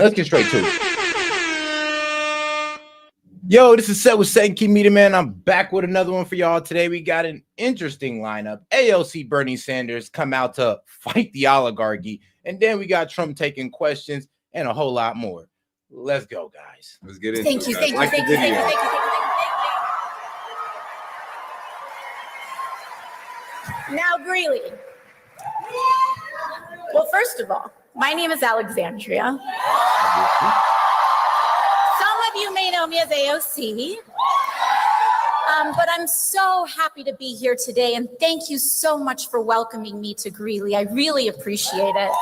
Let's get straight to it. Yo, this is Seth with S.E.T. Key Media Man. I'm back with another one for y'all. Today we got an interesting lineup. AOC Bernie Sanders come out to fight the oligarchy. And then we got Trump taking questions and a whole lot more. Let's go, guys. Let's get into Thank it. you. Now, Greeley. Well, first of all, my name is Alexandria. Some of you may know me as AOC, but I'm so happy to be here today, and thank you so much for welcoming me to Greeley. I really appreciate it.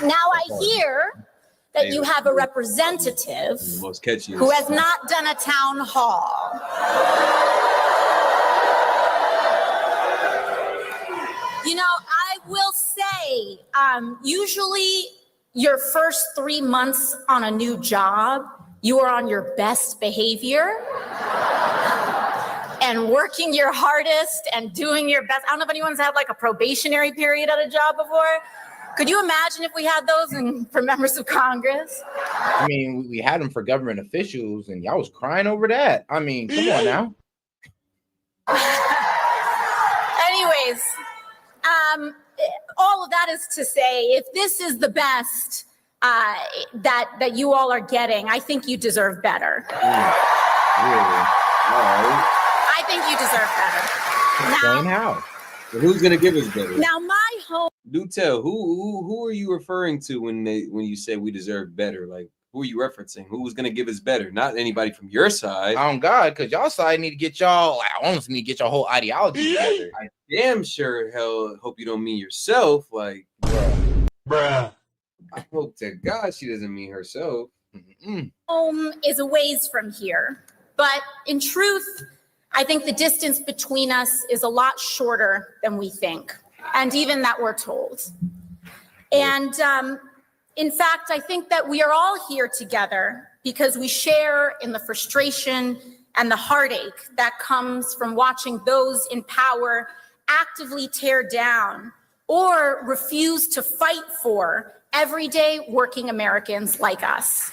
Now I hear that you have a representative who has not done a town hall. You know, I will say, usually your first 3 months on a new job, you are on your best behavior and working your hardest and doing your best. I don't know if anyone's had like a probationary period at a job before. Could you imagine if we had those for members of Congress? I mean, we had them for government officials, and y'all was crying over that. I mean, come on now. Anyways, all of that is to say, if this is the best that you all are getting, I think you deserve better. Really? All right. I think you deserve better. Explain how. But who's gonna give us better? Now, my home. Do tell. Who are you referring to when you say we deserve better? Like, who are you referencing? Who's gonna give us better? Not anybody from your side. On God, because y'all side need to get y'all. I honestly need to get your whole ideology together. I damn sure hell hope you don't mean yourself. Like, bruh. I hope to God she doesn't mean herself. Home is a ways from here, but in truth, I think the distance between us is a lot shorter than we think, and even that we're told. And in fact, I think that we are all here together because we share in the frustration and the heartache that comes from watching those in power actively tear down or refuse to fight for everyday working Americans like us.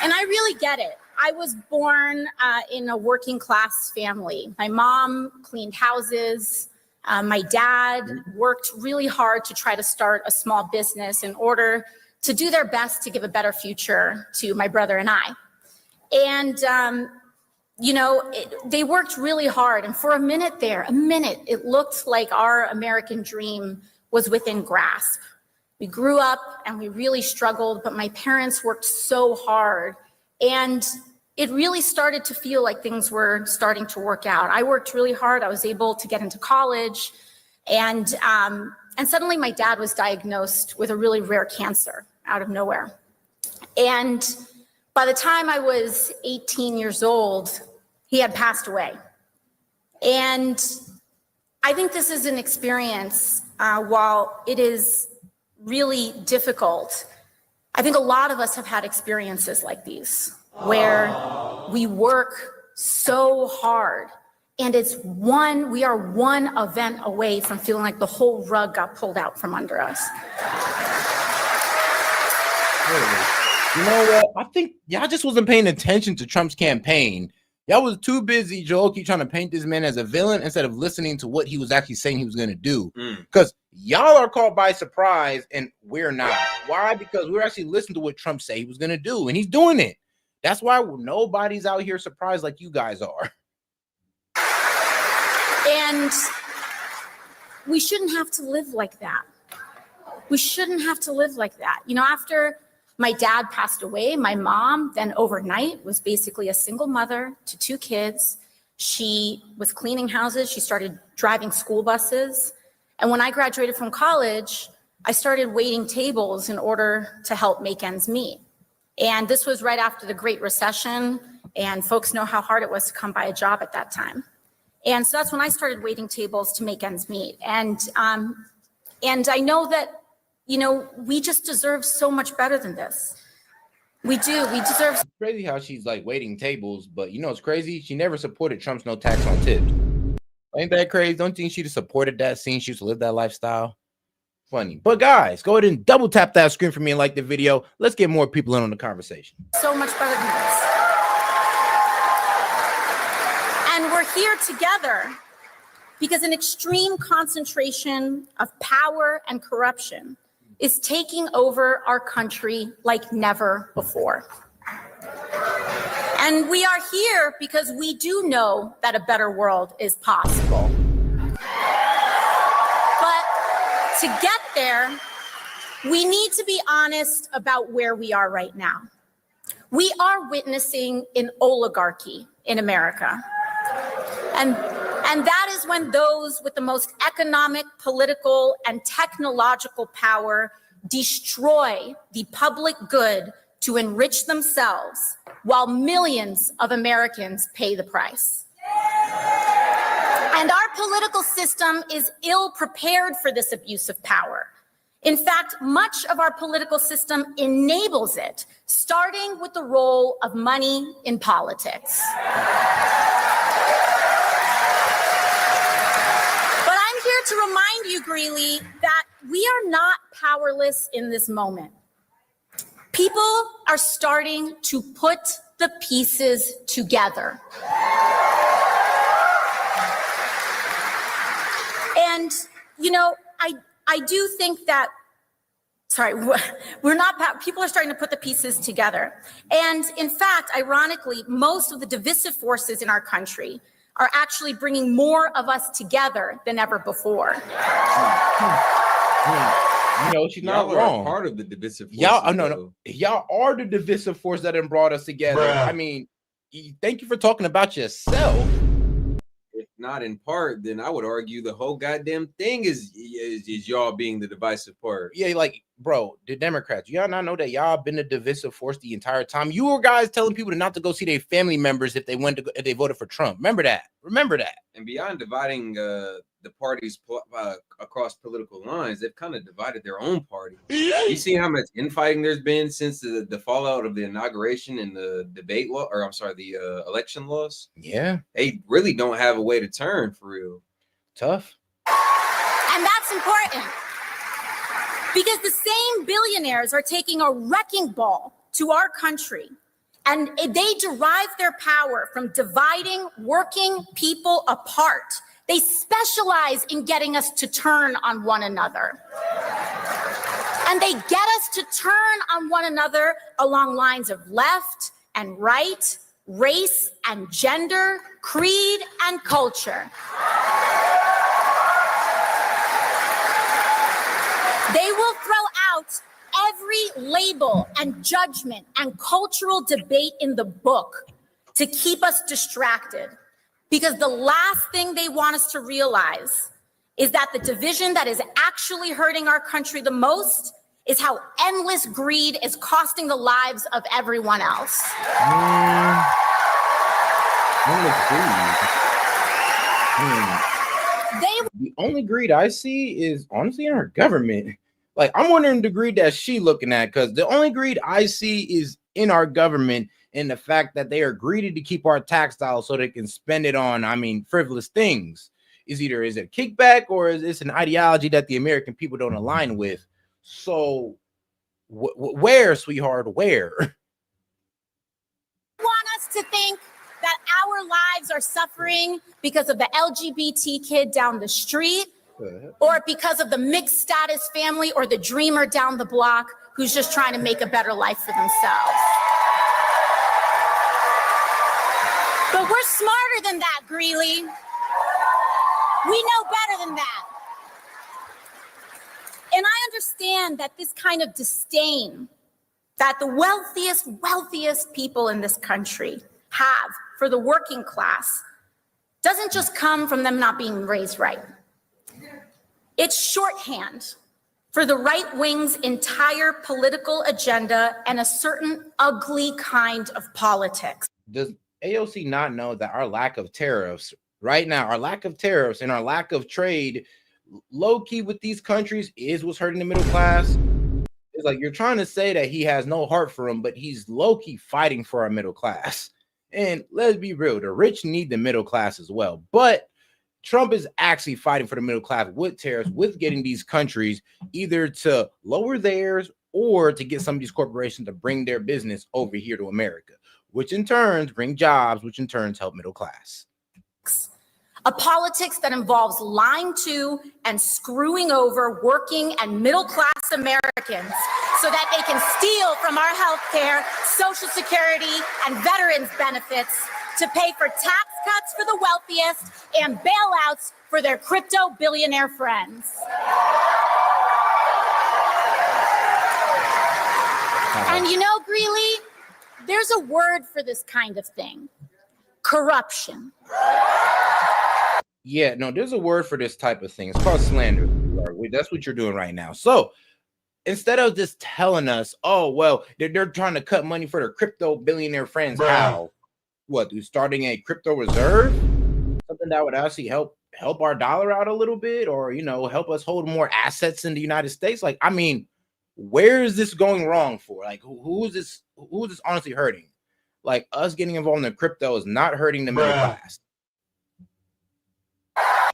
And I really get it. I was born in a working class family. My mom cleaned houses. My dad worked really hard to try to start a small business in order to do their best to give a better future to my brother and I. And, you know, they worked really hard. And for a minute, it looked like our American dream was within grasp. We grew up and we really struggled, but my parents worked so hard. And it really started to feel like things were starting to work out. I worked really hard. I was able to get into college. And suddenly my dad was diagnosed with a really rare cancer out of nowhere. And by the time I was 18 years old, he had passed away. And I think this is an experience, while it is really difficult, I think a lot of us have had experiences like these where we work so hard and we are one event away from feeling like the whole rug got pulled out from under us. You know what? I think y'all just wasn't paying attention to Trump's campaign. Y'all was too busy, Joel, keep trying to paint this man as a villain instead of listening to what he was actually saying he was going to do. Because y'all are caught by surprise and we're not. Why? Because we're actually listening to what Trump said he was going to do, and he's doing it. That's why nobody's out here surprised like you guys are. And we shouldn't have to live like that. We shouldn't have to live like that. You know, after my dad passed away, my mom then overnight was basically a single mother to 2 kids. She was cleaning houses. She started driving school buses. And when I graduated from college, I started waiting tables in order to help make ends meet. And this was right after the Great Recession, and folks know how hard it was to come by a job at that time. And so that's when I started waiting tables to make ends meet. And I know that, you know, we just deserve so much better than this. We do. We deserve. It's crazy how she's like waiting tables, but you know it's crazy. She never supported Trump's no tax on tips. Ain't that crazy? Don't you think she'd have supported that scene? She used to live that lifestyle. Funny. But guys, go ahead and double tap that screen for me and like the video. Let's get more people in on the conversation. So much better than this. And we're here together because an extreme concentration of power and corruption is taking over our country like never before. And we are here because we do know that a better world is possible. But to get there, we need to be honest about where we are right now. We are witnessing an oligarchy in America. And that is when those with the most economic, political, and technological power destroy the public good to enrich themselves while millions of Americans pay the price. And our political system is ill prepared for this abuse of power. In fact, much of our political system enables it, starting with the role of money in politics. But I'm here to remind you, Gley, that we are not powerless in this moment. People are starting to put the pieces together. And, you know, I do think that, we're not, people are starting to put the pieces together. And in fact, ironically, most of the divisive forces in our country are actually bringing more of us together than ever before. You know, she's not Y'all wrong. are part of the divisive forces. No. Y'all are the divisive force that done brought us together. Bruh. I mean, thank you for talking about yourself. If not in part, then I would argue the whole goddamn thing is y'all being the divisive part. Yeah, like, bro, the Democrats, y'all not know that y'all been a divisive force the entire time. You were guys telling people not to go see their family members if they voted for Trump. Remember that. And beyond dividing the parties across political lines, they've kind of divided their own party. You see how much infighting there's been since the fallout of the inauguration and the debate law, or I'm sorry, the election laws. Yeah, they really don't have a way to turn for real. Tough. And that's important because the same billionaires are taking a wrecking ball to our country, and they derive their power from dividing working people apart. They specialize in getting us to turn on one another. And they get us to turn on one another along lines of left and right, race and gender, creed and culture. They will throw out every label and judgment and cultural debate in the book to keep us distracted. Because the last thing they want us to realize is that the division that is actually hurting our country the most is how endless greed is costing the lives of everyone else. The only greed I see is honestly in our government. Like, I'm wondering the greed that she looking at, because the only greed I see is in our government and the fact that they are greedy to keep our tax dollars so they can spend it on, frivolous things. Is it a kickback or is this an ideology that the American people don't align with? So where, sweetheart, where? Want us to think that our lives are suffering because of the LGBT kid down the street, or because of the mixed status family or the dreamer down the block who's just trying to make a better life for themselves. But we're smarter than that, Gley. We know better than that. And I understand that this kind of disdain that the wealthiest people in this country have for the working class doesn't just come from them not being raised right. It's shorthand for the right wing's entire political agenda and a certain ugly kind of politics. Does AOC not know that our lack of tariffs right now, our lack of tariffs and our lack of trade low key with these countries is what's hurting the middle class? It's like you're trying to say that he has no heart for him, but he's low-key fighting for our middle class. And let's be real, the rich need the middle class as well. But Trump is actually fighting for the middle class with tariffs, with getting these countries either to lower theirs or to get some of these corporations to bring their business over here to America, which in turns bring jobs, which in turns help middle class. A politics that involves lying to and screwing over working and middle class Americans so that they can steal from our health care, Social Security, and veterans benefits to pay for tax cuts for the wealthiest and bailouts for their crypto billionaire friends. And you know, Greeley, there's a word for this kind of thing: corruption. Yeah, no, there's a word for this type of thing. It's called slander. That's what you're doing right now. So instead of just telling us, oh, well, they're trying to cut money for their crypto billionaire friends. How? What? Starting a crypto reserve? Something that would actually help our dollar out a little bit, or, you know, help us hold more assets in the United States? Like, I mean, where is this going wrong for? Like, who is this honestly hurting? Like, us getting involved in the crypto is not hurting the middle class.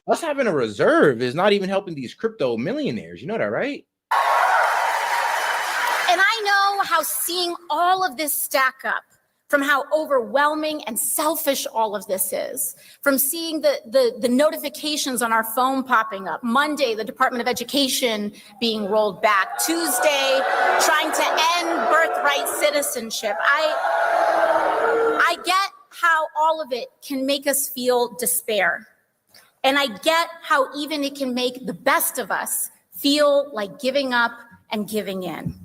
Us having a reserve is not even helping these crypto millionaires. You know that, right? And I know how seeing all of this stack up, from how overwhelming and selfish all of this is, from seeing the notifications on our phone popping up, Monday, the Department of Education being rolled back, Tuesday, trying to end birthright citizenship. I get how all of it can make us feel despair. And I get how even it can make the best of us feel like giving up and giving in.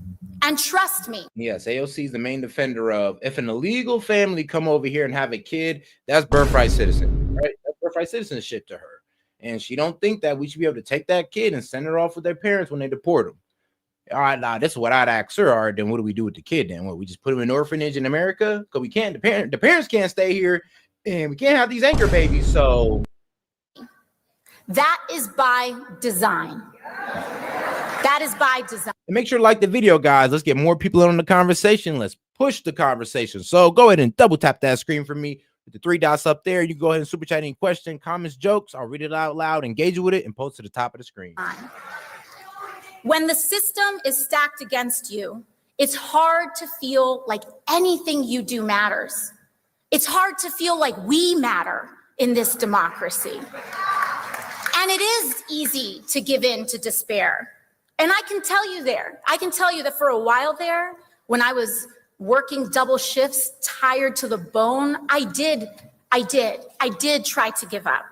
And trust me. Yes, AOC is the main defender of, if an illegal family come over here and have a kid, that's birthright citizen, right? That's birthright citizenship to her. And she don't think that we should be able to take that kid and send her off with their parents when they deport them. All right, now this is what I'd ask her. All right, then what do we do with the kid then? What, we just put him in an orphanage in America? Because we can't, the parents can't stay here, and we can't have these anchor babies, so. That is by design. That is by design. And make sure to like the video, guys. Let's get more people in on the conversation. Let's push the conversation. So go ahead and double tap that screen for me with the 3 dots up there. You can go ahead and super chat any question, comments, jokes. I'll read it out loud, engage with it, and post to the top of the screen. When the system is stacked against you, it's hard to feel like anything you do matters. It's hard to feel like we matter in this democracy. And it is easy to give in to despair. And I can tell you that for a while there, when I was working double shifts, tired to the bone, I did try to give up.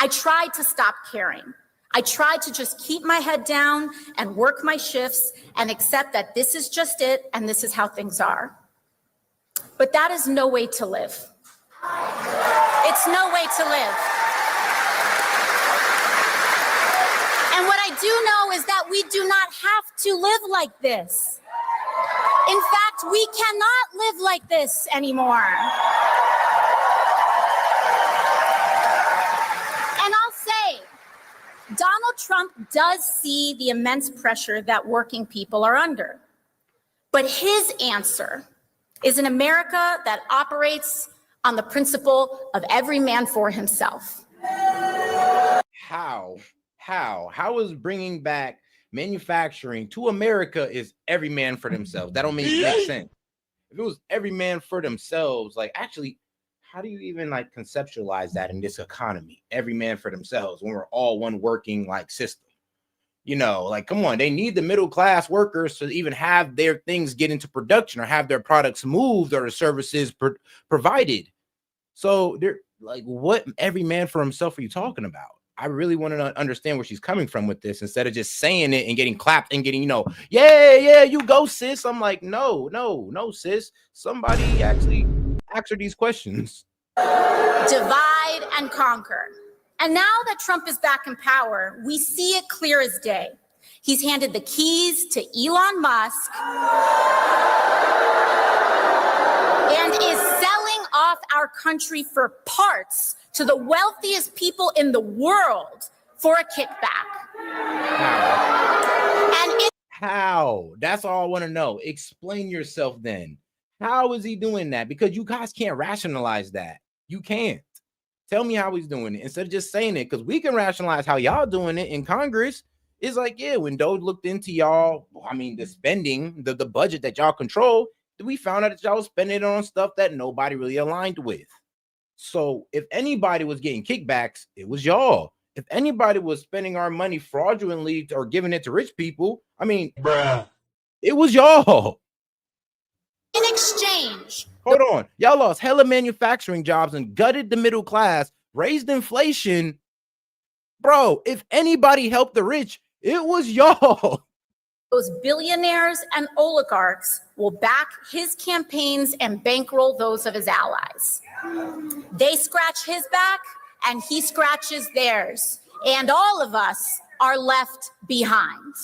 I tried to stop caring. I tried to just keep my head down and work my shifts and accept that this is just it and this is how things are. But that is no way to live. It's no way to live. And what I do know is that we do not have to live like this. In fact, we cannot live like this anymore. And I'll say, Donald Trump does see the immense pressure that working people are under. But his answer is an America that operates on the principle of every man for himself. How is bringing back manufacturing to America is every man for themselves? That don't make sense. If it was every man for themselves, like, actually, how do you even like conceptualize that in this economy? Every man for themselves when we're all one working like system. You know, like, come on, they need the middle class workers to even have their things get into production or have their products moved or the services provided. So they're like, what every man for himself are you talking about? I really want to understand where she's coming from with this instead of just saying it and getting clapped and getting, yeah, you go, sis. I'm like, no, sis. Somebody actually ask her these questions. Divide and conquer. And now that Trump is back in power, we see it clear as day. He's handed the keys to Elon Musk and is selling off our country for parts to the wealthiest people in the world for a kickback. How? That's all I want to know. Explain yourself then. How is he doing that? Because you guys can't rationalize that. You can't. Tell me how he's doing it instead of just saying it, because we can rationalize how y'all doing it in Congress. It's like, yeah, when Doge looked into y'all, I mean, the spending, the budget that y'all control, we found out that y'all was spending it on stuff that nobody really aligned with. So if anybody was getting kickbacks, it was y'all. If anybody was spending our money fraudulently or giving it to rich people, I mean, it was y'all. In exchange, Hold on. Y'all lost hella manufacturing jobs and gutted the middle class, raised inflation. Bro, if anybody helped the rich, it was y'all. those billionaires and oligarchs will back his campaigns and bankroll those of his allies. They scratch his back and he scratches theirs, and all of us are left behind.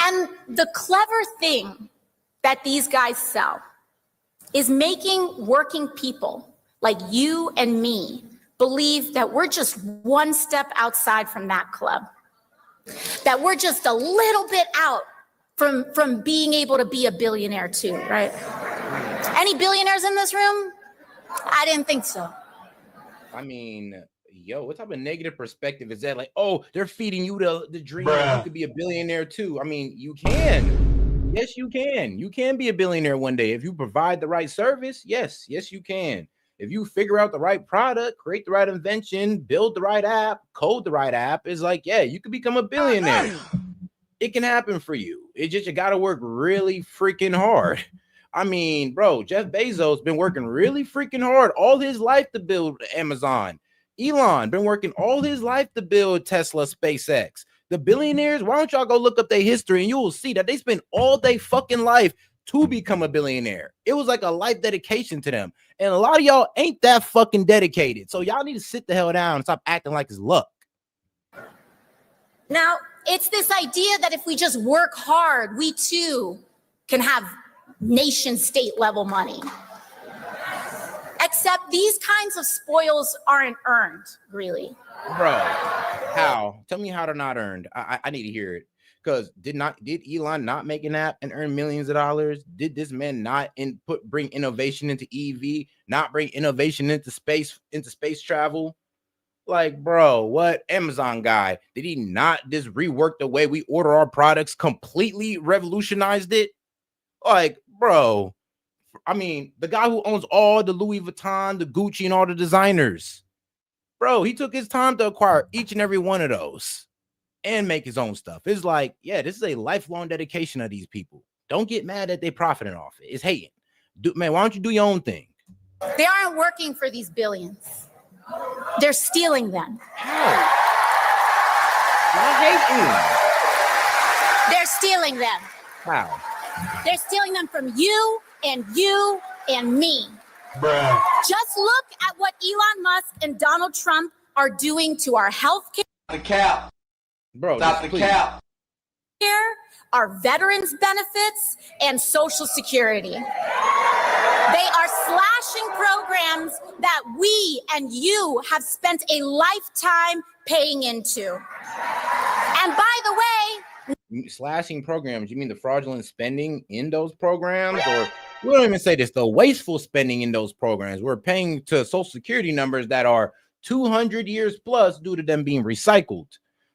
And the clever thing that these guys sell is making working people like you and me believe that we're just one step outside from that club, that we're just a little bit out from being able to be a billionaire too, right? Any billionaires in this room? I didn't think so. I mean, yo, what type of negative perspective is that? Like, oh, they're feeding you the dream that you could be a billionaire too. I mean, you can. Yes, you can. You can be a billionaire one day if you provide the right service. Yes, you can. If you figure out the right product, create the right invention, build the right app, code the right app, it's like, yeah, you could become a billionaire. It can happen for you. It just, you got to work really freaking hard. I mean, bro, Jeff Bezos been working really freaking hard all his life to build Amazon. Elon been working all his life to build Tesla, SpaceX. The billionaires, why don't y'all go look up their history and you will see that they spent all their fucking life to become a billionaire. It was like a life dedication to them. And a lot of y'all ain't that fucking dedicated. So y'all need to sit the hell down and stop acting like it's luck. Now, it's this idea that if we just work hard, we too can have nation state level money. Except these kinds of spoils aren't earned, really. Bro, how? Tell me how they're not earned. I need to hear it. Because did Elon not make an app and earn millions of dollars? Did this man not bring innovation into EV, not bring innovation into space travel? Like, bro, what Amazon guy? Did he not just rework the way we order our products, completely revolutionized it? Like, bro, I mean, the guy who owns all the Louis Vuitton, the Gucci, and all the designers, bro, he took his time to acquire each and every one of those and make his own stuff. It's like, yeah, this is a lifelong dedication of these people. Don't get mad that they profiting off it. It's hating. Man, why don't you do your own thing? They aren't working for these billions. They're stealing them. How? Why hating? They're stealing them. How? They're stealing them from you and me. Bruh. Just look at what Elon Musk and Donald Trump are doing to our health care. The cap. Bro, Stop the cap. Our veterans benefits and Social Security. They are slashing programs that we and you have spent a lifetime paying into. And by the way, slashing programs, you mean the fraudulent spending in those programs? Or we don't even say this, the wasteful spending in those programs. We're paying to Social Security numbers that are 200 years plus due to them being recycled.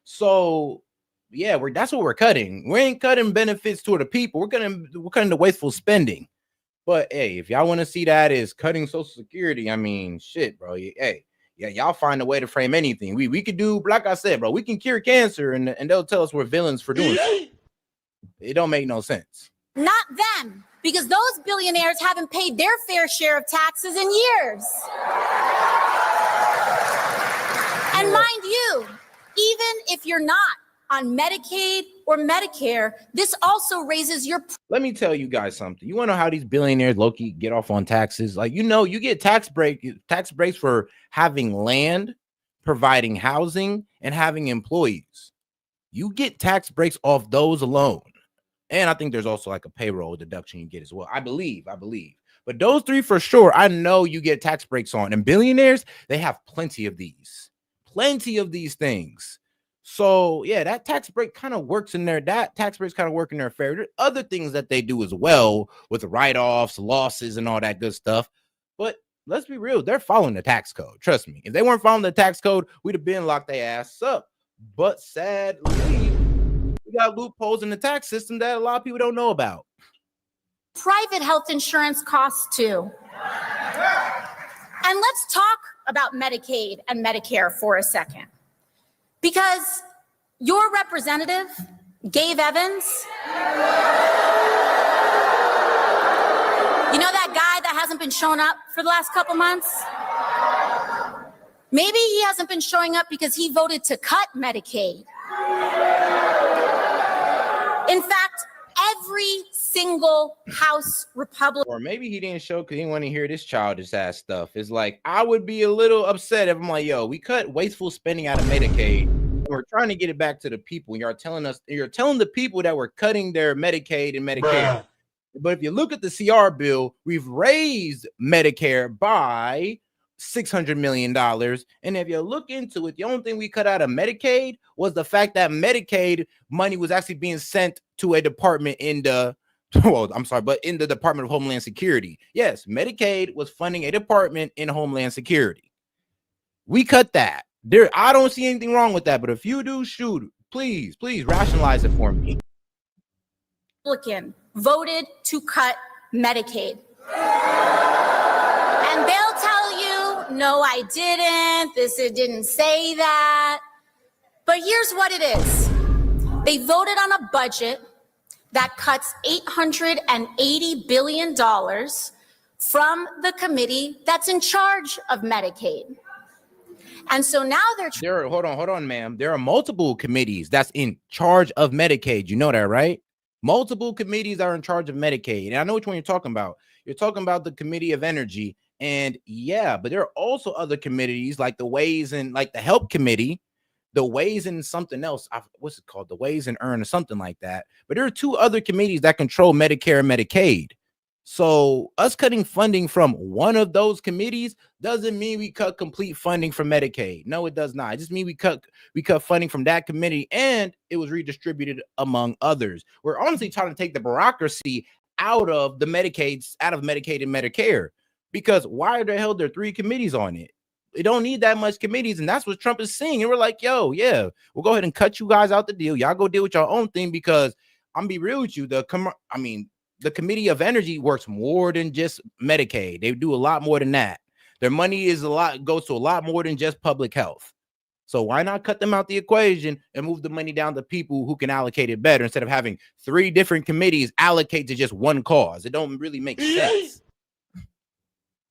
So yeah, that's what we're cutting. We ain't cutting benefits to the people. We're cutting the wasteful spending. But hey, if y'all want to see that as cutting Social Security, I mean, shit, bro. Hey, yeah, y'all find a way to frame anything. We could do, like I said, bro, we can cure cancer and they'll tell us we're villains for doing it. It don't make no sense. not them, because those billionaires haven't paid their fair share of taxes in years. And mind you, even if you're not on Medicaid or Medicare, this also raises your... Let me tell you guys something. You want to know how these billionaires low-key get off on taxes? Like, you know, you get tax breaks for having land, providing housing, and having employees. You get tax breaks off those alone. And I think there's also like a payroll deduction you get as well. I believe. But those three for sure, I know you get tax breaks on. And billionaires, they have plenty of these things. So yeah, that tax break kind of works in there. That tax breaks kind of work in their favor. There's other things that they do as well with write-offs, losses, and all that good stuff. But let's be real, they're following the tax code. Trust me. If they weren't following the tax code, we'd have been locked their ass up. But sadly, we got loopholes in the tax system that a lot of people don't know about. Private health insurance costs too. And let's talk about Medicaid and Medicare for a second. Because your representative, Gabe Evans, you know that guy that hasn't been showing up for the last couple months? Maybe he hasn't been showing up because he voted to cut Medicaid. In fact, every single House Republican. Or maybe he didn't show because he didn't want to hear this childish ass stuff. It's like, I would be a little upset if I'm like, yo, we cut wasteful spending out of Medicaid. And we're trying to get it back to the people. You're telling the people that we're cutting their Medicaid and Medicare. Bruh. But if you look at the CR bill, we've raised Medicare by $600 million. And if you look into it, the only thing we cut out of Medicaid was the fact that Medicaid money was actually being sent to a department in the in the Department of Homeland Security. Yes, Medicaid was funding a department in Homeland Security. We cut that. I don't see anything wrong with that, but if you do, shoot, please rationalize it for me. Republican voted to cut Medicaid. And they'll tell you, no, I didn't. It didn't say that. But here's what it is. They voted on a budget that cuts $880 billion from the committee that's in charge of Medicaid. And so now hold on, ma'am. There are multiple committees that's in charge of Medicaid. You know that, right? Multiple committees are in charge of Medicaid. And I know which one you're talking about. You're talking about the Committee of Energy. And yeah, but there are also other committees like the Ways and like the Help Committee, the Ways and something else. What's it called? The Ways and Earn or something like that. But there are two other committees that control Medicare and Medicaid. So us cutting funding from one of those committees doesn't mean we cut complete funding from Medicaid. No, it does not. It just means we cut funding from that committee and it was redistributed among others. We're honestly trying to take the bureaucracy out of Medicaid and Medicare, because why the hell there are three committees on it? It don't need that much committees, and that's what Trump is saying. And we're like, yo, yeah, we'll go ahead and cut you guys out the deal. Y'all go deal with your own thing, because I'm gonna be real with you. The Committee of Energy works more than just Medicaid. They do a lot more than that. Their money goes to a lot more than just public health. So why not cut them out the equation and move the money down to people who can allocate it better instead of having three different committees allocate to just one cause? It don't really make sense.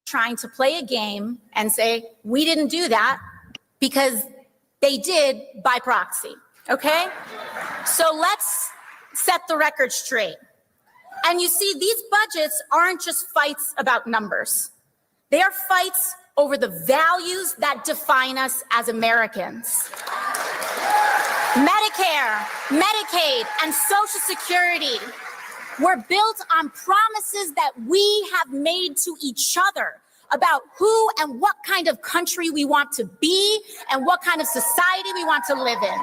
Trying to play a game and say, we didn't do that, because they did by proxy, okay? So let's set the record straight. And you see, these budgets aren't just fights about numbers. They are fights over the values that define us as Americans. Medicare, Medicaid, and Social Security were built on promises that we have made to each other about who and what kind of country we want to be and what kind of society we want to live in.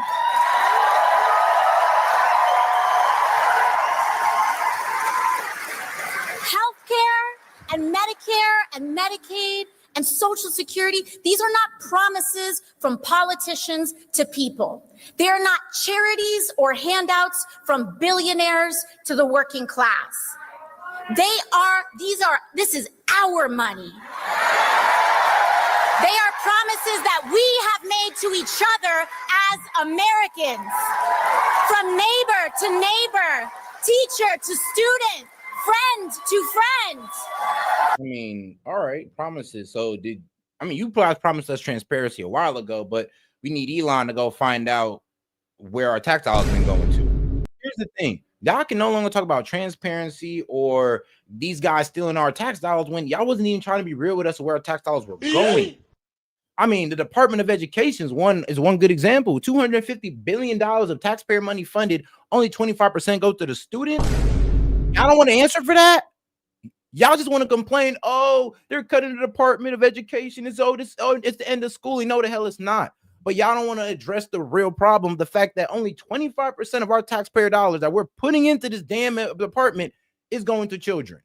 Healthcare and Medicare and Medicaid and Social Security, these are not promises from politicians to people. They are not charities or handouts from billionaires to the working class. This is our money. They are promises that we have made to each other as Americans. From neighbor to neighbor, teacher to student, friend to friend. I mean, all right, promises. So you promised us transparency a while ago, but we need Elon to go find out where our tax dollars been going to. Here's the thing. Y'all can no longer talk about transparency or these guys stealing our tax dollars when y'all wasn't even trying to be real with us where our tax dollars were going. I mean, the Department of Education is one good example. $250 billion of taxpayer money funded, only 25% go to the student. Y'all don't want to answer for that? Y'all just want to complain, oh, they're cutting the Department of Education. It's the end of school. No, the hell it's not. But y'all don't want to address the real problem, the fact that only 25% of our taxpayer dollars that we're putting into this damn department is going to children.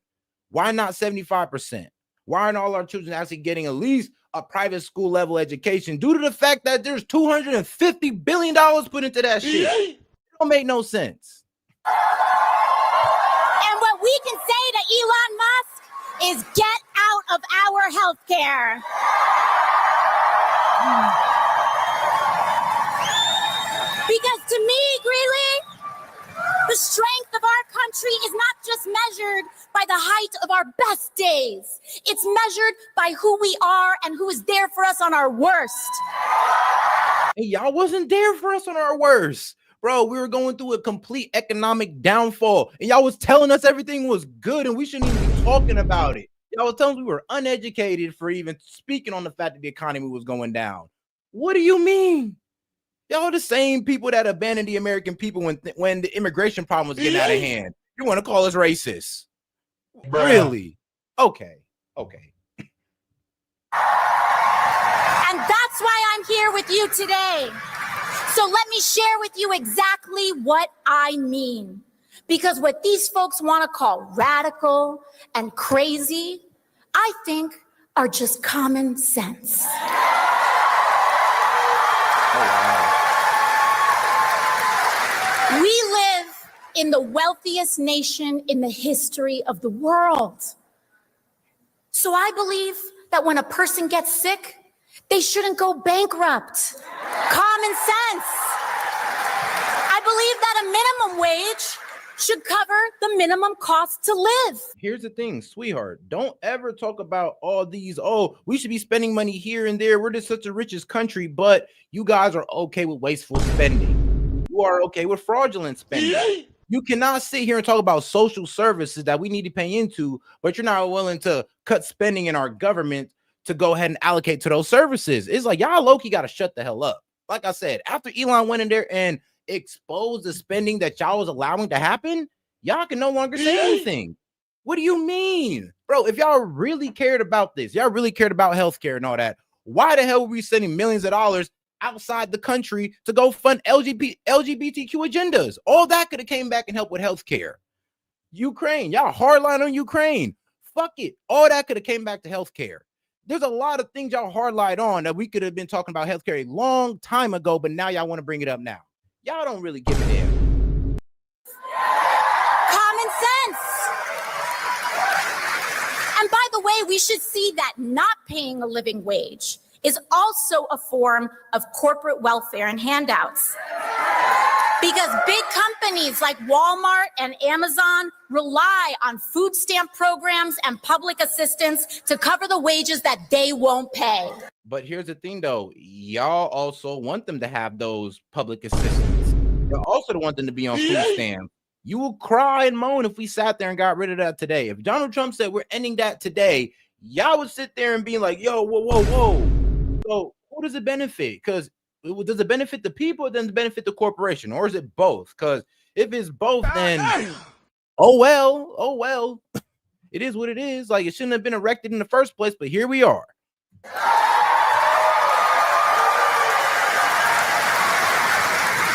Why not 75%? Why aren't all our children actually getting at least a private school level education due to the fact that there's $250 billion put into that shit? It don't make no sense. And what we can say to Elon Musk is get out of our healthcare. Because to me, Greeley, the strength of our country is not just measured by the height of our best days. It's measured by who we are and who is there for us on our worst. And y'all wasn't there for us on our worst. Bro, we were going through a complete economic downfall. And y'all was telling us everything was good and we shouldn't even be talking about it. Y'all was telling us we were uneducated for even speaking on the fact that the economy was going down. What do you mean? Y'all the same people that abandoned the American people when the immigration problem was getting out of hand. You want to call us racist? Bruh. Really? Okay. And that's why I'm here with you today. So let me share with you exactly what I mean. Because what these folks want to call radical and crazy, I think are just common sense. We live in the wealthiest nation in the history of the world. So I believe that when a person gets sick, they shouldn't go bankrupt. Common sense. I believe that a minimum wage should cover the minimum cost to live. Here's the thing, sweetheart. Don't ever talk about all these, oh, we should be spending money here and there. We're just such a richest country, but you guys are okay with wasteful spending. You are okay with fraudulent spending. You cannot sit here and talk about social services that we need to pay into, but you're not willing to cut spending in our government to go ahead and allocate to those services. It's like y'all low-key got to shut the hell up. Like I said, after Elon went in there and exposed the spending that y'all was allowing to happen, y'all can no longer say anything. What do you mean? Bro, if y'all really cared about this, y'all really cared about healthcare and all that, why the hell were we sending millions of dollars outside the country to go fund LGBTQ agendas? All that could have came back and helped with healthcare. Ukraine, y'all hardline on Ukraine. Fuck it. All that could have came back to healthcare. There's a lot of things y'all hardline on that we could have been talking about healthcare a long time ago, but now y'all want to bring it up now. Y'all don't really give a damn. Common sense. And by the way, we should see that not paying a living wage is also a form of corporate welfare and handouts. Because big companies like Walmart and Amazon rely on food stamp programs and public assistance to cover the wages that they won't pay. But here's the thing, though. Y'all also want them to have those public assistance. You also don't want them to be on food stamps. You will cry and moan if we sat there and got rid of that today. If Donald Trump said we're ending that today, y'all would sit there and be like, yo, whoa. So who does it benefit? Because does it benefit the people or does it benefit the corporation? Or is it both? Because if it's both, then oh well. It is what it is. Like, it shouldn't have been erected in the first place, but here we are.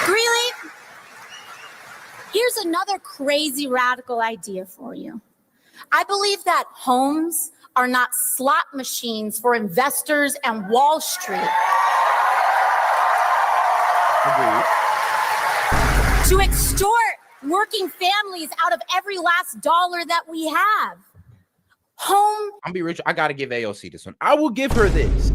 Greeley, here's another crazy radical idea for you. I believe that homes are not slot machines for investors and Wall Street. Agreed. To extort working families out of every last dollar that we have. I'm be rich. I gotta give AOC this one. I will give her this.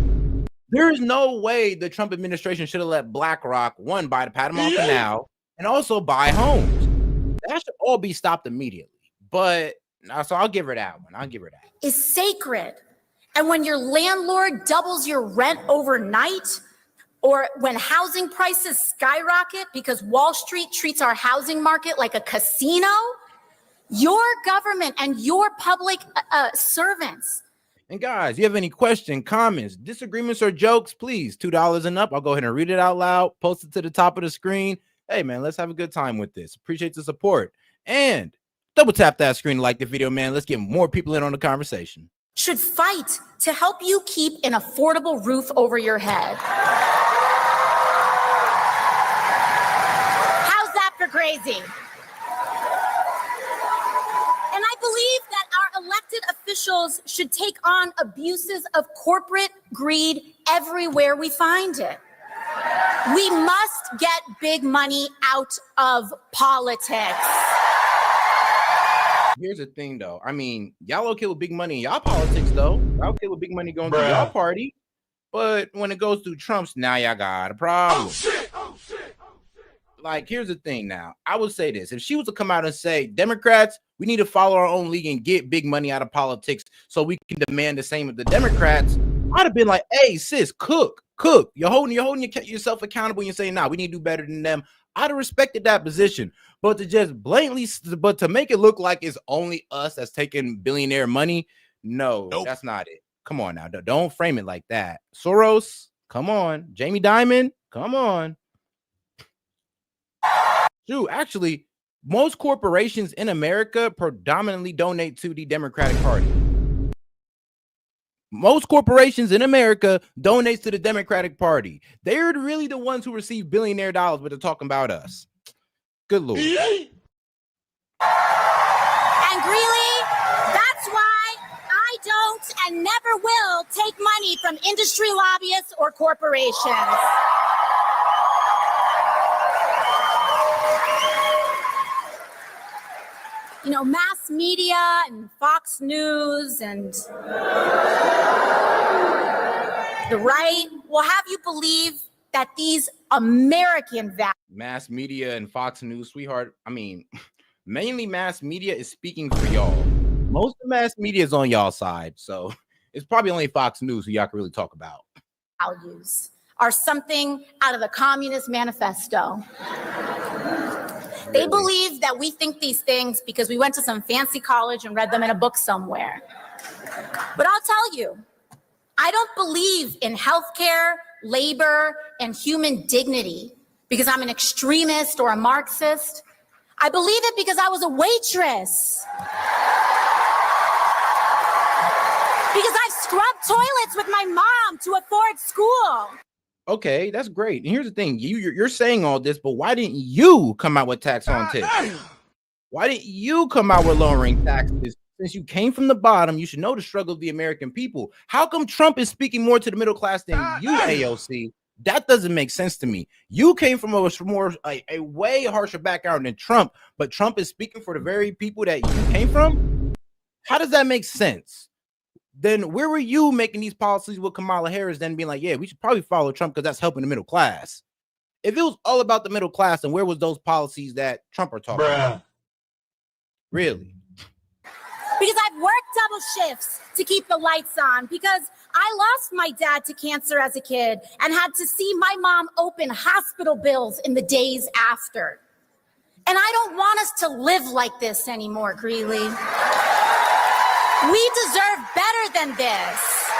There's no way the Trump administration should have let BlackRock, one, buy the Panama Canal and also buy homes. That should all be stopped immediately. But so I'll give her that one. Is sacred. And when your landlord doubles your rent overnight, or when housing prices skyrocket because Wall Street treats our housing market like a casino, your government and your public servants. And guys, you have any questions, comments, disagreements, or jokes, please, $2 and up. I'll go ahead and read it out loud, post it to the top of the screen. Hey, man, let's have a good time with this. Appreciate the support. And double tap that screen to like the video, man. Let's get more people in on the conversation. Should fight to help you keep an affordable roof over your head. crazy. And I believe that our elected officials should take on abuses of corporate greed everywhere we find it. We must get big money out of politics. Here's the thing, though. I mean, y'all okay with big money in y'all politics, though. Y'all okay with big money going through y'all party. But when it goes through Trump's, now y'all got a problem. Like, here's the thing now. I would say this. If she was to come out and say, Democrats, we need to follow our own league and get big money out of politics so we can demand the same of the Democrats, I'd have been like, hey, sis, cook. You're holding yourself accountable and you're saying, nah, we need to do better than them. I'd have respected that position. But to just blatantly, but to make it look like it's only us that's taking billionaire money, no, that's not it. Come on now. Don't frame it like that. Soros, come on. Jamie Dimon, come on. Dude, actually, most corporations in America predominantly donate to the Democratic Party. Most corporations in America donate to the Democratic Party. They're really the ones who receive billionaire dollars, but they're talking about us. Good Lord. And Greeley, that's why I don't and never will take money from industry lobbyists or corporations. You know, mass media and Fox News and the right will have you believe that these American values. Mass media and Fox News, sweetheart. I mean, mainly mass media is speaking for y'all. Most of mass media is on y'all side. So it's probably only Fox News who y'all can really talk about. Values are something out of the Communist Manifesto. They believe that we think these things because we went to some fancy college and read them in a book somewhere. But I'll tell you, I don't believe in healthcare, labor, and human dignity because I'm an extremist or a Marxist. I believe it because I was a waitress. Because I've scrubbed toilets with my mom to afford school. Okay, that's great. And here's the thing. You're saying all this, but why didn't you come out with tax on tips? Why didn't you come out with lowering taxes? Since you came from the bottom, you should know the struggle of the American people. How come Trump is speaking more to the middle class than you, AOC? That doesn't make sense to me. You came from a way harsher background than Trump, but Trump is speaking for the very people that you came from? How does that make sense? Then where were you making these policies with Kamala Harris then being like, yeah, we should probably follow Trump because that's helping the middle class? If it was all about the middle class, then where was those policies that Trump are talking about? Really? Because I've worked double shifts to keep the lights on, because I lost my dad to cancer as a kid and had to see my mom open hospital bills in the days after. And I don't want us to live like this anymore, Greeley. We deserve better than this.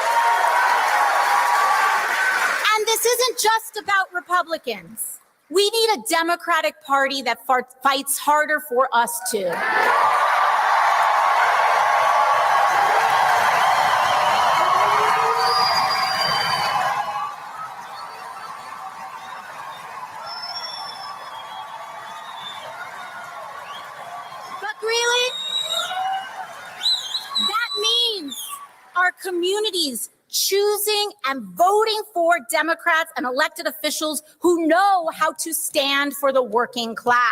And this isn't just about Republicans. We need a Democratic Party that fights harder for us too. Communities choosing and voting for Democrats and elected officials who know how to stand for the working class.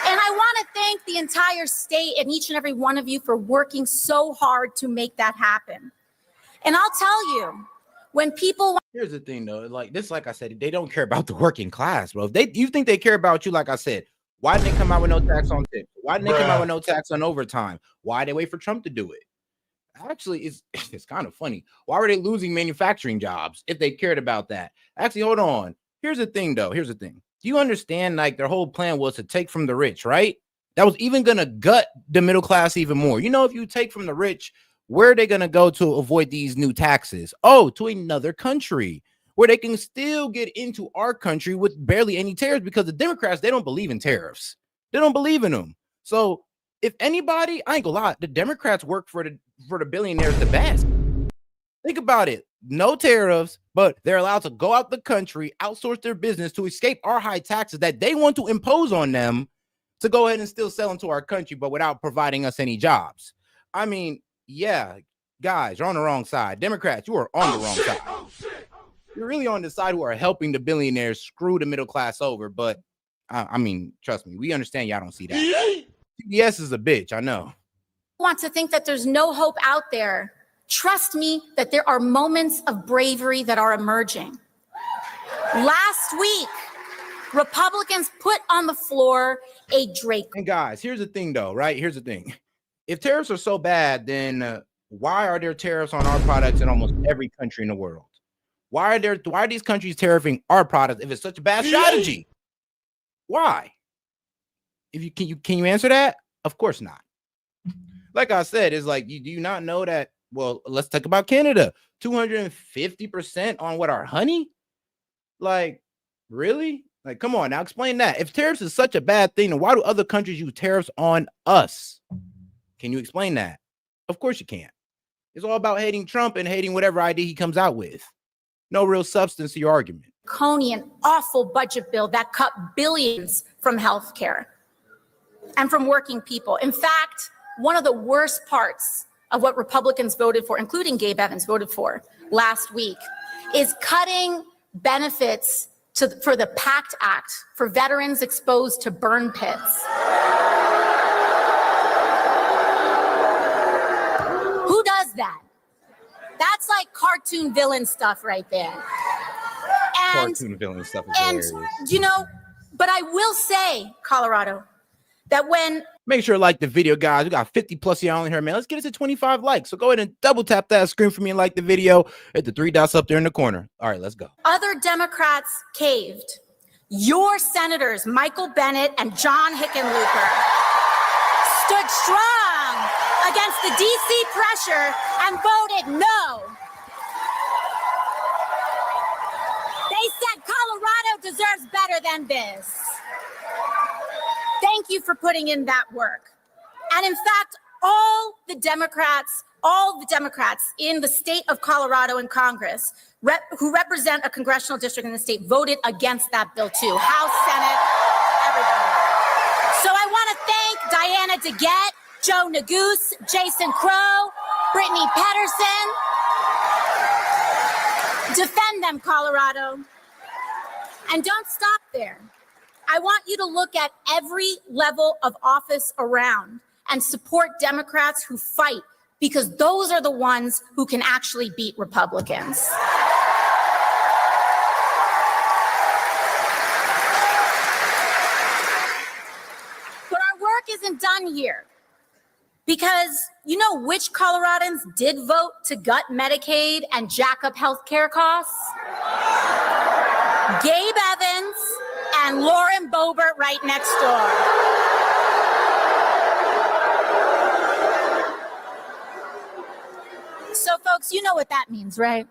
And I want to thank the entire state and each and every one of you for working so hard to make that happen. And I'll tell you, when people... Here's the thing, though. Like I said, they don't care about the working class, bro. You think they care about you, like I said, why didn't they come out with no tax on tips? Why didn't they come out with no tax on overtime? Why did they wait for Trump to do it? Actually, it's kind of funny. Why were they losing manufacturing jobs if they cared about that? Actually, hold on. Here's the thing, though. Here's the thing. Do you understand, like, their whole plan was to take from the rich, right? That was even going to gut the middle class even more. You know, if you take from the rich, where are they going to go to avoid these new taxes? Oh, to another country, where they can still get into our country with barely any tariffs, because the Democrats, they don't believe in tariffs. They don't believe in them. So if anybody, I ain't gonna lie, the Democrats work for the billionaires the best. Think about it. No tariffs, but they're allowed to go out the country, outsource their business to escape our high taxes that they want to impose on them to go ahead and still sell into our country, but without providing us any jobs. I mean, yeah, guys, you're on the wrong side. Democrats, you are on the wrong side. You're really on the side who are helping the billionaires screw the middle class over. But I mean, trust me, we understand y'all don't see that. CBS is a bitch, I know. Want to think that there's no hope out there. Trust me that there are moments of bravery that are emerging. Last week, Republicans put on the floor a Drake. And guys, here's the thing though, right? Here's the thing. If tariffs are so bad, then why are there tariffs on our products in almost every country in the world? Why are these countries tariffing our products if it's such a bad strategy? Why? If you can you answer that? Of course not. Like I said, it's like, do you not know that? Well, let's talk about Canada. 250% on what, our honey? Like, really? Like, come on now, explain that. If tariffs is such a bad thing, then why do other countries use tariffs on us? Can you explain that? Of course you can't. It's all about hating Trump and hating whatever idea he comes out with. No real substance to your argument. Draconian, awful budget bill that cut billions from healthcare and from working people. In fact, one of the worst parts of what Republicans voted for, including Gabe Evans voted for last week, is cutting benefits for the PACT Act for veterans exposed to burn pits. Who does that? That's like cartoon villain stuff right there. And, cartoon villain stuff is hilarious. You know, but I will say, Colorado, that when... Make sure to like the video, guys. We got 50 plus y'all in here, man. Let's get us to 25 likes. So go ahead and double tap that screen for me and like the video. Hit the 3 dots up there in the corner. All right, let's go. Other Democrats caved. Your senators, Michael Bennet and John Hickenlooper, stood strong against the DC pressure and voted no. They said Colorado deserves better than this. Thank you for putting in that work. And in fact, all the Democrats in the state of Colorado in Congress who represent a congressional district in the state voted against that bill too. House, Senate, everybody. So I want to thank Diana DeGette, Joe Neguse, Jason Crow, Brittany Pedersen. Defend them, Colorado. And don't stop there. I want you to look at every level of office around and support Democrats who fight, because those are the ones who can actually beat Republicans. But our work isn't done here, because you know which Coloradans did vote to gut Medicaid and jack up healthcare costs? Gabe Evans and Lauren Boebert right next door. So, folks, you know what that means, right?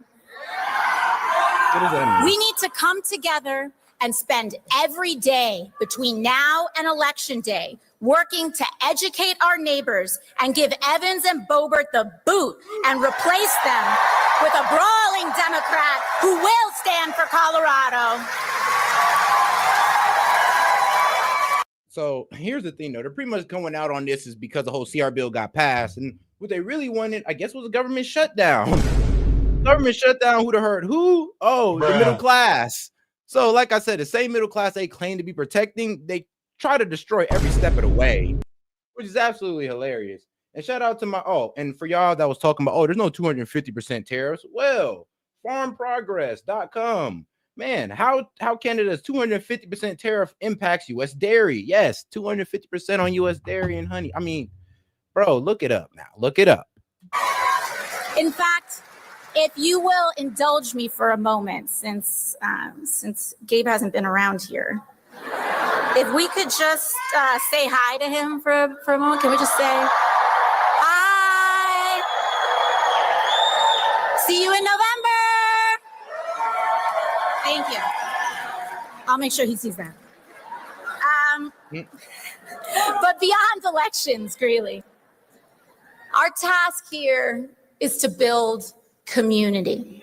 What does that mean? We need to come together and spend every day between now and Election Day working to educate our neighbors and give Evans and Boebert the boot and replace them with a brawling Democrat who will stand for Colorado. So here's the thing, though. They're pretty much going out on this is because the whole CR bill got passed. And what they really wanted, I guess, was a government shutdown. Government shutdown, who'd have heard who? Oh, the middle class. So like I said, the same middle class they claim to be protecting, they try to destroy every step of the way, which is absolutely hilarious. And shout out to and for y'all that was talking about, there's no 250% tariffs. Well, farmprogress.com. Man, how Canada's 250% tariff impacts U.S. dairy? Yes, 250% on U.S. dairy and honey. I mean, bro, look it up now. Look it up. In fact, if you will indulge me for a moment, since Gabe hasn't been around here, if we could just say hi to him for a moment, can we just say hi? See you in November. Thank you. I'll make sure he sees that. But beyond elections, Greeley, our task here is to build community.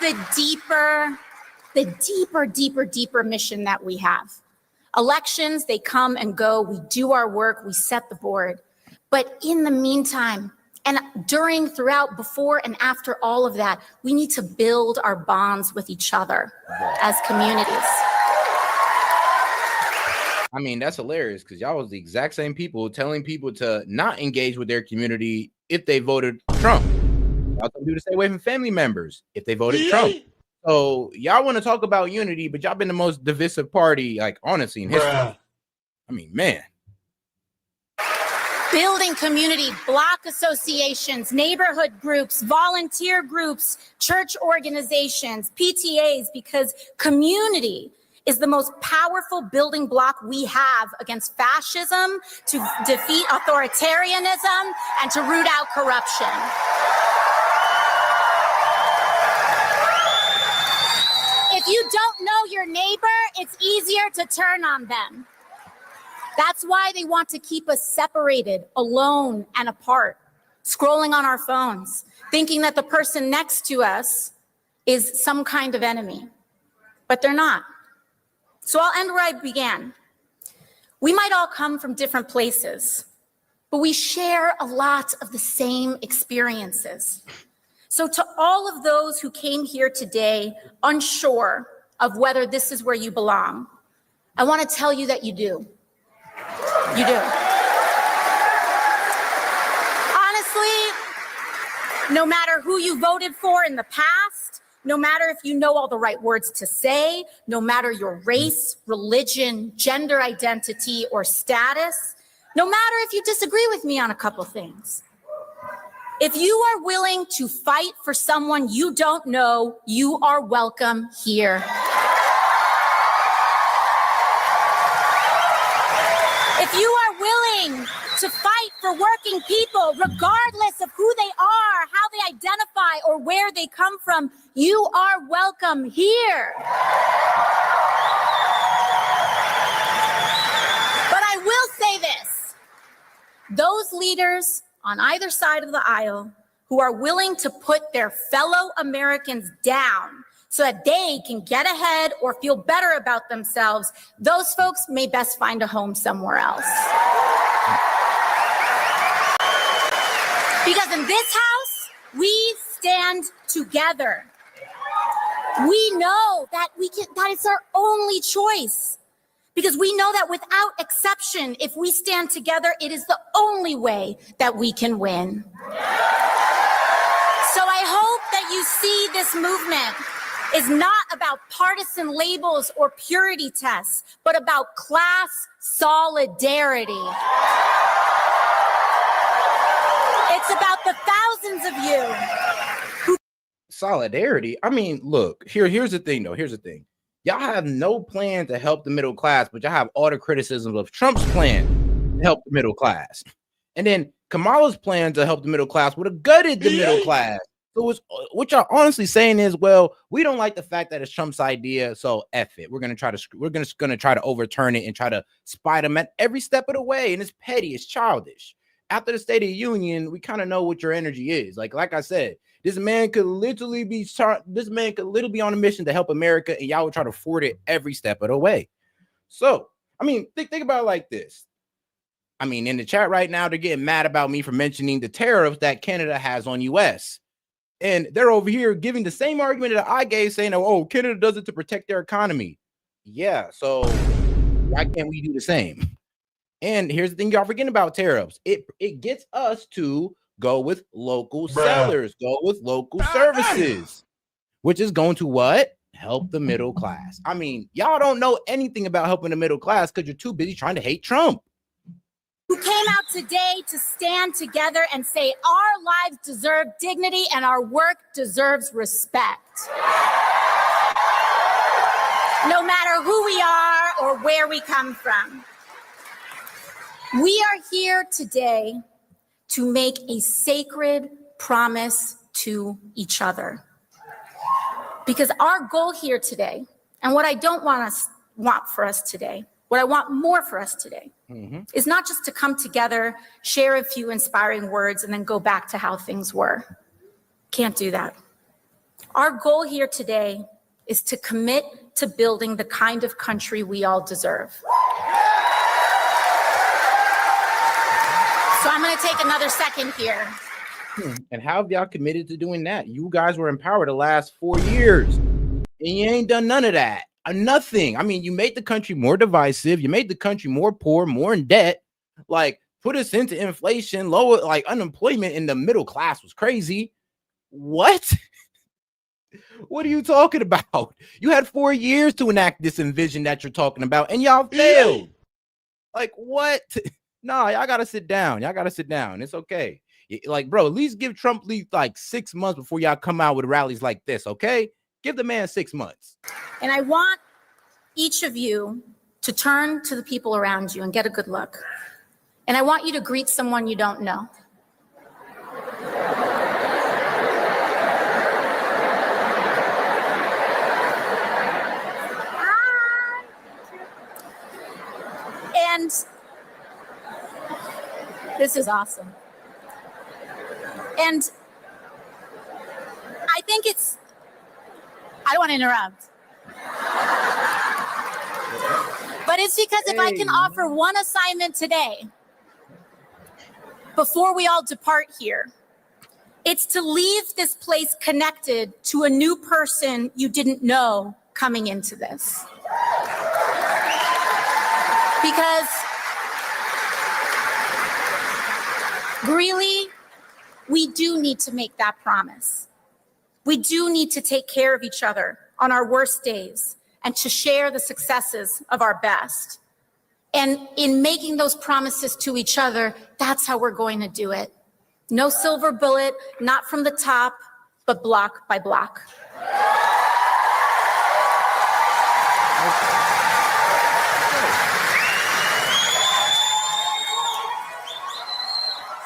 the deeper mission that we have. Elections, they come and go. We do our work. We set the board. But in the meantime, and during, throughout, before, and after all of that, we need to build our bonds with each other as communities. I mean, that's hilarious because y'all was the exact same people telling people to not engage with their community if they voted Trump. Y'all told people to stay away from family members if they voted Trump. So y'all want to talk about unity, but y'all been the most divisive party, like, honestly, in history. I mean, man. Building community, block associations, neighborhood groups, volunteer groups, church organizations, PTAs, because community is the most powerful building block we have against fascism, to defeat authoritarianism, and to root out corruption. If you don't know your neighbor, it's easier to turn on them. That's why they want to keep us separated, alone, and apart, scrolling on our phones, thinking that the person next to us is some kind of enemy, but they're not. So I'll end where I began. We might all come from different places, but we share a lot of the same experiences. So to all of those who came here today unsure of whether this is where you belong, I want to tell you that you do. You do. Honestly, no matter who you voted for in the past, no matter if you know all the right words to say, no matter your race, religion, gender identity, or status, no matter if you disagree with me on a couple things. If you are willing to fight for someone you don't know, you are welcome here. If you are willing to fight for working people, regardless of who they are, how they identify, or where they come from, you are welcome here. But I will say this, those leaders on either side of the aisle who are willing to put their fellow Americans down so that they can get ahead or feel better about themselves, those folks may best find a home somewhere else. Because in this house, we stand together. We know that that it's our only choice. Because we know that without exception, if we stand together, it is the only way that we can win. So I hope that you see this movement is not about partisan labels or purity tests, but about class solidarity. It's about the thousands of you who... Solidarity? I mean, look, here's the thing, though. Here's the thing. Y'all have no plan to help the middle class, but y'all have all the criticisms of Trump's plan to help the middle class. And then Kamala's plan to help the middle class would have gutted the middle class. So what y'all honestly saying is, well, we don't like the fact that it's Trump's idea, so F it. We're gonna try to overturn it and try to spite him at every step of the way. And it's petty, it's childish. After the State of the Union, we kind of know what your energy is. Like I said, this man could literally be on a mission to help America, and y'all would try to thwart it every step of the way. So, I mean, think about it like this. I mean, in the chat right now, they're getting mad about me for mentioning the tariffs that Canada has on US. And they're over here giving the same argument that I gave, saying, oh, Canada does it to protect their economy. Yeah, so why can't we do the same? And here's the thing y'all forgetting about tariffs. It gets us to go with local sellers, go with local services, which is going to what? Help the middle class. I mean, y'all don't know anything about helping the middle class because you're too busy trying to hate Trump. Who came out today to stand together and say our lives deserve dignity and our work deserves respect. No matter who we are or where we come from. We are here today to make a sacred promise to each other. Because our goal here today, and what I don't want for us today, what I want more for us today, is not just to come together, share a few inspiring words, and then go back to how things were. Can't do that. Our goal here today is to commit to building the kind of country we all deserve. So I'm going to take another second here. And how have y'all committed to doing that? You guys were in power the last 4 years, and you ain't done none of that. Nothing. I mean, you made the country more divisive. You made the country more poor, more in debt. Like, put us into inflation, lower, like unemployment in the middle class was crazy. What? What are you talking about? You had 4 years to enact this envision that you're talking about, and y'all failed. Like, what? No, y'all gotta sit down. Y'all gotta sit down. It's okay. Like, bro, at least give Trump like 6 months before y'all come out with rallies like this, okay? Give the man 6 months. And I want each of you to turn to the people around you and get a good look. And I want you to greet someone you don't know. And this is awesome. And I think I don't want to interrupt. But it's because if I can offer one assignment today, before we all depart here, it's to leave this place connected to a new person you didn't know coming into this. Because really, we do need to make that promise. We do need to take care of each other on our worst days and to share the successes of our best. And in making those promises to each other, that's how we're going to do it. No silver bullet, not from the top, but block by block.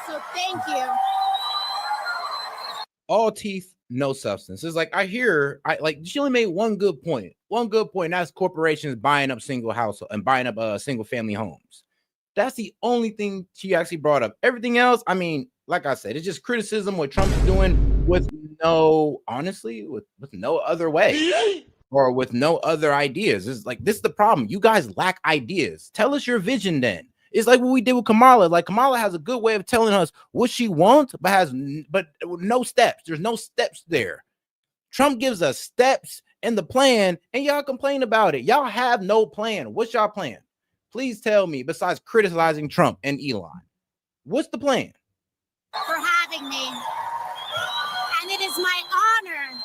So thank you. All teeth, no substance. It's like she only made one good point. One good point. That's corporations buying up single household and buying up single family homes. That's the only thing she actually brought up. Everything else, I mean, like I said, it's just criticism what Trump's doing with no other way or with no other ideas. It's like, this is the problem. You guys lack ideas. Tell us your vision then. It's like what we did with Kamala. Like, Kamala has a good way of telling us what she wants, but no steps. There's no steps there. Trump gives us steps and the plan, and y'all complain about it. Y'all have no plan. What's y'all plan? Please tell me, besides criticizing Trump and Elon, what's the plan? For having me. And it is my honor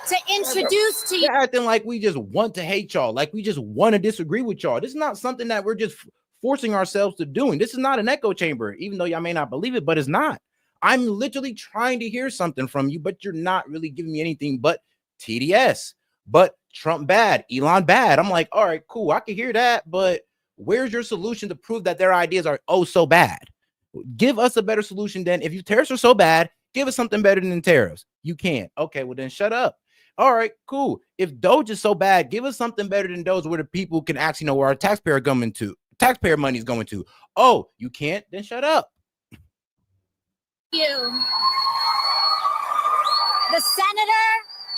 to introduce to you. You're acting like we just want to hate y'all, like we just want to disagree with y'all. This is not something that we're just forcing ourselves to doing. This is not an echo chamber, even though y'all may not believe it, but it's not. I'm literally trying to hear something from you, but you're not really giving me anything but TDS. But Trump bad, Elon bad. I'm like, all right, cool. I can hear that, but where's your solution to prove that their ideas are so bad? Give us a better solution then. If your tariffs are so bad, give us something better than tariffs. You can't. Okay, well then shut up. All right, cool. If Doge is so bad, give us something better than Doge where the people can actually know where our taxpayer money is going to. Oh, you can't? Then shut up. You. The senator,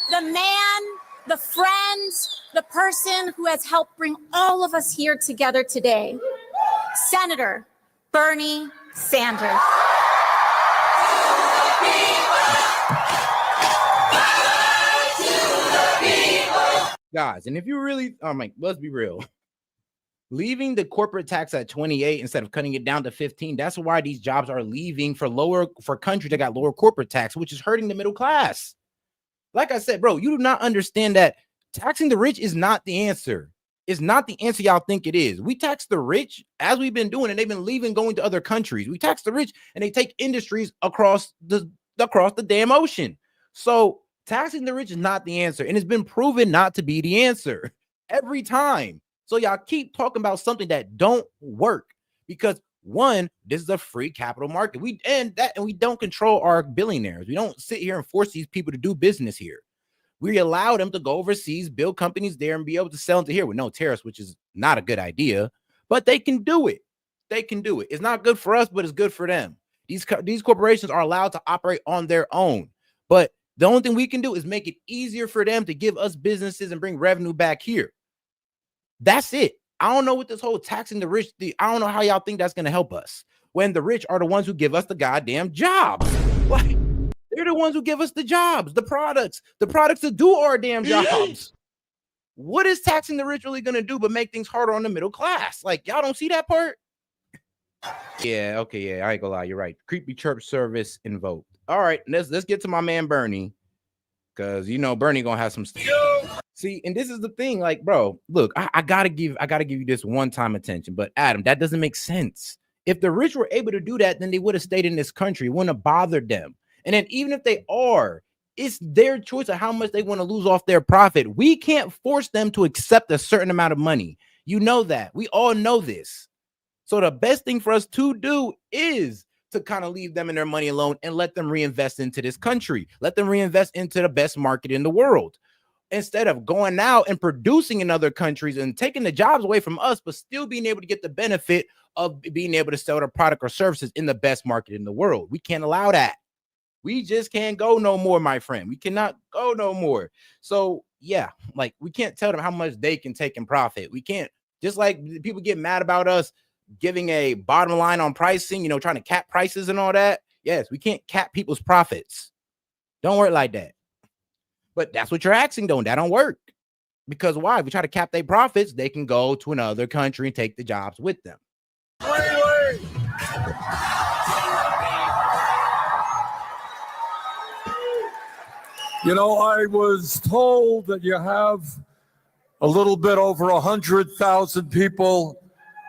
the man, the friend, the person who has helped bring all of us here together today, Senator Bernie Sanders. Guys, and if you really, let's be real. Leaving the corporate tax at 28 instead of cutting it down to 15, that's why these jobs are leaving for countries that got lower corporate tax, which is hurting the middle class. Like I said, bro, you do not understand that taxing the rich is not the answer. It's not the answer y'all think it is. We tax the rich as we've been doing, and they've been leaving, going to other countries. We tax the rich, and they take industries across the damn ocean. So taxing the rich is not the answer, and it's been proven not to be the answer every time. So y'all keep talking about something that don't work because one, this is a free capital market. We don't control our billionaires. We don't sit here and force these people to do business here. We allow them to go overseas, build companies there, and be able to sell into here with no tariffs, which is not a good idea. But they can do it. They can do it. It's not good for us, but it's good for them. These corporations are allowed to operate on their own. But The only thing we can do is make it easier for them to give us businesses and bring revenue back here. That's it. I don't know what this whole taxing the rich, I don't know how y'all think that's going to help us when the rich are the ones who give us the goddamn jobs. Like, they're the ones who give us the jobs, the products that do our damn jobs. What is taxing the rich really going to do but make things harder on the middle class? Like, y'all don't see that part? Yeah, okay, yeah, I ain't gonna lie, you're right. Creepy church service invoked. All right, let's get to my man Bernie, because you know Bernie gonna have some stuff. See, and this is the thing, like, bro, look, I gotta give you this one-time attention, but Adam, that doesn't make sense. If the rich were able to do that, then they would have stayed in this country. It wouldn't have bothered them. And then even if they are, it's their choice of how much they want to lose off their profit. We can't force them to accept a certain amount of money. You know that. We all know this. So the best thing for us to do is to kind of leave them and their money alone and let them reinvest into this country. Let them reinvest into the best market in the world, instead of going out and producing in other countries and taking the jobs away from us, but still being able to get the benefit of being able to sell their product or services in the best market in the world. We can't allow that. We just can't go no more, my friend. We cannot go no more. So yeah, like, we can't tell them how much they can take in profit. We can't, just like people get mad about us giving a bottom line on pricing, you know, trying to cap prices and all that. Yes, we can't cap people's profits. Don't work like that. But that's what you're asking, though. That don't work. Because why? If we try to cap their profits, they can go to another country and take the jobs with them. You know, I was told that you have a little bit over 100,000 people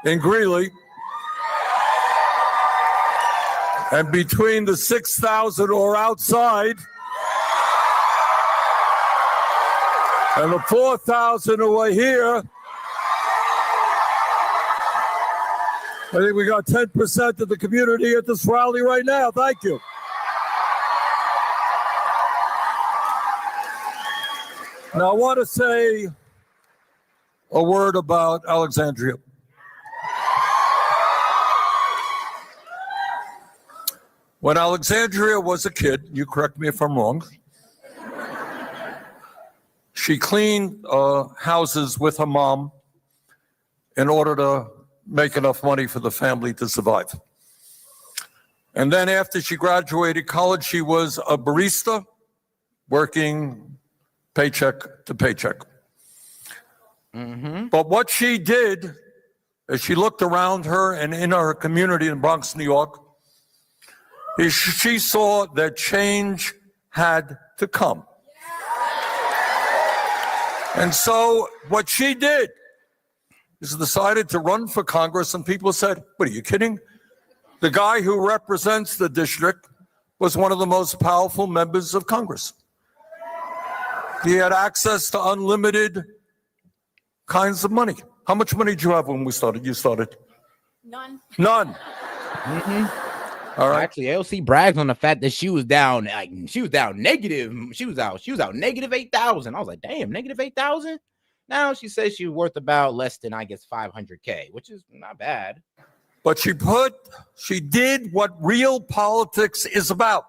in Greeley. And between the 6,000 who are outside and the 4,000 who are here, I think we got 10% of the community at this rally right now. Thank you. Now, I want to say a word about Alexandria. When Alexandria was a kid, you correct me if I'm wrong, she cleaned houses with her mom in order to make enough money for the family to survive. And then after she graduated college, she was a barista, working paycheck to paycheck. Mm-hmm. But what she did is she looked around her and in her community in Bronx, New York, she saw that change had to come. And so what she did is decided to run for Congress, and people said, what, are you kidding? The guy who represents the district was one of the most powerful members of Congress. He had access to unlimited kinds of money. How much money did you have when we started? You started? None. None. Mm-hmm. All right. Actually, AOC brags on the fact that she was down, negative. She was out negative 8,000. I was like, damn, negative 8,000. Now she says she's worth about less than, I guess, 500K, which is not bad. But she did what real politics is about.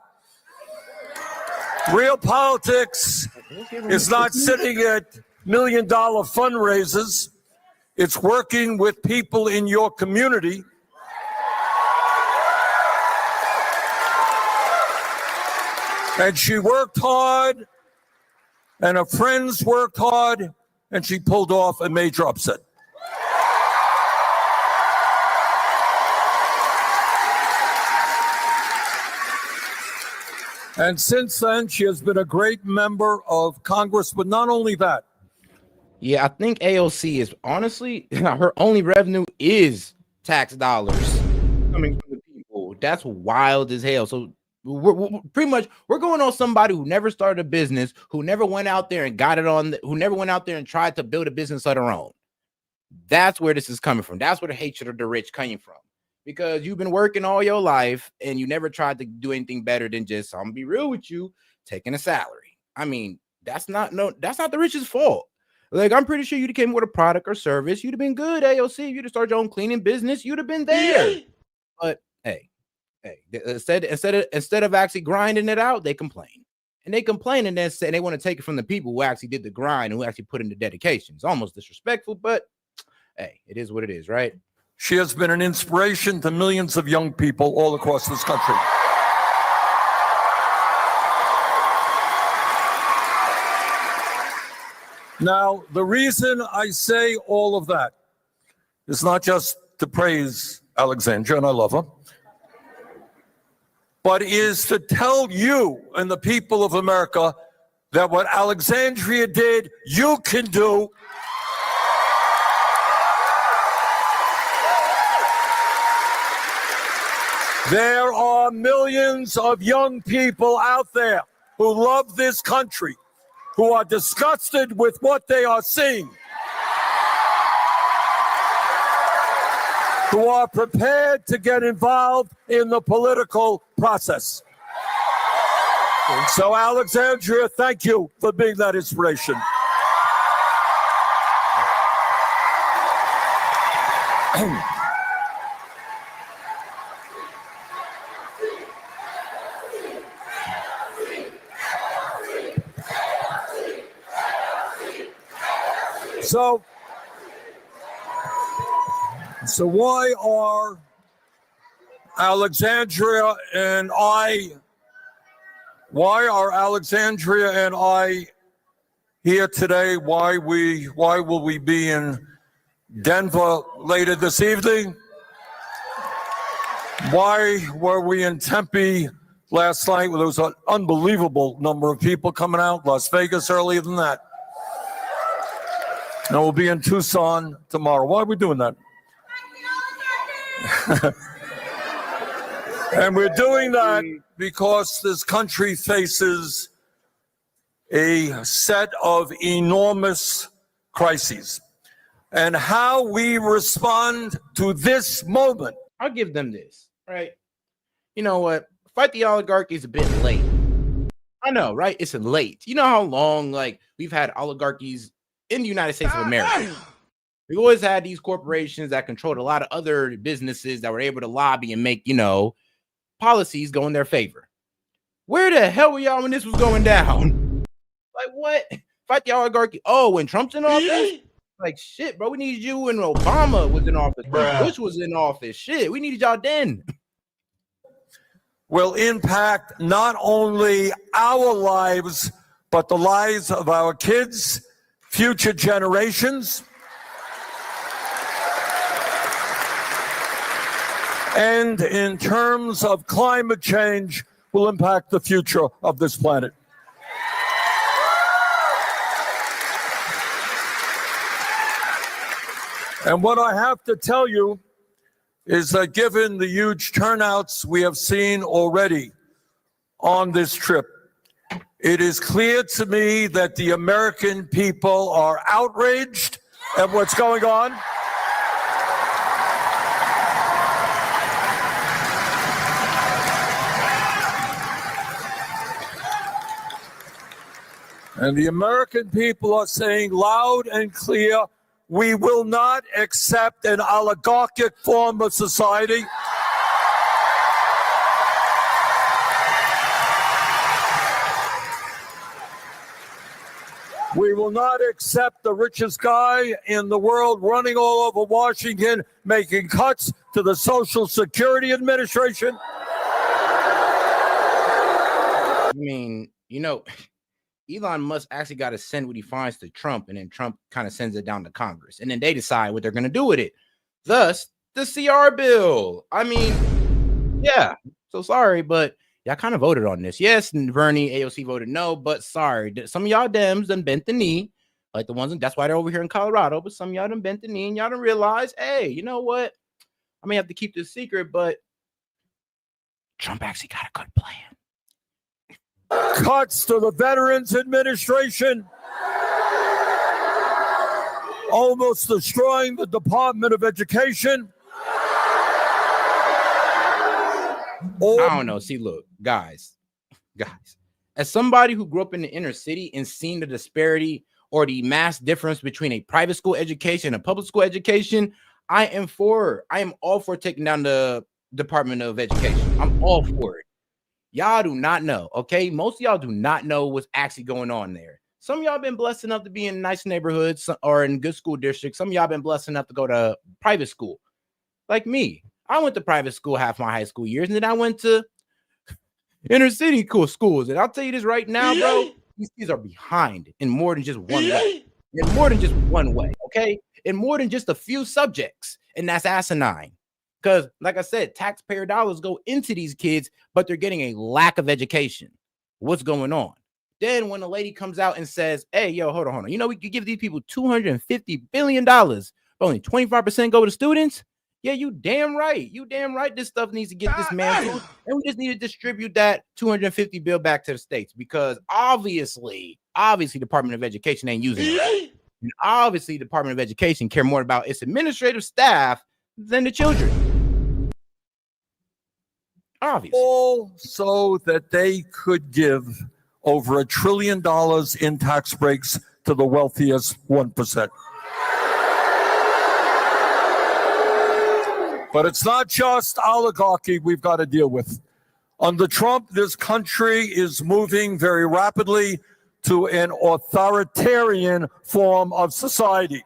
Real politics is not sitting at $1 million fundraisers. It's working with people in your community. And she worked hard, and her friends worked hard, and she pulled off a major upset. And since then, she has been a great member of Congress, but not only that. Yeah, I think AOC is honestly, her only revenue is tax dollars coming from the people. That's wild as hell. So we're pretty much, we're going on somebody who never started a business, who never went out there and got it on, who never went out there and tried to build a business of their own. That's where this is coming from. That's where the hatred of the rich came from. Because you've been working all your life and you never tried to do anything better than just, I'm gonna be real with you, taking a salary. I mean, that's not the rich's fault. Like, I'm pretty sure you'd have came with a product or service. You'd have been good, AOC. You'd have started your own cleaning business. You'd have been there. But hey, instead of actually grinding it out, they complain. and they complain and then say they want to take it from the people who actually did the grind and who actually put in the dedication. It's almost disrespectful, but hey, it is what it is, right? She has been an inspiration to millions of young people all across this country. Now, the reason I say all of that is not just to praise Alexandria, and I love her, but is to tell you and the people of America that what Alexandria did, you can do. There are millions of young people out there who love this country, who are disgusted with what they are seeing, who are prepared to get involved in the political process. So, Alexandria, thank you for being that inspiration. So why are Alexandria and I here today? Why will we be in Denver later this evening? Why were we in Tempe last night? Well, there was an unbelievable number of people coming out. Las Vegas earlier than that. And we'll be in Tucson tomorrow. Why are we doing that? And we're doing that because this country faces a set of enormous crises. And how we respond to this moment. I'll give them this, right? You know what? Fight the Oligarchy is a bit late. I know, right? It's late. You know how long, like, we've had oligarchies in the United States of America. We've always had these corporations that controlled a lot of other businesses that were able to lobby and make, policies go in their favor. Where the hell were y'all when this was going down? Like, what? Fight the Oligarchy. Oh, when Trump's in office? Like, shit, bro, we needed you when Obama was in office. When Bush was in office. Shit, we needed y'all then. Will impact not only our lives, but the lives of our kids, future generations. And in terms of climate change, will impact the future of this planet. And what I have to tell you is that given the huge turnouts we have seen already on this trip, it is clear to me that the American people are outraged at what's going on. And the American people are saying loud and clear, we will not accept an oligarchic form of society. We will not accept the richest guy in the world running all over Washington, making cuts to the Social Security Administration. I mean, Elon Musk actually got to send what he finds to Trump, and then Trump kind of sends it down to Congress, and then they decide what they're going to do with it. Thus, the CR bill. I mean, yeah, so sorry, but y'all kind of voted on this. Yes, and Bernie, AOC voted no, but sorry. Some of y'all Dems done bent the knee, like the ones, that's why they're over here in Colorado, but some of y'all done bent the knee, and y'all done realize, hey, you know what? I may have to keep this secret, but Trump actually got a good plan. Cuts to the Veterans Administration, almost destroying the Department of Education. I don't know. See, look, guys, as somebody who grew up in the inner city and seen the disparity or the mass difference between a private school education and a public school education, I am all for taking down the Department of Education. I'm all for it. Y'all do not know, okay? Most of y'all do not know what's actually going on there. Some of y'all been blessed enough to be in nice neighborhoods or in good school districts. Some of y'all been blessed enough to go to private school. Like me, I went to private school half my high school years, and then I went to inner city cool schools. And I'll tell you this right now, bro, these kids are behind in more than just one way. In more than just one way, okay? In more than just a few subjects, and that's asinine. Because, like I said, taxpayer dollars go into these kids, but they're getting a lack of education. What's going on? Then when a lady comes out and says, hey, yo, hold on. You know, we could give these people $250 billion, but only 25% go to students. Yeah, you damn right. You damn right. This stuff needs to get dismantled. And we just need to distribute that 250 bill back to the states, because obviously, Department of Education ain't using it right. And obviously, Department of Education care more about its administrative staff than the children. Obviously. All so that they could give over $1 trillion in tax breaks to the wealthiest 1%. But it's not just oligarchy we've got to deal with. Under Trump, this country is moving very rapidly to an authoritarian form of society.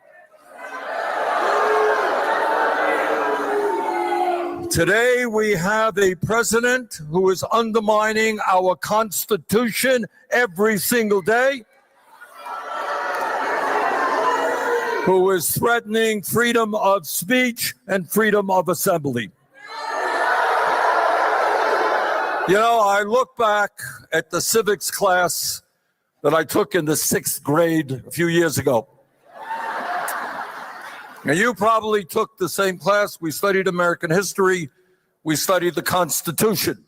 Today, we have a president who is undermining our Constitution every single day, who is threatening freedom of speech and freedom of assembly. You know, I look back at the civics class that I took in the 6th grade a few years ago. And you probably took the same class. We studied American history. We studied the Constitution.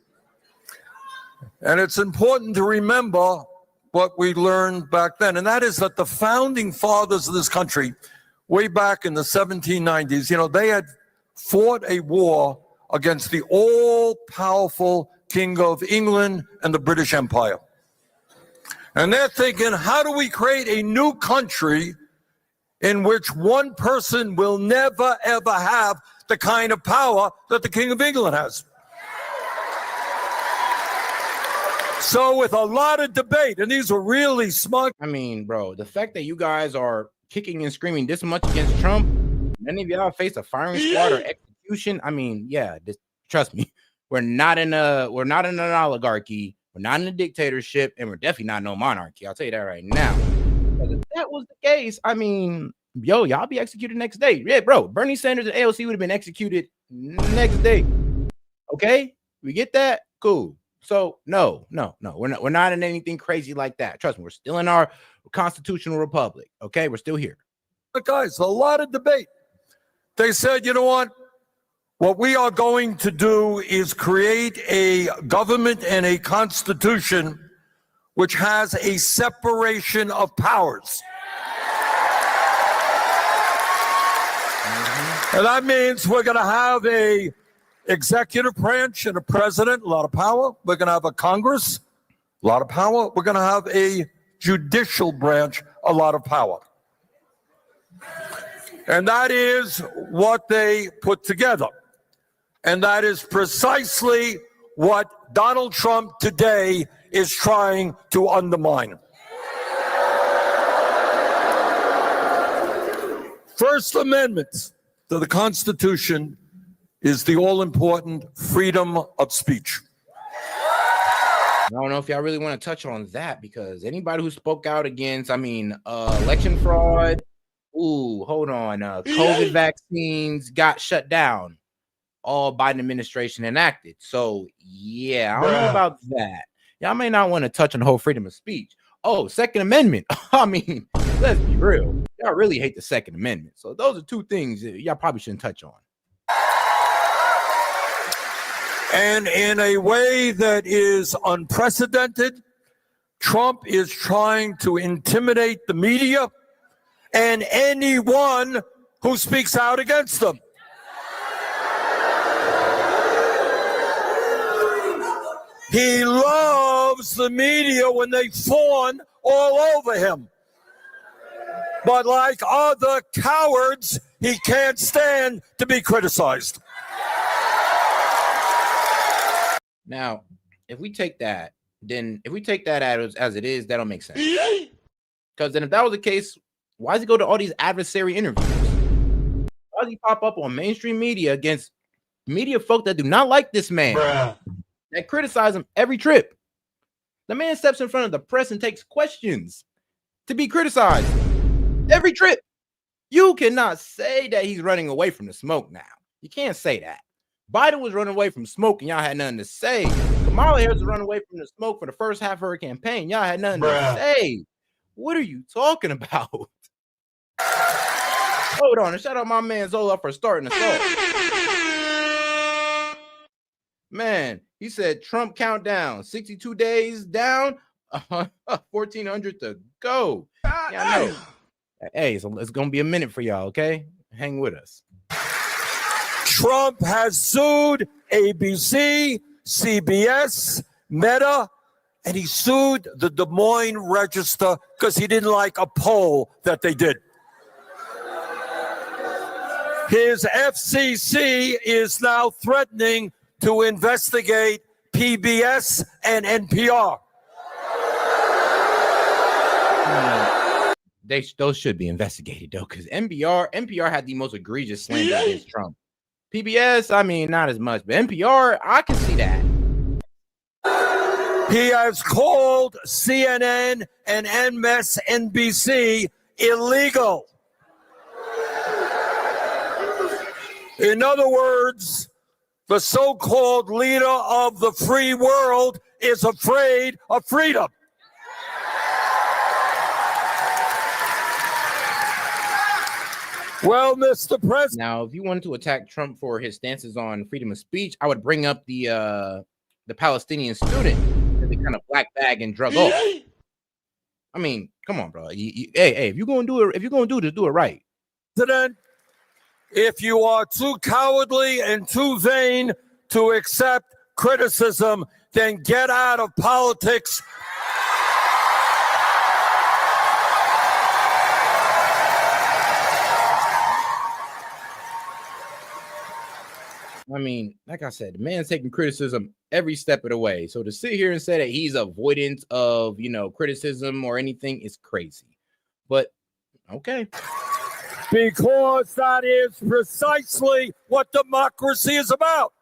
And it's important to remember what we learned back then. And that is that the founding fathers of this country, way back in the 1790s, you know, they had fought a war against the all-powerful King of England and the British Empire. And they're thinking, how do we create a new country in which one person will never, ever have the kind of power that the King of England has? So with a lot of debate, and these were really smart. I mean, bro, the fact that you guys are kicking and screaming this much against Trump, many of y'all face a firing squad or execution. I mean, yeah, trust me, we're not in an oligarchy, we're not in a dictatorship, and we're definitely not no monarchy. I'll tell you that right now. If that was the case, I mean, yo, y'all be executed next day. Yeah, bro, Bernie Sanders and AOC would have been executed next day. Okay, we get that? Cool. So no, we're not in anything crazy like that. Trust me, we're still in our constitutional republic. Okay, we're still here. But guys, a lot of debate. They said, you know what we are going to do is create a government and a constitution which has a separation of powers. And that means we're going to have a executive branch and a president, a lot of power. We're going to have a Congress, a lot of power. We're going to have a judicial branch, a lot of power. And that is what they put together. And that is precisely what Donald Trump today is trying to undermine. First Amendment to the Constitution is the all-important freedom of speech. I don't know if y'all really want to touch on that, because anybody who spoke out against, election fraud, COVID vaccines got shut down, all Biden administration enacted. So yeah, I don't know about that. Y'all may not want to touch on the whole freedom of speech. Oh, Second Amendment. I mean, let's be real. Y'all really hate the Second Amendment. So those are two things y'all probably shouldn't touch on. And in a way that is unprecedented, Trump is trying to intimidate the media and anyone who speaks out against them. He loves the media when they fawn all over him. But like other cowards, he can't stand to be criticized. Now, if we take that as it is, that don't make sense. Because then if that was the case, why does he go to all these adversary interviews? Why does he pop up on mainstream media against media folk that do not like this man, that criticize him every trip? The man steps in front of the press and takes questions to be criticized every trip. You cannot say that he's running away from the smoke now. You can't say that. Biden was running away from smoke and y'all had nothing to say. Kamala Harris was running away from the smoke for the first half of her campaign. Y'all had nothing to say. What are you talking about? Hold on, and shout out my man Zola for starting the song. Man, he said Trump countdown, 62 days down, 1,400 to go. Yeah, I know. Hey, so it's gonna be a minute for y'all, okay? Hang with us. Trump has sued ABC, CBS, Meta, and he sued the Des Moines Register because he didn't like a poll that they did. His FCC is now threatening to investigate PBS and NPR. Those should be investigated though, because NPR had the most egregious slander against Trump. PBS, I mean, not as much, but NPR, I can see that. He has called CNN and MSNBC illegal. In other words, the so-called leader of the free world is afraid of freedom. Well, Mr. President. Now, if you wanted to attack Trump for his stances on freedom of speech, I would bring up the Palestinian student that they kind of black bag and drug off. I mean, come on, bro. Hey, if you're gonna do it, do it right. President, if you are too cowardly and too vain to accept criticism, then get out of politics. I mean, like I said, the man's taking criticism every step of the way. So to sit here and say that he's avoidant of, criticism or anything is crazy. But okay. Because that is precisely what democracy is about.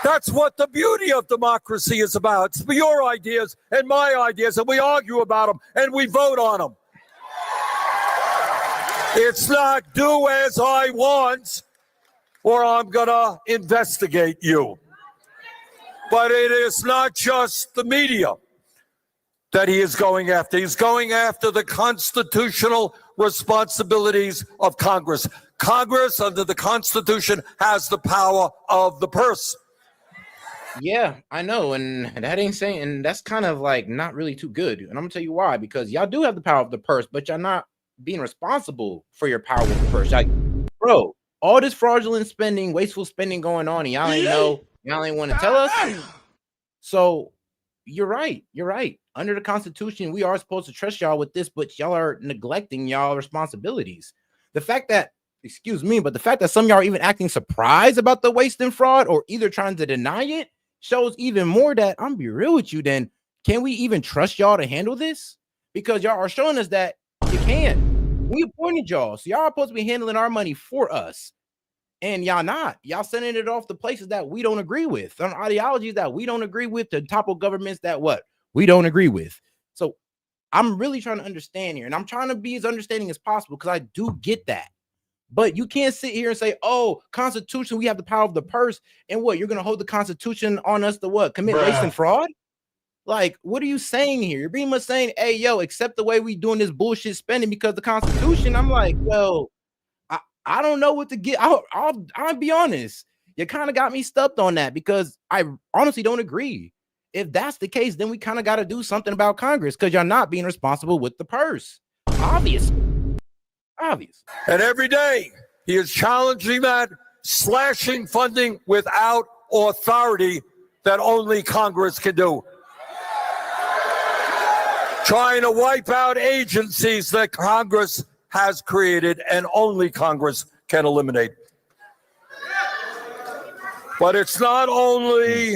That's what the beauty of democracy is about. It's your ideas and my ideas, and we argue about them, and we vote on them. It's not do as I want, or I'm going to investigate you. But it is not just the media that he is going after. He's going after the constitutional responsibilities of Congress. Congress, under the Constitution, has the power of the purse. Yeah, I know. And that ain't saying, and that's kind of like not really too good. And I'm going to tell you why, because y'all do have the power of the purse, but y'all not being responsible for your power with the purse. Like, bro, all this fraudulent spending, wasteful spending going on, and y'all ain't know, y'all ain't want to tell us. So you're right. Under the Constitution, we are supposed to trust y'all with this, but y'all are neglecting y'all responsibilities. The fact that some of y'all are even acting surprised about the waste and fraud or either trying to deny it shows even more that, I'm be real with you, then can we even trust y'all to handle this? Because y'all are showing us that you can. We appointed y'all, so y'all are supposed to be handling our money for us, and y'all not. Y'all sending it off to places that we don't agree with, on ideologies that we don't agree with, to topple governments that we don't agree with. So I'm really trying to understand here, and I'm trying to be as understanding as possible because I do get that. But you can't sit here and say, "Oh, Constitution, we have the power of the purse," and you're going to hold the Constitution on us to commit waste and fraud? Like, what are you saying here? You're pretty much saying, hey, accept the way we doing this bullshit spending because the Constitution. I'm like, I don't know what to get. I'll be honest. You kind of got me stumped on that because I honestly don't agree. If that's the case, then we kind of got to do something about Congress because you're not being responsible with the purse. Obvious. And every day he is challenging that, slashing funding without authority that only Congress can do. Trying to wipe out agencies that Congress has created and only Congress can eliminate. But it's not only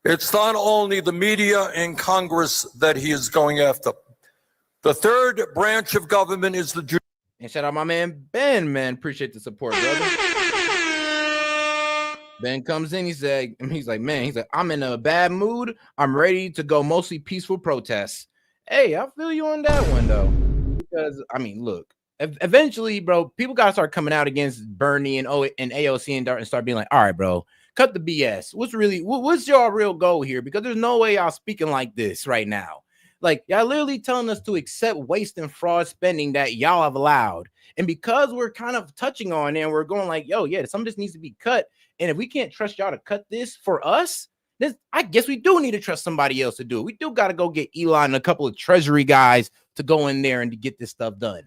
the media in Congress that he is going after. The third branch of government is the judicial. And shout out my man Ben, man. Appreciate the support, brother. Ben comes in, he's like, I'm in a bad mood. I'm ready to go mostly peaceful protests. Hey, I feel you on that one, though. Because, I mean, look, eventually, bro, people got to start coming out against Bernie and AOC and start being like, all right, bro, cut the BS. What's your real goal here? Because there's no way y'all speaking like this right now. Like, y'all literally telling us to accept waste and fraud spending that y'all have allowed. And because we're kind of touching on it and we're going like, yo, yeah, some of this needs to be cut. And if we can't trust y'all to cut this for us, then I guess we do need to trust somebody else to do it. We do got to go get Elon and a couple of treasury guys to go in there and to get this stuff done.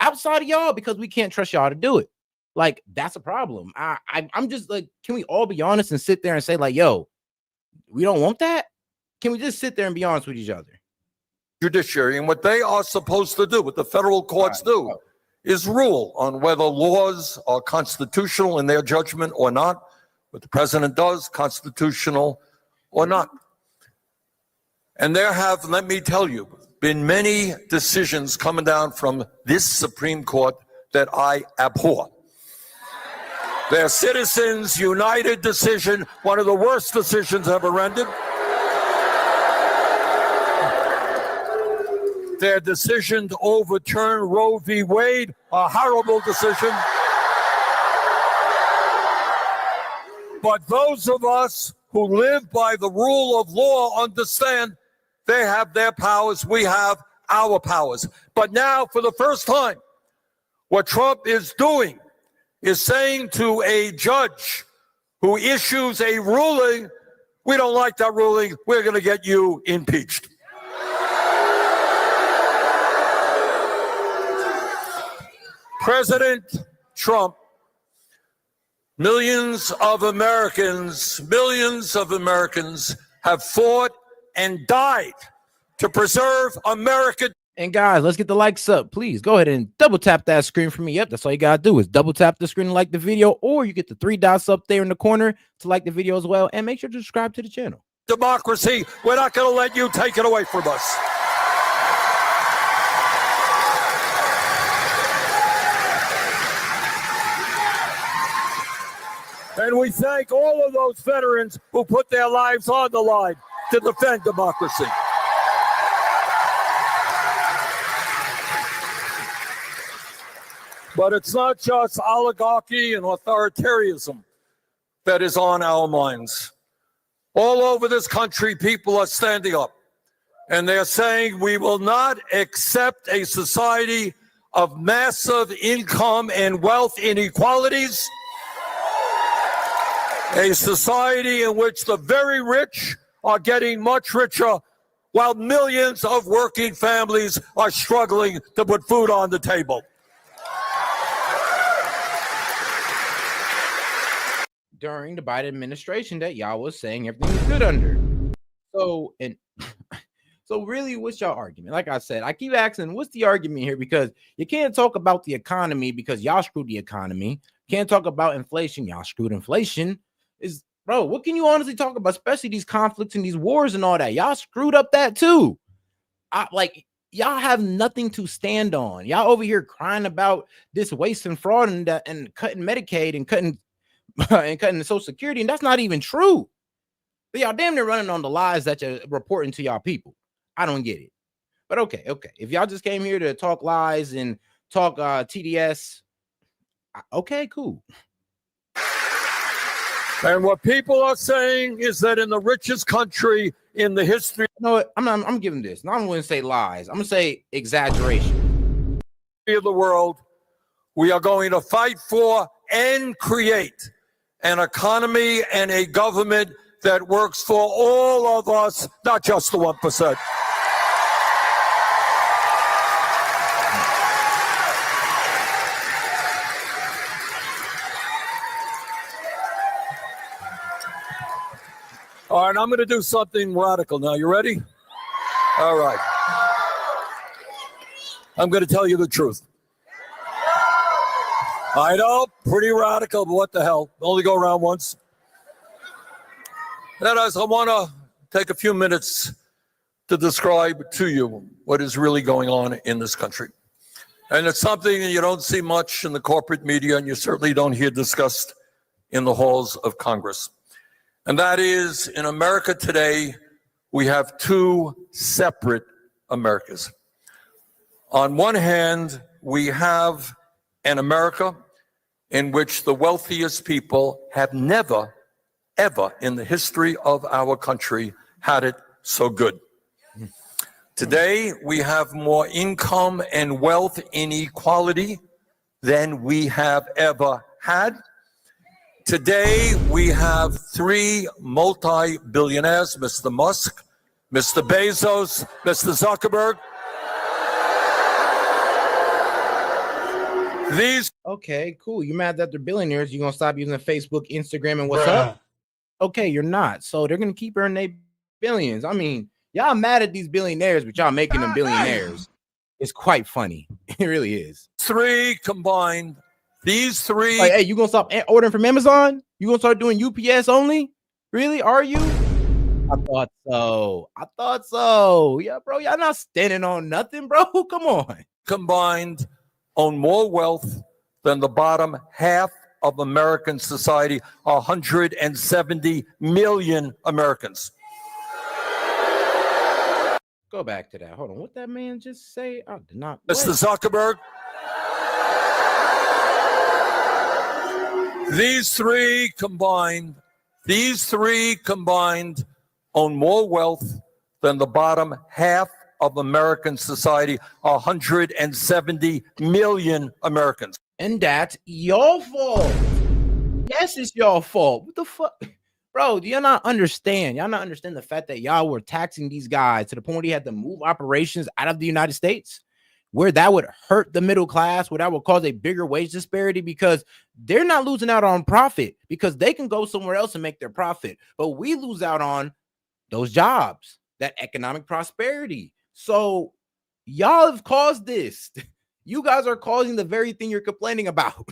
Outside of y'all, because we can't trust y'all to do it. Like, that's a problem. I'm just like, can we all be honest and sit there and say like, yo, we don't want that? Can we just sit there and be honest with each other? Judiciary, and what they are supposed to do, what the federal courts do, is rule on whether laws are constitutional in their judgment or not. What the president does, constitutional or not. And there have, let me tell you, been many decisions coming down from this Supreme Court that I abhor. Their Citizens United decision, one of the worst decisions ever rendered. Their decision to overturn Roe v. Wade, a horrible decision. But those of us who live by the rule of law understand they have their powers, we have our powers. But now, for the first time, what Trump is doing is saying to a judge who issues a ruling, we don't like that ruling, we're going to get you impeached. President Trump, millions of Americans have fought and died to preserve America. And guys, let's get the likes up. Please go ahead and double tap that screen for me. Yep, that's all you gotta do is double tap the screen and like the video, or you get the 3 dots up there in the corner to like the video as well. And make sure to subscribe to the channel. Democracy, we're not going to let you take it away from us. And we thank all of those veterans who put their lives on the line to defend democracy. But it's not just oligarchy and authoritarianism that is on our minds. All over this country, people are standing up, and they're saying we will not accept a society of massive income and wealth inequalities. A society in which the very rich are getting much richer while millions of working families are struggling to put food on the table. During the Biden administration that y'all was saying everything was good under. So really, what's y'all argument? Like I said, I keep asking, what's the argument here? Because you can't talk about the economy because y'all screwed the economy. Can't talk about inflation. Y'all screwed inflation. Bro, what can you honestly talk about, especially these conflicts and these wars and all that? Y'all screwed up that too. Y'all have nothing to stand on. Y'all over here crying about this waste and fraud and cutting Medicaid and cutting the Social Security, and that's not even true. But y'all damn near running on the lies that you're reporting to y'all people. I don't get it. But okay. If y'all just came here to talk lies and talk TDS, okay, cool. And what people are saying is that in the richest country in the history, you know what? I'm giving this. Now I'm going to say lies. I'm going to say exaggeration. Of the world, we are going to fight for and create an economy and a government that works for all of us, not just the 1%. All right, I'm going to do something radical now. You ready? All right. I'm going to tell you the truth. I know, pretty radical, but what the hell? Only go around once. That is, I want to take a few minutes to describe to you what is really going on in this country. And it's something that you don't see much in the corporate media, and you certainly don't hear discussed in the halls of Congress. And that is, in America today, we have two separate Americas. On one hand, we have an America in which the wealthiest people have never, ever in the history of our country had it so good. Today, we have more income and wealth inequality than we have ever had. Today, we have three multi-billionaires, Mr. Musk, Mr. Bezos, Mr. Zuckerberg. These. Okay, cool. You mad that they're billionaires? You gonna stop using Facebook, Instagram, and what's up? Okay, you're not. So they're gonna keep earning their billions. I mean, y'all mad at these billionaires, but y'all making them billionaires. It's quite funny. It really is. Three combined. These three. Like, hey, you gonna stop ordering from Amazon? You gonna start doing UPS only? Really? Are you? I thought so. I thought so. Yeah, bro. Y'all not standing on nothing, bro. Come on. Combined own more wealth than the bottom half of American society, 170 million Americans. Go back to that. Hold on. What that man just say? I did not. Mr. Zuckerberg. These three combined own more wealth than the bottom half of American society, 170 million Americans. And that's your fault. Yes, it's your fault. What the fuck? Bro, do y'all not understand? Y'all not understand the fact that y'all were taxing these guys to the point where they had to move operations out of the United States, where that would hurt the middle class, where that would cause a bigger wage disparity, because they're not losing out on profit because they can go somewhere else and make their profit. But we lose out on those jobs, that economic prosperity. So y'all have caused this. You guys are causing the very thing you're complaining about.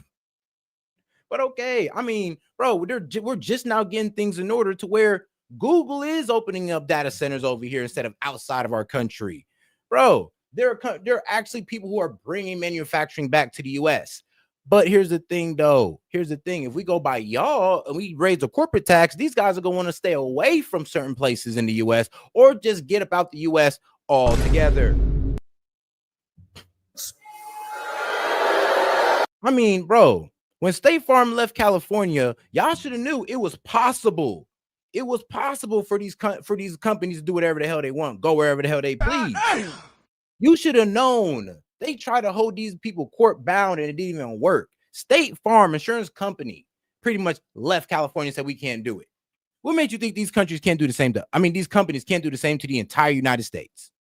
But okay, I mean, bro, we're just now getting things in order to where Google is opening up data centers over here instead of outside of our country. Bro, there are actually people who are bringing manufacturing back to the U.S. But here's the thing, though. Here's the thing. If we go by y'all and we raise the corporate tax, these guys are going to want to stay away from certain places in the U.S. or just get about the U.S. altogether. I mean, bro, when State Farm left California, y'all should have knew it was possible. It was possible for these companies to do whatever the hell they want, go wherever the hell they please. You should have known. They tried to hold these people court bound and it didn't even work. State Farm Insurance Company pretty much left California and said we can't do it. What made you think these countries can't do the same? These companies can't do the same to the entire United States.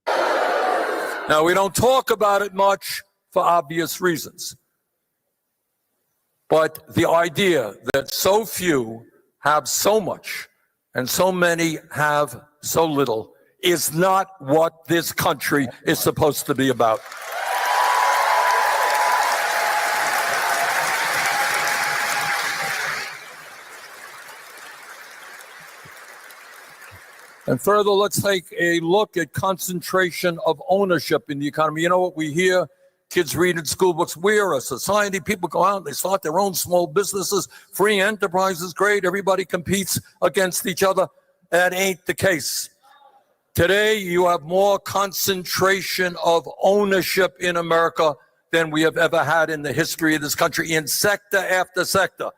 Now, we don't talk about it much for obvious reasons. But the idea that so few have so much and so many have so little is not what this country is supposed to be about. And further, let's take a look at concentration of ownership in the economy. You know what we hear? Kids read in school books. We're a society. People go out and they start their own small businesses. Free enterprise is great. Everybody competes against each other. That ain't the case. Today, you have more concentration of ownership in America than we have ever had in the history of this country in sector after sector.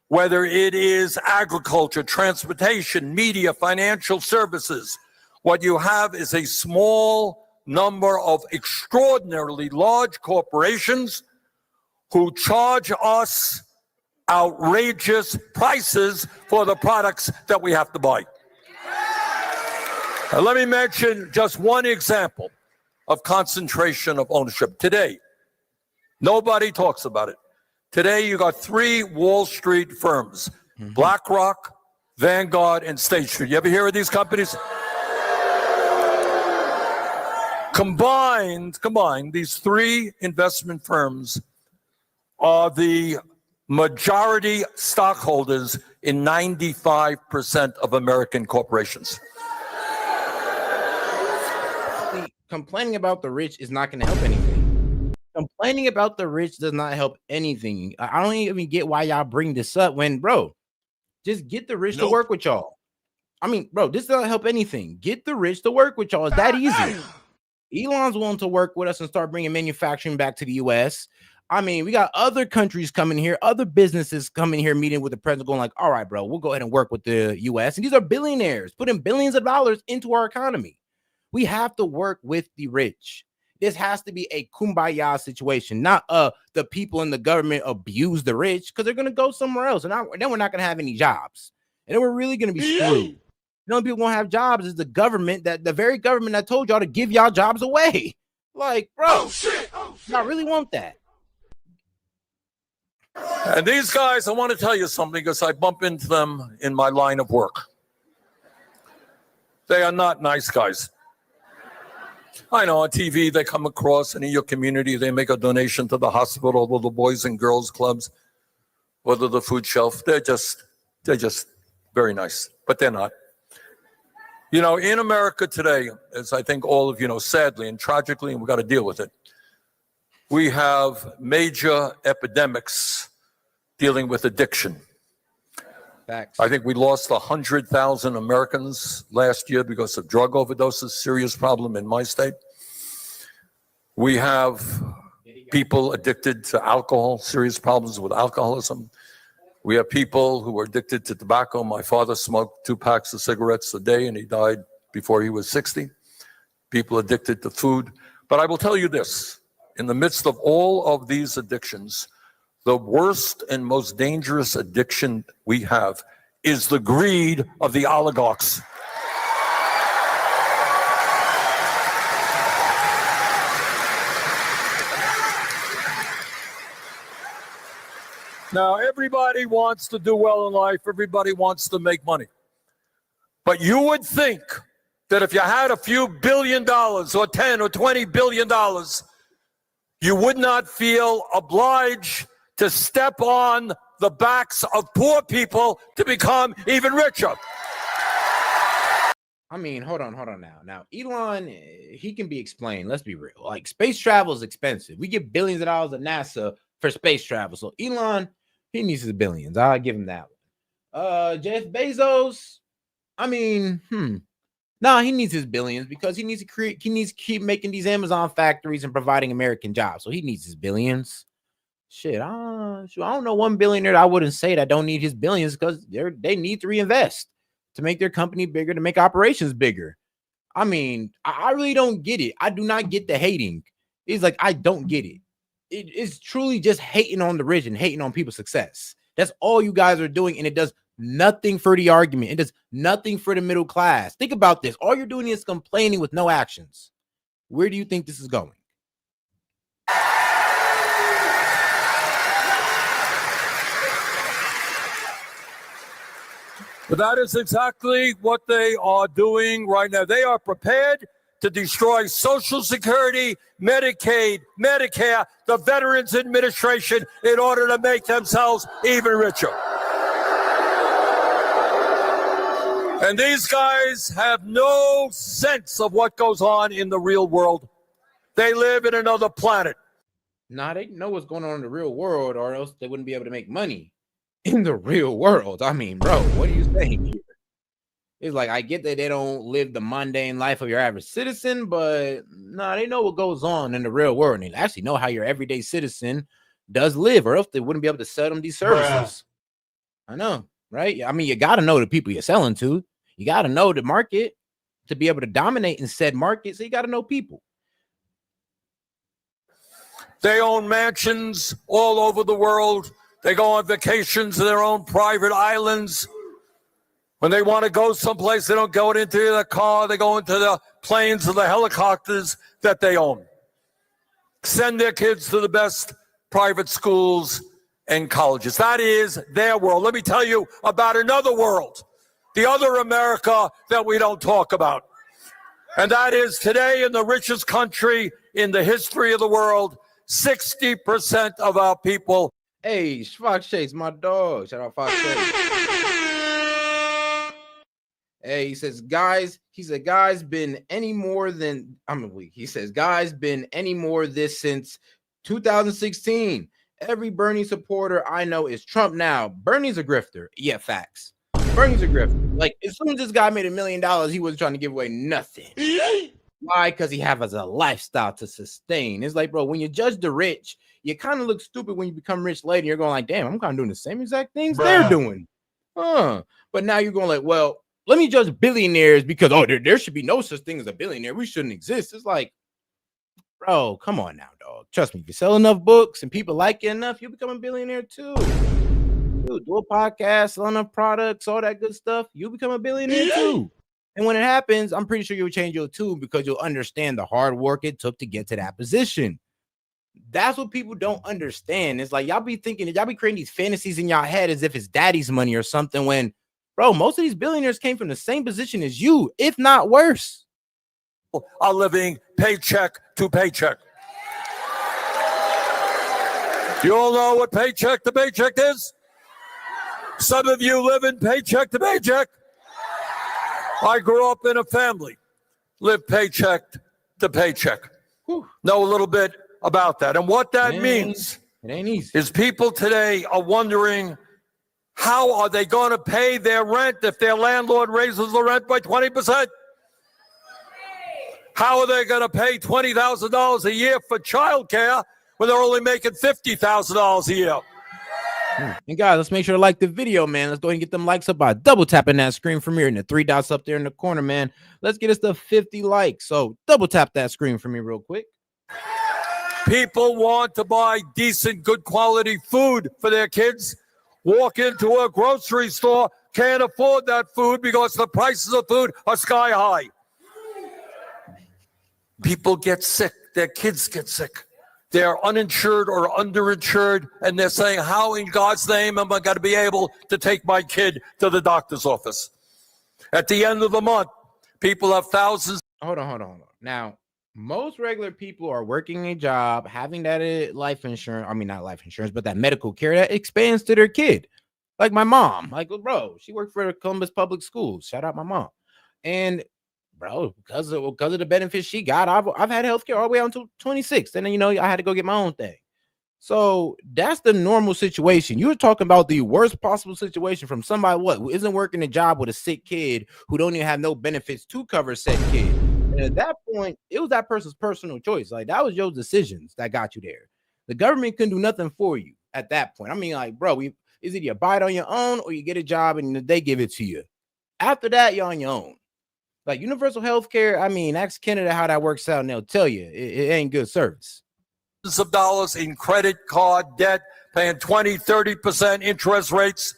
Whether it is agriculture, transportation, media, financial services, what you have is a small number of extraordinarily large corporations who charge us outrageous prices for the products that we have to buy. Now, let me mention just one example of concentration of ownership. Today, nobody talks about it. Today, you got three Wall Street firms, BlackRock, Vanguard, and State Street. You ever hear of these companies? Combined, these three investment firms are the majority stockholders in 95% of American corporations. Complaining about the rich is not going to help anything. Complaining about the rich does not help anything. I don't even get why y'all bring this up when, bro, just get the rich to work with y'all. I mean, bro, this doesn't help anything. Get the rich to work with y'all. It's that easy. Elon's willing to work with us and start bringing manufacturing back to the U.S. I mean, we got other countries coming here, other businesses coming here, meeting with the president, going like, all right, bro, we'll go ahead and work with the U.S. And these are billionaires putting billions of dollars into our economy. We have to work with the rich. This has to be a kumbaya situation, not the people in the government abuse the rich because they're going to go somewhere else. And then we're not going to have any jobs. And then we're really going to be screwed. The only people won't have jobs is the government, that the very government that told y'all to give y'all jobs away. Like, bro, y'all really want that. And these guys, I want to tell you something because I bump into them in my line of work. They are not nice guys. I know on TV they come across, and in your community they make a donation to the hospital or the Boys and Girls Clubs or to the food shelf. They're just very nice, but they're not. You know, in America today, as I think all of you know, sadly and tragically, and we've got to deal with it, we have major epidemics dealing with addiction. Facts. I think we lost 100,000 Americans last year because of drug overdoses, serious problem in my state. We have people addicted to alcohol, serious problems with alcoholism. We have people who are addicted to tobacco. My father smoked 2 packs of cigarettes a day and he died before he was 60. People addicted to food. But I will tell you this, in the midst of all of these addictions, the worst and most dangerous addiction we have is the greed of the oligarchs. Now, everybody wants to do well in life. Everybody wants to make money. But you would think that if you had a few $1 billion or 10 or $20 billion, you would not feel obliged to step on the backs of poor people to become even richer. I mean, hold on now. Now, Elon, he can be explained. Let's be real. Like, space travel is expensive. We give billions of dollars to NASA for space travel. So Elon, he needs his billions. I'll give him that one. Jeff Bezos, I mean, he needs his billions because he needs to keep making these Amazon factories and providing American jobs. So he needs his billions. Shit, I don't know one billionaire I wouldn't say that don't need his billions because they need to reinvest to make their company bigger, to make operations bigger. I mean, I really don't get it. I do not get the hating. It's like, I don't get it. It's truly just hating on the rich and hating on people's success. That's all you guys are doing, and it does nothing for the argument. It does nothing for the middle class. Think about this. All you're doing is complaining with no actions. Where do you think this is going? But that is exactly what they are doing right now. They are prepared to destroy Social Security, Medicaid, Medicare, the Veterans Administration in order to make themselves even richer. And these guys have no sense of what goes on in the real world. They live in another planet. Nah, they know what's going on in the real world, or else they wouldn't be able to make money in the real world. I mean, bro, what are you saying here? It's like, I get that they don't live the mundane life of your average citizen, but they know what goes on in the real world. And they actually know how your everyday citizen does live, or else they wouldn't be able to sell them these services. I know, right? I mean, you got to know the people you're selling to. You got to know the market to be able to dominate in said market. So you got to know people. They own mansions all over the world. They go on vacations to their own private islands. When they want to go someplace, they don't go into the car. They go into the planes or the helicopters that they own. Send their kids to the best private schools and colleges. That is their world. Let me tell you about another world, the other America that we don't talk about. And that is today in the richest country in the history of the world, 60% of our people. Hey, Fox Chase, my dog. Shout out Fox Chase. Hey, he said, guys, been any more than I'm weak. He says, guys, been any more this since 2016. Every Bernie supporter I know is Trump now. Bernie's a grifter. Yeah, facts. Bernie's a grifter. Like, as soon as this guy made $1 million, he wasn't trying to give away nothing. Why? Because he has a lifestyle to sustain. It's like, bro, when you judge the rich, you kind of look stupid when you become rich later. You're going like, damn, I'm kind of doing the same exact things they're doing. But now you're going like, well, let me judge billionaires because, there should be no such thing as a billionaire. We shouldn't exist. It's like, bro, come on now, dog. Trust me, if you sell enough books and people like you enough, you'll become a billionaire too. Dude, do a podcast, sell enough products, all that good stuff, you'll become a billionaire too. And when it happens, I'm pretty sure you'll change your tune because you'll understand the hard work it took to get to that position. That's what people don't understand. It's like y'all be creating these fantasies in y'all head as if it's daddy's money or something when, bro, most of these billionaires came from the same position as you, if not worse. Are living paycheck to paycheck. You all know what paycheck to paycheck is? Some of you live in paycheck to paycheck. I grew up in a family, lived paycheck to paycheck. Know a little bit about that. And what that means it ain't easy. Is people today are wondering, how are they going to pay their rent if their landlord raises the rent by 20%? How are they going to pay $20,000 a year for childcare when they're only making $50,000 a year? And guys, let's make sure to like the video, man. Let's go ahead and get them likes up by double tapping that screen from here and the 3 dots up there in the corner, man. Let's get us to 50 likes. So double tap that screen for me real quick. People want to buy decent, good quality food for their kids. Walk into a grocery store, can't afford that food because the prices of food are sky high. People get sick. Their kids get sick. They're uninsured or underinsured, and they're saying, how in God's name am I going to be able to take my kid to the doctor's office? At the end of the month, people have thousands. Hold on. Now, most regular people are working a job, having that life insurance. I mean, not life insurance, but that medical care that expands to their kid. Like my mom. Like, bro, she worked for Columbus Public Schools. Shout out my mom. And bro, because of the benefits she got, I've had healthcare all the way until 26. And then, I had to go get my own thing. So that's the normal situation. You're talking about the worst possible situation from somebody who isn't working a job with a sick kid who don't even have no benefits to cover said kid. And at that point, it was that person's personal choice. Like, that was your decisions that got you there. The government couldn't do nothing for you at that point. I mean, like, bro, is it you buy it on your own or you get a job and they give it to you? After that, you're on your own. Like universal health care, I mean, ask Canada how that works out and they'll tell you it ain't good service. Of dollars in credit card debt, paying 20-30% interest rates.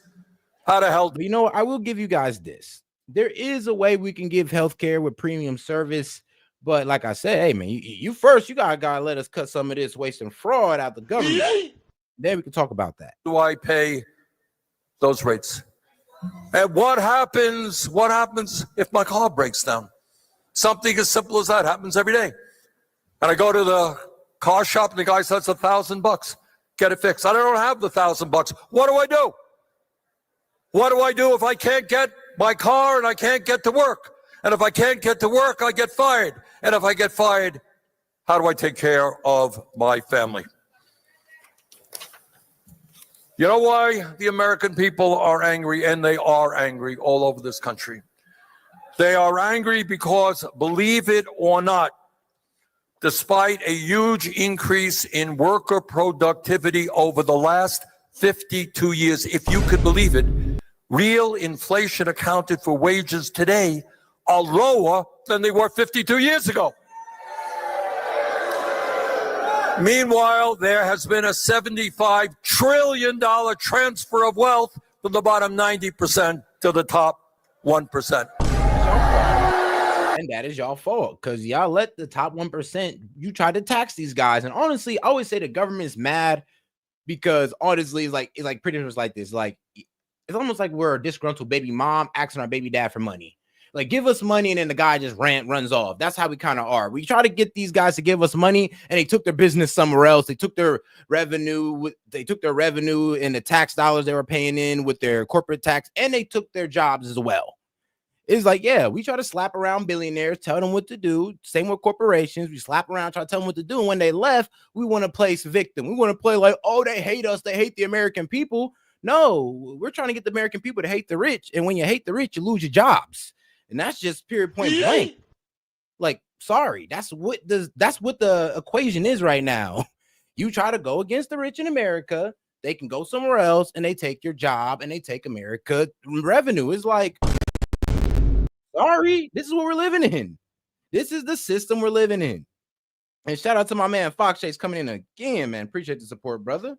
How the hell? But I will give you guys this. There is a way we can give healthcare with premium service, but like I said, hey man, you first, you gotta let us cut some of this waste and fraud out the government. Then we can talk about that. Do I pay those rates? And what happens if my car breaks down? Something as simple as that happens every day. And I go to the car shop and the guy says $1,000. Get it fixed. I don't have the $1,000. What do I do? What do I do if I can't get my car and I can't get to work? And if I can't get to work, I get fired. And if I get fired, how do I take care of my family? You know why the American people are angry, and they are angry all over this country? They are angry because, believe it or not, despite a huge increase in worker productivity over the last 52 years, if you could believe it, real inflation accounted for wages today are lower than they were 52 years ago. Meanwhile, there has been a $75 trillion transfer of wealth from the bottom 90% to the top 1%. And that is y'all fault because y'all let the top 1%, you try to tax these guys. And honestly, I always say the government's mad because honestly, it's like pretty much like this. Like, it's almost like we're a disgruntled baby mom asking our baby dad for money. Like, give us money, and then the guy just runs off. That's how we kind of are. We try to get these guys to give us money, and they took their business somewhere else. They took their revenue. They took their revenue and the tax dollars they were paying in with their corporate tax, and they took their jobs as well. It's like, yeah, we try to slap around billionaires, tell them what to do. Same with corporations. We slap around, try to tell them what to do. And when they left, we want to play victim. We want to play like, oh, they hate us. They hate the American people. No, we're trying to get the American people to hate the rich. And when you hate the rich, you lose your jobs. And that's just period point blank. Like, sorry, that's what the equation is right now. You try to go against the rich in America, they can go somewhere else and they take your job and they take America revenue. It's like, sorry, this is what we're living in. This is the system we're living in. And shout out to my man Fox Chase coming in again, man. Appreciate the support, brother.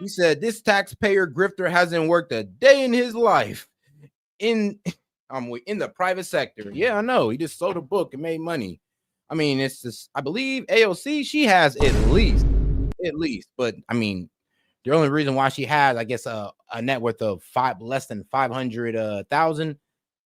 He said this taxpayer grifter hasn't worked a day in his life in the private sector. Yeah, I know. He just sold a book and made money. I mean, it's just, I believe AOC, she has at least, but I mean, the only reason why she has, I guess, a net worth of less than 500,000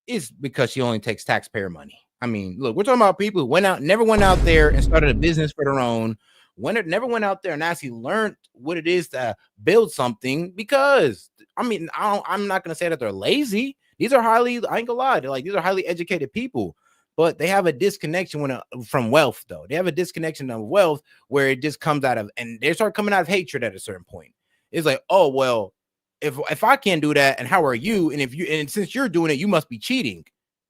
is because she only takes taxpayer money. I mean, look, we're talking about people who never went out there and started a business for their own. Never went out there and actually learned what it is to build something. Because I mean, I'm not gonna say that they're lazy. These are I ain't gonna lie, these are highly educated people. But they have a disconnection from wealth, though. They have a disconnection of wealth where it just comes out of, and they start coming out of hatred at a certain point. It's like, oh, well, if I can't do that, and how are you? And since you're doing it, you must be cheating.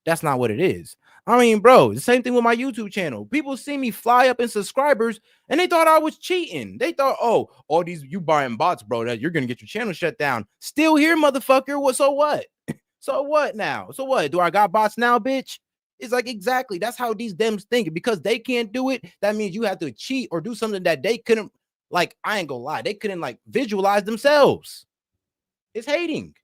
That's not what it is. I mean, bro, the same thing with my YouTube channel. People see me fly up in subscribers, and they thought I was cheating. They thought, oh, all these, you buying bots, bro, that you're going to get your channel shut down. Still here, motherfucker. So what? So what now? So what? Do I got bots now, bitch? It's like, exactly. That's how these Dems think. Because they can't do it, that means you have to cheat or do something that they couldn't, like, I ain't gonna lie, they couldn't, like, visualize themselves. It's hating.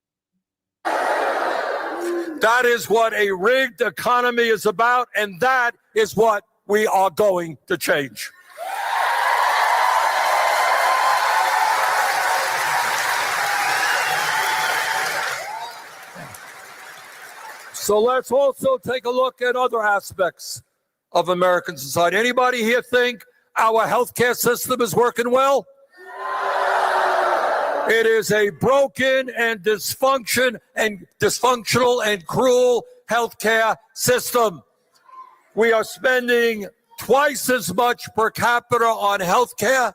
That is what a rigged economy is about, and that is what we are going to change. So let's also take a look at other aspects of American society. Anybody here think our healthcare system is working well? It is a broken and dysfunctional and cruel healthcare system. We are spending twice as much per capita on healthcare.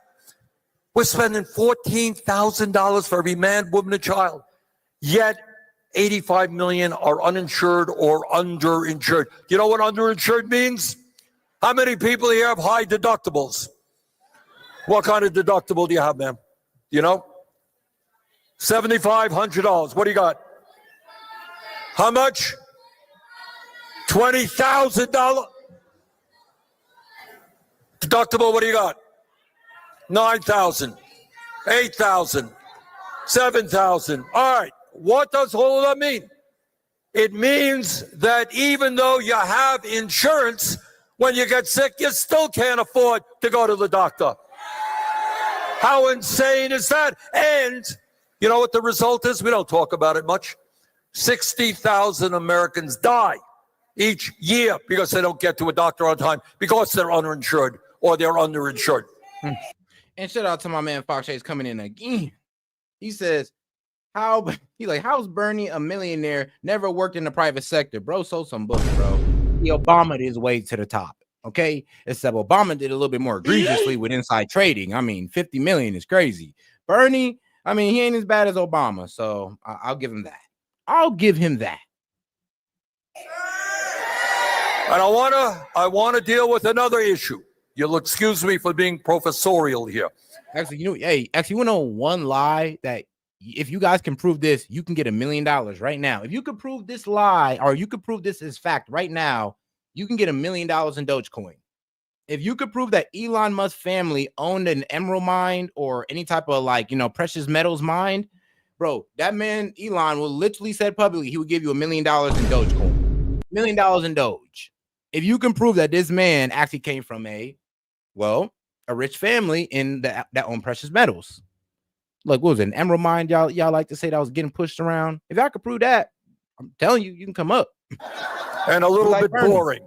We're spending $14,000 for every man, woman, and child. Yet 85 million are uninsured or underinsured. You know what underinsured means? How many people here have high deductibles? What kind of deductible do you have, ma'am? You know? $7,500. What do you got? How much? $20,000 deductible. What do you got? 9,000, 8,000, 7,000. All right. What does all of that mean? It means that even though you have insurance, when you get sick, you still can't afford to go to the doctor. How insane is that? And you know what the result is? We don't talk about it much. 60,000 Americans die each year because they don't get to a doctor on time because they're uninsured or they're underinsured. And shout out to my man Fox Chase coming in again. He says, how's Bernie a millionaire? Never worked in the private sector. Bro sold some books, bro. He Obama'd his way to the top. Okay. Except Obama did a little bit more egregiously with inside trading. I mean, 50 million is crazy. Bernie, I mean, he ain't as bad as Obama, so I'll give him that. I'll give him that. And I want to deal with another issue. You'll excuse me for being professorial here. Actually, you want to know one lie that if you guys can prove this, you can get $1 million right now. If you could prove this lie, or you could prove this as fact right now, you can get $1 million in Dogecoin. If you could prove that Elon Musk family owned an emerald mine or any type of precious metals mine, bro, that man Elon will literally said publicly he would give you $1 million in Dogecoin. $1 million in Doge. If you can prove that this man actually came from a rich family that owned precious metals. Like, what was it, an emerald mine? Y'all like to say that was getting pushed around. If y'all could prove that, I'm telling you, you can come up. And a little Like bit Bernie. boring.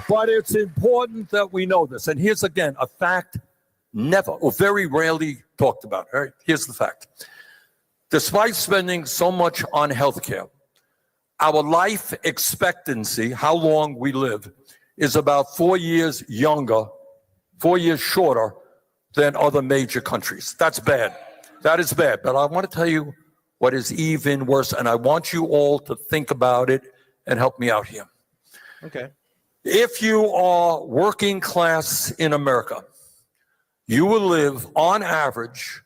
But it's important that we know this. And here's again a fact never or very rarely talked about. All right, here's the fact. Despite spending so much on healthcare, our life expectancy, how long we live, is about 4 years younger, 4 years shorter than other major countries. That's bad. That is bad. But I want to tell you what is even worse, and I want you all to think about it and help me out here. Okay. If you are working class in America, you will live on average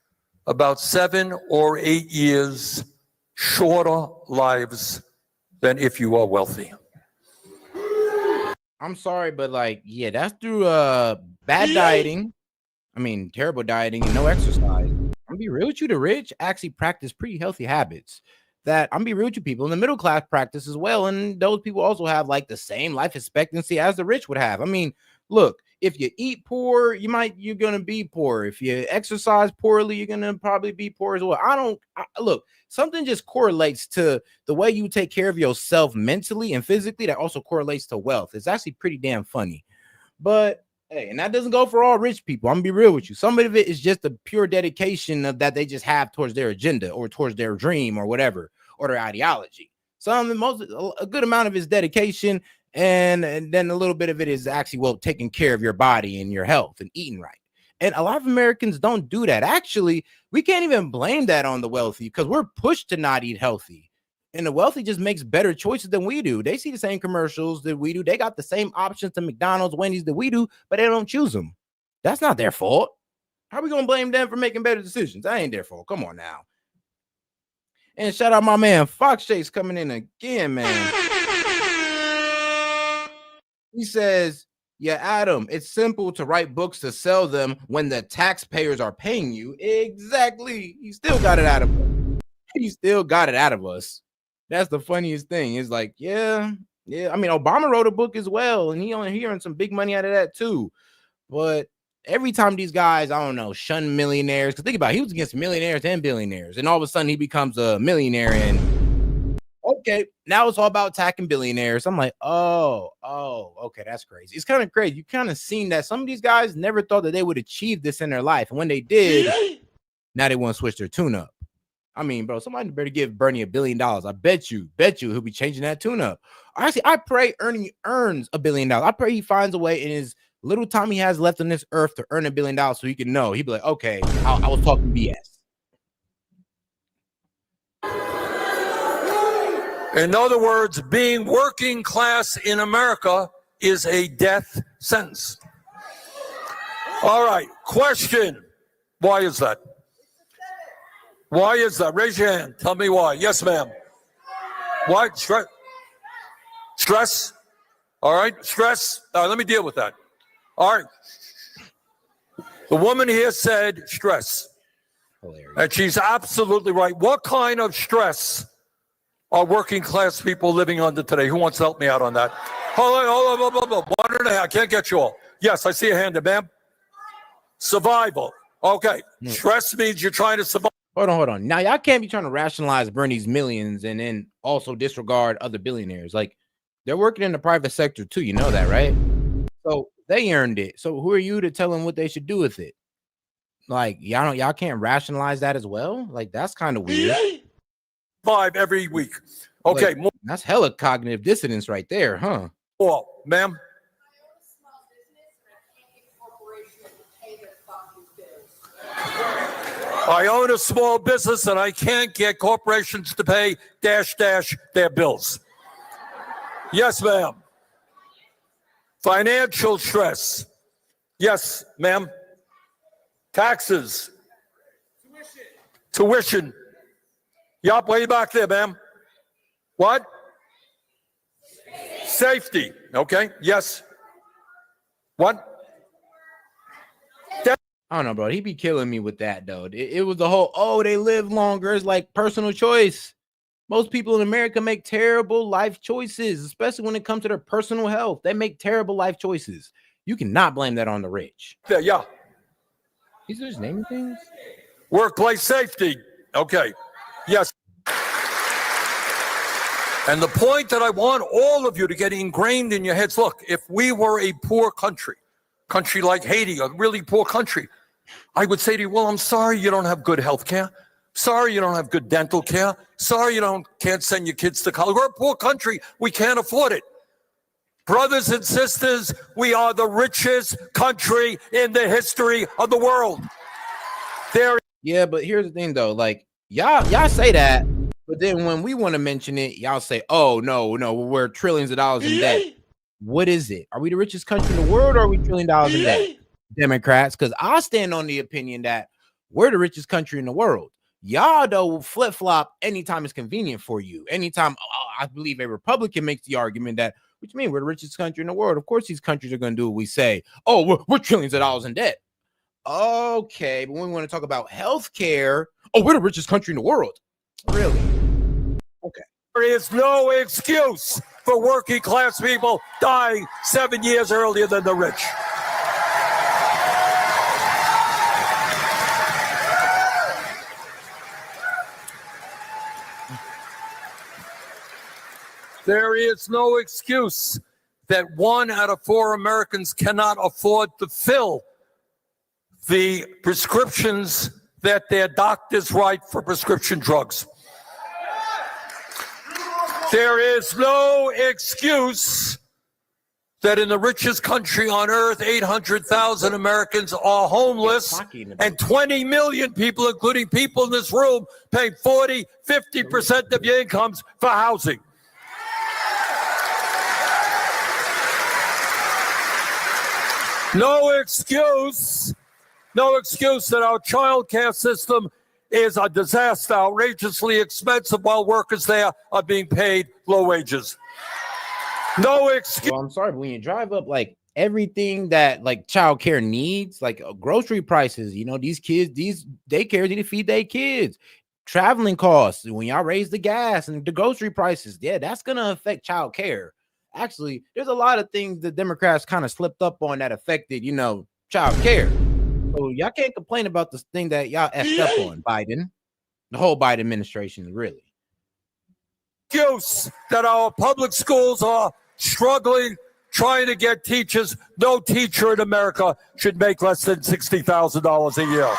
about 7 or 8 years shorter lives than if you are wealthy. I'm sorry, but like, yeah, that's through bad dieting. I mean, terrible dieting and no exercise. I'm gonna be real with you. The rich actually practice pretty healthy habits that I'm gonna be real with you people in the middle class practice as well. And those people also have like the same life expectancy as the rich would have. I mean, look, if you eat poor, you're gonna be poor. If you exercise poorly, you're gonna probably be poor as well. Look, something just correlates to the way you take care of yourself mentally and physically that also correlates to wealth. It's actually pretty damn funny. But hey, and that doesn't go for all rich people. I'm gonna be real with you. Some of it is just the pure dedication that they just have towards their agenda or towards their dream or whatever, or their ideology. A good amount of it is dedication, and then a little bit of it is actually taking care of your body and your health and eating right. And a lot of Americans don't do that. Actually, we can't even blame that on the wealthy because we're pushed to not eat healthy. And the wealthy just makes better choices than we do. They see the same commercials that we do. They got the same options to McDonald's, Wendy's that we do, but they don't choose them. That's not their fault. How are we going to blame them for making better decisions? That ain't their fault. Come on now. And shout out my man Fox Chase coming in again, man. He says, yeah, Adam, it's simple to write books to sell them when the taxpayers are paying you. Exactly. He still got it out of us. He still got it out of us. That's the funniest thing. It's like, yeah. I mean, Obama wrote a book as well, and he earned some big money out of that too. But every time these guys, I don't know, shun millionaires, because think about it, he was against millionaires and billionaires, and all of a sudden he becomes a millionaire, and okay, now it's all about attacking billionaires. I'm like, oh, okay, that's crazy. It's kind of crazy. You kind of seen that some of these guys never thought that they would achieve this in their life, and when they did, now they want to switch their tune up. I mean, bro, somebody better give Bernie $1 billion. I bet you he'll be changing that tune up. Actually, I pray Ernie earns $1 billion. I pray he finds a way in his little time he has left on this earth to earn $1 billion so he can know. He'd be like, okay, I was talking BS. In other words, being working class in America is a death sentence. All right, question. Why is that? Why is that? Raise your hand. Tell me why. Yes, ma'am. Why? Stress? All right, stress. All right, let me deal with that. All right. The woman here said stress. Hilarious. And she's absolutely right. What kind of stress are working class people living under today? Who wants to help me out on that? Hold on. 1.5. I can't get you all. Yes, I see a hand there, ma'am. Survival. Okay. Stress means you're trying to survive. Hold on. Now, y'all can't be trying to rationalize Bernie's millions and then also disregard other billionaires. Like, they're working in the private sector too. You know that, right? So they earned it. So who are you to tell them what they should do with it? Like, y'all can't rationalize that as well? Like, that's kind of weird. 5 every week. Okay. Like, that's hella cognitive dissonance right there, huh? Oh, ma'am. I own a small business and I can't get corporations to pay their bills. Yes, ma'am. Financial stress. Yes, ma'am. Taxes. Tuition. Yup, way back there, ma'am. What? Safety. Okay, yes. What? I don't know, bro. He be killing me with that, though. It was the whole, they live longer. It's like personal choice. Most people in America make terrible life choices, especially when it comes to their personal health. They make terrible life choices. You cannot blame that on the rich. Yeah. He's just naming things. Workplace safety. Okay. Yes. And the point that I want all of you to get ingrained in your heads, look, if we were a poor country like Haiti, a really poor country, I would say to you, well, I'm sorry you don't have good health care. Sorry you don't have good dental care. Sorry you can't send your kids to college. We're a poor country. We can't afford it. Brothers and sisters, we are the richest country in the history of the world. Yeah, but here's the thing though, like y'all say that, but then when we want to mention it, y'all say, oh no, we're trillions of dollars in debt. What is it? Are we the richest country in the world, or are we $1 trillion in debt? Democrats, because I stand on the opinion that we're the richest country in the world. Y'all though flip-flop anytime it's convenient for you. Anytime I believe a Republican makes the argument that, which means we're the richest country in the world. Of course, these countries are going to do what we say. Oh, we're trillions of dollars in debt. Okay, but when we want to talk about health care, oh, we're the richest country in the world. Really? Okay. There is no excuse for working class people dying 7 years earlier than the rich. There is no excuse that 1 out of 4 Americans cannot afford to fill the prescriptions that their doctors write for prescription drugs. There is no excuse that in the richest country on earth, 800,000 Americans are homeless, and 20 million people, including people in this room, paying 40, 50% of your incomes for housing. No excuse that our child care system is a disaster, outrageously expensive, while workers there are being paid low wages. No excuse. Well, I'm sorry, but when you drive up like everything that like child care needs, like grocery prices, these kids, these daycares need to feed their kids. Traveling costs, when y'all raise the gas and the grocery prices, yeah, that's going to affect child care. Actually, there's a lot of things the Democrats kind of slipped up on that affected, child care. So y'all can't complain about this thing that y'all effed up on, Biden. The whole Biden administration, really. Excuse that our public schools are struggling, trying to get teachers. No teacher in America should make less than $60,000 a year.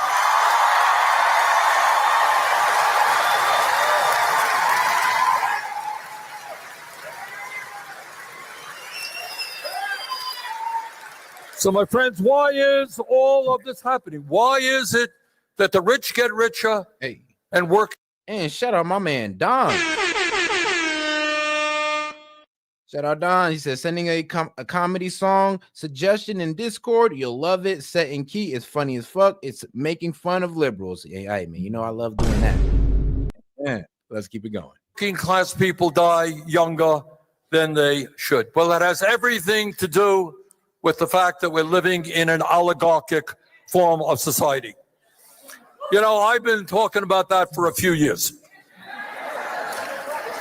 So, my friends, why is all of this happening? Why is it that the rich get richer and work? And shout out my man, Don. Shout out Don. He says, sending a comedy song suggestion in Discord. You'll love it. Set in key. It's funny as fuck. It's making fun of liberals. Hey, man, I love doing that. Yeah, let's keep it going. Working class people die younger than they should. Well, that has everything to do with the fact that we're living in an oligarchic form of society. I've been talking about that for a few years.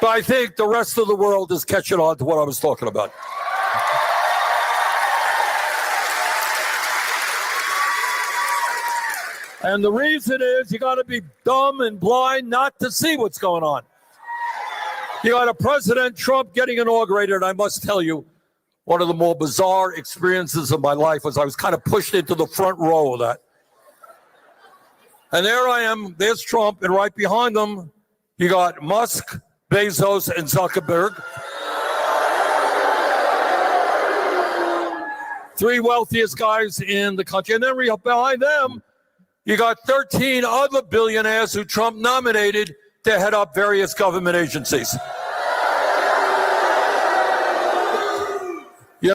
But I think the rest of the world is catching on to what I was talking about. And the reason is you got to be dumb and blind not to see what's going on. You got a President Trump getting inaugurated, and I must tell you, one of the more bizarre experiences of my life was I was kind of pushed into the front row of that. And there I am, there's Trump, and right behind them, you got Musk, Bezos, and Zuckerberg. 3 wealthiest guys in the country. And then behind them, you got 13 other billionaires who Trump nominated to head up various government agencies. Yeah,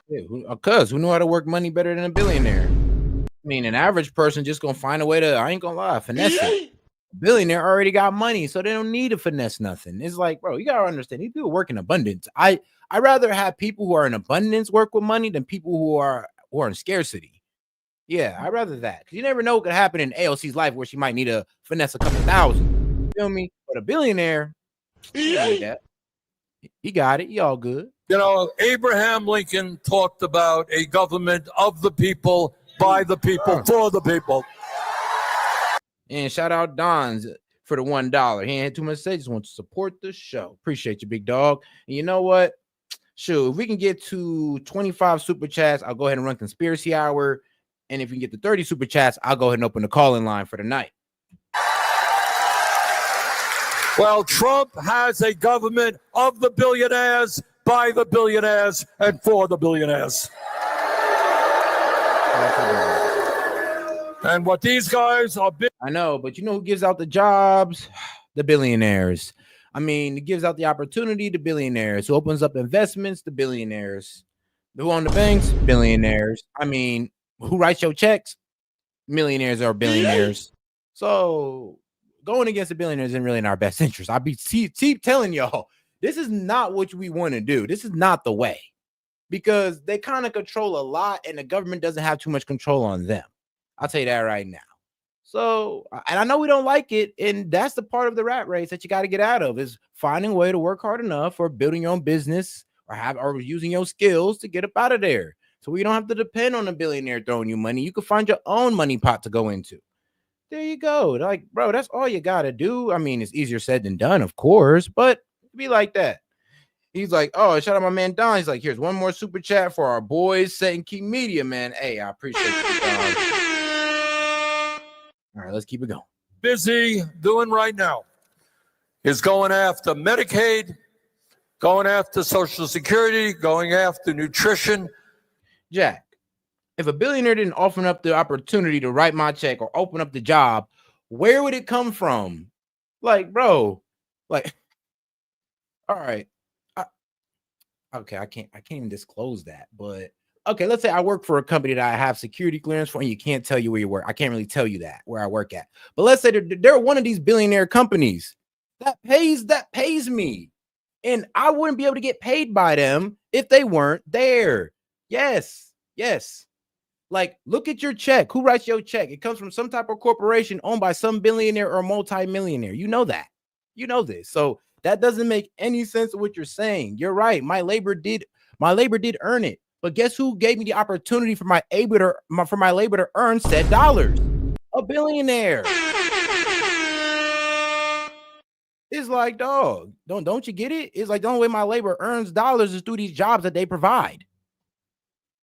because who knew how to work money better than a billionaire? I mean, an average person just gonna find a way to, I ain't gonna lie, finesse it. A billionaire already got money, so they don't need to finesse nothing. It's like, bro, you gotta understand, these people work in abundance. I rather have people who are in abundance work with money than people who are in scarcity. Yeah, I'd rather that, because you never know what could happen in AOC's life where she might need to finesse a couple thousand. You feel me? But a billionaire, Like that. He got it. He all good. You know, Abraham Lincoln talked about a government of the people, by the people, for the people. And shout out Don's for the $1. He ain't had too much to say. Just want to support the show. Appreciate you, big dog. And you know what? Shoot, if we can get to 25 super chats, I'll go ahead and run conspiracy hour. And if we can get to 30 super chats, I'll go ahead and open the call-in line for the night. Well, Trump has a government of the billionaires, by the billionaires, and for the billionaires. And what these guys are... I know, but you know who gives out the jobs? The billionaires. I mean, it gives out the opportunity to billionaires. Who opens up investments? The billionaires. Who own the banks? Billionaires. I mean, who writes your checks? Millionaires or billionaires. So going against the billionaires isn't really in our best interest. I keep telling y'all, this is not what we want to do. This is not the way, because they kind of control a lot and the government doesn't have too much control on them. I'll tell you that right now. So, and I know we don't like it, and that's the part of the rat race that you got to get out of, is finding a way to work hard enough or building your own business or using your skills to get up out of there. So we don't have to depend on a billionaire throwing you money. You can find your own money pot to go into. There you go. Like, bro, that's all you got to do. I mean, it's easier said than done, of course, but be like that. He's like, oh, shout out my man Don. He's like, here's one more super chat for our boys, Set and Key Media, man. Hey, I appreciate you, Don. All right, let's keep it going. Busy doing right now is going after Medicaid, going after Social Security, going after nutrition. Jack, if a billionaire didn't offer up the opportunity to write my check or open up the job, where would it come from? Like, bro, like, all right. Okay, I can't even disclose that, but okay, let's say I work for a company that I have security clearance for, and you can't tell you where you work. I can't really tell you that where I work at. But let's say they're one of these billionaire companies that pays me, and I wouldn't be able to get paid by them if they weren't there. Yes. Like, look at your check. Who writes your check? It comes from some type of corporation owned by some billionaire or multi-millionaire. You know that. You know this. So that doesn't make any sense of what you're saying. You're right. My labor did earn it. But guess who gave me the opportunity for my labor to earn said dollars? A billionaire. It's like, dog, don't you get it? It's like the only way my labor earns dollars is through these jobs that they provide.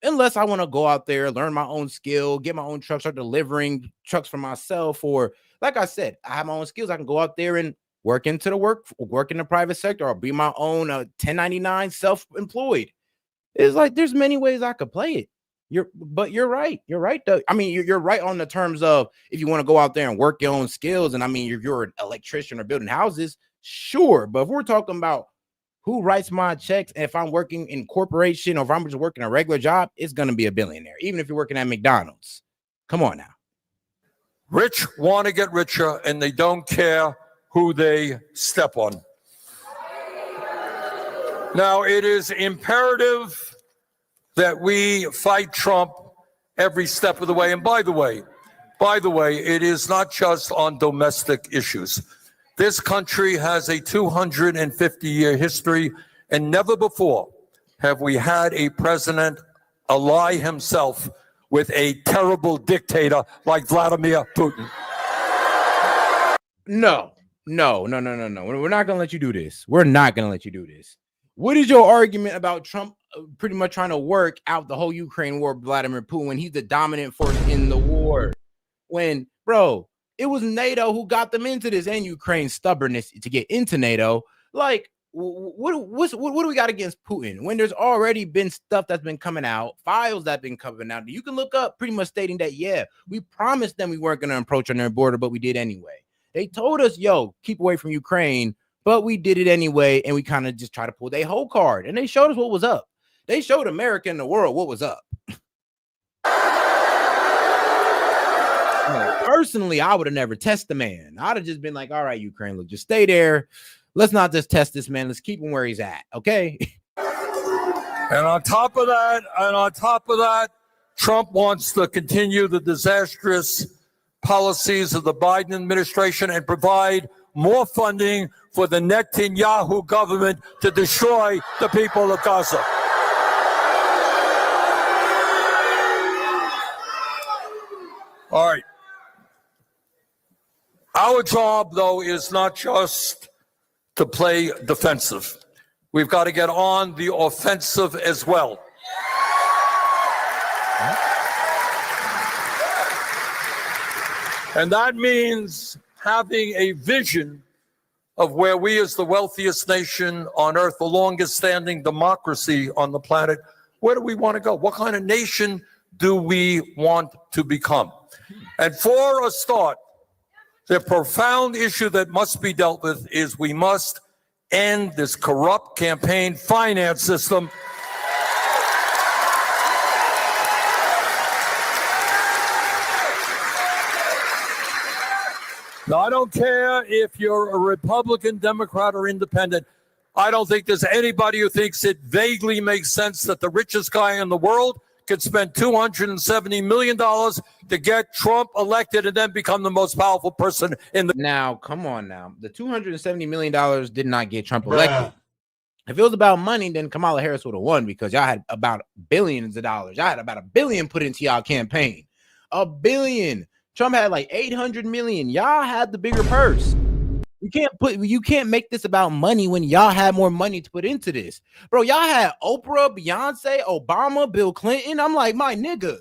Unless I want to go out there, learn my own skill, get my own trucks, start delivering trucks for myself, or like I said, I have my own skills. I can go out there and work in the private sector, or be my own 1099 self-employed. It's like there's many ways I could play it. You're right. You're right, though. I mean, you're right on the terms of if you want to go out there and work your own skills. And I mean, if you're an electrician or building houses, sure. But if we're talking about who writes my checks, and if I'm working in corporation or if I'm just working a regular job, it's going to be a billionaire, even if you're working at McDonald's. Come on now. Rich want to get richer, and they don't care who they step on. Now, it is imperative that we fight Trump every step of the way. And by the way, it is not just on domestic issues. This country has a 250-year history, and never before have we had a president ally himself with a terrible dictator like Vladimir Putin. No. We're not going to let you do this. We're not going to let you do this. What is your argument about Trump pretty much trying to work out the whole Ukraine war with Vladimir Putin when he's the dominant force in the war? When, bro, it was NATO who got them into this, and Ukraine's stubbornness to get into NATO. Like, what do we got against Putin when there's already been stuff that's been coming out, files that have been coming out? You can look up pretty much stating that, yeah, we promised them we weren't going to approach on their border, but we did anyway. They told us, yo, keep away from Ukraine, but we did it anyway, and we kind of just try to pull their whole card, and they showed us what was up. They showed America and the world what was up. Personally, I would have never tested the man. I'd have just been like, all right, Ukraine, look, just stay there. Let's not just test this man. Let's keep him where he's at, okay? And on top of that, Trump wants to continue the disastrous policies of the Biden administration and provide more funding for the Netanyahu government to destroy the people of Gaza. All right. Our job, though, is not just to play defensive. We've got to get on the offensive as well. And that means having a vision of where we, as the wealthiest nation on earth, the longest standing democracy on the planet, where do we want to go? What kind of nation do we want to become? And for a start, the profound issue that must be dealt with is we must end this corrupt campaign finance system. Now, I don't care if you're a Republican, Democrat, or Independent. I don't think there's anybody who thinks it vaguely makes sense that the richest guy in the world could spend $270 million to get Trump elected and then become the most powerful person in the... Now, come on now. The $270 million did not get Trump elected. If it was about money, then Kamala Harris would have won because y'all had about billions of dollars. Y'all had about $1 billion put into y'all campaign. $1 billion. Trump had like 800 million. Y'all had the bigger purse. You can't make this about money when y'all had more money to put into this. Bro, y'all had Oprah, Beyonce, Obama, Bill Clinton. I'm like, my nigga,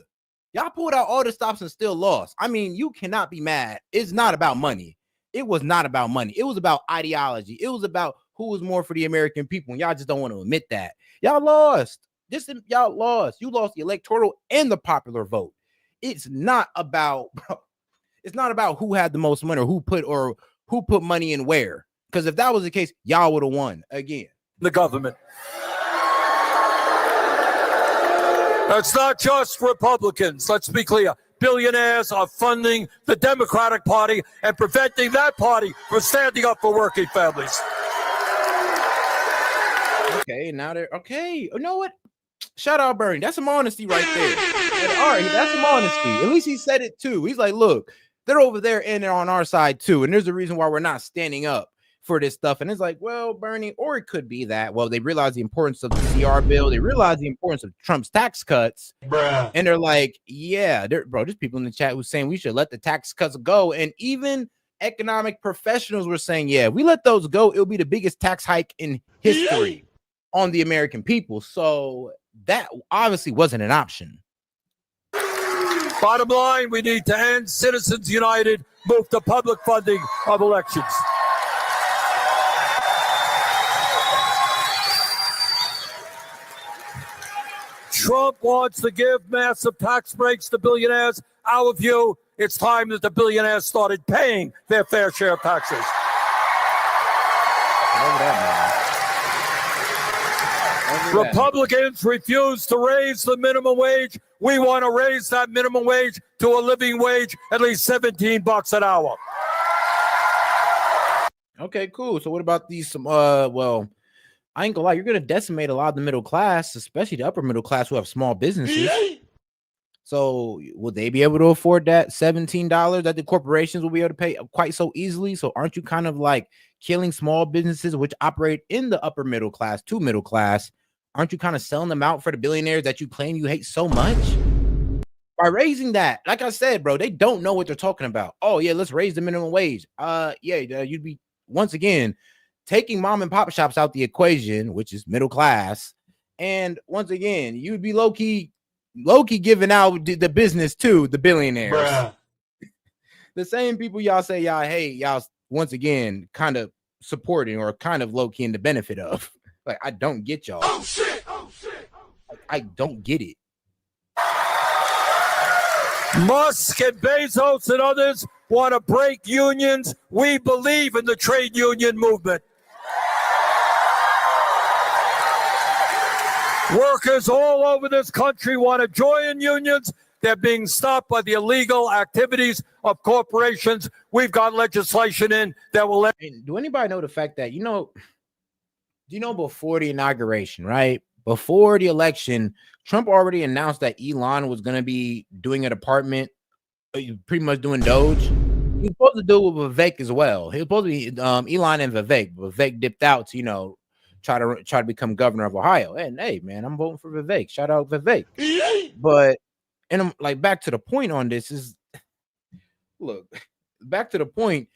y'all pulled out all the stops and still lost. I mean, you cannot be mad. It's not about money. It was not about money. It was about ideology. It was about who was more for the American people. And y'all just don't want to admit that. Y'all lost. Y'all lost. You lost the electoral and the popular vote. It's not about, bro. It's not about who had the most money or who put money in where. Because if that was the case, y'all would have won again. The government. It's not just Republicans. Let's be clear. Billionaires are funding the Democratic Party and preventing that party from standing up for working families. Okay, now they're okay. You know what? Shout out Bernie. That's some honesty right there. All right, that's some honesty. At least he said it too. He's like, look, they're over there and they're on our side too. And there's a reason why we're not standing up for this stuff. And it's like, well, Bernie, or it could be that, well, they realize the importance of the CR bill. They realize the importance of Trump's tax cuts. Bruh. And they're like, yeah, bro, there's people in the chat who's saying we should let the tax cuts go. And even economic professionals were saying, yeah, we let those go, it'll be the biggest tax hike in history on the American people. So that obviously wasn't an option. Bottom line, we need to end Citizens United, move to public funding of elections. Trump wants to give massive tax breaks to billionaires. Our view, it's time that the billionaires started paying their fair share of taxes. Republicans refuse to raise the minimum wage. We want to raise that minimum wage to a living wage, at least $17 an hour. Okay, cool. So what about these? Well, I ain't gonna lie, you're gonna decimate a lot of the middle class, especially the upper middle class who have small businesses. So will they be able to afford that $17 that the corporations will be able to pay quite so easily? So aren't you kind of like killing small businesses which operate in the upper middle class to middle class? Aren't you kind of selling them out for the billionaires that you claim you hate so much? By raising that, like I said, bro, they don't know what they're talking about. Oh, yeah, let's raise the minimum wage. You'd be, once again, taking mom and pop shops out the equation, which is middle class. And once again, you'd be low-key giving out the business to the billionaires. Bruh. The same people y'all say y'all hate, y'all, once again, kind of supporting or kind of low-key in the benefit of. Like, I don't get y'all. Oh, shit. I don't get it. Musk and Bezos and others want to break unions. We believe in the trade union movement. Workers all over this country want to join unions. They're being stopped by the illegal activities of corporations. We've got legislation in that will let. Do anybody know the fact that, before the inauguration, right? Before the election, Trump already announced that Elon was going to be doing a department, pretty much doing Doge. He was supposed to do it with Vivek as well. He was supposed to be Elon and Vivek. Vivek dipped out to, try to become governor of Ohio. And hey, man, I'm voting for Vivek. Shout out Vivek. But and I'm like, back to the point on this is, look, back to the point.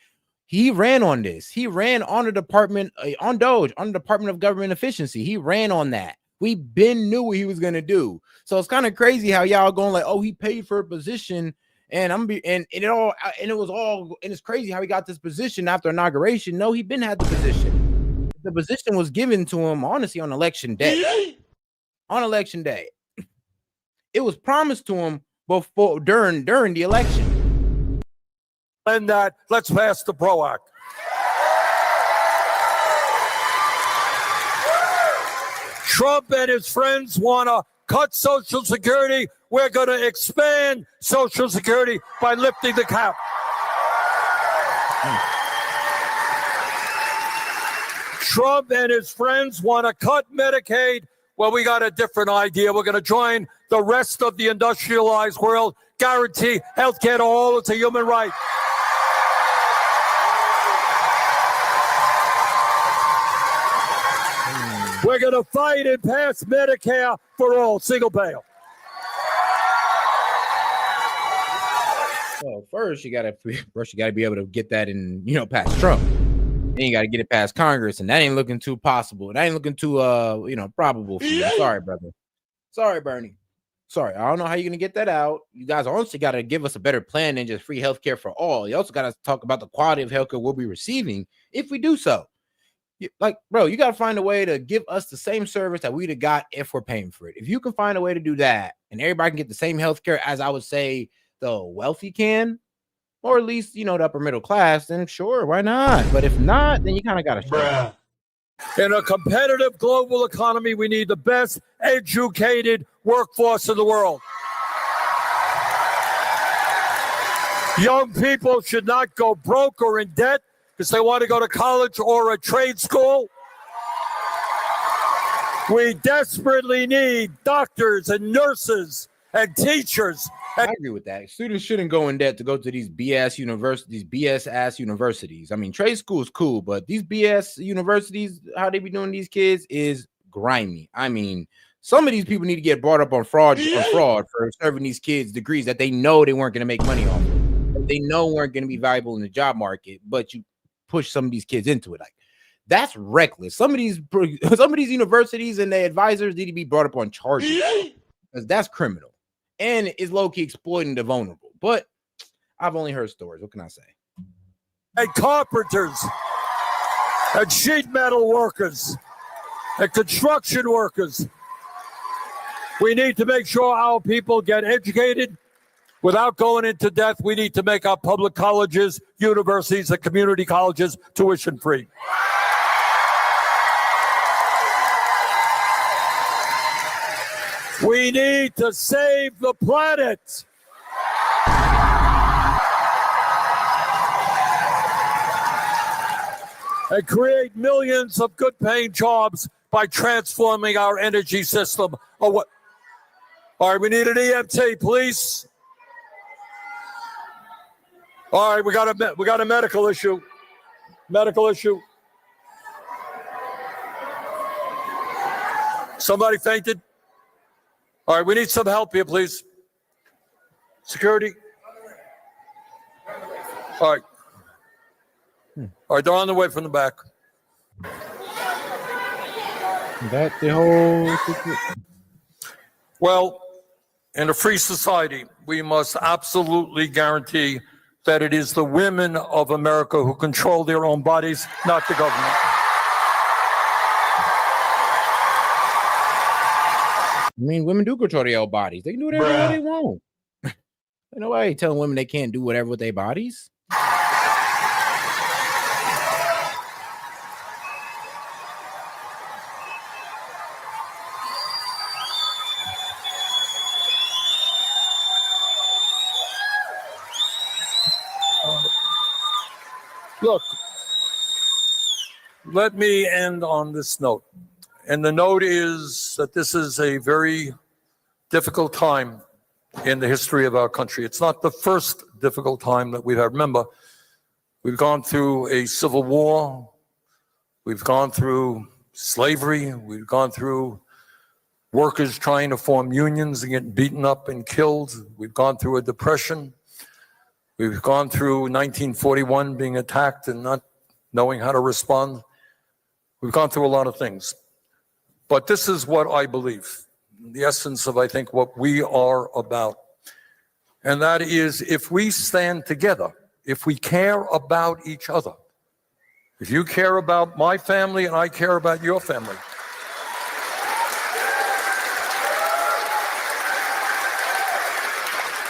He ran on this. He ran on the department on Doge, on the Department of Government Efficiency. He ran on that. We been knew what he was gonna do. So it's kind of crazy how y'all going like, oh, he paid for a position, and it's crazy how he got this position after inauguration. No, he been had the position. The position was given to him honestly on election day. On election day, it was promised to him during the election. And let's pass the PRO Act. Trump and his friends want to cut Social Security. We're going to expand Social Security by lifting the cap. Trump and his friends want to cut Medicaid. Well, we got a different idea. We're going to join the rest of the industrialized world, guarantee health care to all. It's a human right. We're going to fight and pass Medicare for all, single payer. Well, first you gotta be able to get that in, past Trump. Then you gotta get it past Congress, and that ain't looking too possible. That ain't looking too probable for you. Sorry, brother. Sorry, Bernie. Sorry, I don't know how you're gonna get that out. You guys honestly gotta give us a better plan than just free healthcare for all. You also gotta talk about the quality of healthcare we'll be receiving if we do so. Like, bro, you got to find a way to give us the same service that we'd have got if we're paying for it. If you can find a way to do that and everybody can get the same healthcare as I would say the wealthy can, or at least, the upper middle class, then sure, why not? But if not, then you kind of got to show. In a competitive global economy, we need the best educated workforce in the world. Young people should not go broke or in debt because they want to go to college or a trade school. We desperately need doctors and nurses and teachers. I agree with that. Students shouldn't go in debt to go to these BS universities, BS ass universities. I mean, trade school is cool, but these BS universities, how they be doing these kids is grimy. I mean, some of these people need to get brought up on fraud for serving these kids degrees that they know they weren't going to make money off of, that they know weren't going to be viable in the job market, but you push some of these kids into it. Like, that's reckless. Some of these universities and their advisors need to be brought up on charges because that's criminal and is low-key exploiting the vulnerable. But I've only heard stories. What can I say? And carpenters and sheet metal workers and construction workers. We need to make sure our people get educated without going into debt. We need to make our public colleges, universities, and community colleges tuition free. We need to save the planet. And create millions of good-paying jobs by transforming our energy system. Oh, what? All right, we need an EMT, please. All right, we got a medical issue. Medical issue. Somebody fainted. All right, we need some help here, please. Security. All right. All right, they're on the way from the back. That the whole secret. Well, in a free society, we must absolutely guarantee that it is the women of America who control their own bodies, not the government. I mean, women do control their own bodies. They can do whatever they want. Ain't nobody telling women they can't do whatever with their bodies. Look, let me end on this note. And the note is that this is a very difficult time in the history of our country. It's not the first difficult time that we've had. Remember, We've gone through a civil war. We've gone through slavery. We've gone through workers trying to form unions and get beaten up and killed. We've gone through a depression. We've gone through 1941 being attacked and not knowing how to respond. We've gone through a lot of things. But this is what I believe, the essence of, I think, what we are about. And that is, if we stand together, if we care about each other, if you care about my family and I care about your family,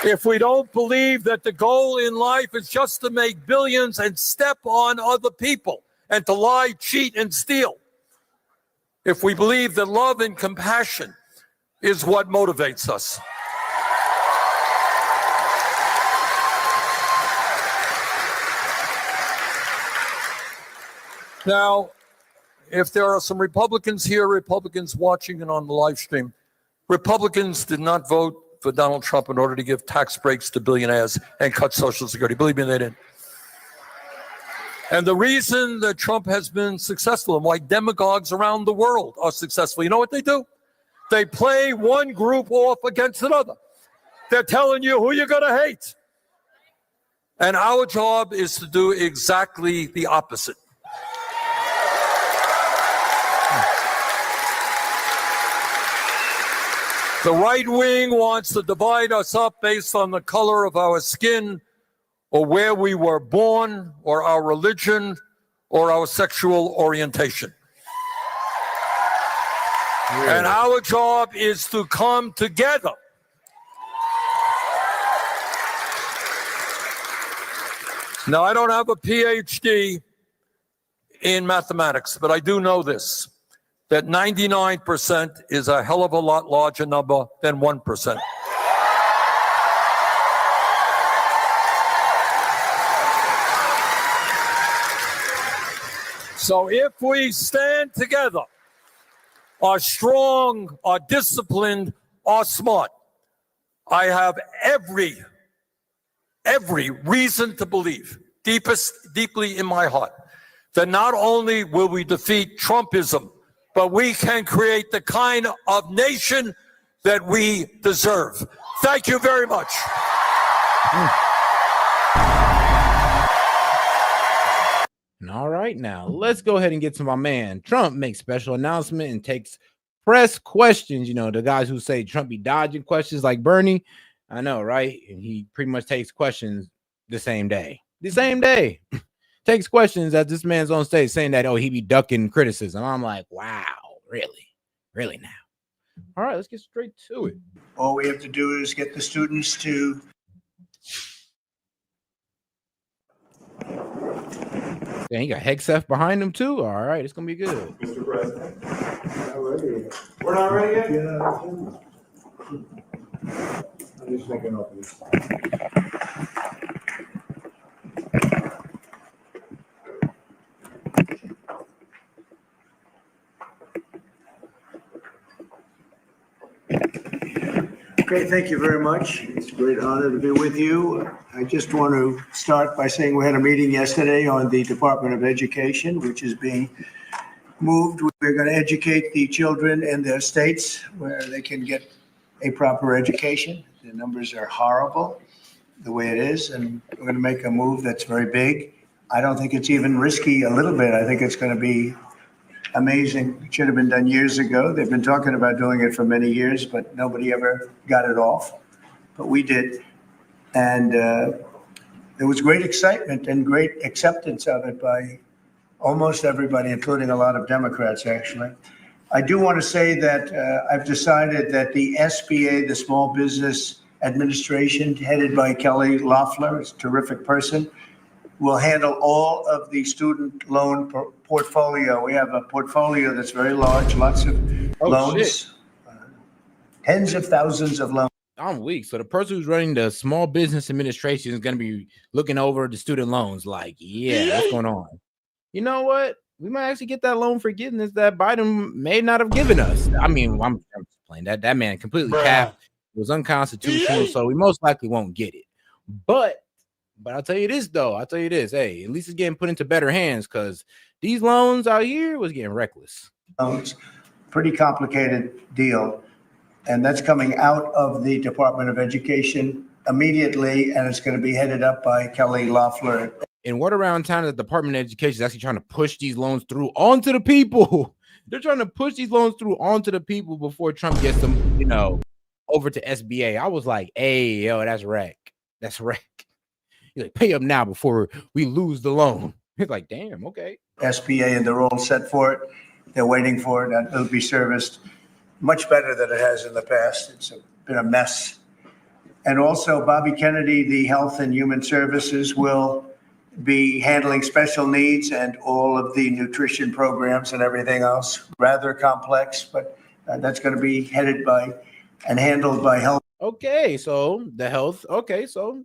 if we don't believe that the goal in life is just to make billions and step on other people and to lie, cheat, and steal, if we believe that love and compassion is what motivates us, now, if there are some Republicans here, Republicans watching and on the live stream, Republicans did not vote for Donald Trump in order to give tax breaks to billionaires and cut Social Security. Believe me, they didn't. And the reason that Trump has been successful and why demagogues around the world are successful, you know what they do? They play one group off against another. They're telling you who you're going to hate. And our job is to do exactly the opposite. The right wing wants to divide us up based on the color of our skin or where we were born or our religion or our sexual orientation. Yeah. And our job is to come together. Now, I don't have a PhD in mathematics, but I do know this, that 99% is a hell of a lot larger number than 1%. So if we stand together, are strong, are disciplined, are smart, I have every reason to believe, deeply in my heart, that not only will we defeat Trumpism, but we can create the kind of nation that we deserve. Thank you very much. All right, now let's go ahead and get to my man. Trump makes special announcement and takes press questions. You know, the guys who say Trump be dodging questions like Bernie. I know, right? And he pretty much takes questions the same day. Takes questions as this man's on stage saying that, oh, he be ducking criticism. I'm like, wow, really now. All right, let's get straight to it. All we have to do is get the students to. Dang, he got Hegseth behind him too. All right, it's gonna be good. Mr. President. We're not ready yet? Yeah. I'm just making up this. Okay, thank you very much. It's a great honor to be with you. I just want to start by saying we had a meeting yesterday on the Department of Education, which is being moved. We're going to educate the children in their states where they can get a proper education. The numbers are horrible the way it is, and we're going to make a move that's very big. I don't think it's even risky a little bit. I think it's going to be amazing. It should have been done years ago. They've been talking about doing it for many years, but nobody ever got it off. But we did. And there was great excitement and great acceptance of it by almost everybody, including a lot of Democrats, actually. I do want to say that I've decided that the SBA, the Small Business Administration, headed by Kelly Loeffler, is a terrific person, will handle all of the student loan portfolio. We have a portfolio that's very large, lots of loans, tens of thousands of loans. I'm weak. So the person who's running the Small Business Administration is going to be looking over the student loans. Like, yeah, what's going on? You know what? We might actually get that loan forgiveness that Biden may not have given us. I mean, I'm playing that man completely capped. It was unconstitutional, so we most likely won't get it. But But I'll tell you this, though. Hey, at least it's getting put into better hands because these loans out here was getting reckless. Pretty complicated deal. And that's coming out of the Department of Education immediately, and it's going to be headed up by Kelly Loeffler. And what around town, the Department of Education is actually trying to push these loans through onto the people. They're trying to push these loans through onto the people before Trump gets them, over to SBA. I was like, hey, yo, that's wreck. That's wreck. He's like, pay up now before we lose the loan. He's like, damn, okay. SBA and they're all set for it. They're waiting for it, and it'll be serviced much better than it has in the past. It's been a mess. And also, Bobby Kennedy, the Health and Human Services, will be handling special needs and all of the nutrition programs and everything else. Rather complex, but that's going to be headed by and handled by health. Okay, so the health. Okay, so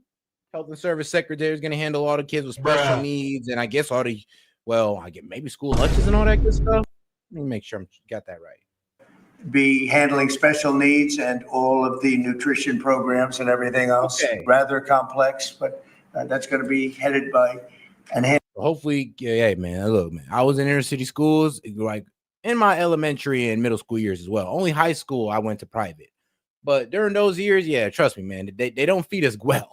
Health and Service Secretary is going to handle all the kids with special needs, and I guess all the, I get maybe school lunches and all that good stuff. Let me make sure I got that right. Be handling special needs and all of the nutrition programs and everything else. Okay. Rather complex, but that's going to be headed by and handled. Hopefully, yeah, man. Look, man, I was in inner city schools, like in my elementary and middle school years as well. Only high school I went to private, but during those years, yeah, trust me, man, they don't feed us well.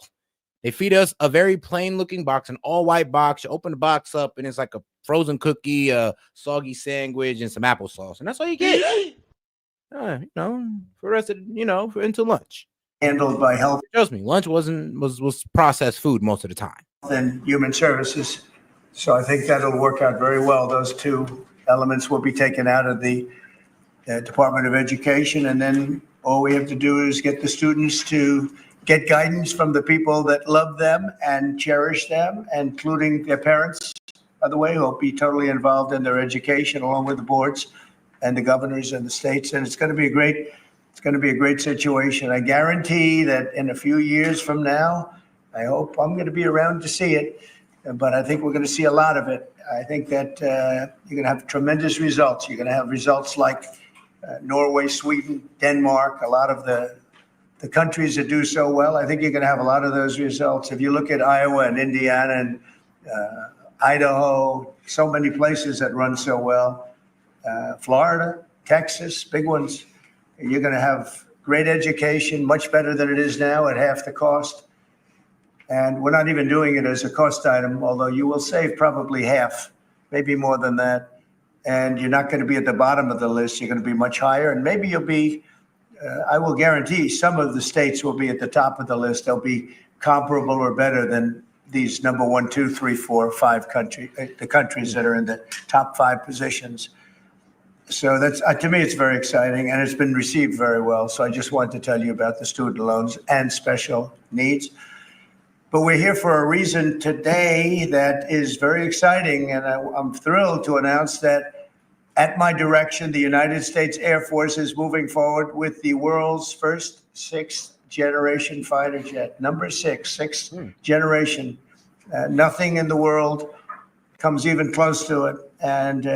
They feed us a very plain looking box, an all white box. You open the box up and it's like a frozen cookie, a soggy sandwich, and some applesauce, and that's all you get. For the rest of until lunch. Handled by health. Trust me, lunch was processed food most of the time. And Human Services. So I think that'll work out very well. Those two elements will be taken out of the Department of Education, and then all we have to do is get the students to get guidance from the people that love them and cherish them, including their parents, by the way, who will be totally involved in their education along with the boards and the governors and the states. And it's going to be a great situation. I guarantee that in a few years from now, I hope I'm going to be around to see it, but I think we're going to see a lot of it. I think that you're going to have tremendous results. You're going to have results like Norway, Sweden, Denmark, a lot of the countries that do so well. I think you're going to have a lot of those results. If you look at Iowa and Indiana and Idaho, so many places that run so well, Florida, Texas, big ones, you're going to have great education, much better than it is now at half the cost. And we're not even doing it as a cost item, although you will save probably half, maybe more than that. And you're not going to be at the bottom of the list. You're going to be much higher. And maybe you'll be, I will guarantee some of the states will be at the top of the list. They'll be comparable or better than these number 1, 2, 3, 4, 5 countries, the countries that are in the top 5 positions. So that's, to me, it's very exciting, and it's been received very well. So I just wanted to tell you about the student loans and special needs. But we're here for a reason today that is very exciting, and I'm thrilled to announce that at my direction, the United States Air Force is moving forward with the world's first 6th generation fighter jet, number 6th generation. Nothing in the world comes even close to it. And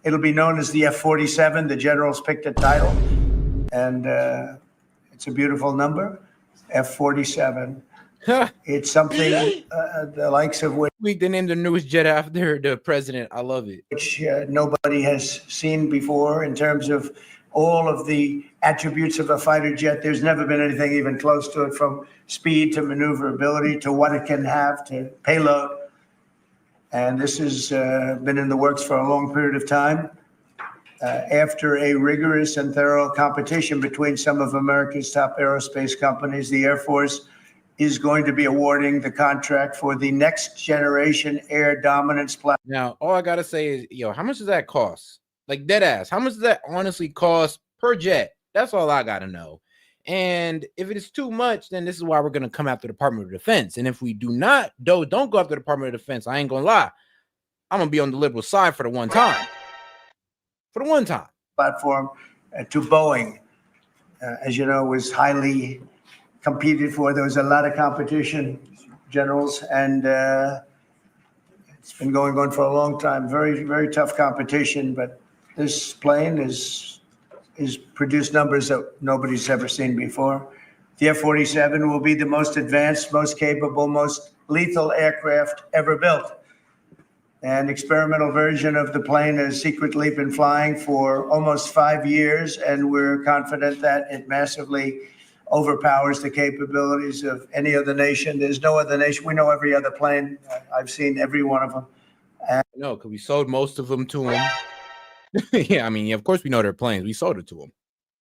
it'll be known as the F-47. The generals picked a title, and it's a beautiful number, F-47. It's something the likes of which they named the newest jet after the president. I love it. Which nobody has seen before in terms of all of the attributes of a fighter jet. There's never been anything even close to it, from speed to maneuverability to what it can have to payload. And this has been in the works for a long period of time. After a rigorous and thorough competition between some of America's top aerospace companies, the Air Force is going to be awarding the contract for the next generation air dominance platform. Now, all I got to say is, how much does that cost? Like, dead ass, how much does that honestly cost per jet? That's all I got to know. And if it is too much, then this is why we're going to come after the Department of Defense. And if we don't go after the Department of Defense, I ain't going to lie, I'm going to be on the liberal side for the one time. Platform to Boeing, as you know, was highly competed for. There was a lot of competition, generals, and it's been going on for a long time. Very, very tough competition, but this plane is produced numbers that nobody's ever seen before. The F-47 will be the most advanced, most capable, most lethal aircraft ever built. An experimental version of the plane has secretly been flying for almost 5 years, and we're confident that it massively overpowers the capabilities of any other nation. There's no other nation. We know every other plane. I've seen every one of them. No, because we sold most of them to them. Yeah, I mean, of course we know they're planes. We sold it to them.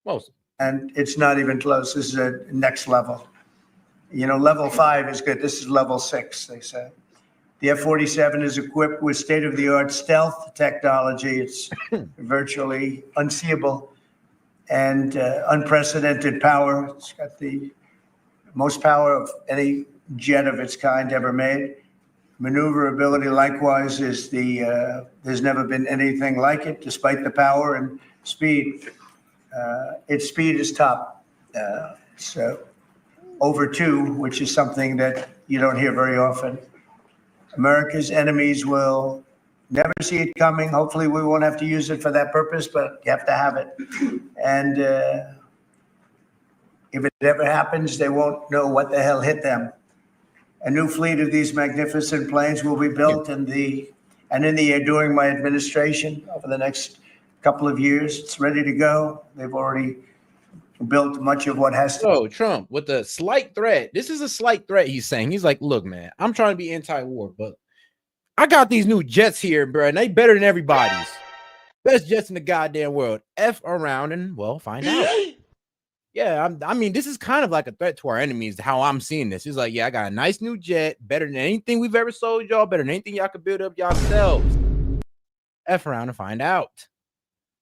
Most. And it's not even close. This is a next level. You know, level 5 is good. This is level 6, they say. The F-47 is equipped with state-of-the-art stealth technology. It's virtually unseeable and unprecedented power. It's got the most power of any jet of its kind ever made. Maneuverability, likewise, is there's never been anything like it, despite the power and speed. Its speed is top. So over 2, which is something that you don't hear very often. America's enemies will never see it coming. Hopefully we won't have to use it for that purpose, but you have to have it. And if it ever happens, they won't know what the hell hit them. A new fleet of these magnificent planes will be built in the air during my administration over the next couple of years. It's ready to go. They've already built much of what has to. So Trump, with a slight threat, this is a slight threat he's saying. He's like, look, man, I'm trying to be anti-war, but I got these new jets here, bro, and they better than everybody's. Best jets in the goddamn world. F around and, well, find out. Yeah, I mean, this is kind of like a threat to our enemies, how I'm seeing this. He's like, yeah, I got a nice new jet, better than anything we've ever sold y'all, better than anything y'all could build up yourselves. F around and find out.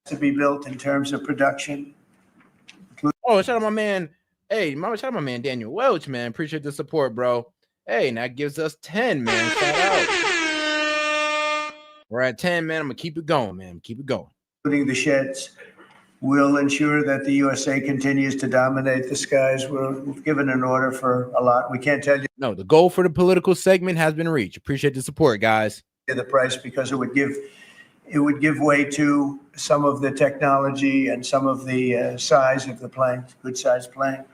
To be built in terms of production. Oh, shout out my man. Hey, shout out my man Daniel Welch, man. Appreciate the support, bro. Hey, and that gives us 10, man. Shout out. We're at 10, man. I'm gonna keep it going, man. Keep it going. Including the sheds, will ensure that the USA continues to dominate the skies. We've given an order for a lot. We can't tell you. No, the goal for the political segment has been reached. Appreciate the support, guys. The price, because it would give way to some of the technology and some of the size of the plane, good sized plane.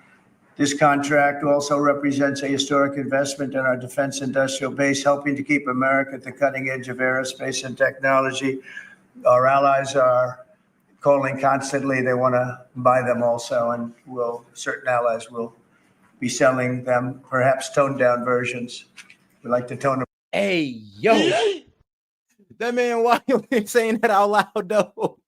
This contract also represents a historic investment in our defense industrial base, helping to keep America at the cutting edge of aerospace and technology. Our allies are calling constantly. They want to buy them also, and certain allies will be selling them, perhaps toned down versions. We like to tone them. Hey, yo. That man, why you saying that out loud, though?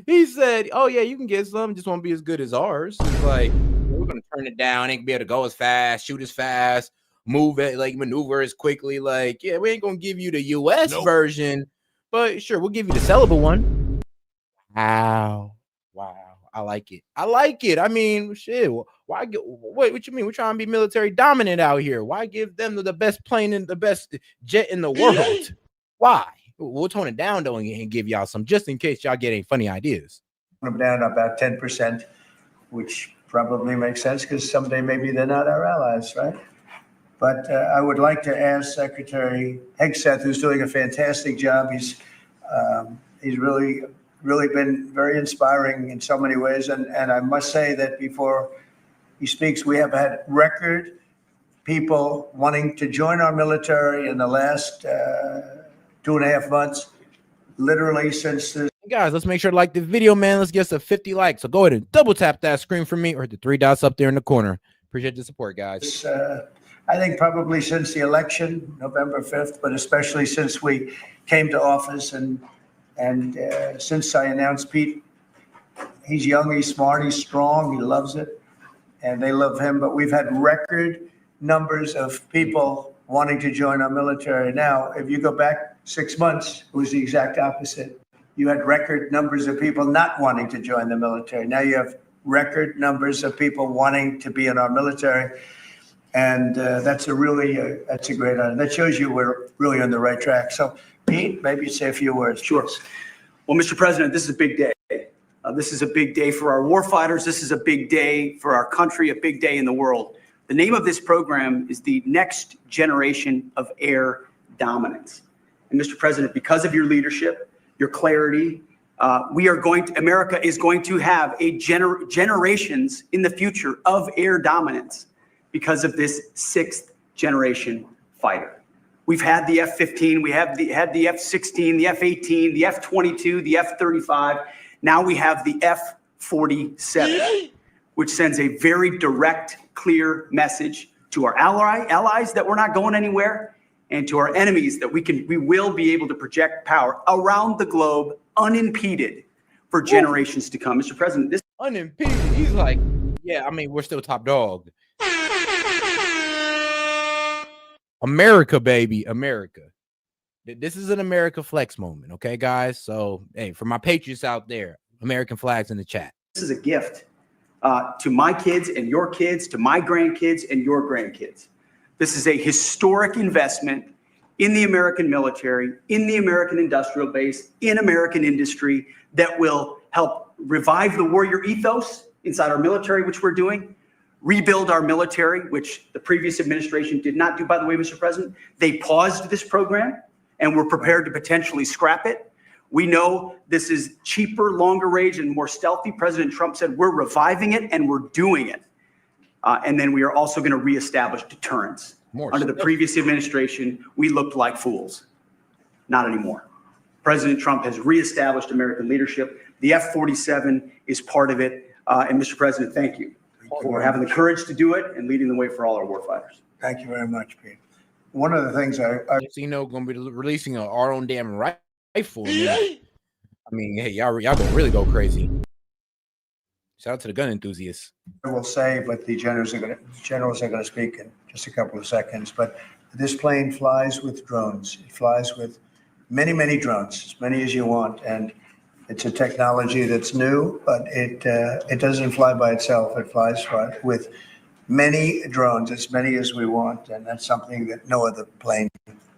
He said, oh, yeah, you can get some, just won't be as good as ours. It's like, we're going to turn it down. Ain't gonna be able to go as fast, shoot as fast, move it, like maneuver as quickly. Like, yeah, we ain't going to give you the U.S. version, but sure, we'll give you the sellable one. Wow. I like it. I mean, shit. Why? What you mean? We're trying to be military dominant out here. Why give them the best plane and the best jet in the world? Why? We'll tone it down though and give y'all some, just in case y'all get any funny ideas. Them down about 10%, which probably makes sense because someday maybe they're not our allies, right? But I would like to ask Secretary Hegseth, who's doing a fantastic job. He's really been very inspiring in so many ways. And I must say that before he speaks, we have had record people wanting to join our military in the last 2.5 months, literally since the. Guys, let's make sure to like the video, man. Let's get us to 50 likes. So go ahead and double tap that screen for me or hit the 3 dots up there in the corner. Appreciate the support, guys. I think probably since the election, November 5th, but especially since we came to office and since I announced Pete. He's young, he's smart, he's strong, he loves it, and they love him. But we've had record numbers of people wanting to join our military. Now, if you go back 6 months, it was the exact opposite. You had record numbers of people not wanting to join the military. Now you have record numbers of people wanting to be in our military. And that's a great honor. That shows you we're really on the right track. So, Pete, maybe you say a few words. Sure. Well, Mr. President, this is a big day. This is a big day for our warfighters. This is a big day for our country, a big day in the world. The name of this program is the Next Generation of Air Dominance. And Mr. President, because of your leadership, your clarity, America is going to have generations in the future of air dominance because of this 6th generation fighter. We've had the F-15, we have had the F-16, the F-18, the F-22, the F-35. Now we have the F-47, which sends a very direct, clear message to our allies that we're not going anywhere, and to our enemies that we will be able to project power around the globe unimpeded for generations to come. Mr. President, this unimpeded. He's like, yeah, I mean, we're still top dog. America, baby, America. This is an America flex moment, okay, guys? So, hey, for my patriots out there, American flags in the chat. This is a gift to my kids and your kids, to my grandkids and your grandkids. This is a historic investment in the American military, in the American industrial base, in American industry that will help revive the warrior ethos inside our military, which we're doing, rebuild our military, which the previous administration did not do, by the way, Mr. President. They paused this program and were prepared to potentially scrap it. We know this is cheaper, longer range, and more stealthy. President Trump said we're reviving it and we're doing it. And then we are also going to reestablish deterrence. Under the previous administration, we looked like fools. Not anymore. President Trump has reestablished American leadership. The F-47 is part of it. And Mr. President, thank you for having the courage to do it and leading the way for all our warfighters. Thank you very much, Pete. One of the things I going to be releasing our own damn rifle. I mean, hey, y'all gonna really go crazy. Shout out to the gun enthusiasts. I will say, but the generals are going to speak in just a couple of seconds. But this plane flies with drones. It flies with many, many drones, as many as you want, and it's a technology that's new, but it doesn't fly by itself. It flies with many drones, as many as we want, and that's something that no other plane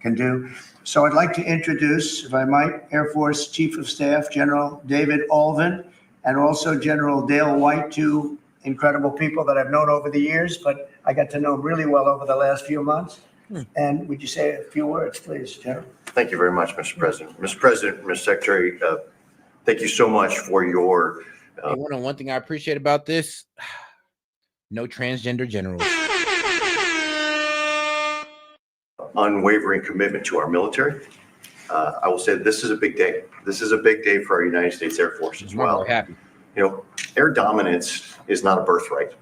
can do. So I'd like to introduce, if I might, Air Force Chief of Staff General David Alvin, and also General Dale White, two incredible people that I've known over the years, but I got to know really well over the last few months. And would you say a few words, please, General? Thank you very much, Mr. President. Mr. President, Mr. Secretary, thank you so much for your... Hey, one thing I appreciate about this, no transgender generals. Unwavering commitment to our military. I will say this is a big day. This is a big day for our United States Air Force as well. Happy. You know, air dominance is not a birthright,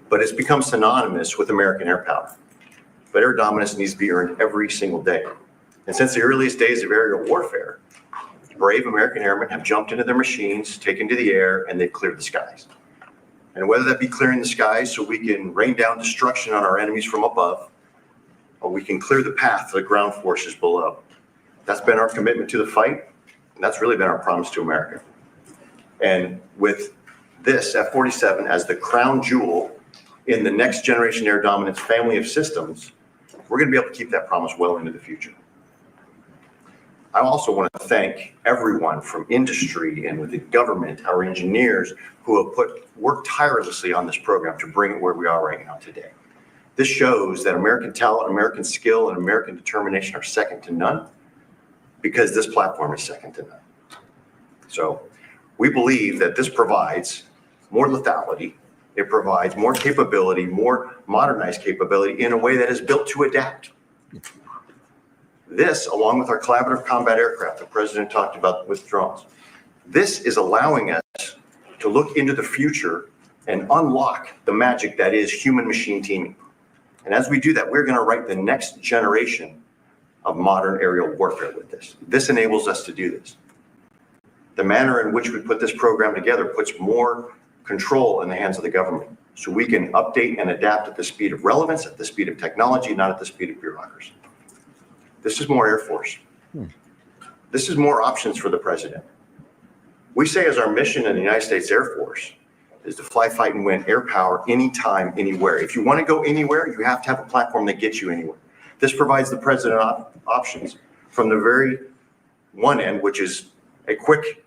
but it's become synonymous with American air power. But air dominance needs to be earned every single day. And since the earliest days of aerial warfare, brave American airmen have jumped into their machines, taken to the air, and they've cleared the skies. And whether that be clearing the skies so we can rain down destruction on our enemies from above, or we can clear the path to the ground forces below. That's been our commitment to the fight, and that's really been our promise to America. And with this F-47 as the crown jewel in the next generation air dominance family of systems, we're going to be able to keep that promise well into the future. I also want to thank everyone from industry and with the government, our engineers who have worked tirelessly on this program to bring it where we are right now today. This shows that American talent, American skill, and American determination are second to none, because this platform is second to none. So we believe that this provides more lethality, it provides more capability, more modernized capability in a way that is built to adapt. This, along with our collaborative combat aircraft the President talked about with drones, this is allowing us to look into the future and unlock the magic that is human-machine teaming. And as we do that, we're going to write the next generation of modern aerial warfare with this. This enables us to do this. The manner in which we put this program together puts more control in the hands of the government, so we can update and adapt at the speed of relevance, at the speed of technology, not at the speed of bureaucracy. This is more Air Force. This is more options for the President. We say as our mission in the United States Air Force is to fly, fight, and win air power anytime, anywhere. If you want to go anywhere, you have to have a platform that gets you anywhere. This provides the President options from the very one end, which is a quick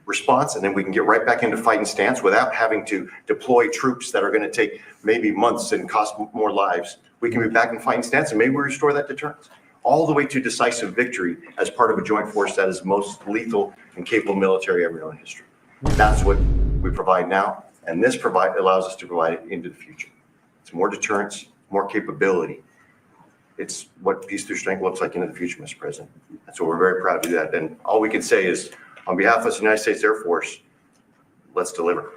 response, and then we can get right back into fighting stance without having to deploy troops that are going to take maybe months and cost more lives. We can be back in fighting stance, and maybe we restore that deterrence. all the way to decisive victory as part of a joint force that is most lethal and capable military ever known in history. That's what we provide now, and this allows us to provide it into the future. It's more deterrence, more capability. It's what peace through strength looks like into the future, Mr. President. And so we're very proud to do that. And all we can say is, on behalf of the United States Air Force, let's deliver.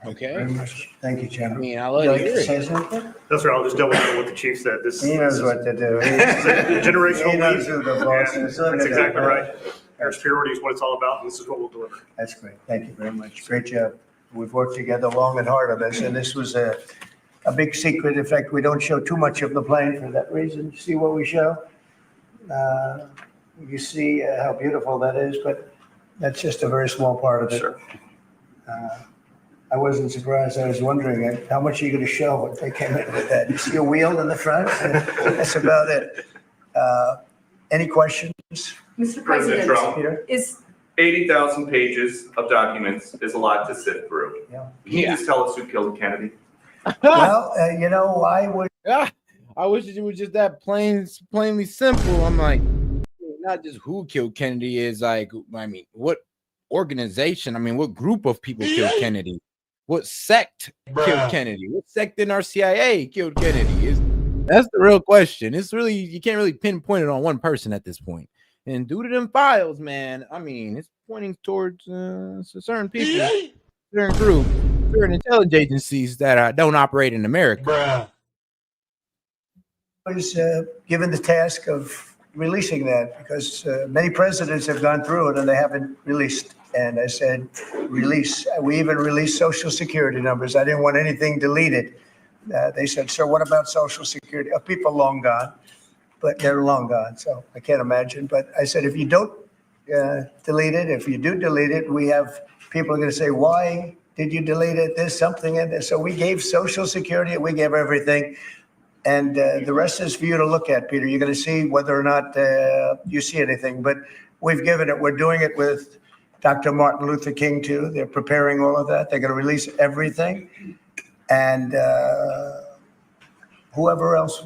Okay. Very much. Thank you, I Chairman. mean, I Would love you to like to hear say it. something? That's right. I'll just double down what the chief said. He knows what to do. It's a generational He knows leap. who the boss And is. Look that's at exactly that. right. Air superiority is what it's all about, and this is what we'll deliver. That's great. Thank you very much. Great job. We've worked together long and hard on this, and this was a big secret. In fact, we don't show too much of the plane for that reason. See what we show? You see how beautiful that is, but that's just a very small part of it. Sure. I wasn't surprised. I was wondering how much are you going to show if they came in with that? You see a wheel in the front? That's about it. Any questions? Mr. President President, Trump, Peter? is 80,000 pages of documents is a lot to sift through. Yeah. Can you just tell us who killed Kennedy? Well, I would. I wish it was just that plainly simple. I'm like, not just who killed Kennedy is like, I mean, what organization? I mean, what group of people killed Kennedy? What sect killed Kennedy? What sect in our CIA killed Kennedy? That's the real question. It's really, you can't really pinpoint it on one person at this point. And due to them files, man, I mean, it's pointing towards certain people, certain groups, certain intelligence agencies that don't operate in America. Was given the task of releasing that because many presidents have gone through it and they haven't released. And I said, release. We even released Social Security numbers. I didn't want anything deleted. They said, sir, what about Social Security? People long gone, but they're long gone. So I can't imagine. But I said, if you don't delete it, if you do delete it, we have people are going to say, why did you delete it? There's something in there. So we gave Social Security, we gave everything. And the rest is for you to look at, Peter. You're going to see whether or not you see anything. But we've given it. We're doing it with Dr. Martin Luther King, too. They're preparing all of that. They're going to release everything. And whoever else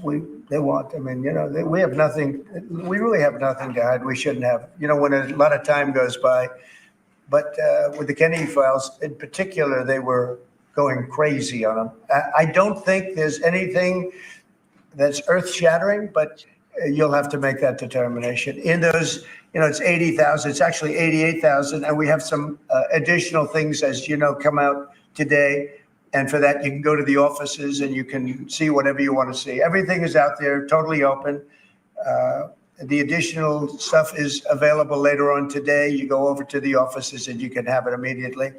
they want. I mean, we have nothing. We really have nothing to hide. We shouldn't have. When a lot of time goes by. But with the Kennedy files in particular, they were going crazy on them. I don't think there's anything that's earth-shattering, but you'll have to make that determination. In those, it's 80,000. It's actually 88,000, and we have some additional things, as you know, come out today. And for that, you can go to the offices and you can see whatever you want to see. Everything is out there, totally open. The additional stuff is available later on today. You go over to the offices and you can have it immediately,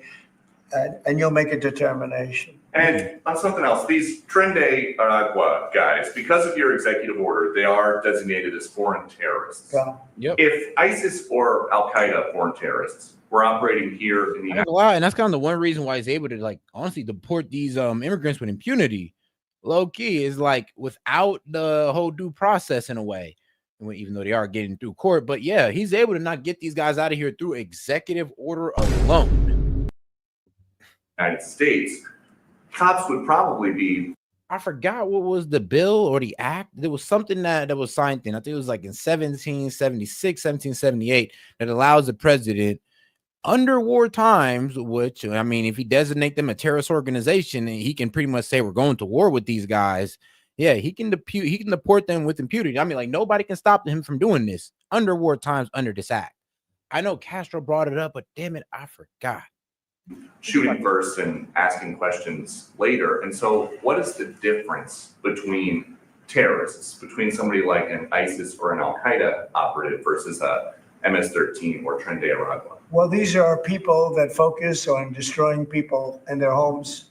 and you'll make a determination. And on something else, these Tren de Aragua guys, because of your executive order, they are designated as foreign terrorists. Yeah. Yep. If ISIS or Al-Qaeda foreign terrorists were operating here in the United Wow, and that's kind of the one reason why he's able to honestly deport these immigrants with impunity. Low key is without the whole due process in a way, even though they are getting through court. But yeah, he's able to not get these guys out of here through executive order alone. United States, cops would probably be. I forgot what was the bill or the act. There was something that was signed in. I think it was in 1776, 1778 that allows the president under war times, which, I mean, if he designate them a terrorist organization, he can pretty much say we're going to war with these guys. Yeah, he can deport them with impunity. I mean, nobody can stop him from doing this under war times under this act. I know Castro brought it up, but damn it, I forgot. Shooting first and asking questions later. And so what is the difference between terrorists, between somebody like an ISIS or an Al-Qaeda operative versus a MS-13 or Tren de Aragua? Well, these are people that focus on destroying people in their homes.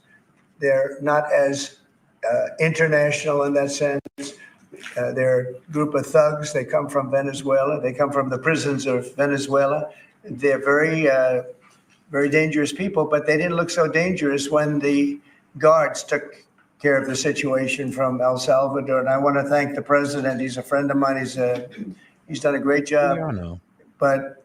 They're not as international in that sense. They're a group of thugs. They come from Venezuela. They come from the prisons of Venezuela. They're very, very dangerous people, but they didn't look so dangerous when the guards took care of the situation from El Salvador. And I want to thank the president. He's a friend of mine. He's done a great job. Yeah, I know. But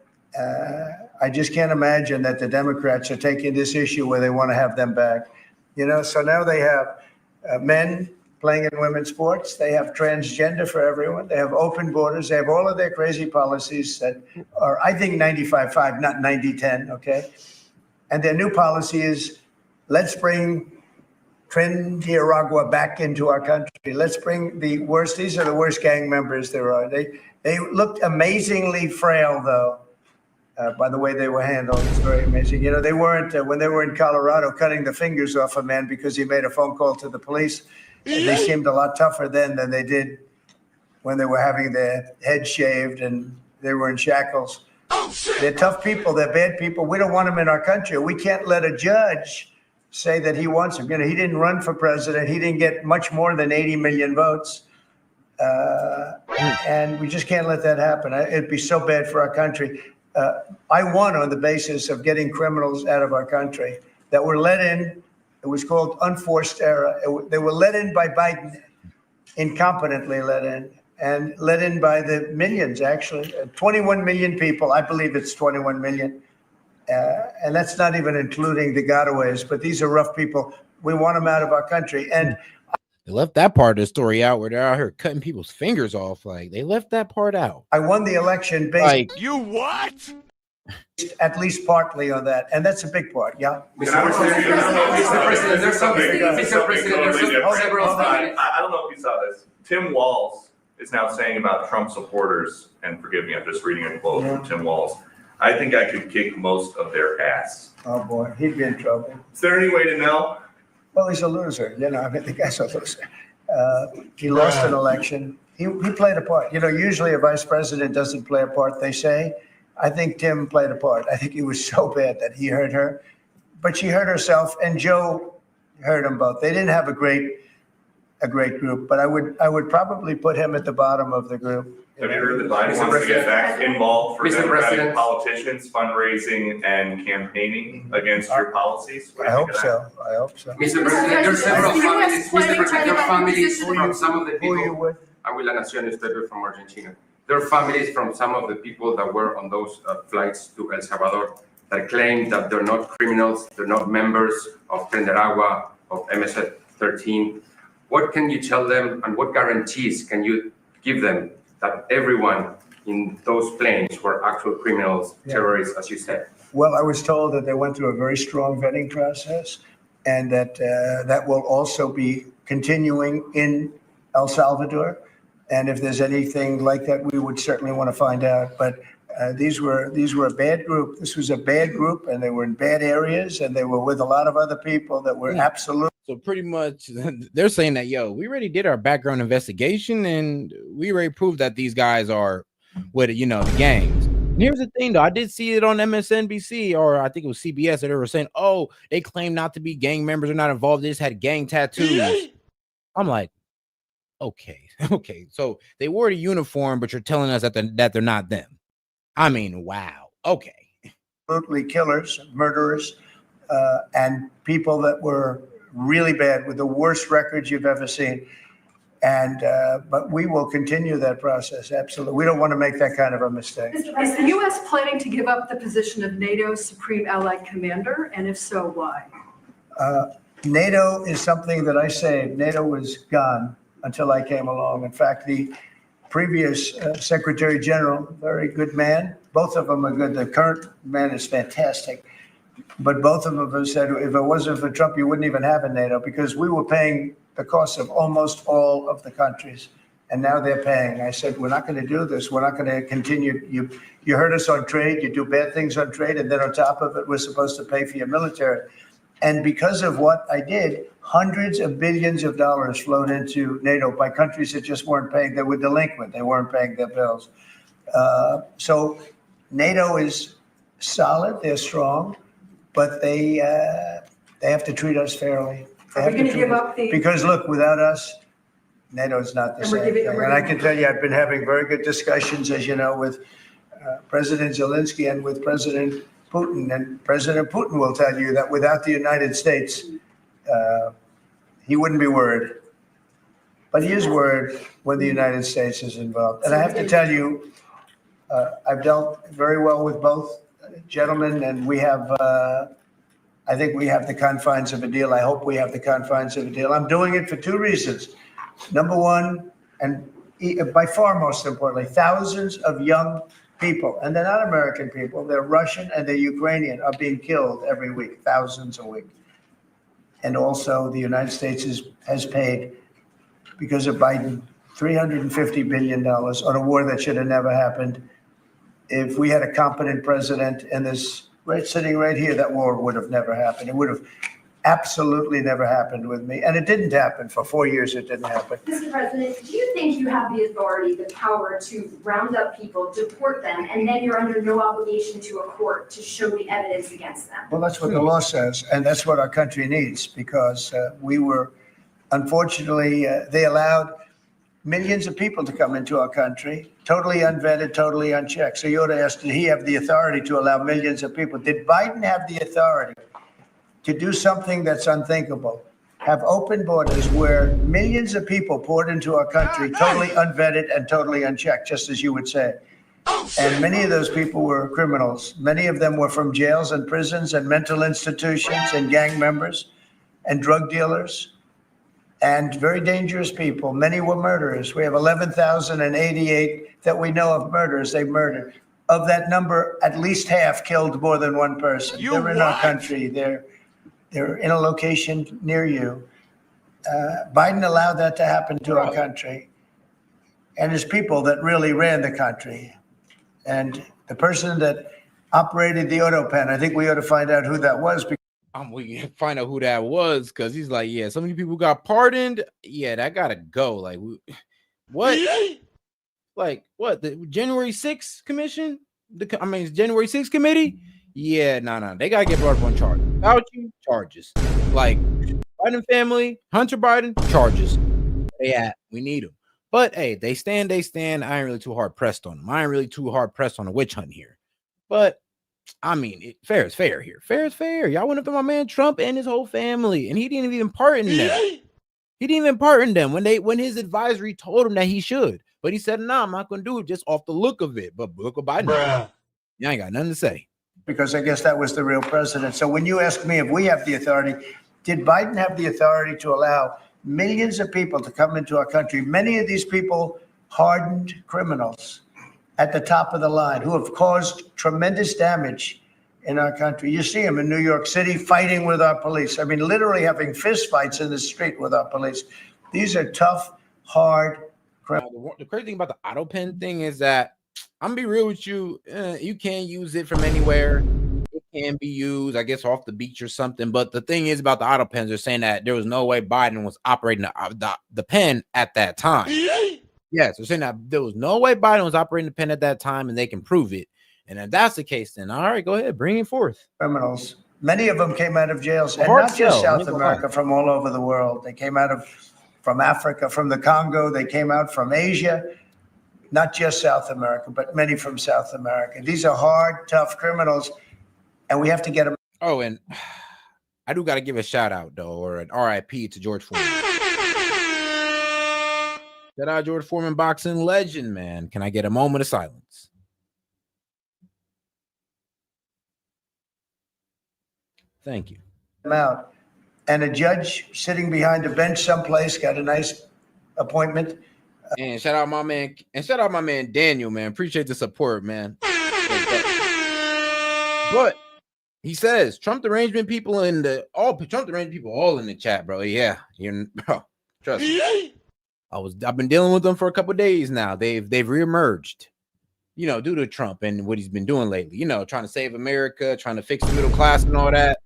I just can't imagine that the Democrats are taking this issue where they want to have them back. So now they have men playing in women's sports. They have transgender for everyone. They have open borders. They have all of their crazy policies that are, I think, 95-5, not 90-10, okay? And their new policy is, let's bring Nicaragua back into our country. Let's bring the worst. These are the worst gang members there are. They looked amazingly frail, though. By the way they were handled, it's very amazing. You know, they weren't when they were in Colorado cutting the fingers off a man because he made a phone call to the police. They seemed a lot tougher then than they did when they were having their head shaved and they were in shackles. They're tough people. They're bad people. We don't want them in our country. We can't let a judge say that he wants him. You know, he didn't run for president. He didn't get much more than 80 million votes. And we just can't let that happen. It'd be so bad for our country. I won on the basis of getting criminals out of our country that were let in. It was called unforced error. They were let in by Biden, incompetently let in, and let in by the millions, actually. 21 million people. I believe it's 21 million. And that's not even including the gotaways, but these are rough people. We want them out of our country. And they left that part of the story out where they're out here cutting people's fingers off. Like, they left that part out. I won the election based Like, You what? at least partly on that. And that's a big part, yeah. Mr. President, there's something. Mr. President, there's several I don't know if you saw this. Tim Walz is now saying about Trump supporters, and forgive me, I'm just reading a quote from Tim Walz. I think I could kick most of their ass. Oh, boy, he'd be in trouble. Is there any way to know? Well, he's a loser. You know, I mean, the guy's a loser. He lost an election. He played a part. You know, usually a vice president doesn't play a part, they say. I think Tim played a part. I think he was so bad that he hurt her. But she hurt herself, and Joe hurt them both. They didn't have a great group, but I would probably put him at the bottom of the group. Have you heard that Biden wants to get back involved for Democratic politicians, fundraising and campaigning against your policies? I hope so. I hope so. Mr. President, there are several families. Mr. President, there are families Who from some of the are you people. with? Abuela Nación Esther from Argentina. There are families from some of the people that were on those flights to El Salvador that claim that they're not criminals, they're not members of Agua, of MS-13. What can you tell them, and what guarantees can you give them that everyone in those planes were actual criminals, terrorists, as you said? Well, I was told that they went through a very strong vetting process, and that that will also be continuing in El Salvador. And if there's anything like that, we would certainly want to find out. But these were a bad group. This was a bad group, and they were in bad areas, and they were with a lot of other people that were absolutely. so pretty much they're saying that, yo, we already did our background investigation and we already proved that these guys are with, you know, the gangs. And here's the thing, though. I did see it on MSNBC, or I think it was CBS, that they were saying, oh, they claim not to be gang members or not involved. They just had gang tattoos. I'm like, okay. So they wore the uniform, but you're telling us that they're not them. I mean, wow. Okay. Absolutely killers, murderers, and people that were really bad with the worst records you've ever seen. And but we will continue that process. Absolutely. We don't want to make that kind of a mistake. Is the U.S. planning to give up the position of NATO's Supreme Allied Commander? And if so, why? NATO is something that I saved. NATO was gone until I came along. In fact, the previous Secretary General, very good man. Both of them are good. The current man is fantastic. But both of them have said, if it wasn't for Trump, you wouldn't even have a NATO, because we were paying the cost of almost all of the countries. And now they're paying. I said, we're not going to do this. We're not going to continue. You hurt us on trade. You do bad things on trade. And then on top of it, we're supposed to pay for your military. And because of what I did, hundreds of billions of dollars flowed into NATO by countries that just weren't paying. They were delinquent. They weren't paying their bills. So NATO is solid. They're strong, but they have to treat us fairly. Are we going to give up the? Because look, without us, NATO is not the same thing. And I can tell you, I've been having very good discussions, as you know, with President Zelensky and with President Putin. And President Putin will tell you that without the United States, he wouldn't be worried. But he is worried when the United States is involved. And I have to tell you, I've dealt very well with both gentlemen, and we have, I think we have the confines of a deal. I hope we have the confines of a deal. I'm doing it for two reasons. Number one, and by far most importantly, thousands of young people, and they're not American people, they're Russian and they're Ukrainian, are being killed every week, thousands a week. And also the United States has paid, because of Biden, $350 billion on a war that should have never happened. If we had a competent president and this sitting right here, that war would have never happened. It would have absolutely never happened with me. And it didn't happen. For 4 years, it didn't happen. Mr. President, do you think you have the authority, the power to round up people, deport them, and then you're under no obligation to a court to show the evidence against them? Well, that's what the law says. And that's what our country needs, because we were, unfortunately, they allowed millions of people to come into our country, totally unvetted, totally unchecked. So you ought to ask, did he have the authority to allow millions of people? Did Biden have the authority to do something that's unthinkable? Have open borders where millions of people poured into our country, totally unvetted and totally unchecked, just as you would say. And many of those people were criminals. Many of them were from jails and prisons and mental institutions and gang members and drug dealers and very dangerous people. Many were murderers. We have 11,088 that we know of murders they murdered. Of that number, at least half killed more than one person. They're in our country. They're in a location near you. Biden allowed that to happen to our country. And there's people that really ran the country. And the person that operated the auto pen, I think we ought to find out who that was. We can find out who that was, because he's like, yeah, so many people got pardoned. Yeah, that gotta go. Like, what? Like, what? The January 6th commission? January 6th committee? Yeah, no. They gotta get brought up on charges. Fauci, charges. Like, Biden family, Hunter Biden, charges. Yeah, we need them. But hey, they stand. I ain't really too hard pressed on them. I ain't really too hard pressed on a witch hunt here. But I mean, fair is fair here. Fair is fair. Y'all went after my man Trump and his whole family, and he didn't even pardon them. He didn't even pardon them when his advisory told him that he should. But he said, "No, I'm not going to do it just off the look of it." But look at Biden. You ain't got nothing to say. Because I guess that was the real president. So when you ask me if we have the authority, did Biden have the authority to allow millions of people to come into our country? Many of these people, hardened criminals at the top of the line who have caused tremendous damage in our country. You see them in New York City fighting with our police. I mean, literally having fist fights in the street with our police. These are tough, hard criminals. The crazy thing about the auto pen thing is that, I'm gonna be real with you, you can't use it from anywhere. It can be used, I guess, off the beach or something. But the thing is about the auto pens, they're saying that there was no way Biden was operating the pen at that time. Yes, they're saying that there was no way Biden was operating the pen at that time, and they can prove it. And if that's the case, then all right, go ahead, bring it forth. Criminals. Many of them came out of jails, and not just South America, from all over the world. They came out from Africa, from the Congo. They came out from Asia, not just South America, but many from South America. These are hard, tough criminals, and we have to get them. Oh, and I do got to give a shout out, though, or an RIP to George Foreman. Shout out George Foreman, boxing legend, man. Can I get a moment of silence? Thank you. Out. And a judge sitting behind a bench someplace got a nice appointment. And shout out my man Daniel, man. Appreciate the support, man. But he says Trump derangement people all in the chat, bro. Yeah, bro. Trust me. I've been dealing with them for a couple of days now. They've reemerged, due to Trump and what he's been doing lately. Trying to save America, trying to fix the middle class and all that.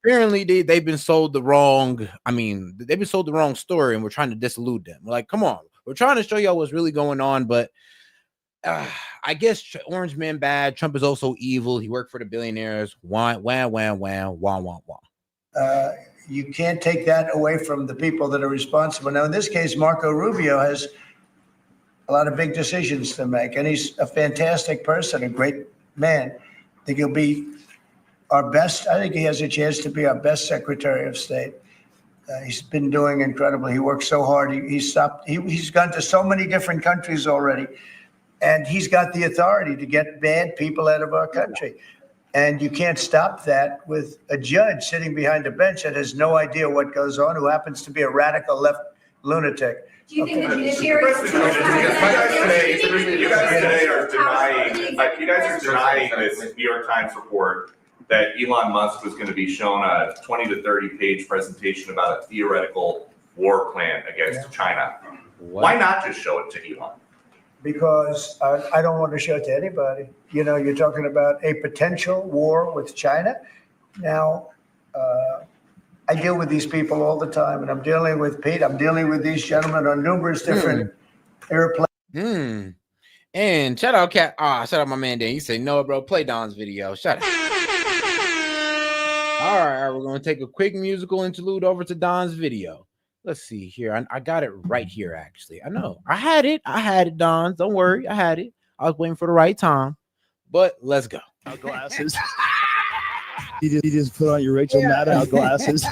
Apparently, they've been sold the wrong. They've been sold the wrong story, and we're trying to disillude them. We're like, come on, we're trying to show y'all what's really going on. But I guess Orange Man bad. Trump is also evil. He worked for the billionaires. Wah, wah, wah, wah, wah, wah, wah. You can't take that away from the people that are responsible. Now, in this case, Marco Rubio has a lot of big decisions to make, and he's a fantastic person, a great man. I think he'll be our best. I think he has a chance to be our best Secretary of State. He's been doing incredibly. He works so hard. He's gone to so many different countries already, and he's got the authority to get bad people out of our country. And you can't stop that with a judge sitting behind a bench that has no idea what goes on, who happens to be a radical left lunatic. Do you think the Mr. judiciary is President, you guys today are denying this New York Times report that Elon Musk was going to be shown a 20 to 30 page presentation about a theoretical war plan against China. Why not just show it to Elon? Because I don't want to show it to anybody. You know, you're talking about a potential war with China. Now, I deal with these people all the time, and I'm dealing with Pete. I'm dealing with these gentlemen on numerous different airplanes. And shout out shout out my man Dan. You say no, bro. Play Don's video. Shut up. All right, we're gonna take a quick musical interlude over to Don's video. Let's see here. I got it right here, actually. I know. I had it, Don. Don't worry. I had it. I was waiting for the right time. But let's go. Glasses. You just put on your Rachel Maddow glasses.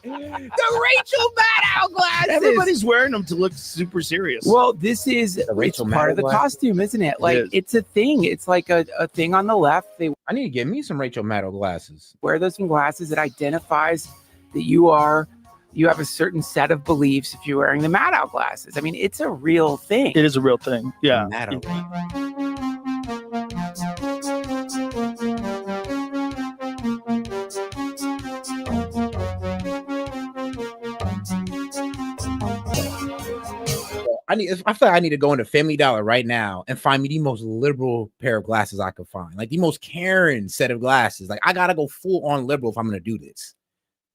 The Rachel Maddow glasses. Everybody's wearing them to look super serious. Well, this is Rachel part of the Maddow costume, isn't it? Like, it's a thing. It's like a thing on the left. I need to get me some Rachel Maddow glasses. Wear those glasses. It identifies that you have a certain set of beliefs if you're wearing the Maddow glasses. I mean, it's a real thing. It is a real thing. Yeah. I feel like I need to go into Family Dollar right now and find me the most liberal pair of glasses I could find, like the most Karen set of glasses. Like, I gotta go full on liberal if I'm gonna do this.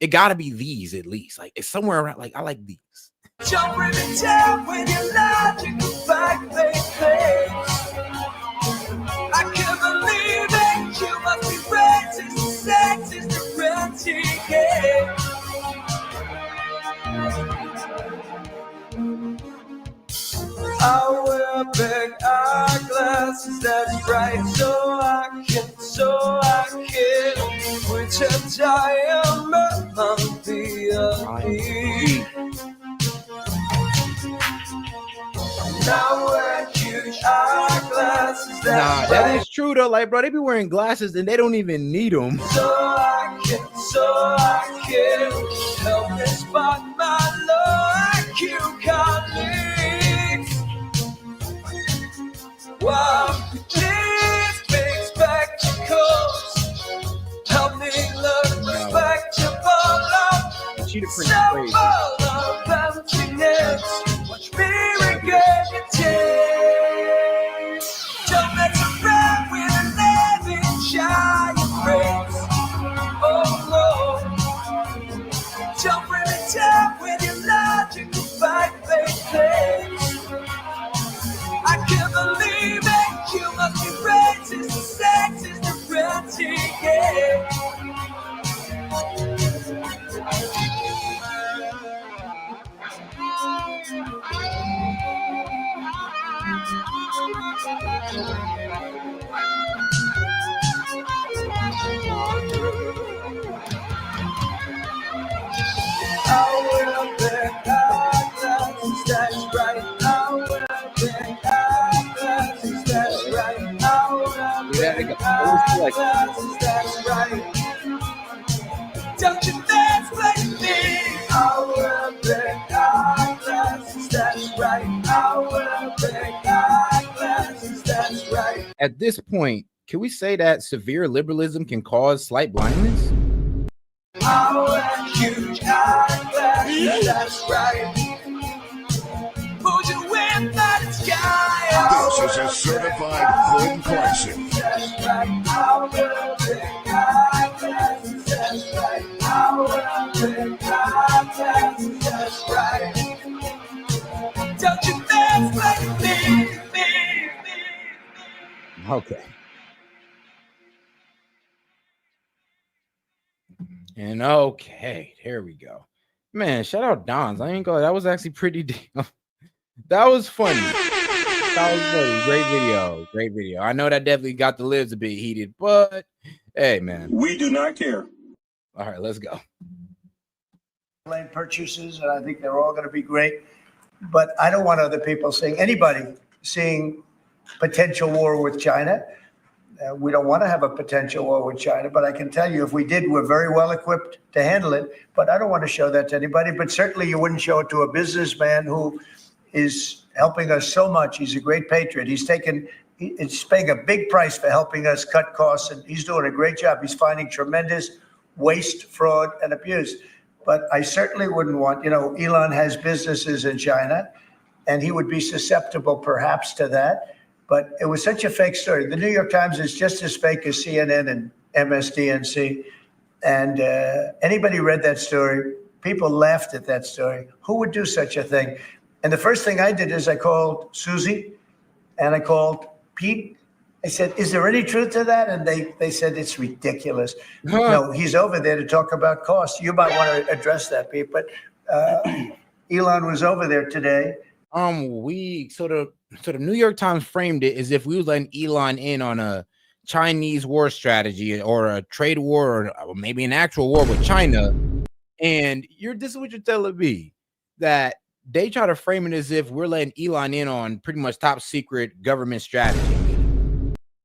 It gotta be these at least. Like, it's somewhere around. Like, I like these. Jump in the town when your logical fight face. I can't believe it. You must be racist, sexist, renegade. I wear big eyeglasses, that's right, so I can pretend I am a VIP. Now wear huge eyeglasses, that's that is true though. Like, bro, they be wearing glasses and they don't even need them. So I can help me spot my low IQ colleagues. Wow, these big spectacles help me look respectable. Symbol of emptiness, watch me regurgitate. Don't mess around with a living giant race. Oh no, don't bring me down with your logical fight-based things. I can't believe it, you must be racist, sexist, renegade. I will bet that's right. I will bet that's right. I will bet that's right. Don't you mansplain me? I will bet that's right. I will bet that's right. At this point, can we say that severe liberalism can cause slight blindness? I wear huge eyeglasses, that's right. Put your whip by the sky. This is a certified hood classic. That's right. I wear big eyeglasses, that's right. I wear big eyeglasses, that's right. Don't you mansplain me? Okay. And okay, there we go. Man, shout out Don's. I ain't gonna. That was actually pretty deep. That was funny. That was funny. Great video. I know that definitely got the lids a bit heated, but hey, man. We do not care. All right, let's go. Plane purchases, and I think they're all going to be great. But I don't want other people seeing, anybody seeing potential war with China. We don't want to have a potential war with China, but I can tell you if we did, we're very well equipped to handle it. But I don't want to show that to anybody. But certainly you wouldn't show it to a businessman who is helping us so much. He's a great patriot. He's paying a big price for helping us cut costs, and he's doing a great job. He's finding tremendous waste, fraud, and abuse. But I certainly wouldn't want, Elon has businesses in China, and he would be susceptible perhaps to that. But it was such a fake story. The New York Times is just as fake as CNN and MSDNC. And anybody read that story, people laughed at that story. Who would do such a thing? And the first thing I did is I called Susie and I called Pete. I said, is there any truth to that? And they said, it's ridiculous. No, he's over there to talk about costs. You might want to address that, Pete. But Elon was over there today. We sort of New York Times framed it as if we was letting Elon in on a Chinese war strategy or a trade war or maybe an actual war with China. And this is what you're telling me, that they try to frame it as if we're letting Elon in on pretty much top secret government strategy,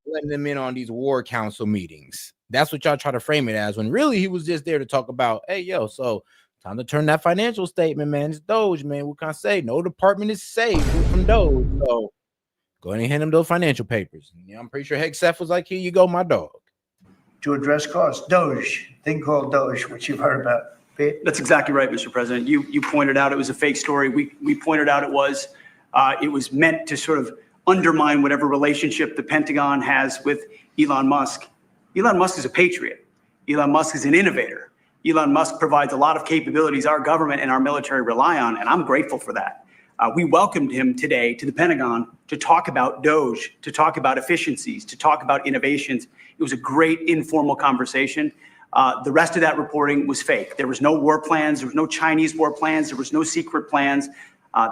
letting them in on these war council meetings. That's what y'all try to frame it as, when really he was just there to talk about, hey, yo, so time to turn that financial statement, man. It's Doge, man. What can I say? No department is safe from Doge. So go ahead and hand him those financial papers. I'm pretty sure Hegseth was like, here you go, my dog. To address costs. Doge, thing called Doge, which you've heard about. That's exactly right, Mr. President. You pointed out it was a fake story. We pointed out it was meant to sort of undermine whatever relationship the Pentagon has with Elon Musk. Elon Musk is a patriot. Elon Musk is an innovator. Elon Musk provides a lot of capabilities our government and our military rely on, and I'm grateful for that. We welcomed him today to the Pentagon to talk about Doge, to talk about efficiencies, to talk about innovations. It was a great informal conversation. The rest of that reporting was fake. There was no war plans. There was no Chinese war plans. There was no secret plans.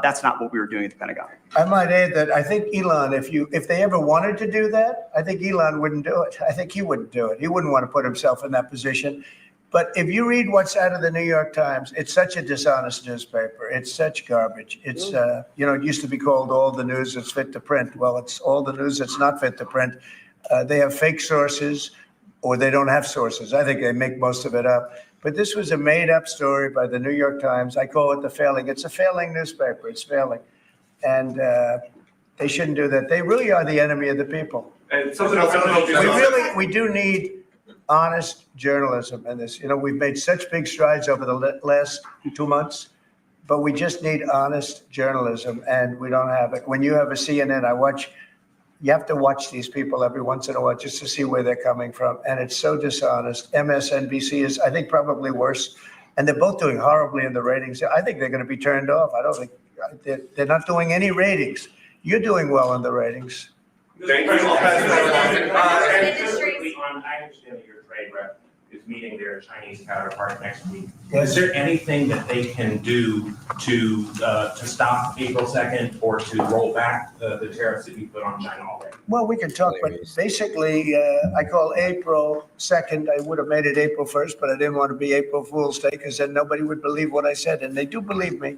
That's not what we were doing at the Pentagon. I might add that I think Elon, if they ever wanted to do that, I think Elon wouldn't do it. I think he wouldn't do it. He wouldn't want to put himself in that position. But if you read what's out of the New York Times, it's such a dishonest newspaper. It's such garbage. It's, it used to be called all the news that's fit to print. Well, it's all the news that's not fit to print. They have fake sources, or they don't have sources. I think they make most of it up. But this was a made-up story by the New York Times. I call it the failing. It's a failing newspaper. It's failing. And they shouldn't do that. They really are the enemy of the people. And We do need honest journalism in this. We've made such big strides over the last 2 months, but we just need honest journalism, and we don't have it. When you have a CNN, you have to watch these people every once in a while just to see where they're coming from, and it's so dishonest. MSNBC is, I think, probably worse, and they're both doing horribly in the ratings. I think they're going to be turned off. I don't think they're not doing any ratings. You're doing well in the ratings. Thank you. I understand that your trade rep is meeting their Chinese counterpart next week. Yes. Is there anything that they can do to stop April 2nd or to roll back the tariffs that you put on China already? Well, we can talk, but basically, I call April 2nd. I would have made it April 1st, but I didn't want to be April Fool's Day because then nobody would believe what I said, and they do believe me.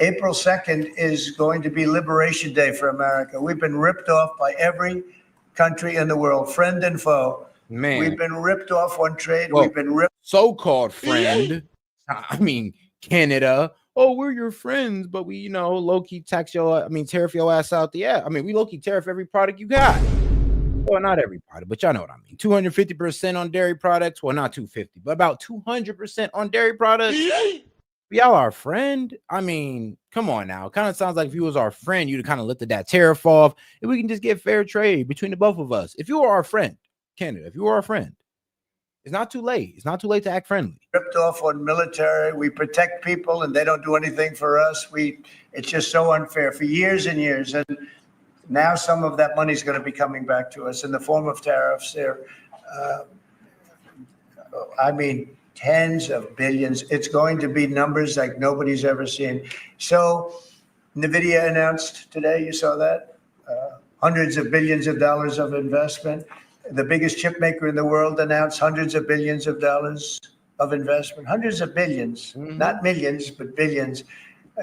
April 2nd is going to be Liberation Day for America. We've been ripped off by every country in the world, friend and foe. Man, we've been ripped off on trade. Well, we've been ripped. So-called friend. I mean, Canada. Oh, we're your friends, but we, low-key tariff your ass out the ass. I mean, we low-key tariff every product you got. Well, not every product, but y'all know what I mean. 250% on dairy products. Well, not 250, but about 200% on dairy products. Y'all our friend. I mean, come on now. Kind of sounds like if you was our friend, you'd have kind of lifted that tariff off, and we can just get fair trade between the both of us. If you were our friend, Canada, if you were our friend, it's not too late. It's not too late to act friendly. Ripped off on military. We protect people, and they don't do anything for us. It's just so unfair for years and years. And now some of that money is going to be coming back to us in the form of tariffs. Tens of billions. It's going to be numbers like nobody's ever seen. So NVIDIA announced today, you saw that, hundreds of billions of dollars of investment. The biggest chip maker in the world announced hundreds of billions of dollars of investment, hundreds of billions, not millions, but billions.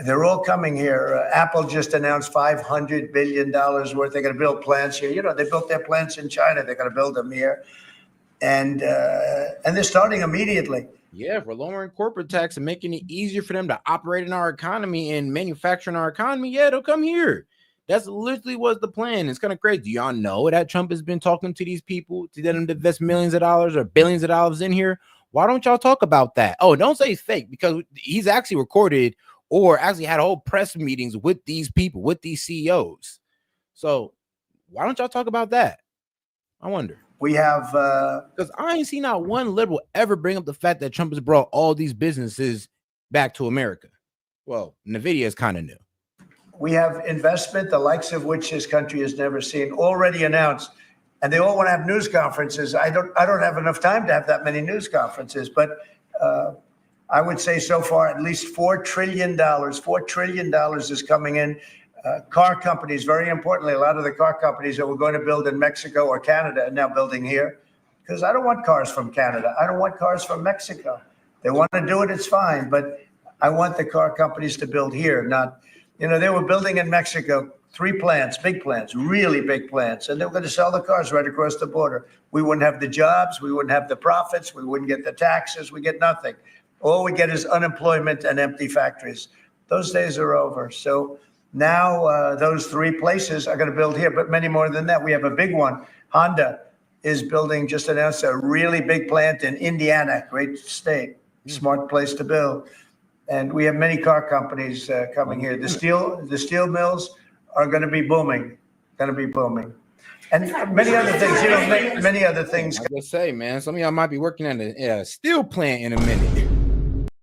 They're all coming here. Apple just announced $500 billion worth. They're going to build plants here. You know, they built their plants in China. They're going to build them here. And they're starting immediately. Yeah, for lowering corporate tax and making it easier for them to operate in our economy and manufacture in our economy. Yeah, they'll come here. That's literally was the plan. It's kind of crazy. Do y'all know that Trump has been talking to these people to get them to invest millions of dollars or billions of dollars in here? Why don't y'all talk about that? Oh, don't say it's fake, because he's actually recorded or actually had whole press meetings with these people, with these CEOs. So why don't y'all talk about that? I wonder. We have, because I ain't seen not one liberal ever bring up the fact that Trump has brought all these businesses back to America. Well, NVIDIA is kind of new. We have investment, the likes of which this country has never seen, already announced. And they all want to have news conferences. I don't have enough time to have that many news conferences, but I would say so far at least $4 trillion. $4 trillion is coming in. Car companies, very importantly, a lot of the car companies that we're going to build in Mexico or Canada are now building here, because I don't want cars from Canada. I don't want cars from Mexico. They want to do it, it's fine, but I want the car companies to build here, not, you know, they were building in Mexico 3 plants, big plants, really big plants, and they were going to sell the cars right across the border. We wouldn't have the jobs, we wouldn't have the profits, we wouldn't get the taxes, we get nothing. All we get is unemployment and empty factories. Those days are over. So now those 3 places are going to build here, but many more than that. We have a big one. Honda is building, just announced a really big plant in Indiana, great state, smart place to build. And we have many car companies coming here. The steel mills are going to be booming, And many other things, you know, many other things. I just say, man, some of y'all might be working at a steel plant in a minute.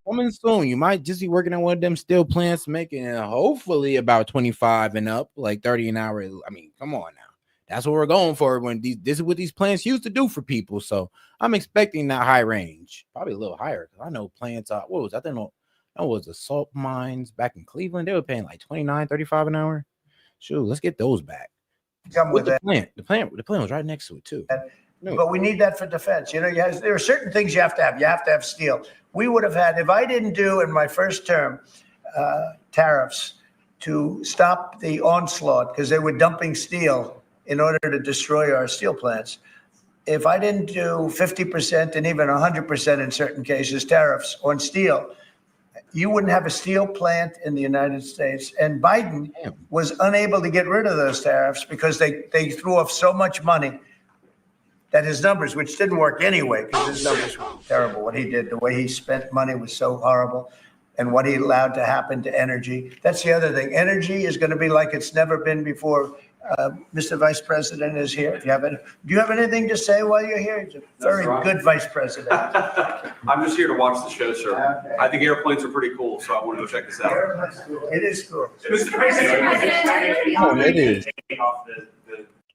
Coming soon, you might just be working on one of them steel plants, making hopefully about 25 and up, like 30 an hour. I mean, come on now. That's what we're going for. When this is what these plants used to do for people. So I'm expecting that high range, probably a little higher. Because I know plants, what was I think that was the salt mines back in Cleveland. They were paying like 29, 35 an hour. Shoot, let's get those back. Come with that. The plant was right next to it too. But we need that for defense. You know, there are certain things you have to have. You have to have steel. We would have had, if I didn't do in my first term tariffs to stop the onslaught, because they were dumping steel in order to destroy our steel plants. If I didn't do 50% and even 100% in certain cases tariffs on steel, you wouldn't have a steel plant in the United States. And Biden was unable to get rid of those tariffs because they threw off so much money that his numbers, which didn't work anyway, because his numbers were terrible. What he did, the way he spent money was so horrible, and what he allowed to happen to energy. That's the other thing. Energy is going to be like it's never been before. Mr. Vice President is here. Do you have anything to say while you're here? He's a very good Vice President. I'm just here to watch the show, sir. Okay. I think airplanes are pretty cool, so I want to go check this out. It is cool. Mr. President, oh, it is.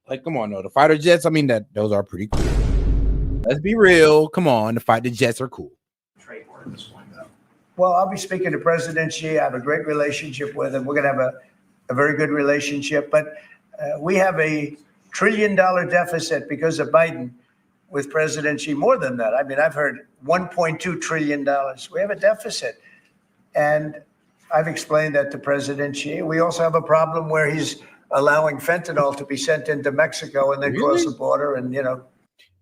Like, come on, no, the fighter jets. I mean, those are pretty cool. Let's be real. Come on, the fighter jets are cool. Well, I'll be speaking to President Xi. I have a great relationship with him. We're going to have a very good relationship, but we have a $1 trillion deficit because of Biden with President Xi. More than that. I mean, I've heard $1.2 trillion. We have a deficit. And I've explained that to President Xi. We also have a problem where he's allowing fentanyl to be sent into Mexico and then cross the border, and, you know.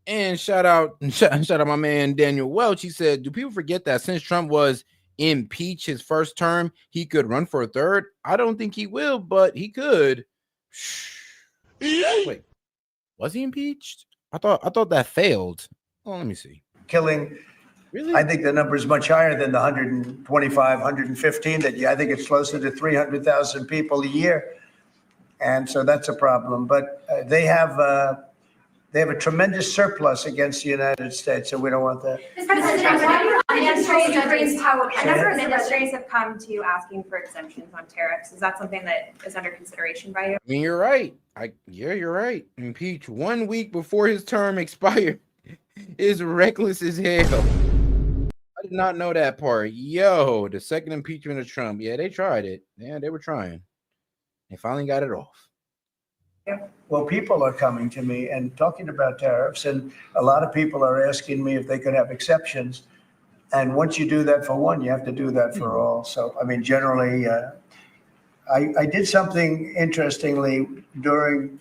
And shout out my man Daniel Welch. He said, do people forget that since Trump was impeached his first term, he could run for a third? I don't think he will, but he could. Wait, was he impeached? I thought that failed. Oh, let me see. Killing. Really? I think the number is much higher than the 125, 115 that I think it's closer to 300,000 people a year. And so that's a problem. But they have a tremendous surplus against the United States, so we don't want that. Mr. President, why do a number of ministries have come to you asking for exemptions on tariffs? Is that something that is under consideration by you? I mean, you're right. You're right. Impeach 1 week before his term expired is reckless as hell. I did not know that part. Yo, the second impeachment of Trump. Yeah, they tried it. Yeah, they were trying. They finally got it off. Well, people are coming to me and talking about tariffs, and a lot of people are asking me if they could have exceptions. And once you do that for one, you have to do that for all. So, I mean, generally, I did something interestingly during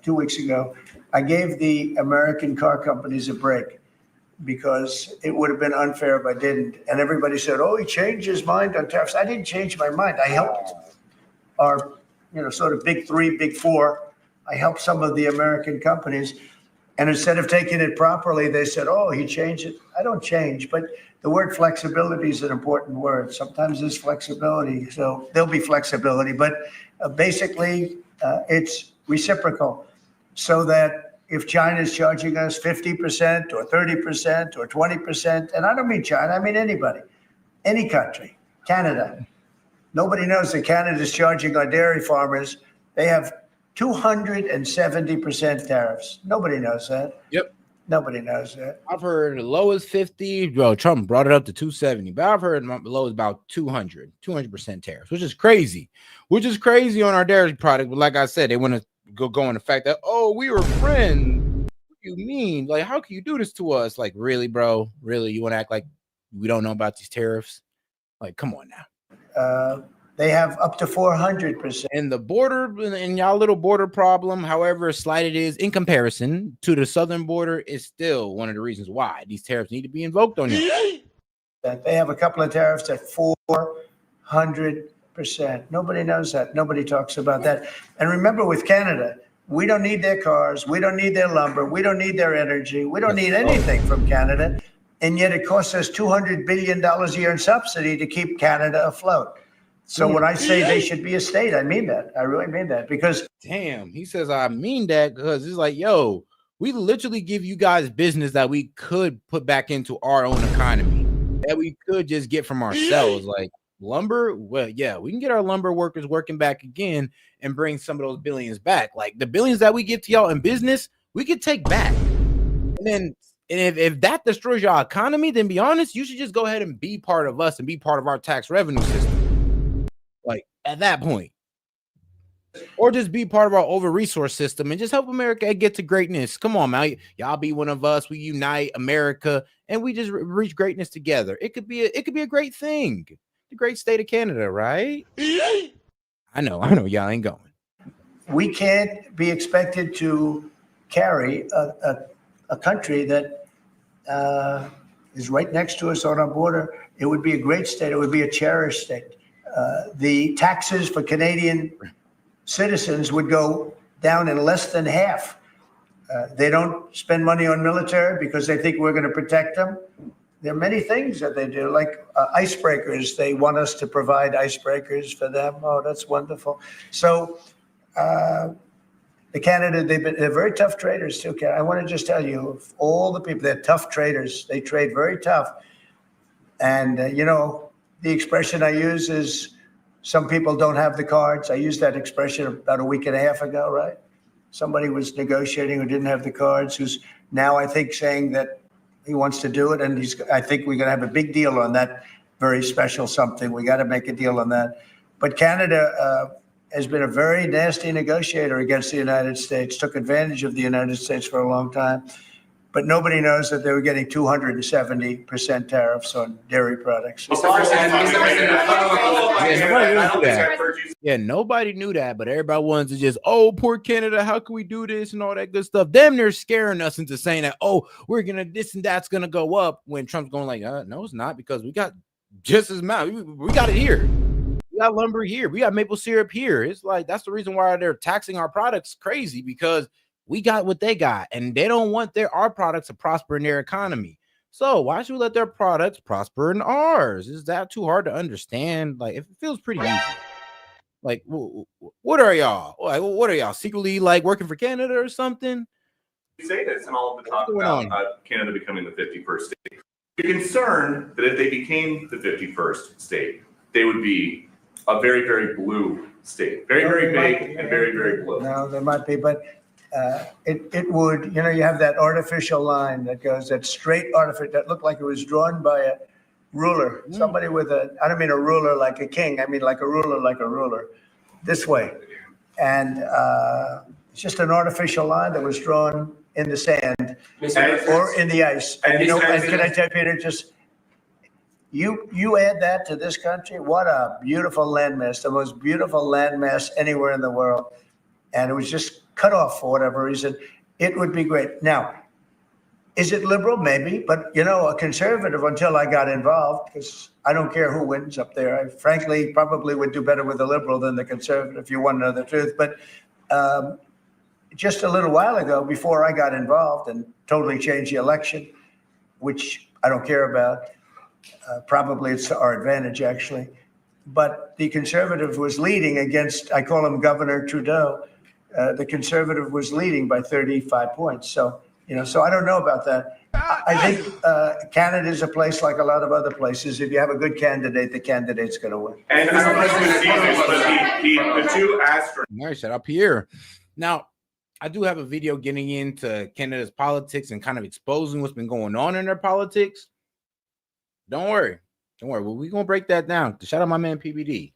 2 weeks ago. I gave the American car companies a break because it would have been unfair if I didn't. And everybody said, oh, he changed his mind on tariffs. I didn't change my mind. I helped our, sort of big three, big four. I helped some of the American companies. And instead of taking it properly, they said, oh, he changed it. I don't change. But the word flexibility is an important word. Sometimes there's flexibility. So there'll be flexibility. But basically, it's reciprocal. So that if China is charging us 50% or 30% or 20%, and I don't mean China, I mean anybody, any country, Canada. Nobody knows that Canada is charging our dairy farmers. They have 270% tariffs. Nobody knows that. Yep. Nobody knows that. I've heard the lowest 50. Bro, Trump brought it up to 270, but I've heard the lowest about 200% tariffs, which is crazy. On our dairy product. But like I said, they want to go on the fact that, oh, we were friends. What do you mean? Like, how can you do this to us? Like, really, bro? Really? You want to act like we don't know about these tariffs? Like, come on now. They have up to 400%. And the border, and y'all little border problem, however slight it is in comparison to the southern border, is still one of the reasons why these tariffs need to be invoked on you. That they have a couple of tariffs at 400%. Nobody knows that. Nobody talks about that. And remember, with Canada, we don't need their cars. We don't need their lumber. We don't need their energy. We don't need anything from Canada. And yet it costs us $200 billion a year in subsidy to keep Canada afloat. So when I say they should be a state, I mean that. I really mean that because. Damn, he says I mean that because it's like, yo, we literally give you guys business that we could put back into our own economy, that we could just get from ourselves. Like lumber, well, yeah, we can get our lumber workers working back again and bring some of those billions back. Like the billions that we give to y'all in business, we could take back. And then if that destroys your economy, then be honest, you should just go ahead and be part of us and be part of our tax revenue system. Like at that point, or just be part of our over-resource system and just help America get to greatness. Come on, man, y'all be one of us. We unite America and we just reach greatness together. It could be a great thing. The great state of Canada, right? I know, y'all ain't going. We can't be expected to carry a country that is right next to us on our border. It would be a great state. It would be a cherished state. The taxes for Canadian citizens would go down in less than half. They don't spend money on military because they think we're going to protect them. There are many things that they do, like icebreakers. They want us to provide icebreakers for them. Oh, that's wonderful. So the Canada, they're very tough traders too. I want to just tell you, of all the people, they're tough traders. They trade very tough. And, the expression I use is some people don't have the cards. I used that expression about a week and a half ago, right? Somebody was negotiating who didn't have the cards, who's now, I think, saying that he wants to do it. And I think we're going to have a big deal on that very special something. We got to make a deal on that. But Canada has been a very nasty negotiator against the United States, took advantage of the United States for a long time. But nobody knows that they were getting 270% tariffs on dairy products. Yeah, nobody knew that, but everybody wanted to just, oh, poor Canada, how can we do this and all that good stuff. Them, they're scaring us into saying that, oh, we're going to, this and that's going to go up when Trump's going like, no, it's not, because we got just as much. We got it here. We got lumber here. We got maple syrup here. It's like, that's the reason why they're taxing our products crazy, because we got what they got, and they don't want our products to prosper in their economy. So why should we let their products prosper in ours? Is that too hard to understand? Like, it feels pretty easy. Like, what are y'all? Like, what are y'all secretly like working for Canada or something? You say this and all of the talk about Canada becoming the 51st state. You're concerned that if they became the 51st state, they would be a very, very blue state, very, very big and very, very blue. No, there might be, but. It would, you have that artificial line that goes, that straight artificial, that looked like it was drawn by a ruler. Somebody with I don't mean a ruler like a king, I mean like a ruler, this way. And it's just an artificial line that was drawn in the sand or in the ice. And can I tell you, Peter, just You add that to this country, what a beautiful landmass, the most beautiful landmass anywhere in the world. And it was just cut off for whatever reason. It would be great. Now, is it liberal? Maybe, but a conservative until I got involved, because I don't care who wins up there. I frankly probably would do better with the liberal than the conservative, if you want to know the truth. But just a little while ago, before I got involved and totally changed the election, which I don't care about, probably it's to our advantage, actually. But the conservative was leading against, I call him Governor Trudeau. The conservative was leading by 35 points. So, so I don't know about that. I think Canada is a place like a lot of other places. If you have a good candidate, the candidate's going to win. And the two astronauts. Nice, shut up here. Now, I do have a video getting into Canada's politics and kind of exposing what's been going on in their politics. Don't worry. Well, we're going to break that down. Shout out my man PBD.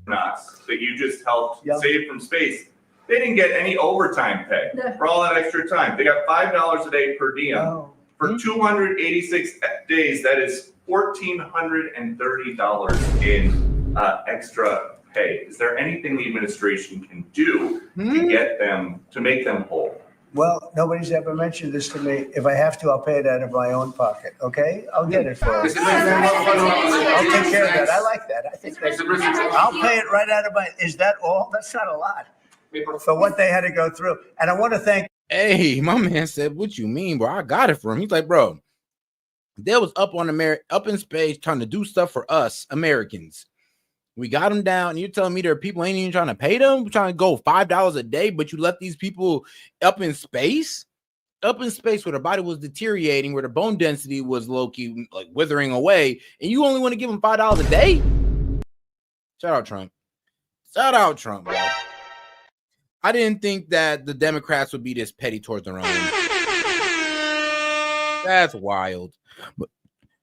That you just helped save from space. They didn't get any overtime pay for all that extra time. They got $5 a day per diem for 286 days. That is $1,430 in extra pay. Is there anything the administration can do to get them, to make them whole? Well, nobody's ever mentioned this to me. If I have to, I'll pay it out of my own pocket. Okay, I'll get it for you. I'll take care of that. I like that. I think I'll pay it right out of my. Is that all? That's not a lot for what they had to go through. And I want to thank. Hey, my man said, "What you mean, bro? I got it for him." He's like, "Bro, they was up in space trying to do stuff for us Americans. We got them down. And you're telling me there are people ain't even trying to pay them, trying to go $5 a day, but you left these people up in space where their body was deteriorating, where the bone density was low-key like withering away, and you only want to give them $5 a day? Shout out Trump. Bro. I didn't think that the Democrats would be this petty towards their own. That's wild. But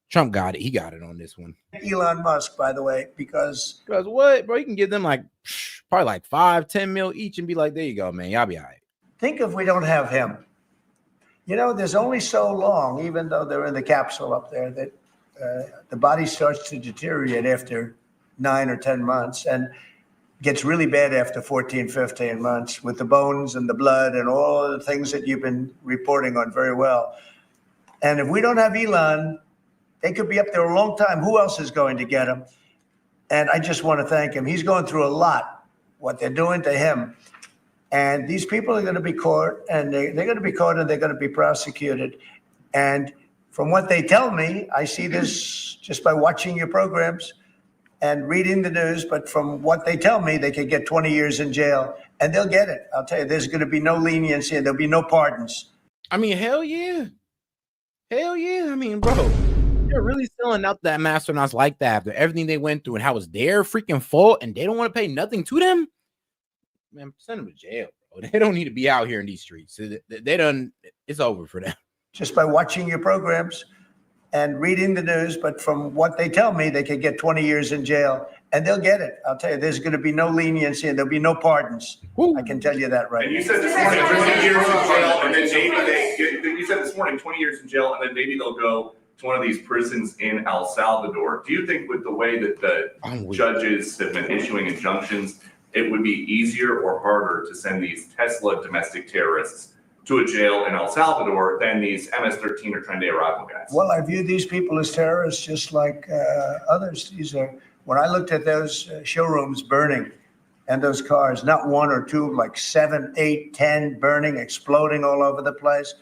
Trump got it. He got it on this one. Elon Musk, by the way, because what, bro? You can give them like probably like 5-10 mil each and be like, there you go, man. Y'all be all right. Think if we don't have him. There's only so long, even though they're in the capsule up there, that the body starts to deteriorate after 9 or 10 months and gets really bad after 14, 15 months with the bones and the blood and all the things that you've been reporting on very well. And if we don't have Elon, they could be up there a long time. Who else is going to get him? And I just want to thank him. He's going through a lot, what they're doing to him. And these people are going to be caught, and they're going to be caught, and they're going to be prosecuted. And from what they tell me, I see this just by watching your programs and reading the news, but from what they tell me, they could get 20 years in jail, and they'll get it. I'll tell you, there's going to be no leniency, and there'll be no pardons. I mean, hell yeah. I mean, bro. They're really selling out that astronauts like that after everything they went through and how it's their freaking fault and they don't want to pay nothing to them. Man, send them to jail, bro. They don't need to be out here in these streets. It's over for them. Just by watching your programs and reading the news, but from what they tell me, they could get 20 years in jail, and they'll get it. I'll tell you, there's going to be no leniency and there'll be no pardons. Ooh. I can tell you that right And now. you said this morning 20 years in jail, and then maybe you said this morning 20 years in jail, and then maybe they'll go to one of these prisons in El Salvador. Do you think with the way that the judges have been issuing injunctions, it would be easier or harder to send these Tesla domestic terrorists to a jail in El Salvador than these MS-13 or Tren de Aragua guys? Well, I view these people as terrorists just like others. When I looked at those showrooms burning and those cars, not one or two, like 7, 8, 10 burning, exploding all over the place.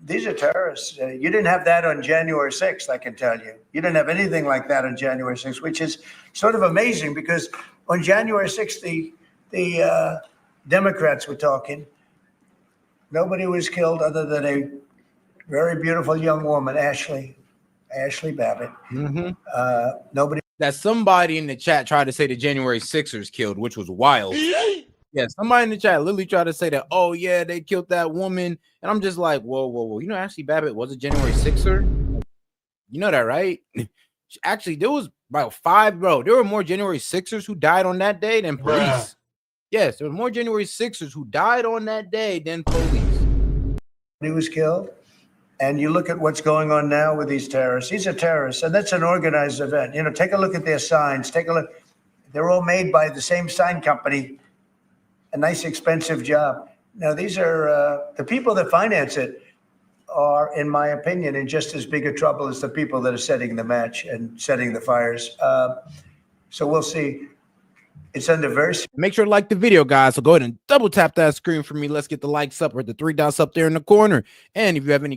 These are terrorists. You didn't have that on January 6th, I can tell you. You didn't have anything like that on January 6th, which is sort of amazing because on January 6th, the Democrats were talking. Nobody was killed other than a very beautiful young woman, Ashley Babbitt. Mm-hmm. Nobody. That somebody in the chat tried to say the January 6ers killed, which was wild. Yeah, somebody in the chat literally tried to say that, oh, yeah, they killed that woman. And I'm just like, whoa. You know, Ashley Babbitt was a January 6er? You know that, right? Actually, there was about 5, bro. There were more January 6ers who died on that day than police. Bruh. Yes, there were more January 6ers who died on that day than police. He was killed. And you look at what's going on now with these terrorists. These are terrorists, and that's an organized event. You know, take a look at their signs. Take a look. They're all made by the same sign company. A nice, expensive job. Now, these are the people that finance it are, in my opinion, in just as big a trouble as the people that are setting the match and setting the fires. So we'll see. It's under very. Make sure to like the video, guys. So go ahead and double tap that screen for me. Let's get the likes up, or the 3 dots up there in the corner. And if you have any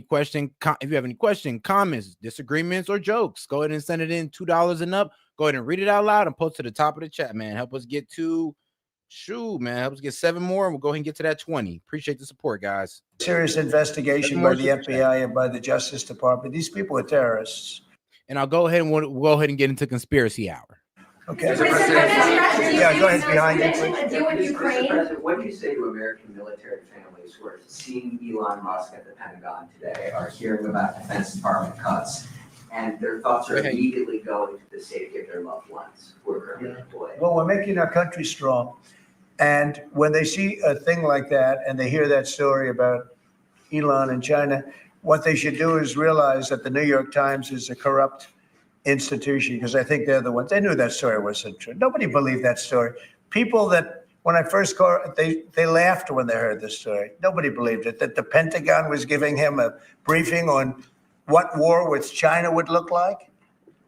comments, disagreements, or jokes, go ahead and send it in $2 and up. Go ahead and read it out loud and post to the top of the chat, man. Help us get to help us get 7 more, and we'll go ahead and get to that 20. Appreciate the support, guys. Serious investigation by the FBI and by the Justice Department. These people are terrorists. And I'll go ahead and we'll go ahead and get into conspiracy hour. Okay. Yeah, go ahead behind you, please. Mr. President, what do you say to American military families who are seeing Elon Musk at the Pentagon today, are hearing about Defense Department cuts, and their thoughts are immediately going to the safety of their loved ones who are currently employed? Well, we're making our country strong. And when they see a thing like that and they hear that story about Elon and China, what they should do is realize that the New York Times is a corrupt institution, because I think they're the ones. They knew that story wasn't true. Nobody believed that story. People that, when I first called, they laughed when they heard the story. Nobody believed it, that the Pentagon was giving him a briefing on what war with China would look like,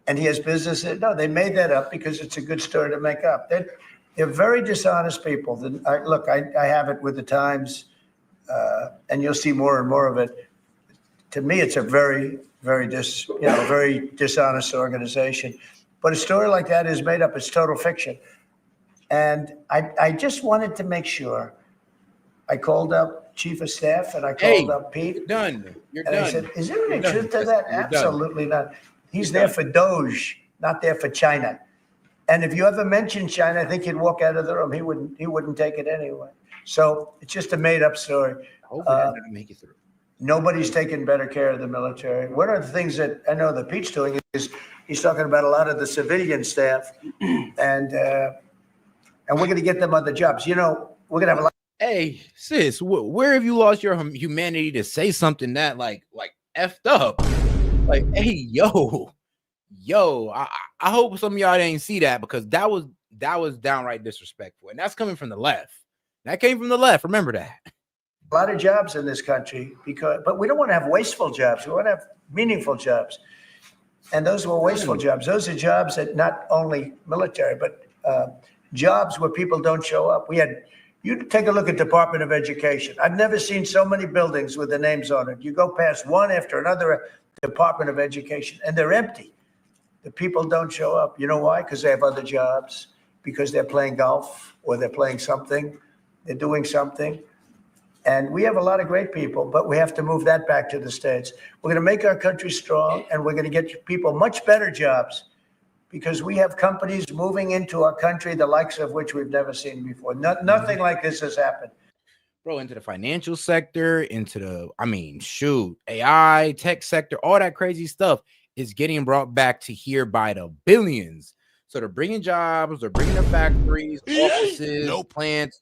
and he has business. No, they made that up because it's a good story to make up. They're very dishonest people. I have it with the Times, and you'll see more and more of it. To me, it's a very dishonest organization. But a story like that is made up. It's total fiction. And I just wanted to make sure. I called up Chief of Staff and I called up Pete. You're done. And I said, is there any truth to that? Absolutely not. He's there for Doge, not there for China. And if you ever mention China, I think he'd walk out of the room. He wouldn't take it anyway. So it's just a made up story. Hopefully that doesn't make it through. Nobody's taking better care of the military. One of the things that I know that Pete's doing is he's talking about a lot of the civilian staff, and we're going to get them other jobs. You know, we're going to have a lot. Hey, sis, where have you lost your humanity to say something that like effed up? Like, hey, yo, I hope some of y'all didn't see that, because that was downright disrespectful, and that's coming from the left. That came from the left. Remember that. A lot of jobs in this country, but we don't want to have wasteful jobs. We want to have meaningful jobs. And those were wasteful jobs. Those are jobs that not only military, but jobs where people don't show up. You take a look at Department of Education. I've never seen so many buildings with the names on it. You go past one after another Department of Education, and they're empty. The people don't show up. You know why? Because they have other jobs, because they're playing golf, or they're playing something. They're doing something. And we have a lot of great people, but we have to move that back to the States. We're going to make our country strong, and we're going to get people much better jobs, because we have companies moving into our country, the likes of which we've never seen before. Nothing like this has happened. Bro, into the financial sector, into the, AI, tech sector, all that crazy stuff is getting brought back to here by the billions. So they're bringing jobs, they're bringing their factories, offices, plants.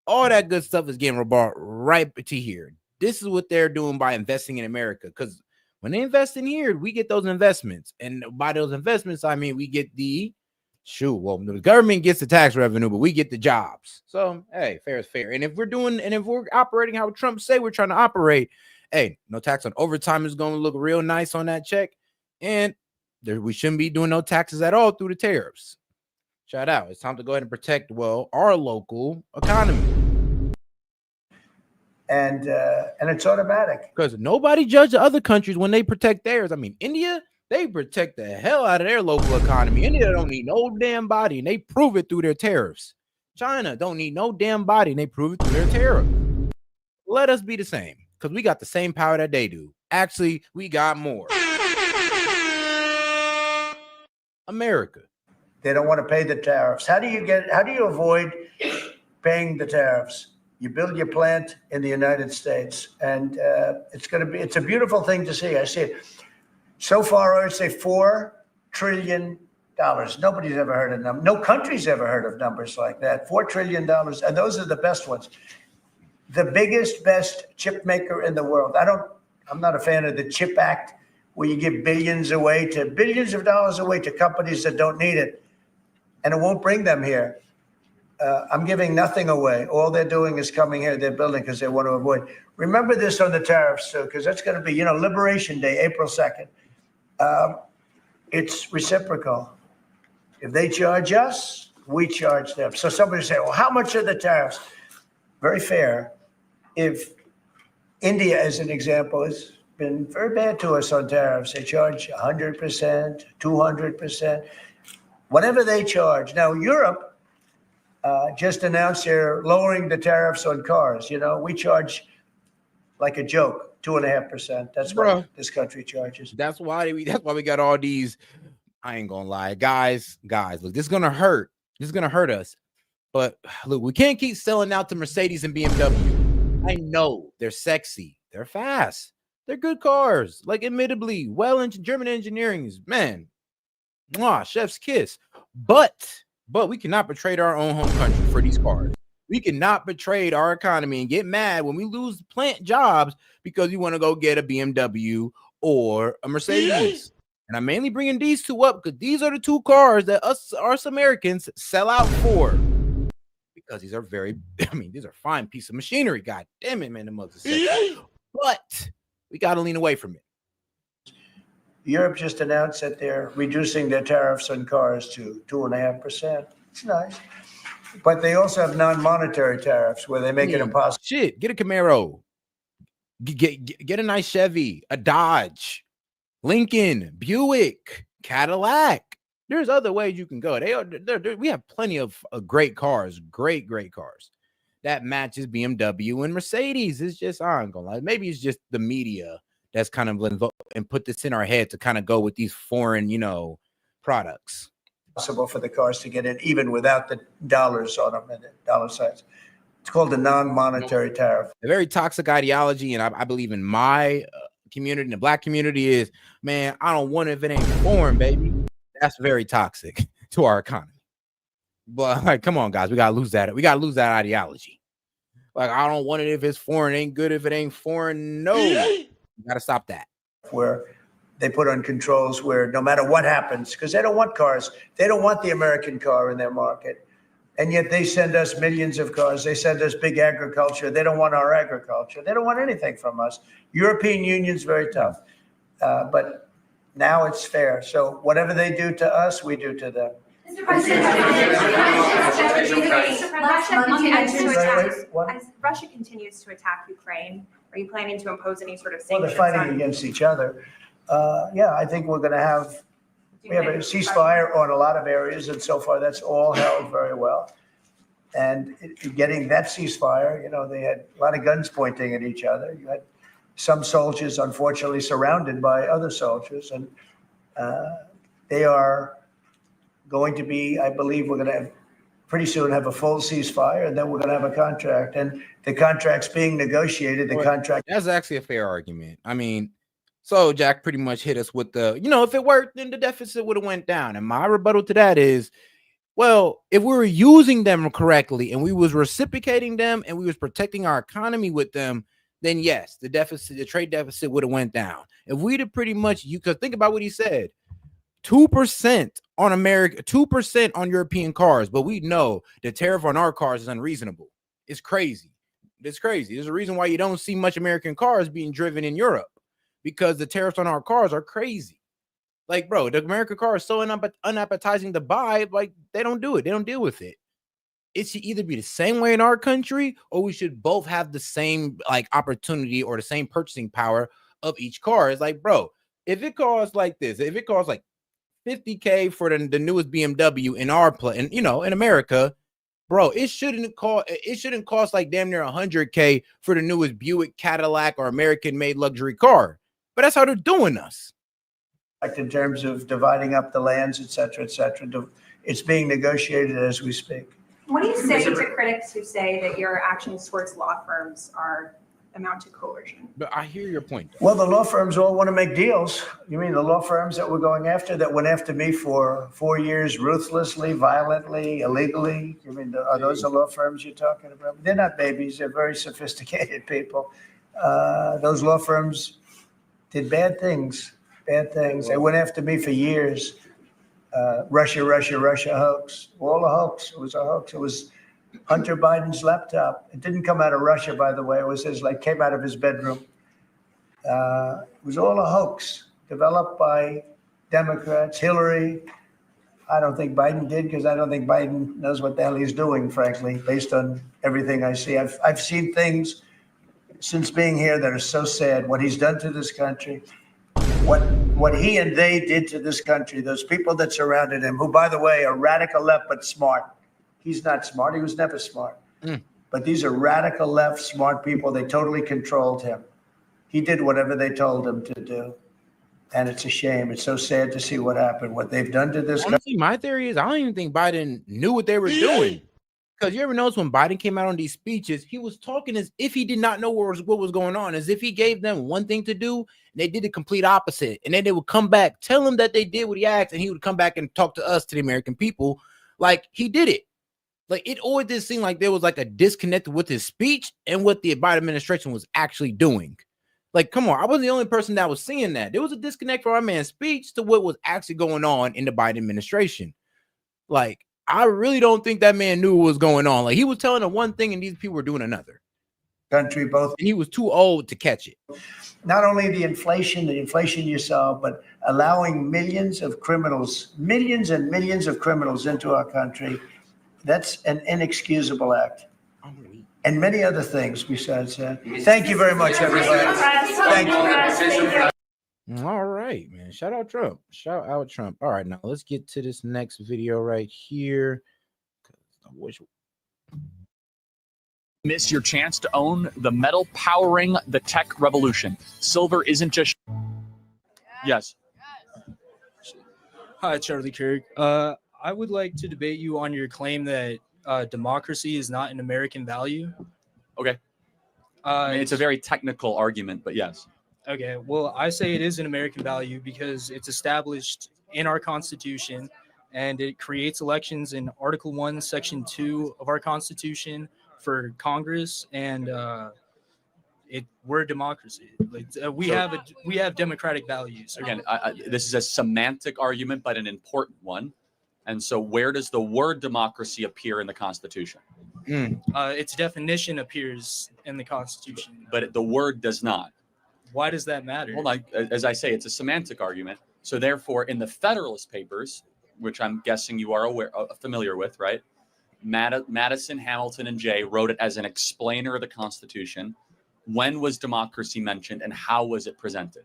All that good stuff is getting brought right to here. This is what they're doing by investing in America, because when they invest in here, we get those investments. And by those investments, I mean, we get the government gets the tax revenue, but we get the jobs. So, hey, fair is fair. And if we're operating how Trump say we're trying to operate, hey, no tax on overtime is going to look real nice on that check. And we shouldn't be doing no taxes at all through the tariffs. Shout out. It's time to go ahead and protect, our local economy. And it's automatic. Because nobody judges other countries when they protect theirs. I mean, India, they protect the hell out of their local economy. India don't need no damn body, and they prove it through their tariffs. China don't need no damn body, and they prove it through their tariffs. Let us be the same, because we got the same power that they do. Actually, we got more. America. They don't want to pay the tariffs. How do you avoid paying the tariffs? You build your plant in the United States, and it's a beautiful thing to see. I see it. So far, I would say $4 trillion. Nobody's ever heard of them. No country's ever heard of numbers like that. $4 trillion, and those are the best ones. the biggest, best chip maker in the world. I'm not a fan of the CHIP Act, where you give billions of dollars away to companies that don't need it, and it won't bring them here. I'm giving nothing away. All they're doing is coming here. They're building because they want to avoid. Remember this on the tariffs, too, because that's going to be, Liberation Day, April 2nd. It's reciprocal. If they charge us, we charge them. So somebody say, well, how much are the tariffs? Very fair. If India, as an example, has been very bad to us on tariffs. They charge 100%, 200%, whatever they charge. Now, Europe just announced they're lowering the tariffs on cars. We charge like a joke, 2.5%. That's what this country charges. That's why we got all these. I ain't gonna lie, guys. Look, this is gonna hurt. This is gonna hurt us. But look, we can't keep selling out to Mercedes and BMW. I know they're sexy, they're fast, they're good cars. Like, admittedly, German engineering is, man, chef's kiss. But we cannot betray our own home country for these cars. We cannot betray our economy and get mad when we lose plant jobs because you want to go get a BMW or a Mercedes. And I'm mainly bringing these two up because these are the two cars that us Americans sell out for. Because these are these are fine piece of machinery. God damn it, man, the mugs are sexy. But we got to lean away from it. Europe just announced that they're reducing their tariffs on cars to 2.5%. It's nice. But they also have non-monetary tariffs where they make it impossible. Shit, get a Camaro. Get a nice Chevy, a Dodge, Lincoln, Buick, Cadillac. There's other ways you can go. We have plenty of great cars, great cars that matches BMW and Mercedes. It's just, I ain't gonna lie. Maybe it's just the media that's kind of and put this in our head to kind of go with these foreign, products. Possible for the cars to get in even without the dollars on them and the dollar signs. It's called a non-monetary tariff. A very toxic ideology, and I believe in my community, the Black community, is, man, I don't want it if it ain't foreign, baby. That's very toxic to our economy. But like, come on, guys, we gotta lose that. We gotta lose that ideology. Like, I don't want it if it's foreign. Ain't good if it ain't foreign. No, you gotta stop that. Where they put on controls where no matter what happens, because they don't want cars, they don't want the American car in their market, and yet they send us millions of cars. They send us big agriculture. They don't want our agriculture. They don't want anything from us. European Union's very tough, but now it's fair. So whatever they do to us, we do to them. Mr. President, as Russia continues to attack Ukraine, are you planning to impose any sort of Well, sanctions? they're fighting against each other. I think we're going to have, we have a ceasefire on a lot of areas, and so far that's all held very well. And getting that ceasefire, they had a lot of guns pointing at each other. You had some soldiers, unfortunately, surrounded by other soldiers, and they are going to be, I believe we're going to pretty soon have a full ceasefire, and then we're going to have a contract. And the contract's being negotiated. That's actually a fair argument. I mean, so Jack pretty much hit us with the, if it worked, then the deficit would have went down. And my rebuttal to that is, well, if we were using them correctly and we was reciprocating them and we was protecting our economy with them, then yes, the trade deficit would have went down. If we'd have pretty much, because think about what he said, 2% on America, 2% on European cars, but we know the tariff on our cars is unreasonable. It's crazy. It's crazy. There's a reason why you don't see much American cars being driven in Europe, because the tariffs on our cars are crazy. Like, bro, the American car is so unappetizing to buy, like, they don't do it. They don't deal with it. It should either be the same way in our country, or we should both have the same opportunity or the same purchasing power of each car. It's like, bro, if it costs like this, if it costs like $50K for the newest BMW in America, bro, it shouldn't cost like damn near $100K for the newest Buick, Cadillac, or American-made luxury car. But that's how they're doing us. In terms of dividing up the lands, et cetera, it's being negotiated as we speak. What do you say to critics who say that your actions towards law firms are amount to coercion. But I hear your point. Well, the law firms all want to make deals. You mean the law firms that we're going after, that went after me for 4 years ruthlessly, violently, illegally? You mean, are those the law firms you're talking about? They're not babies. They're very sophisticated people. Those law firms did bad things. They went after me for years. Russia hoax. All a hoax. It was a hoax. It was Hunter Biden's laptop. It didn't come out of Russia, by the way. It was came out of his bedroom. It was all a hoax developed by Democrats. Hillary, I don't think Biden did, because I don't think Biden knows what the hell he's doing, frankly, based on everything I see. I've seen things since being here that are so sad. What he's done to this country, what he and they did to this country, those people that surrounded him, who, by the way, are radical left but smart. He's not smart. He was never smart. But these are radical left smart people. They totally controlled him. He did whatever they told him to do. And it's a shame. It's so sad to see what happened, what they've done to this country. Honestly, my theory is I don't even think Biden knew what they were doing. Because you ever notice when Biden came out on these speeches, he was talking as if he did not know what was going on, as if he gave them one thing to do, and they did the complete opposite. And then they would come back, tell him that they did what he asked, and he would come back and talk to us, to the American people, like he did it. Like, it always did seem like there was like a disconnect with his speech and what the Biden administration was actually doing. Like, come on, I wasn't the only person that was seeing that. There was a disconnect from our man's speech to what was actually going on in the Biden administration. Like, I really don't think that man knew what was going on. Like, he was telling them one thing and these people were doing another. Country, both. And he was too old to catch it. Not only the inflation you saw, but allowing millions and millions of criminals into our country. That's an inexcusable act. And many other things besides that. Thank you very much, everybody. Thank you. All right, man. Shout out Trump. Shout out Trump. All right, now let's get to this next video right here. Miss your chance to own the metal powering the tech revolution. Silver isn't just... Yes. Hi, Charlie Kirk. I would like to debate you on your claim that democracy is not an American value. Okay. I mean, it's a very technical argument, but yes. Okay, well, I say it is an American value because it's established in our Constitution, and it creates elections in Article 1, Section 2 of our Constitution for Congress, and we're a democracy. Like, we have democratic values. Again, this is a semantic argument, but an important one. And so where does the word democracy appear in the Constitution? Its definition appears in the Constitution. But the word does not. Why does that matter? Well, as I say, it's a semantic argument. So therefore, in the Federalist Papers, which I'm guessing you are familiar with, right? Madison, Hamilton, and Jay wrote it as an explainer of the Constitution. When was democracy mentioned and how was it presented?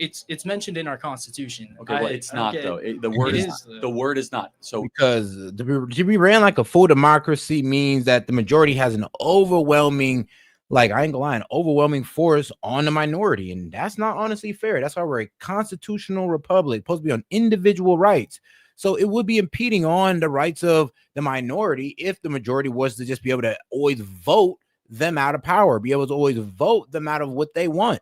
It's mentioned in our Constitution. Okay, well, it's not though. The word is not. So because to be ran like a full democracy means that the majority has an overwhelming, like, I ain't gonna lie, an overwhelming force on the minority, and that's not honestly fair. That's why we're a constitutional republic, supposed to be on individual rights. So it would be impeding on the rights of the minority if the majority was to just be able to always vote them out of power, be able to always vote them out of what they want.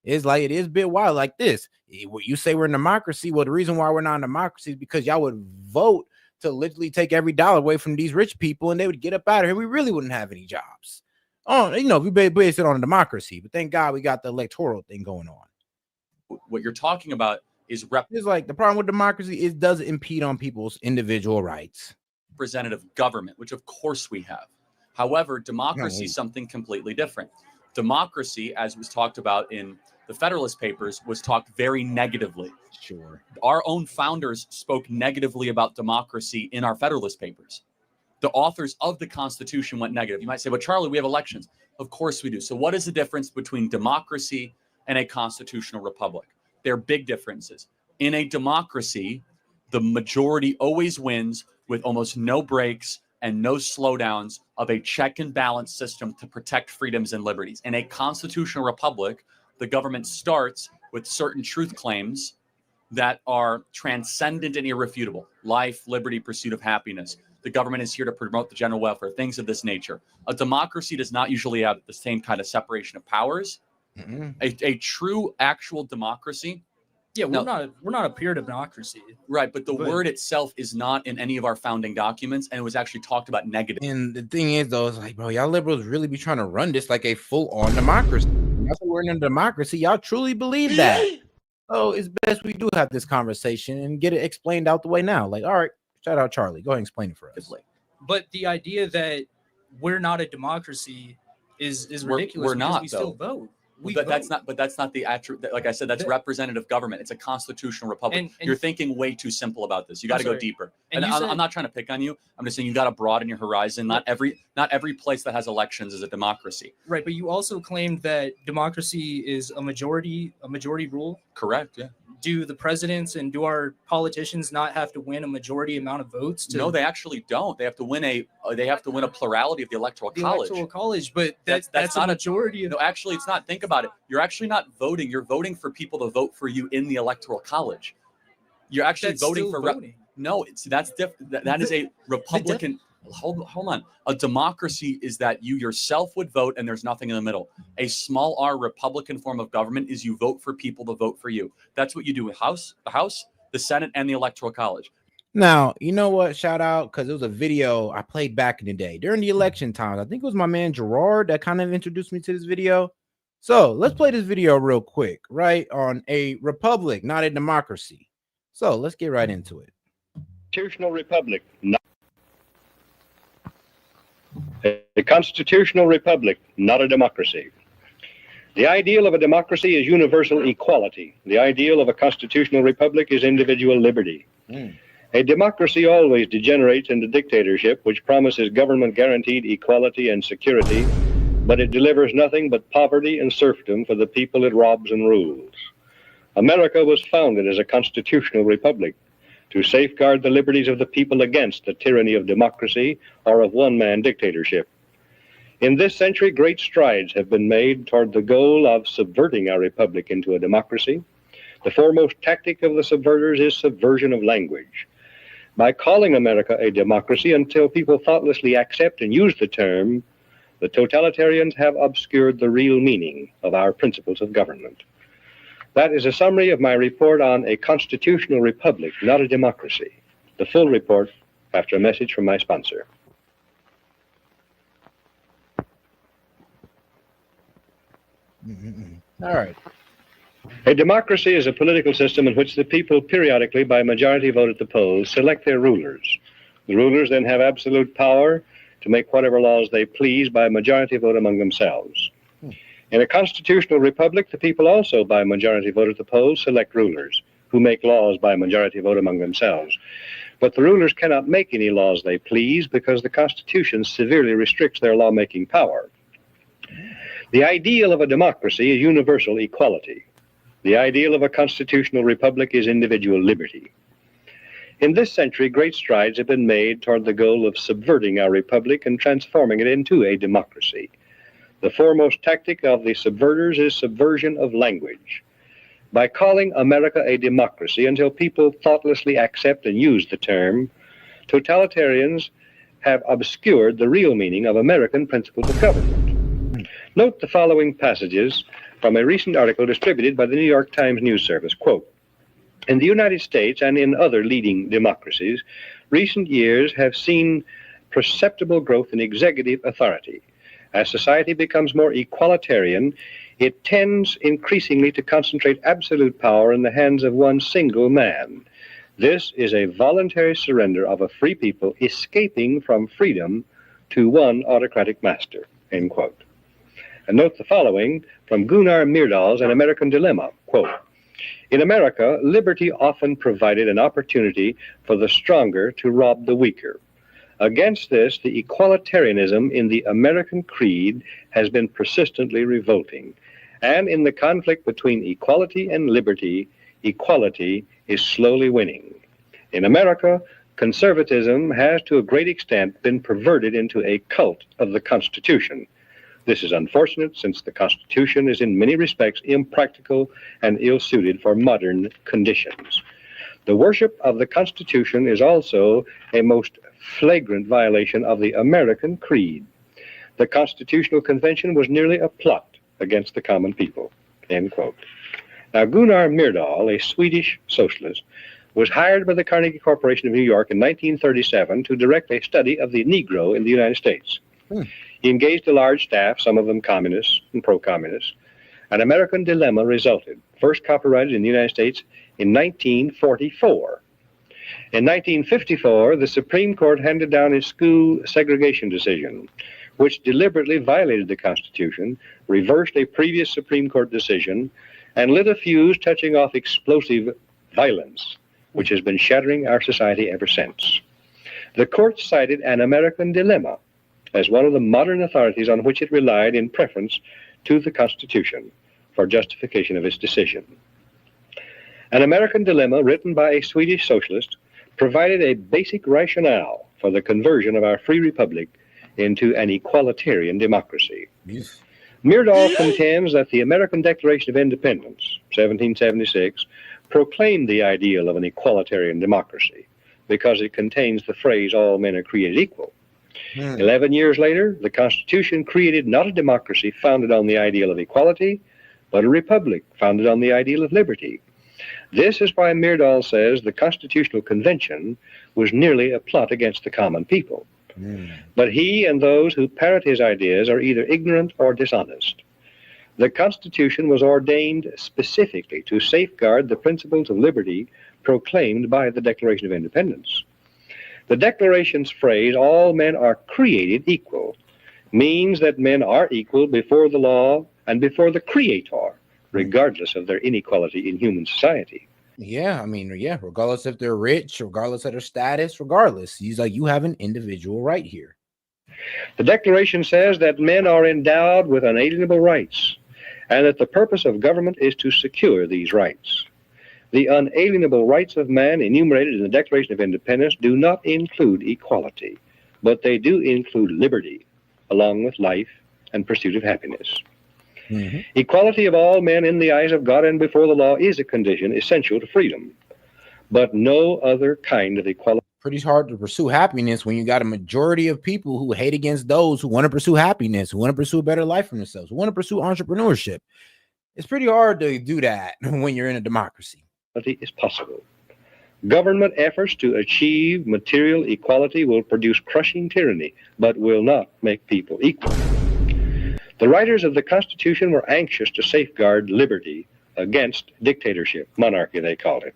It's like, it is a bit wild like this. You say we're in democracy. Well, the reason why we're not in democracy is because y'all would vote to literally take every dollar away from these rich people and they would get up out of here. We really wouldn't have any jobs. Oh, you know, we base it on a democracy, but thank God we got the electoral thing going on. What you're talking about is it's like the problem with democracy is does impede on people's individual rights. Representative government, which of course we have. However, democracy is something completely different. Democracy, as was talked about in the Federalist Papers, was talked very negatively. Sure. Our own founders spoke negatively about democracy in our Federalist Papers. The authors of the Constitution went negative. You might say, but Charlie, we have elections. Of course we do. So what is the difference between democracy and a constitutional republic? There are big differences. In a democracy, the majority always wins with almost no breaks and no slowdowns of a check and balance system to protect freedoms and liberties. In a constitutional republic, the government starts with certain truth claims that are transcendent and irrefutable. Life, liberty, pursuit of happiness. The government is here to promote the general welfare, things of this nature. A democracy does not usually have the same kind of separation of powers. A true, actual democracy. Yeah, we're not a pure democracy. Right, but the word itself is not in any of our founding documents, and it was actually talked about negatively. And the thing is, though, it's like, bro, y'all liberals really be trying to run this like a full-on democracy. That's what we're in a democracy. Y'all truly believe that. So it's best we do have this conversation and get it explained out the way now. Like, all right, shout out Charlie. Go ahead and explain it for us. But the idea that we're not a democracy is ridiculous. We're not, we still vote. That's not the attribute. Like I said, that's representative government. It's a constitutional republic. And you're thinking way too simple about this. You got to go deeper. And I'm not trying to pick on you. I'm just saying you got to broaden your horizon. Not every place that has elections is a democracy. Right, but you also claimed that democracy is a majority rule. Correct. Yeah. Do the presidents and do our politicians not have to win a majority amount of votes? No, they actually don't. They have to win a plurality of the electoral college. Electoral college, but that's not a majority. No, actually, it's not. Think about it. You're actually not voting. You're voting for people to vote for you in the electoral college. You're actually voting for. No, that's different. That is a Republican. Hold on. A democracy is that you yourself would vote and there's nothing in the middle. A small r Republican form of government is you vote for people to vote for you. That's what you do with the House, the Senate, and the Electoral College. Now, you know what? Shout out, because it was a video I played back in the day during the election times. I think it was my man Gerard that kind of introduced me to this video. So let's play this video real quick, right? On a republic, not a democracy. So let's get right into it. Constitutional republic, not a constitutional republic, not a democracy. The ideal of a democracy is universal equality. The ideal of a constitutional republic is individual liberty. A democracy always degenerates into dictatorship, which promises government-guaranteed equality and security, but it delivers nothing but poverty and serfdom for the people it robs and rules. America was founded as a constitutional republic to safeguard the liberties of the people against the tyranny of democracy or of one-man dictatorship. In this century, great strides have been made toward the goal of subverting our republic into a democracy. The foremost tactic of the subverters is subversion of language. By calling America a democracy until people thoughtlessly accept and use the term, the totalitarians have obscured the real meaning of our principles of government. That is a summary of my report on a constitutional republic, not a democracy. The full report after a message from my sponsor. All right. A democracy is a political system in which the people periodically, by majority vote at the polls, select their rulers. The rulers then have absolute power to make whatever laws they please by majority vote among themselves. In a constitutional republic, the people also, by majority vote at the polls, select rulers who make laws by majority vote among themselves. But the rulers cannot make any laws they please because the Constitution severely restricts their lawmaking power. The ideal of a democracy is universal equality. The ideal of a constitutional republic is individual liberty. In this century, great strides have been made toward the goal of subverting our republic and transforming it into a democracy. The foremost tactic of the subverters is subversion of language. By calling America a democracy until people thoughtlessly accept and use the term, totalitarians have obscured the real meaning of American principles of government. Note the following passages from a recent article distributed by the New York Times News Service. Quote, in the United States and in other leading democracies, recent years have seen perceptible growth in executive authority. As society becomes more equalitarian, it tends increasingly to concentrate absolute power in the hands of one single man. This is a voluntary surrender of a free people escaping from freedom to one autocratic master, end quote. And note the following from Gunnar Myrdal's An American Dilemma, quote, in America, liberty often provided an opportunity for the stronger to rob the weaker. Against this, the equalitarianism in the American creed has been persistently revolting. And in the conflict between equality and liberty, equality is slowly winning. In America, conservatism has to a great extent been perverted into a cult of the Constitution. This is unfortunate since the Constitution is in many respects impractical and ill-suited for modern conditions. The worship of the Constitution is also a most flagrant violation of the American creed. The Constitutional Convention was nearly a plot against the common people." End quote. Now, Gunnar Myrdal, a Swedish socialist, was hired by the Carnegie Corporation of New York in 1937 to direct a study of the Negro in the United States. He engaged a large staff, some of them communists and pro-communists. An American Dilemma resulted, first copyrighted in the United States in 1944. In 1954, the Supreme Court handed down a school segregation decision, which deliberately violated the Constitution, reversed a previous Supreme Court decision, and lit a fuse touching off explosive violence, which has been shattering our society ever since. The court cited an American Dilemma as one of the modern authorities on which it relied in preference to the Constitution for justification of its decision. An American Dilemma, written by a Swedish socialist, provided a basic rationale for the conversion of our free republic into an equalitarian democracy. Yes. Myrdal contends that the American Declaration of Independence, 1776, proclaimed the ideal of an equalitarian democracy because it contains the phrase, "all men are created equal." 11 years later, the Constitution created not a democracy founded on the ideal of equality, but a republic founded on the ideal of liberty. This is why Myrdal says the Constitutional Convention was nearly a plot against the common people. But he and those who parrot his ideas are either ignorant or dishonest. The Constitution was ordained specifically to safeguard the principles of liberty proclaimed by the Declaration of Independence. The Declaration's phrase, "all men are created equal," means that men are equal before the law and before the Creator, regardless of their inequality in human society. Yeah, I mean, yeah, regardless if they're rich, regardless of their status, regardless, he's like, you have an individual right here. The Declaration says that men are endowed with unalienable rights, and that the purpose of government is to secure these rights. The unalienable rights of man enumerated in the Declaration of Independence do not include equality, but they do include liberty, along with life and pursuit of happiness. Equality of all men in the eyes of God and before the law is a condition essential to freedom, but no other kind of equality. Pretty hard to pursue happiness when you got a majority of people who hate against those who want to pursue happiness, who want to pursue a better life for themselves, who want to pursue entrepreneurship. It's pretty hard to do that when you're in a democracy. Is possible. Government efforts to achieve material equality will produce crushing tyranny, but will not make people equal. The writers of the Constitution were anxious to safeguard liberty against dictatorship, monarchy they called it.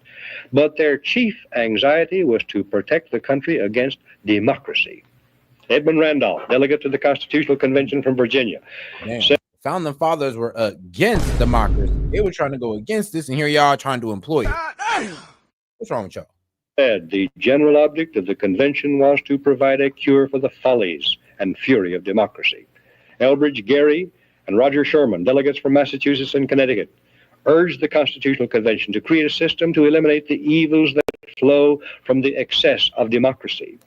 But their chief anxiety was to protect the country against democracy. Edmund Randolph, delegate to the Constitutional Convention from Virginia, said, Founding fathers were against democracy. They were trying to go against this, and here y'all trying to employ it. What's wrong with y'all? The general object of the convention was to provide a cure for the follies and fury of democracy. Elbridge Gerry and Roger Sherman, delegates from Massachusetts and Connecticut, urged the Constitutional Convention to create a system to eliminate the evils that flow from the excess of democracy.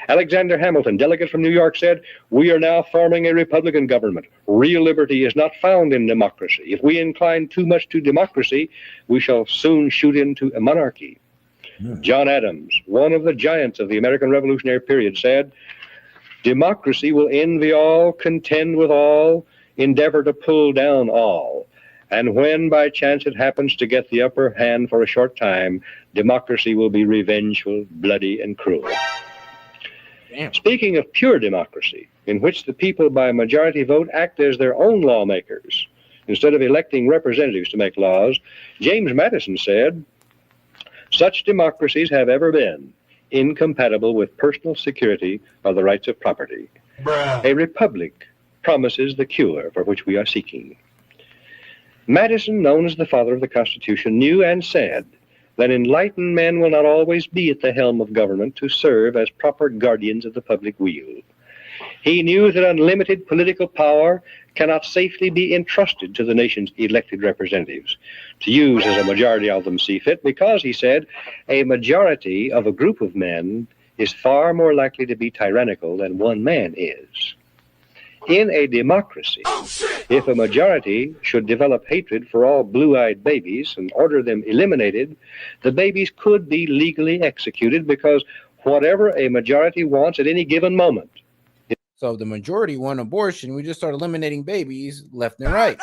Alexander Hamilton, delegate from New York, said, "We are now forming a Republican government. Real liberty is not found in democracy. If we incline too much to democracy, we shall soon shoot into a monarchy." John Adams, one of the giants of the American Revolutionary period, said, "Democracy will envy all, contend with all, endeavor to pull down all. And when by chance it happens to get the upper hand for a short time, democracy will be revengeful, bloody, and cruel." Speaking of pure democracy, in which the people by majority vote act as their own lawmakers, instead of electing representatives to make laws, James Madison said, "Such democracies have ever been incompatible with personal security or the rights of property. A republic promises the cure for which we are seeking." Madison, known as the father of the Constitution, knew and said that enlightened men will not always be at the helm of government to serve as proper guardians of the public weal. He knew that unlimited political power cannot safely be entrusted to the nation's elected representatives, to use as a majority of them see fit, because, he said, a majority of a group of men is far more likely to be tyrannical than one man is. In a democracy, if a majority should develop hatred for all blue-eyed babies and order them eliminated, the babies could be legally executed because whatever a majority wants at any given moment. So if the majority want abortion, we just start eliminating babies left and right.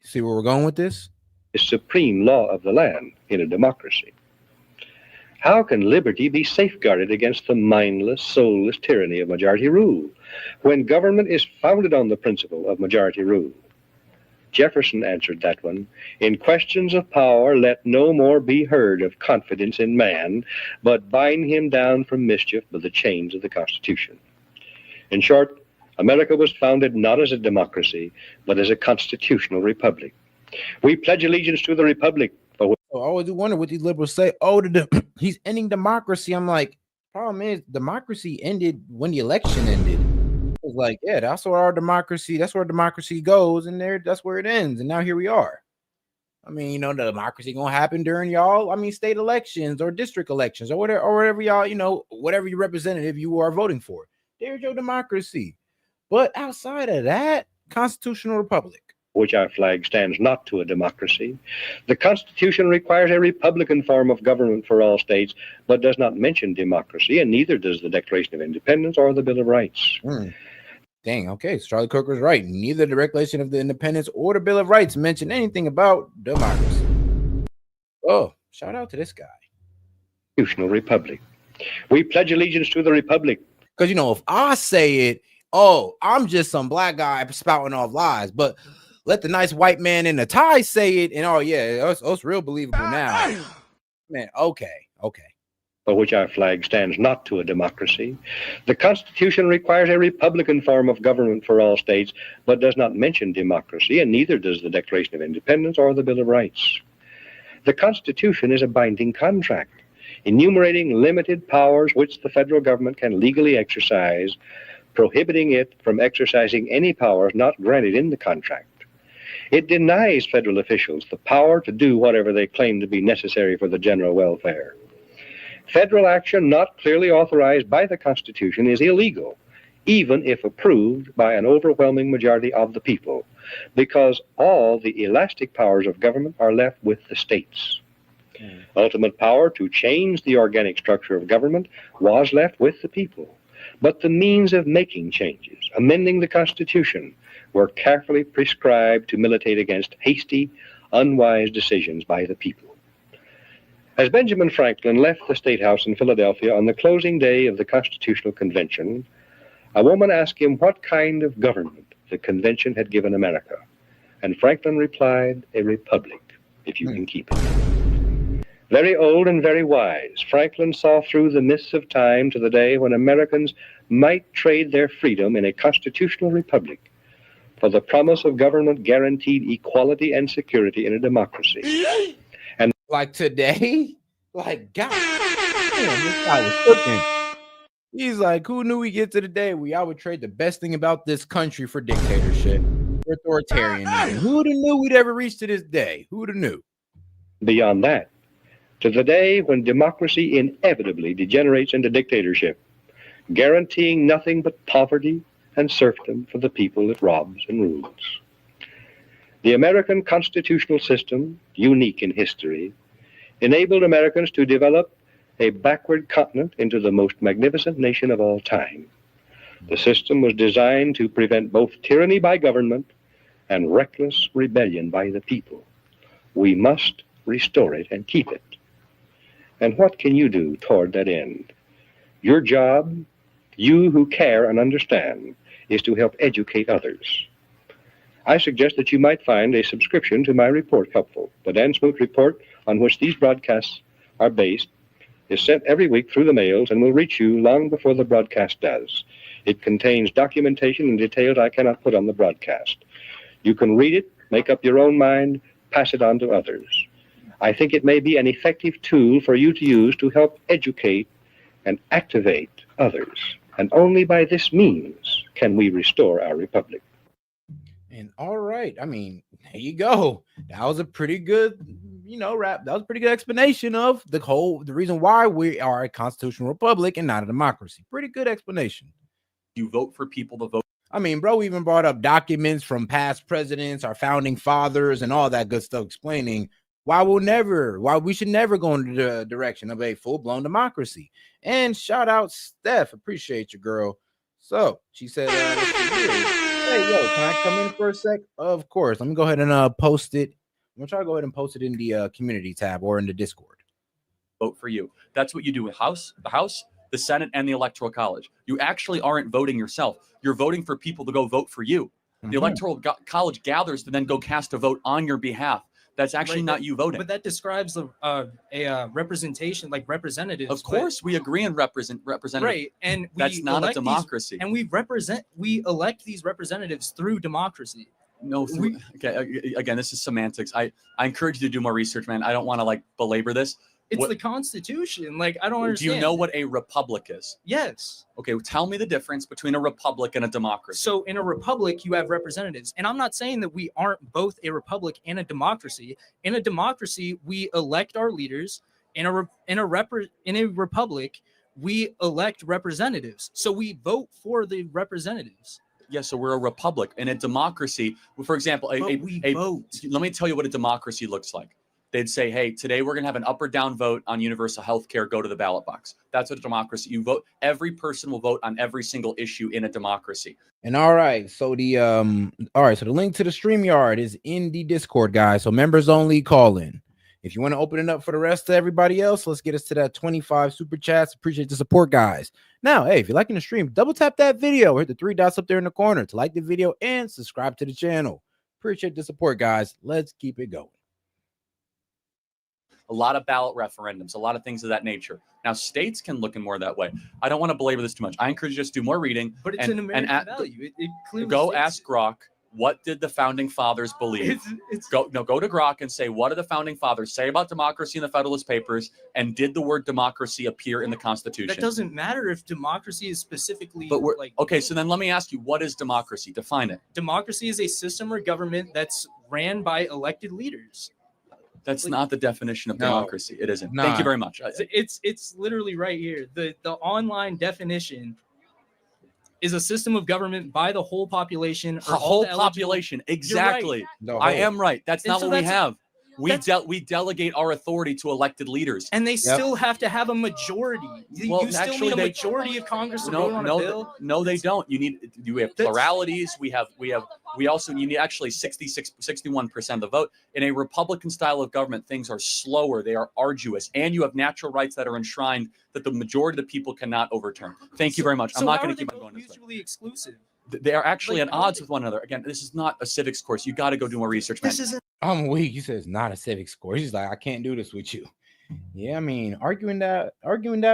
See where we're going with this? The supreme law of the land in a democracy. How can liberty be safeguarded against the mindless, soulless tyranny of majority rule when government is founded on the principle of majority rule? Jefferson answered that one. In questions of power, let no more be heard of confidence in man, but bind him down from mischief by the chains of the Constitution. In short, America was founded not as a democracy, but as a constitutional republic. We pledge allegiance to the republic. I always do wonder what these liberals say. Oh, he's ending democracy. I'm like, problem is, democracy ended when the election ended. It's like, yeah, that's where our democracy goes, and that's where it ends. And now here we are. I mean, you know, the democracy gonna happen during state elections or district elections or whatever y'all, whatever your representative you are voting for. There's your democracy. But outside of that, constitutional republic, which our flag stands not to a democracy. The Constitution requires a republican form of government for all states, but does not mention democracy, and neither does the Declaration of Independence or the Bill of Rights. Dang, okay, so Charlie Kirk was right. Neither the Declaration of the Independence or the Bill of Rights mention anything about democracy. Oh, shout out to this guy. Constitutional republic. We pledge allegiance to the republic. Because, if I say it, I'm just some black guy spouting off lies, but let the nice white man in the tie say it, and it's real believable now. Man, okay. For which our flag stands not to a democracy. The Constitution requires a republican form of government for all states, but does not mention democracy, and neither does the Declaration of Independence or the Bill of Rights. The Constitution is a binding contract, enumerating limited powers which the federal government can legally exercise, prohibiting it from exercising any powers not granted in the contract. It denies federal officials the power to do whatever they claim to be necessary for the general welfare. Federal action not clearly authorized by the Constitution is illegal, even if approved by an overwhelming majority of the people, because all the elastic powers of government are left with the states. Ultimate power to change the organic structure of government was left with the people, but the means of making changes, amending the Constitution, were carefully prescribed to militate against hasty, unwise decisions by the people. As Benjamin Franklin left the State House in Philadelphia on the closing day of the Constitutional Convention, a woman asked him what kind of government the convention had given America. And Franklin replied, a republic, if you can keep it. Very old and very wise, Franklin saw through the mists of time to the day when Americans might trade their freedom in a constitutional republic for the promise of government guaranteed equality and security in a democracy. And like today, God damn, this guy was cooking. He's like, who knew we get to the day where y'all would trade the best thing about this country for dictatorship, for authoritarianism? Who'd have knew we'd ever reach to this day? Who'd have knew? Beyond that, to the day when democracy inevitably degenerates into dictatorship, guaranteeing nothing but poverty and serfdom for the people it robs and rules. The American constitutional system, unique in history, enabled Americans to develop a backward continent into the most magnificent nation of all time. The system was designed to prevent both tyranny by government and reckless rebellion by the people. We must restore it and keep it. And what can you do toward that end? Your job, you who care and understand, is to help educate others. I suggest that you might find a subscription to my report helpful. The Dan Smoot report, on which these broadcasts are based, is sent every week through the mails and will reach you long before the broadcast does. It contains documentation and details I cannot put on the broadcast. You can read it, make up your own mind, pass it on to others. I think it may be an effective tool for you to use to help educate and activate others. And only by this means can we restore our republic. And all right, I mean, there you go. That was a pretty good, rap. That was a pretty good explanation of the reason why we are a constitutional republic and not a democracy. Pretty good explanation. You vote for people to vote. I mean, bro, even brought up documents from past presidents, our founding fathers, and all that good stuff, explaining why we should never go in the direction of a full-blown democracy. And shout out Steph, appreciate you, girl. So she said, let's see here. Hey, yo, can I come in for a sec? Of course. Let me go ahead and post it. I'm gonna try to go ahead and post it in the community tab or in the Discord. Vote for you. That's what you do with the House, the Senate, and the Electoral College. You actually aren't voting yourself. You're voting for people to go vote for you. The Electoral College gathers to then go cast a vote on your behalf. That's actually not you voting. But that describes a representation, like representatives. Of course, we agree on representative. Right, and that's not a democracy. And we elect these representatives through democracy. No, okay. Again, this is semantics. I encourage you to do more research, man. I don't want to like belabor this. It's the Constitution. Like, I don't understand. Do you know what a republic is? Yes. Okay, well, tell me the difference between a republic and a democracy. So in a republic, you have representatives. And I'm not saying that we aren't both a republic and a democracy. In a democracy, we elect our leaders. In a republic, we elect representatives. So we vote for the representatives. Yeah, so we're a republic. In a democracy, for example, vote. Let me tell you what a democracy looks like. They'd say, hey, today we're going to have an up or down vote on universal health care. Go to the ballot box. That's what a democracy. You vote. Every person will vote on every single issue in a democracy. And all right, so the link to the StreamYard is in the Discord, guys. So members only, call in. If you want to open it up for the rest of everybody else, let's get us to that 25 super chats. Appreciate the support, guys. Now, hey, if you're liking the stream, double tap that video. Hit the 3 dots up there in the corner to like the video and subscribe to the channel. Appreciate the support, guys. Let's keep it going. A lot of ballot referendums, a lot of things of that nature. Now, states can look in more that way. I don't want to belabor this too much. I encourage you to just do more reading. But it's an American value. It clearly go states ask Grok, what did the founding fathers believe? Go to Grok and say, what did the founding fathers say about democracy in the Federalist Papers? And did the word democracy appear in the Constitution? That doesn't matter if democracy is specifically okay, so then let me ask you, what is democracy? Define it. Democracy is a system or government that's ran by elected leaders. That's not the definition of democracy. It isn't. Nah. Thank you very much. It's literally right here. The online definition is a system of government by the whole population. The whole population. Exactly. Right. I am right. That's not what we have. We delegate our authority to elected leaders. And they still have to have a majority. You still need a majority of Congress to vote on a bill. No, they don't. You have pluralities. We also need actually 61% of the vote. In a Republican style of government, things are slower. They are arduous. And you have natural rights that are enshrined that the majority of the people cannot overturn. Thank you very much. I'm not going to keep on going this way. Mutually exclusive. They are actually at odds with one another. Again, this is not a civics course. You got to go do more research, man. I'm weak. He says not a civics course. He's like, I can't do this with you. Yeah, I mean, arguing that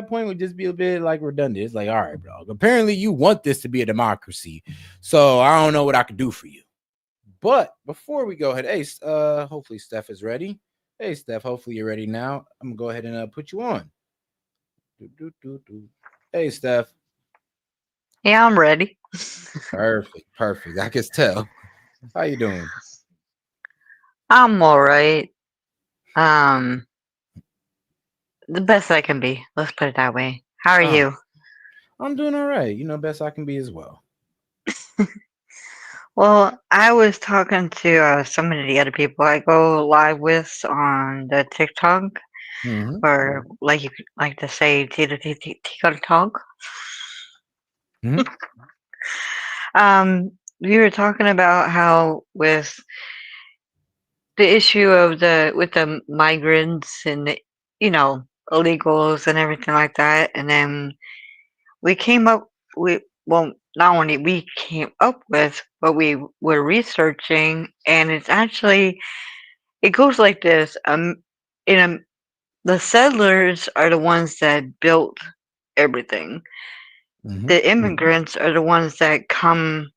point would just be a bit like redundant. It's like, all right, bro. Apparently, you want this to be a democracy, so I don't know what I could do for you. But before we go ahead, hey, hopefully Steph is ready. Hey, Steph, hopefully you're ready now. I'm gonna go ahead and put you on. Hey, Steph. Yeah, I'm ready. Perfect. I can tell. How you doing? I'm all right. The best I can be. Let's put it that way. How are you? I'm doing all right. Best I can be as well. Well, I was talking to some of the other people I go live with on the TikTok, or like you like to say, TikTok. We were talking about how with the issue of the migrants and the, illegals and everything like that, and then we came up with, well, not only we came up with, but we were researching, and it's actually, it goes like this. The settlers are the ones that built everything. The immigrants are the ones that come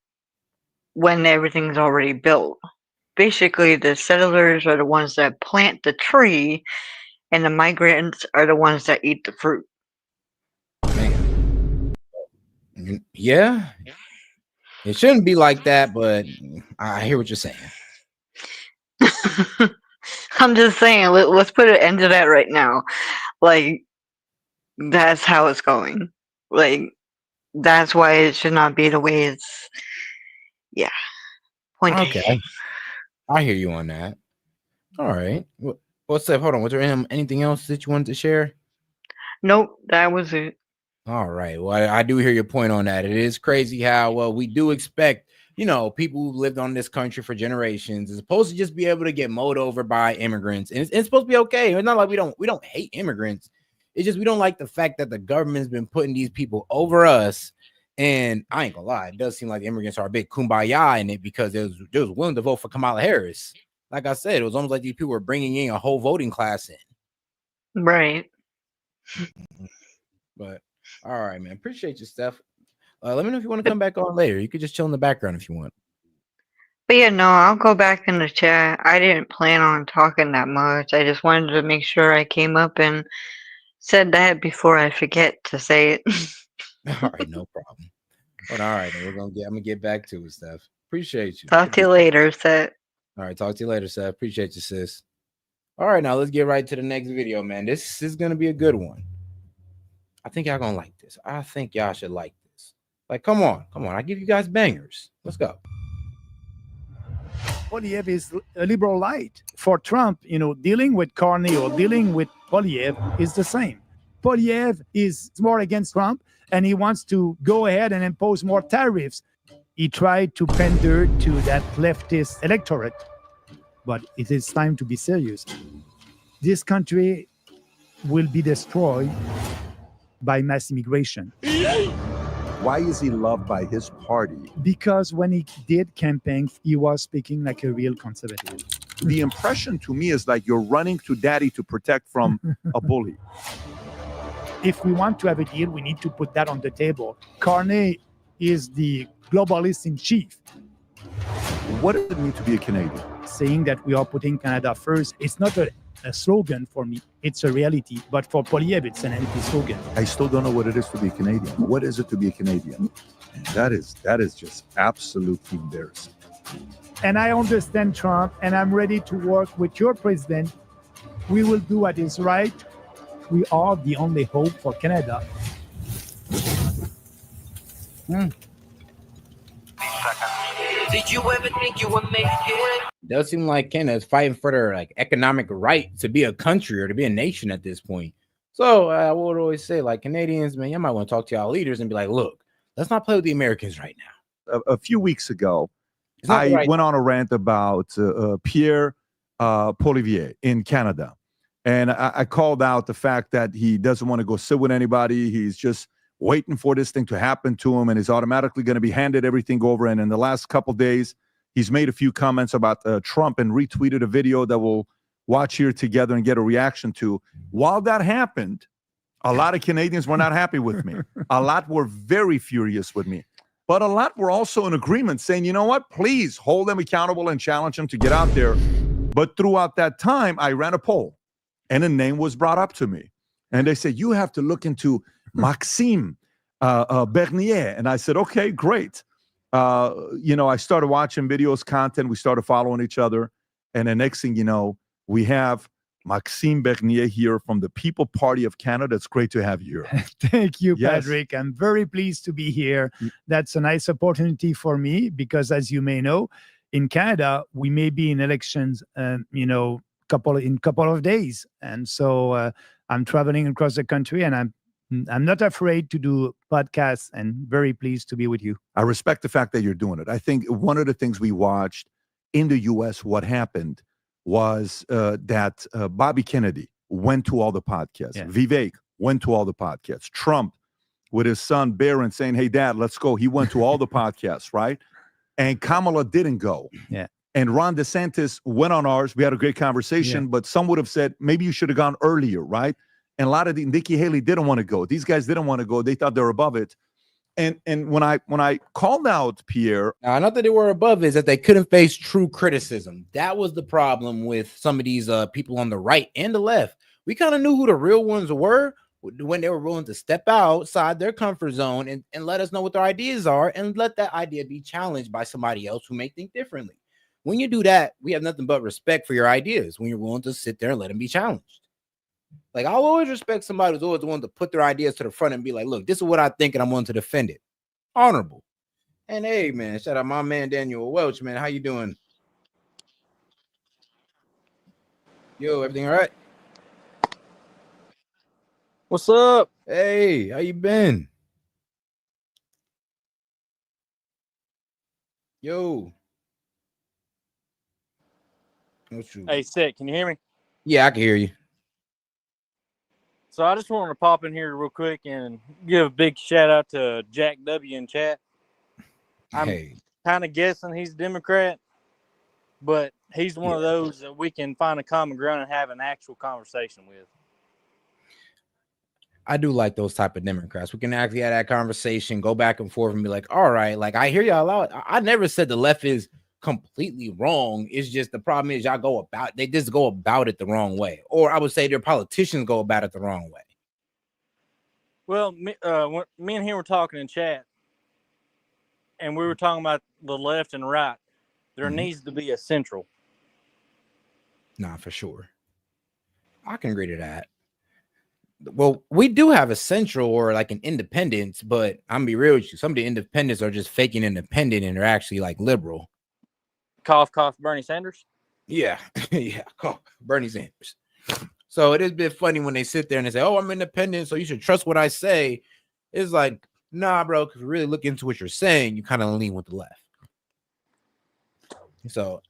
when everything's already built. Basically, the settlers are the ones that plant the tree, and the migrants are the ones that eat the fruit. Yeah, it shouldn't be like that, but I hear what you're saying. I'm just saying, let's put an end to that right now. Like, that's how it's going. Like, that's why it should not be the way it's. Yeah. Point. Okay, I hear you on that. All right. What's up? Hold on. Was there anything else that you wanted to share? Nope, that was it. All right. Well, I do hear your point on that. It is crazy how we do expect, people who've lived on this country for generations is supposed to just be able to get mowed over by immigrants, and it's supposed to be okay. It's not like we don't hate immigrants. It's just we don't like the fact that the government's been putting these people over us. And I ain't gonna lie, it does seem like the immigrants are a big kumbaya in it because they was willing to vote for Kamala Harris. Like I said, it was almost like these people were bringing in a whole voting class in. Right. But all right, man. Appreciate you, Steph. Let me know if you want to come back on later. You could just chill in the background if you want. But yeah, no, I'll go back in the chat. I didn't plan on talking that much. I just wanted to make sure I came up and said that before I forget to say it. All right, no problem. But all right, I'm gonna get back to it, Steph. Appreciate you. Talk to you later, Seth. All right, talk to you later, Seth. Appreciate you, sis. All right, now let's get right to the next video, man. This is gonna be a good one. I think y'all gonna like this. I think y'all should like this. Like, come on. I give you guys bangers. Let's go. Polyev is a liberal light. For Trump, dealing with Carney or dealing with Polyev is the same. Polyev is more against Trump, and he wants to go ahead and impose more tariffs. He tried to pander to that leftist electorate, but it is time to be serious. This country will be destroyed by mass immigration. Why is he loved by his party? Because when he did campaign, he was speaking like a real conservative. The impression to me is like you're running to daddy to protect from a bully. If we want to have a deal, we need to put that on the table. Carney is the globalist in chief. What does it mean to be a Canadian? Saying that we are putting Canada first, it's not a slogan for me, it's a reality. But for Polyev, it's an empty slogan. I still don't know what it is to be a Canadian. What is it to be a Canadian? That is just absolutely embarrassing. And I understand Trump, and I'm ready to work with your president. We will do what is right. We are the only hope for Canada. Did you ever think you would make it? Does seem like Canada is fighting for their economic right to be a country or to be a nation at this point. So I would always say, Canadians, man, you might want to talk to y'all leaders and be like, look, let's not play with the Americans right now. A few weeks ago, I went on a rant about Pierre Poilievre in Canada. And I called out the fact that he doesn't want to go sit with anybody. He's just waiting for this thing to happen to him and is automatically going to be handed everything over. And in the last couple of days, he's made a few comments about Trump and retweeted a video that we'll watch here together and get a reaction to. While that happened, a lot of Canadians were not happy with me. A lot were very furious with me. But a lot were also in agreement saying, you know what, please hold them accountable and challenge them to get out there. But throughout that time, I ran a poll and a name was brought up to me. And they said, you have to look into Maxime Bernier. And I said, okay, great. I started watching videos, content. We started following each other. And the next thing you know, we have Maxime Bernier here from the People Party of Canada. It's great to have you here. Thank you, Patrick. I'm very pleased to be here. That's a nice opportunity for me because, as you may know, in Canada, we may be in elections, couple of days. And so I'm traveling across the country and I'm not afraid to do podcasts and very pleased to be with you. I respect the fact that you're doing it. I think one of the things we watched in the U.S., what happened was that Bobby Kennedy went to all the podcasts. Yeah. Vivek went to all the podcasts. Trump with his son Barron saying, hey, Dad, let's go. He went to all the podcasts, right? And Kamala didn't go. Yeah. And Ron DeSantis went on ours. We had a great conversation, but some would have said, maybe you should have gone earlier, right? And a lot of Nikki Haley didn't want to go. These guys didn't want to go. They thought they were above it. And when I called out Pierre, not that they were above, is that they couldn't face true criticism. That was the problem with some of these people on the right and the left. We kind of knew who the real ones were when they were willing to step outside their comfort zone and let us know what their ideas are and let that idea be challenged by somebody else who may think differently. When you do that, we have nothing but respect for your ideas when you're willing to sit there and let them be challenged. I'll always respect somebody who's always willing to put their ideas to the front and be like, look, this is what I think and I'm willing to defend it. honorable. And hey, man, shout out my man Daniel Welch, man. How you doing? Yo, everything all right? What's up? Hey, how you been? Yo. Hey, S.E.T, can you hear me? Yeah, I can hear you. So I just wanted to pop in here real quick and give a big shout out to Jack W in chat. I'm kind of guessing he's a Democrat, but he's one of those that we can find a common ground and have an actual conversation with. I do like those type of Democrats. We can actually have that conversation, go back and forth and be like, all right, like I hear y'all out. I never said the left is completely wrong. It's just the problem is they just go about it the wrong way. Or I would say their politicians go about it the wrong way. Well, me and him were talking in chat, and we were talking about the left and right. There needs to be a central. Nah, for sure. I can agree to that. Well, we do have a central or like an independence, but I'm gonna be real with you. Some of the independents are just faking independent and they're actually like liberal. Cough, cough, Bernie Sanders. Yeah, yeah, cough, Bernie Sanders. So it is a bit funny when they sit there and they say, "Oh, I'm independent, so you should trust what I say." It's like, nah, bro. Because really look into what you're saying, you kind of lean with the left. So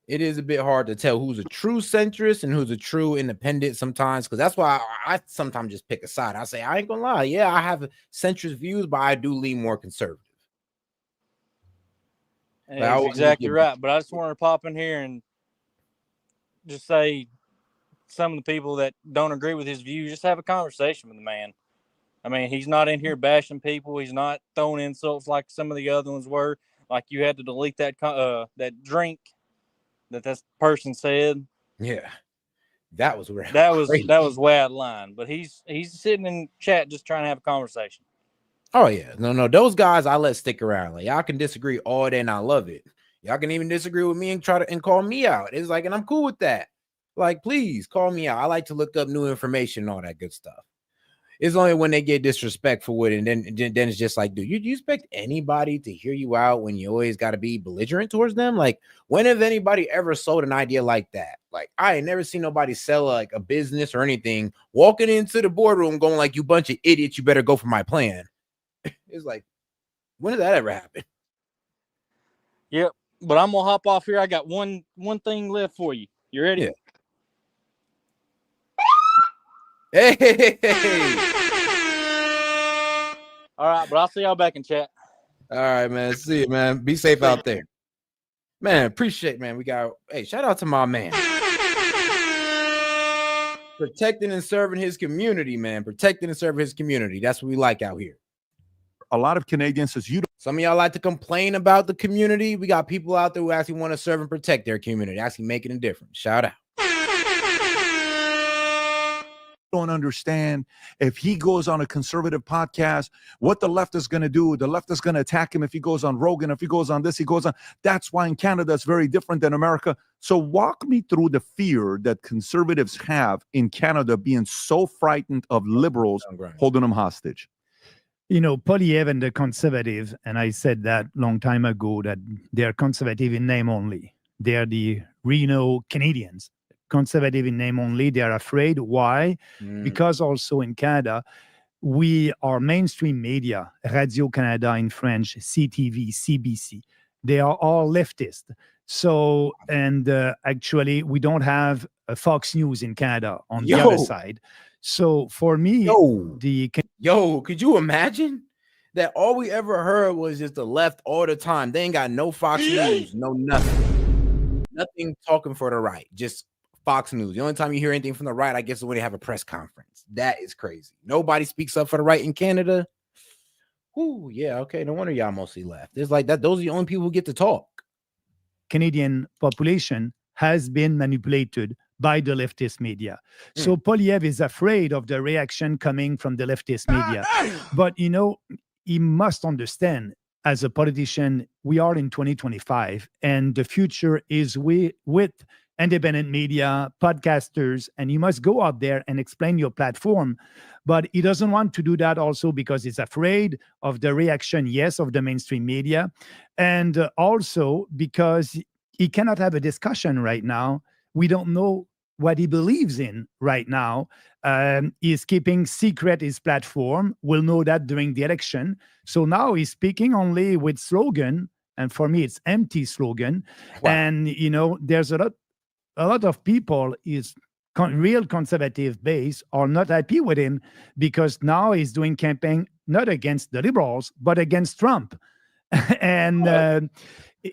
it is a bit hard to tell who's a true centrist and who's a true independent sometimes, because that's why I sometimes just pick a side. I say, I ain't gonna lie. Yeah, I have centrist views, but I do lean more conservative. That's exactly right. But I just wanted to pop in here and just say some of the people that don't agree with his views, just have a conversation with the man. I mean, he's not in here bashing people. He's not throwing insults like some of the other ones were. Like you had to delete that drink that person said. Yeah, that was weird. That was way out of line. But he's sitting in chat just trying to have a conversation. Oh yeah, no, those guys I let stick around. Like y'all can disagree all day, and I love it. Y'all can even disagree with me and try to call me out. It's like, and I'm cool with that. Like, please call me out. I like to look up new information and all that good stuff. It's only when they get disrespectful with it, and then it's just like, dude, you expect anybody to hear you out when you always got to be belligerent towards them? Like, when have anybody ever sold an idea like that? Like, I ain't never seen nobody sell like a business or anything, walking into the boardroom going like, you bunch of idiots, you better go for my plan. It's like, when did that ever happen? Yep, but I'm gonna hop off here. I got one thing left for you. You ready? Yeah. Hey. All right, but I'll see y'all back in chat. All right, man. See you, man. Be safe out there. Man, appreciate, man. Hey, shout out to my man. Protecting and serving his community, man. Protecting and serving his community. That's what we like out here. A lot of Canadians says some of y'all like to complain about the community. We got people out there who actually want to serve and protect their community, actually making a difference. Shout out. Don't understand if he goes on a conservative podcast, what the left is going to do. The left is going to attack him if he goes on Rogan, if he goes on this, he goes on. That's why in Canada it's very different than America. So walk me through the fear that conservatives have in Canada being so frightened of liberals holding them hostage. You know, Polyev and the conservative, and I said that long time ago, that they're conservative in name only. They're the Reno Canadians. Conservative in name only. They're afraid. Why? Because also in Canada, we are mainstream media, Radio-Canada in French, CTV, CBC. They are all leftist. So, and actually, we don't have a Fox News in Canada on the other side. So for me, could you imagine that all we ever heard was just the left all the time? They ain't got no Fox News, no nothing talking for the right, just Fox News. The only time you hear anything from the right, I guess, is when they have a press conference. That is crazy. Nobody speaks up for the right in Canada. Ooh, yeah, okay. No wonder y'all mostly left. It's like that. Those are the only people who get to talk. Canadian population has been manipulated by the leftist media. So Polyev is afraid of the reaction coming from the leftist media. But, you know, he must understand, as a politician, we are in 2025, and the future is with independent media, podcasters, and you must go out there and explain your platform. But he doesn't want to do that also because he's afraid of the reaction, yes, of the mainstream media. And also because he cannot have a discussion right now. We don't know what he believes in right now. He's keeping secret his platform. We'll know that during the election. So now he's speaking only with slogan. And for me, it's empty slogan. Wow. And, there's a lot of people real conservative base are not happy with him because now he's doing campaign not against the liberals, but against Trump. And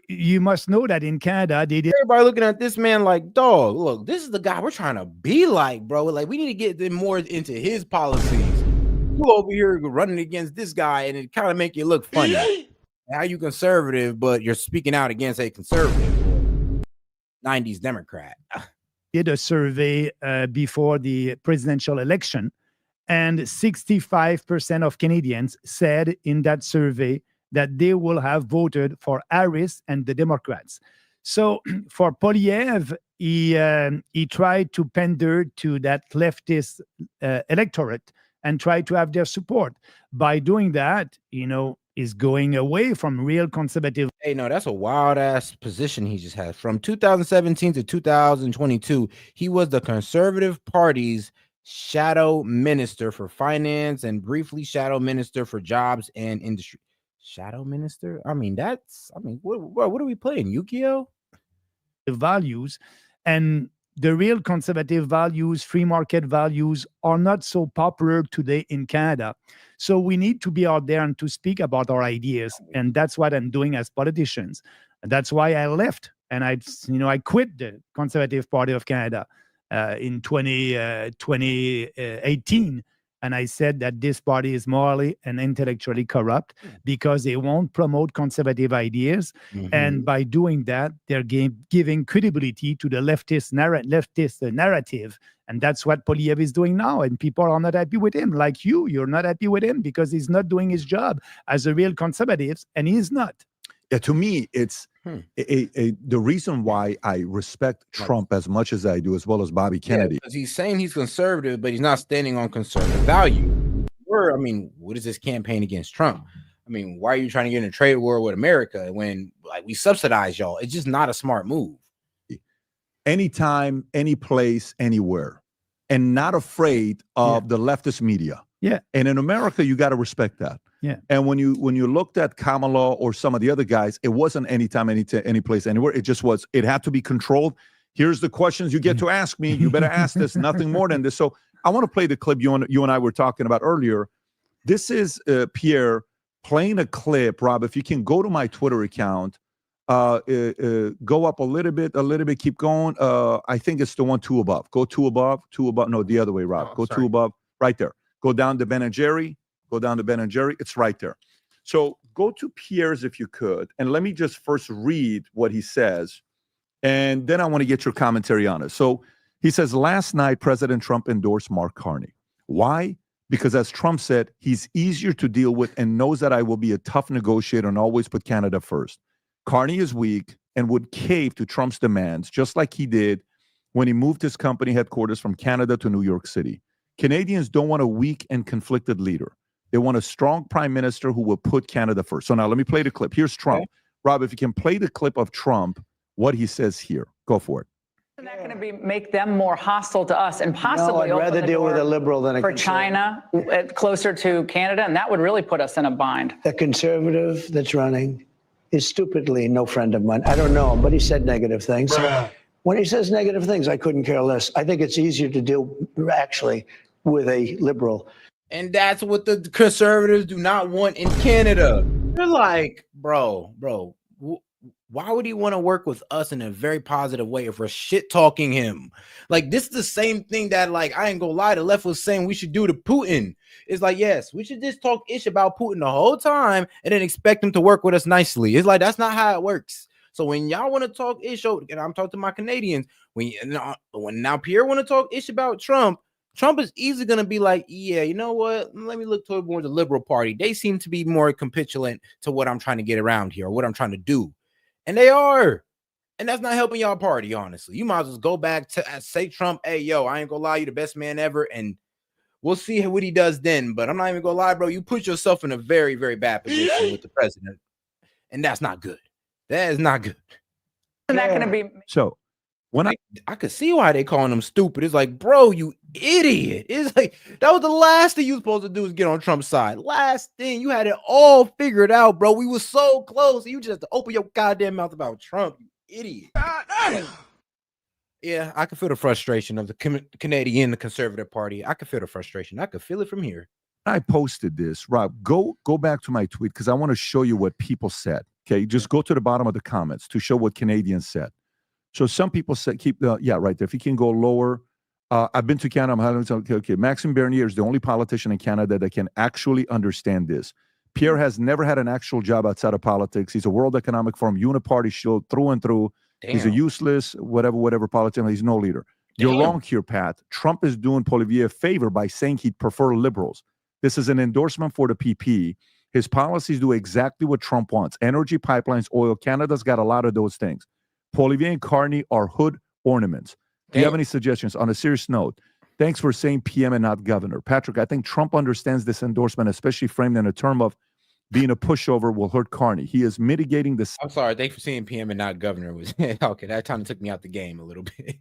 you must know that in Canada, they did. Everybody looking at this man like, dog, look, this is the guy we're trying to be like, bro. Like, we need to get them more into his policies. You over here running against this guy, and it kind of make you look funny. How you conservative, but you're speaking out against a conservative 90s Democrat. Did a survey before the presidential election, and 65% of Canadians said in that survey that they will have voted for Harris and the Democrats. So for Poilievre, he tried to pander to that leftist electorate and try to have their support. By doing that, is going away from real conservative. Hey, no, that's a wild ass position he just had. From 2017 to 2022, he was the Conservative Party's shadow minister for finance and briefly shadow minister for jobs and industry. Shadow minister? What are we playing? Yu-Gi-Oh? Values, and the real conservative values, free market values, are not so popular today in Canada. So we need to be out there and to speak about our ideas. And that's what I'm doing as politicians. And that's why I left. And I quit the Conservative Party of Canada in 2018. And I said that this party is morally and intellectually corrupt because they won't promote conservative ideas. Mm-hmm. And by doing that, they're giving credibility to the leftist narrative. And that's what Poilievre is doing now. And people are not happy with him. Like you're not happy with him because he's not doing his job as a real conservative, and he's not. Yeah, to me, it's the reason why I respect Trump as much as I do, as well as Bobby Kennedy. Because he's saying he's conservative, but he's not standing on conservative value. What is this campaign against Trump? Why are you trying to get in a trade war with America when we subsidize y'all? It's just not a smart move. Anytime, any place, anywhere, and not afraid of the leftist media. Yeah. And in America, you got to respect that. Yeah. And when you looked at Kamala or some of the other guys, it wasn't anytime, any place, anywhere. It just was. It had to be controlled. Here's the questions you get to ask me. You better ask this. Nothing more than this. So I want to play the clip you and I were talking about earlier. This is Pierre playing a clip. Rob, if you can go to my Twitter account, go up a little bit, keep going. I think it's the one two above. Go two above. No, the other way, Rob. Go two above. Right there. Go down to Ben and Jerry. It's right there. So go to Pierre's if you could, and let me just first read what he says, and then I want to get your commentary on it. So he says, last night, President Trump endorsed Mark Carney. Why? Because as Trump said, he's easier to deal with and knows that I will be a tough negotiator and always put Canada first. Carney is weak and would cave to Trump's demands, just like he did when he moved his company headquarters from Canada to New York City. Canadians don't want a weak and conflicted leader. They want a strong prime minister who will put Canada first. So now let me play the clip. Here's Trump. Okay. Rob, if you can play the clip of Trump, what he says here. Go for it. Isn't that going to make them more hostile to us and possibly I'd rather deal with a liberal than a for China closer to Canada, and that would really put us in a bind. The conservative that's running is stupidly no friend of mine. I don't know him, but he said negative things. When he says negative things, I couldn't care less. I think it's easier to deal actually with a liberal. And that's what the conservatives do not want in Canada. They're like, bro, why would he want to work with us in a very positive way if we're shit talking him? Like, this is the same thing that, I ain't gonna lie, the left was saying we should do to Putin. It's like, yes, we should just talk ish about Putin the whole time and then expect him to work with us nicely. It's like, that's not how it works. So when y'all want to talk ish, and I'm talking to my Canadians, when now Pierre want to talk ish about Trump is easily going to be like, yeah, you know what? Let me look toward more the Liberal Party. They seem to be more capitulant to what I'm trying to get around here or what I'm trying to do. And they are. And that's not helping y'all party, honestly. You might as well go back to say Trump, hey, yo, I ain't gonna lie, you the best man ever, and we'll see what he does then. But I'm not even gonna lie, bro. You put yourself in a very, very bad position with the president, and that's not good. That is not good. Isn't that going to be So when I could see why they calling him stupid. It's like, bro, you idiot. It's like that was the last thing you was supposed to do is get on Trump's side. Last thing, you had it all figured out, bro. We were so close. You just have to open your goddamn mouth about Trump, you idiot. Yeah, I can feel the frustration of the Canadian, the Conservative Party. I can feel the frustration. I could feel it from here. I posted this, Rob, go back to my tweet because I want to show you what people said. Okay, just go to the bottom of the comments to show what Canadians said. So some people said, keep the, yeah, right there. If you can go lower. I've been to Canada. Okay. Maxime Bernier is the only politician in Canada that can actually understand this. Pierre has never had an actual job outside of politics. He's a World Economic Forum uniparty show through and through. Damn. He's a useless, whatever politician. He's no leader. Damn. You're wrong here, Pat. Trump is doing Poilievre a favor by saying he'd prefer liberals. This is an endorsement for the PP. His policies do exactly what Trump wants. Energy, pipelines, oil. Canada's got a lot of those things. Poilievre and Carney are hood ornaments. Do you have any suggestions? On a serious note, thanks for saying PM and not governor. Patrick, I think Trump understands this endorsement, especially framed in a term of being a pushover will hurt Carney. He is mitigating this. I'm sorry. Thanks for saying PM and not governor. Was okay. That kind of took me out the game a little bit.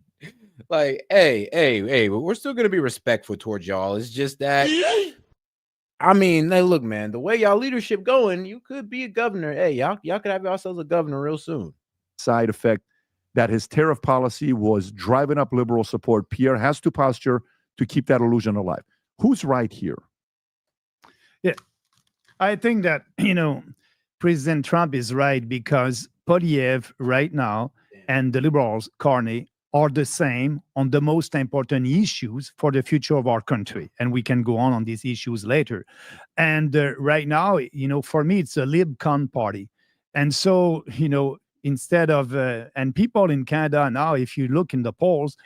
Like, hey, we're still going to be respectful towards y'all. It's just that, I mean, hey, look, man, the way y'all leadership going, you could be a governor. Hey, y'all could have yourselves a governor real soon. Side effect that his tariff policy was driving up liberal support. Pierre has to posture to keep that illusion alive. Who's right here? Yeah, I think that, President Trump is right because Poilievre right now and the liberals, Carney, are the same on the most important issues for the future of our country. And we can go on these issues later. And right now, for me, it's a LibCon party. And so, instead of, and people in Canada now, if you look in the polls,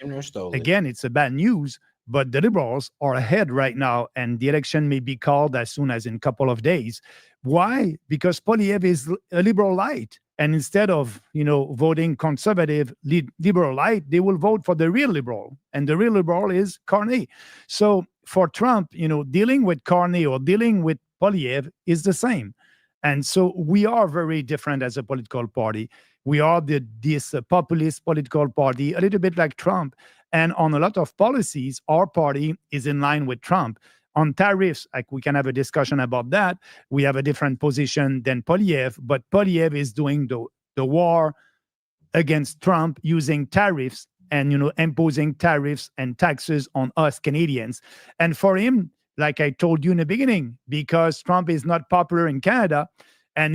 again, it's a bad news, but the Liberals are ahead right now, and the election may be called as soon as in a couple of days. Why? Because Poilievre is a liberal light. And instead of, voting conservative, liberal light, they will vote for the real liberal. And the real liberal is Carney. So for Trump, dealing with Carney or dealing with Poilievre is the same. And so we are very different as a political party. We are this populist political party, a little bit like Trump. And on a lot of policies, our party is in line with Trump. On tariffs, like we can have a discussion about that. We have a different position than Poilievre, but Poilievre is doing the war against Trump using tariffs and, imposing tariffs and taxes on us Canadians. And for him, like I told you in the beginning, because Trump is not popular in Canada, and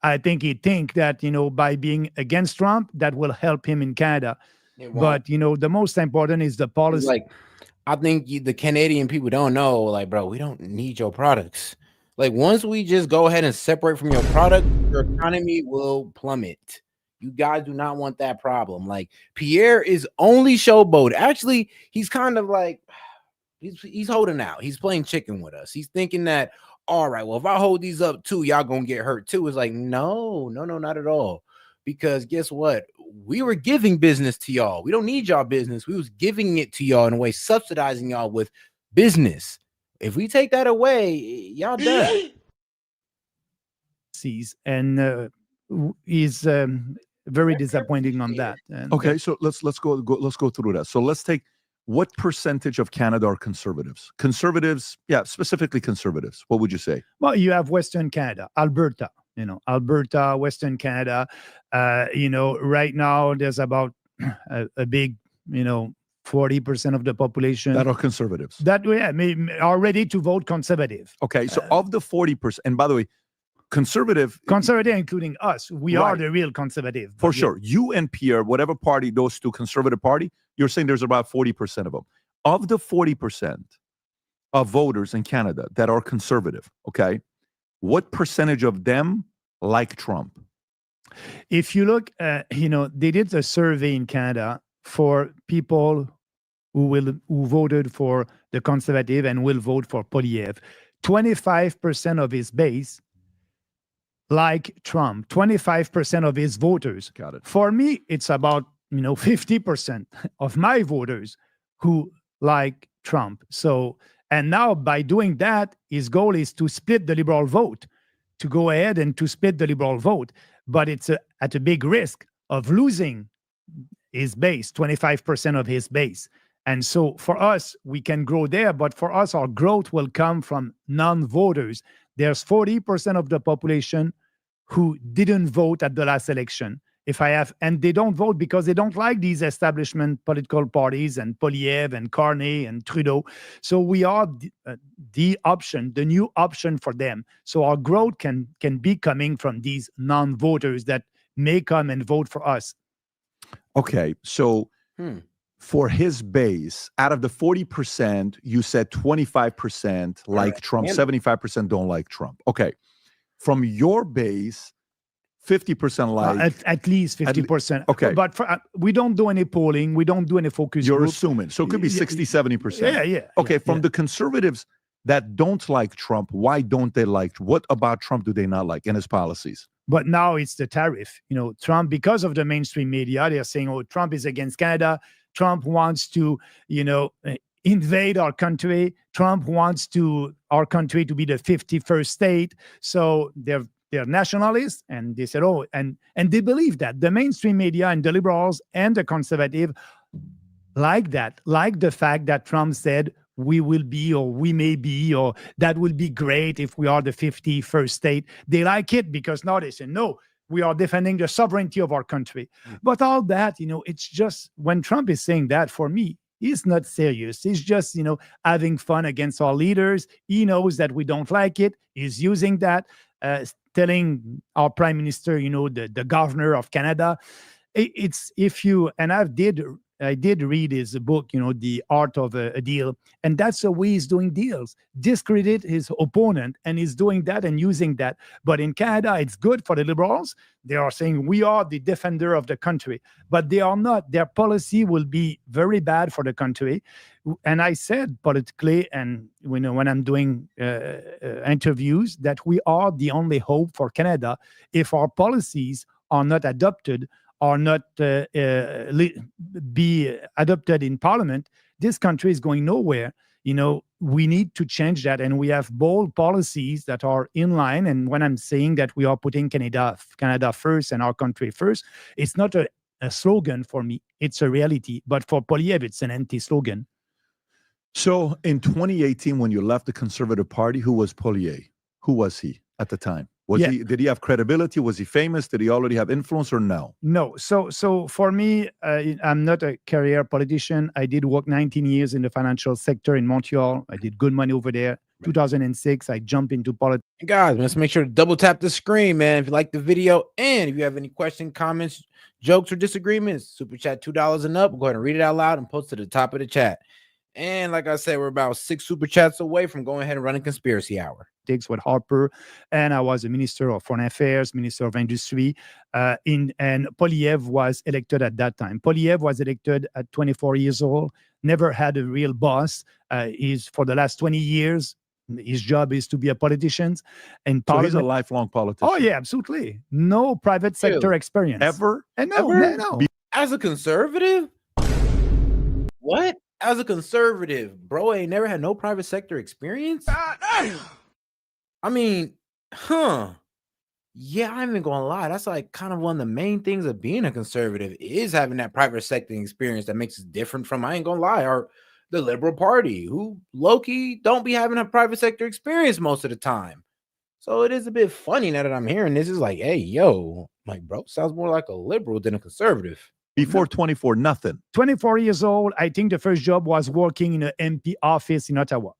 I think he think that, by being against Trump, that will help him in Canada. But, the most important is the policy. Like, I think the Canadian people don't know, like, bro, we don't need your products. Like, once we just go ahead and separate from your product, your economy will plummet. You guys do not want that problem. Like, Pierre is only showboat. Actually, he's kind of like, he's holding out. He's playing chicken with us. He's thinking that, all right, well, if I hold these up too, y'all gonna get hurt too. It's like, no, not at all. Because guess what? We were giving business to y'all. We don't need y'all business. We was giving it to y'all in a way, subsidizing y'all with business. If we take that away, y'all done. And he's very disappointing on that. And, okay, so let's go through that. So let's take what percentage of Canada are conservatives? Conservatives, yeah, specifically conservatives. What would you say? Well, you have Western Canada, Alberta. Alberta, Western Canada, right now there's about a big, 40% of the population that are conservatives that are ready to vote conservative. Okay, so of the 40%, and by the way, conservative, including us, we are the real conservative. For sure. You and Pierre, whatever party those two, conservative party, you're saying there's about 40% of them. Of the 40% of voters in Canada that are conservative, okay, what percentage of them like Trump? If you look, they did a survey in Canada for people who voted for the conservative and will vote for Poilievre. 25% of his base like Trump, 25% of his voters. Got it. For me, it's about 50% of my voters who like Trump. So, and now by doing that, his goal is to split the liberal vote, to go ahead and to split the liberal vote. But it's at a big risk of losing his base, 25% of his base. And so for us, we can grow there, but for us, our growth will come from non-voters. There's 40% of the population who didn't vote at the last election. And they don't vote because they don't like these establishment political parties and Poilievre and Carney and Trudeau. So we are the option, the new option for them. So our growth can be coming from these non-voters that may come and vote for us. Okay, so for his base, out of the 40%, you said 25% like Trump, 75% don't like Trump. Okay, from your base, 50% like at least 50%. Okay, but we don't do any polling. We don't do any focus you're group. assuming. So it could be 60, 70%. Yeah. Okay, from the conservatives that don't like Trump, why don't they like? What about Trump do they not like in his policies? But now it's the tariff. Trump, because of the mainstream media, they're saying, oh, Trump is against Canada. Trump wants to, invade our country. Trump wants our country to be the 51st state. So they're nationalists, and they said, oh, and they believe that. The mainstream media and the liberals and the conservative like that, like the fact that Trump said, we will be, or we may be, or that will be great if we are the 51st state. They like it because now they say, no, we are defending the sovereignty of our country. But all that, it's just, when Trump is saying that, for me, he's not serious. He's just, having fun against our leaders. He knows that we don't like it. He's using that, telling our prime minister, the governor of Canada, I did read his book, The Art of a Deal, and that's the way he's doing deals. Discredit his opponent, and he's doing that and using that. But in Canada, it's good for the Liberals. They are saying we are the defender of the country, but they are not. Their policy will be very bad for the country. And I said politically, and when I'm doing interviews, that we are the only hope for Canada if our policies are not adopted, or not be adopted in Parliament. This country is going nowhere. We need to change that, and we have bold policies that are in line. And when I'm saying that we are putting Canada first and our country first, it's not a slogan for me. It's a reality. But for Poilievre, it's an anti-slogan. So in 2018, when you left the Conservative Party, who was Poilievre? Who was he at the time? Did he have credibility? Was he famous? Did he already have influence, or no? No. So for me, I'm not a career politician. I did work 19 years in the financial sector in Montreal. I did good money over there. 2006, I jumped into politics. Guys, let's make sure to double tap the screen, man. If you like the video, and if you have any questions, comments, jokes, or disagreements, super chat $2 and up. We'll go ahead and read it out loud and post to the top of the chat. And like I said, we're about 6 super chats away from going ahead and running Conspiracy Hour. With Harper, and I was a Minister of Foreign Affairs, Minister of Industry, and Poilievre was elected at that time. Poilievre was elected at 24 years old, never had a real boss. He's for the last 20 years, his job is to be a politician. And so he's a lifelong politician. Oh yeah, absolutely. No private sector experience. Ever? And no. As a conservative? What? As a conservative, bro, ain't never had no private sector experience? I mean, yeah, I'm even gonna lie. That's like kind of one of the main things of being a conservative is having that private sector experience that makes us different from, I ain't gonna lie, or the Liberal Party, who low-key don't be having a private sector experience most of the time. So it is a bit funny now that I'm hearing this. Is like, hey, yo, like, bro, sounds more like a liberal than a conservative. Before 24, nothing. 24 years old, I think the first job was working in an MP office in Ottawa.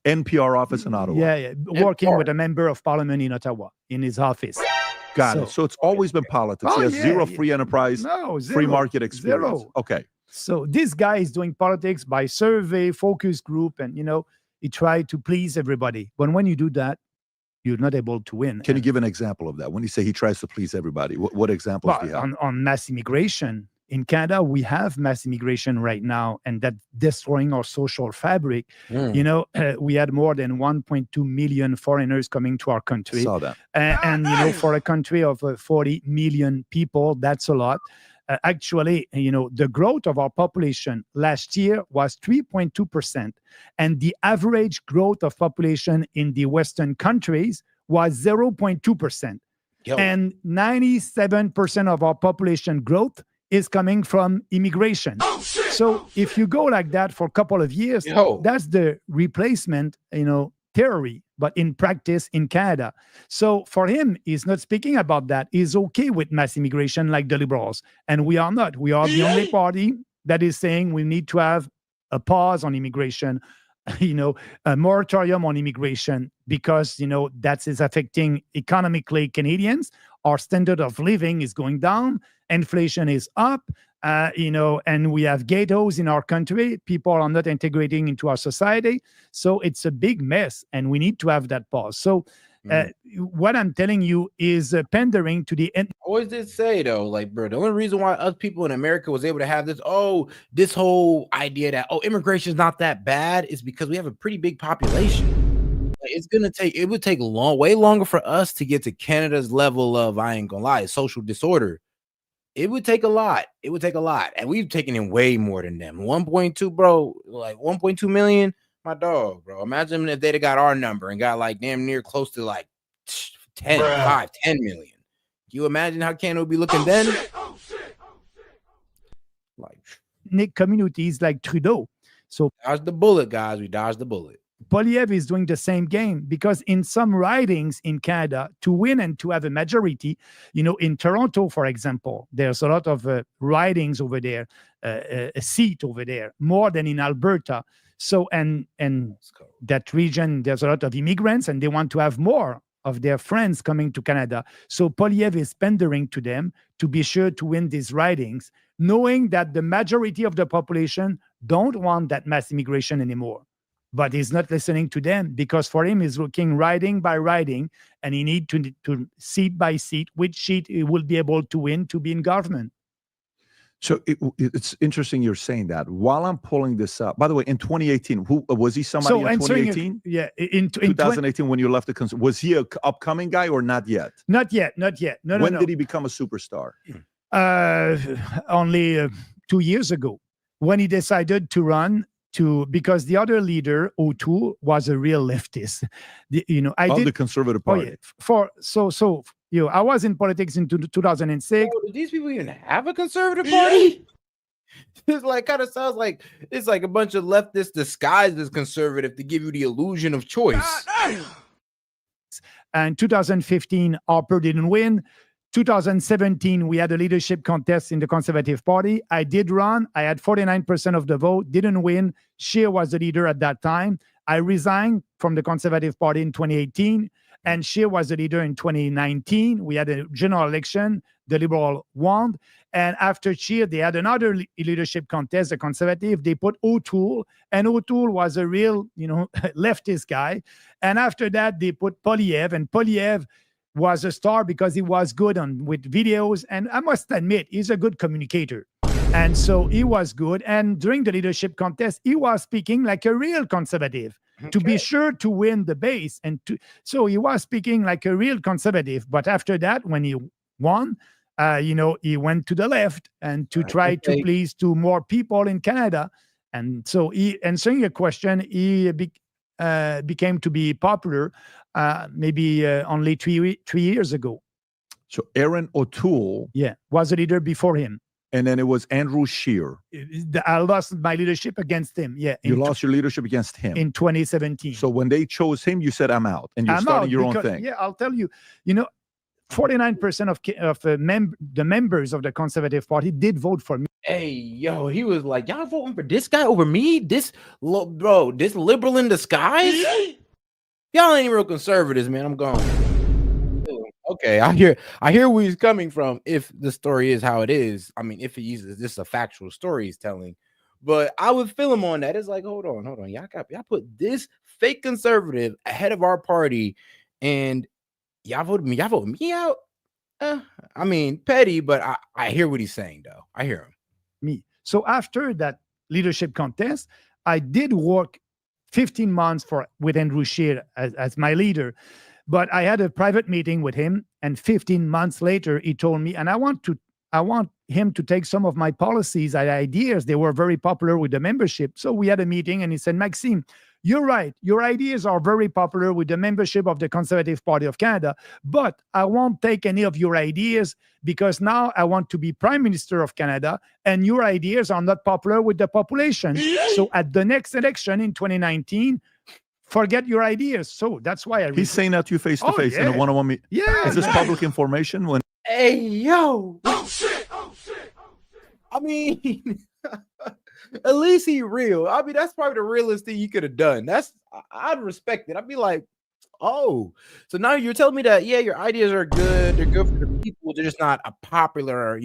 NPR office in Ottawa. Yeah. Working with a member of parliament in Ottawa in his office. Got it. So it's always been politics. He has zero free enterprise, free market experience. Zero. Okay. So this guy is doing politics by survey, focus group, and he tried to please everybody. But when you do that, you're not able to win. Can you give an example of that? When you say he tries to please everybody, what examples do you have? On mass immigration, in Canada, we have mass immigration right now, and that's destroying our social fabric. We had more than 1.2 million foreigners coming to our country. Saw that. And for a country of 40 million people, that's a lot. Actually, the growth of our population last year was 3.2%, and the average growth of population in the Western countries was 0.2%. And 97% of our population growth is coming from immigration. So if you go like that for a couple of years, that's the replacement, theory, but in practice in Canada. So for him, he's not speaking about that. He's okay with mass immigration like the Liberals. And we are not. We are the only party that is saying we need to have a pause on immigration, a moratorium on immigration, because, that is affecting economically Canadians. Our standard of living is going down. Inflation is up. And we have ghettos in our country. People are not integrating into our society. So it's a big mess, and we need to have that pause. So what I'm telling you is pandering to the end. I always did say, though, like, bro, the only reason why us people in America was able to have this whole idea that, immigration is not that bad is because we have a pretty big population. Like, it would take way longer for us to get to Canada's level of, I ain't gonna lie, social disorder. It would take a lot. And we've taken in way more than them. 1.2, bro, like 1.2 million. My dog, bro. Imagine if they'd have got our number and got like damn near close to like 10 million. Can you imagine how Canada would be looking then? Like communities like Trudeau. So dodge the bullet, guys. We dodged the bullet. Poilievre is doing the same game, because in some ridings in Canada, to win and to have a majority, in Toronto, for example, there's a lot of ridings over there, a seat over there, more than in Alberta. So, and that region, there's a lot of immigrants, and they want to have more of their friends coming to Canada. So Poilievre is pandering to them to be sure to win these ridings, knowing that the majority of the population don't want that mass immigration anymore. But he's not listening to them, because for him, he's looking riding by riding, and he needs to seat by seat, which seat he will be able to win to be in government. So it's interesting you're saying that. While I'm pulling this up, by the way, in 2018, who was he? Somebody in 2018? In 2018, when you left the concert, was he an upcoming guy or not yet? Not yet. When did he become a superstar? Only 2 years ago, when he decided to run. Because the other leader, O'Toole, was a real leftist. The Conservative Party. I was in politics in 2006. Did these people even have a Conservative Party? It's like kind of sounds like it's like a bunch of leftists disguised as conservative to give you the illusion of choice. And 2015, Harper didn't win. 2017, we had a leadership contest in the Conservative Party. I did run. I had 49% of the vote, didn't win. Scheer was the leader at that time. I resigned from the Conservative Party in 2018, and Scheer was the leader in 2019. We had a general election. The Liberal won. And after Scheer, they had another leadership contest, the Conservative. They put O'Toole, and O'Toole was a real, leftist guy. And after that, they put Poilievre, and Poilievre was a star because he was good with videos, and I must admit, he's a good communicator. And so he was good. And during the leadership contest, he was speaking like a real conservative to be sure to win the base. So he was speaking like a real conservative. But after that, when he won, he went to the left and to try to please to more people in Canada. And so answering your question, he became to be popular maybe only 3 years ago. So Aaron O'Toole, was a leader before him, and then it was Andrew Scheer. I lost my leadership against him. You lost your leadership against him in 2017. So when they chose him, you said, "I'm out," and you're starting your own thing. Yeah, I'll tell you. 49% of the members of the Conservative Party did vote for me. Hey, yo, he was like, y'all voting for this guy over me? This liberal in disguise? Y'all ain't real conservatives, man. I'm gone. Okay, I hear where he's coming from. If the story is how it is, I mean, if he uses this a factual story he's telling, but I would feel him on that. It's like, hold on, y'all put this fake conservative ahead of our party, and y'all voted me out. I mean, petty, but I hear what he's saying though. I hear him. me. So after that leadership contest, I did work 15 months with Andrew Scheer as my leader. But I had a private meeting with him, and 15 months later, he told me, and I want him to take some of my policies and ideas. They were very popular with the membership. So we had a meeting, and he said, Maxime, you're right. Your ideas are very popular with the membership of the Conservative Party of Canada, but I won't take any of your ideas because now I want to be Prime Minister of Canada, and your ideas are not popular with the population. So at the next election in 2019, forget your ideas. So that's why he's saying that to you face to face in a one-on-one meeting. Yeah. Is this public information? When Hey, yo. Oh, shit. I mean, at least he real. I mean, that's probably the realest thing you could have done. I'd respect it. I'd be like, oh, so now you're telling me that, yeah, your ideas are good. They're good for the people. They're just not a popular,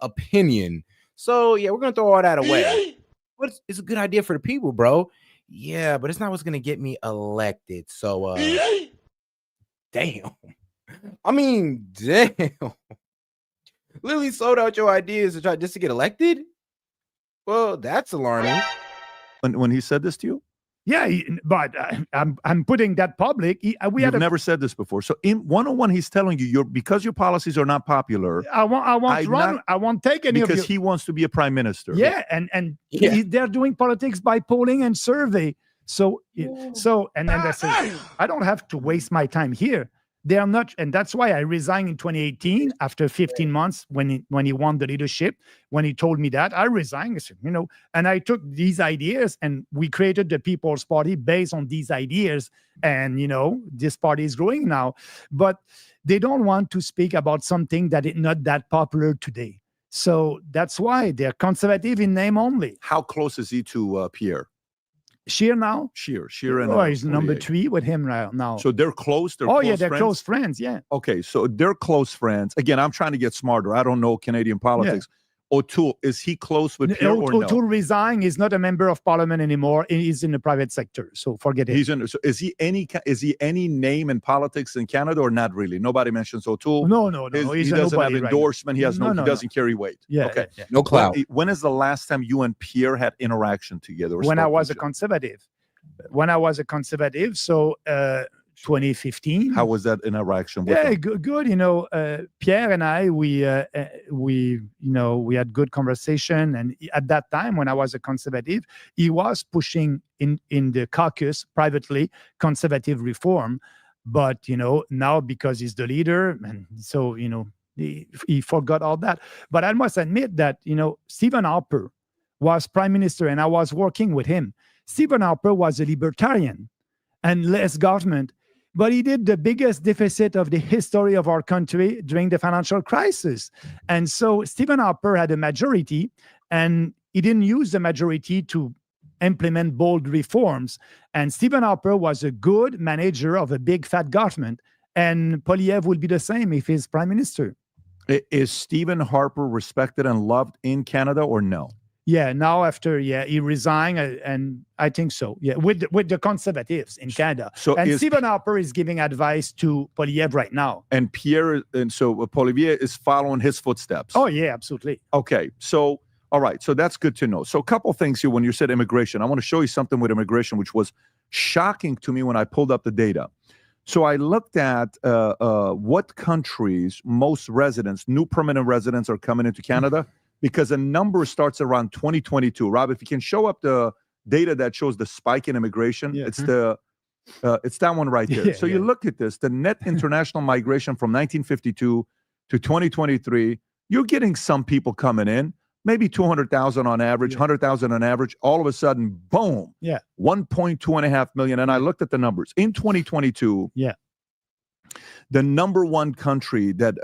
opinion. So, yeah, we're going to throw all that away. But it's a good idea for the people, bro. Yeah, but it's not what's going to get me elected. So, damn. I mean, damn. Literally sold out your ideas to try just to get elected? Well, that's alarming. When he said this to you? Yeah, but I'm putting that public. You've never said this before. So in one-on-one, he's telling you because your policies are not popular. I won't take any of because he wants to be a prime minister. Yeah, and they're doing politics by polling and survey. So and then they say, I don't have to waste my time here. They are not, and that's why I resigned in 2018 after 15 months when he won the leadership. When he told me that, I resigned. I said, and I took these ideas and we created the People's Party based on these ideas. And this party is growing now, but they don't want to speak about something that is not that popular today. So that's why they're conservative in name only. How close is he to Pierre? Scheer now? Scheer and he's number 3 with him right now. So they're close? They're close friends, yeah. Okay, so they're close friends. Again, I'm trying to get smarter. I don't know Canadian politics. O'Toole, is he close with Pierre or no? O'Toole resigned. He's not a member of parliament anymore. He's in the private sector, so forget it. So is he any name in politics in Canada or not really? Nobody mentions O'Toole. No. He doesn't have endorsement. Right, he doesn't carry weight. Yeah. Okay. Yeah. No clout. When is the last time you and Pierre had interaction together? When I was a conservative. So 2015. How was that interaction with him? Good. Pierre and I, we had good conversation. And at that time, when I was a conservative, he was pushing in the caucus privately conservative reform. But now because he's the leader, and so he forgot all that. But I must admit that Stephen Harper was prime minister, and I was working with him. Stephen Harper was a libertarian and less government, but he did the biggest deficit of the history of our country during the financial crisis. And so Stephen Harper had a majority, and he didn't use the majority to implement bold reforms. And Stephen Harper was a good manager of a big fat government, and Poilievre will be the same if he's prime minister. Is Stephen Harper respected and loved in Canada or no? Yeah, now after he resigned, and I think so. Yeah, with the Conservatives in Canada. Stephen Harper is giving advice to Poilievre right now. And Poilievre is following his footsteps. Oh yeah, absolutely. Okay, so all right, so that's good to know. So a couple things here when you said immigration. I want to show you something with immigration, which was shocking to me when I pulled up the data. So I looked at what countries most new permanent residents are coming into Canada. Because a number starts around 2022. Rob, if you can show up the data that shows the spike in immigration, it's that one right there. You look at this, the net international migration from 1952 to 2023, you're getting some people coming in, maybe 200,000 on average, 100,000 on average. All of a sudden, boom, 1.2 million. And I looked at the numbers. In 2022, the number one country that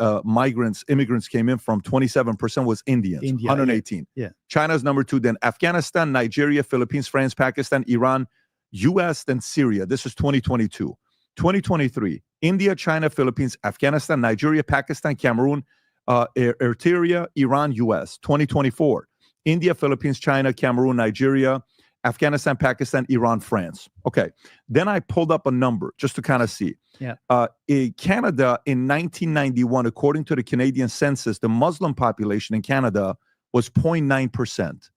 immigrants came in from, 27% was India, 118. Yeah. China's number 2, then Afghanistan, Nigeria, Philippines, France, Pakistan, Iran, US, then Syria. This is 2022. 2023, India, China, Philippines, Afghanistan, Nigeria, Pakistan, Cameroon, Eritrea, Iran, US. 2024, India, Philippines, China, Cameroon, Nigeria, Afghanistan, Pakistan, Iran, France. Okay. Then I pulled up a number just to kind of see. Yeah. In Canada in 1991, according to the Canadian census, the Muslim population in Canada was 0.9%.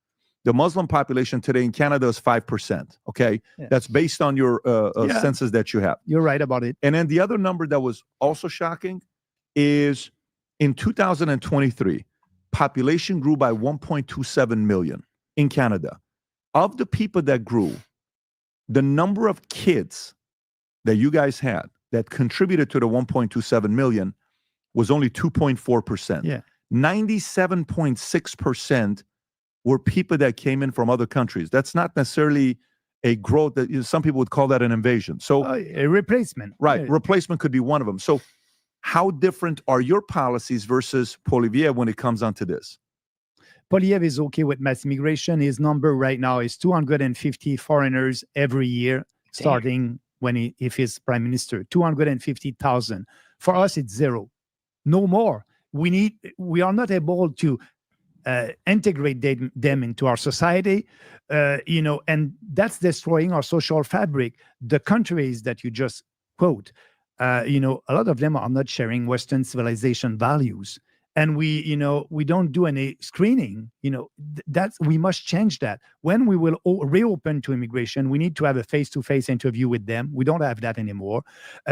The Muslim population today in Canada is 5%. Okay, Yeah. that's based on your Yeah. census that you have. You're right about it. And then the other number that was also shocking is in 2023, population grew by 1.27 million in Canada. Of the people that grew, the number of kids that you guys had that contributed to the 1.27 million was only 2.4%. Yeah. 97.6% were people that came in from other countries. That's not necessarily a growth that some people would call that an invasion. So a replacement. Right. Yeah. Replacement could be one of them. So how different are your policies versus Poilievre when it comes onto this? Poilievre is okay with mass immigration. His number right now is 250 foreigners every year, starting if he's prime minister. 250,000. For us, it's zero. No more. We are not able to integrate them into our society, and that's destroying our social fabric. The countries that you just quote, a lot of them are not sharing Western civilization values. And we don't do any screening. We must change that. When we will reopen to immigration, we need to have a face-to-face interview with them. We don't have that anymore.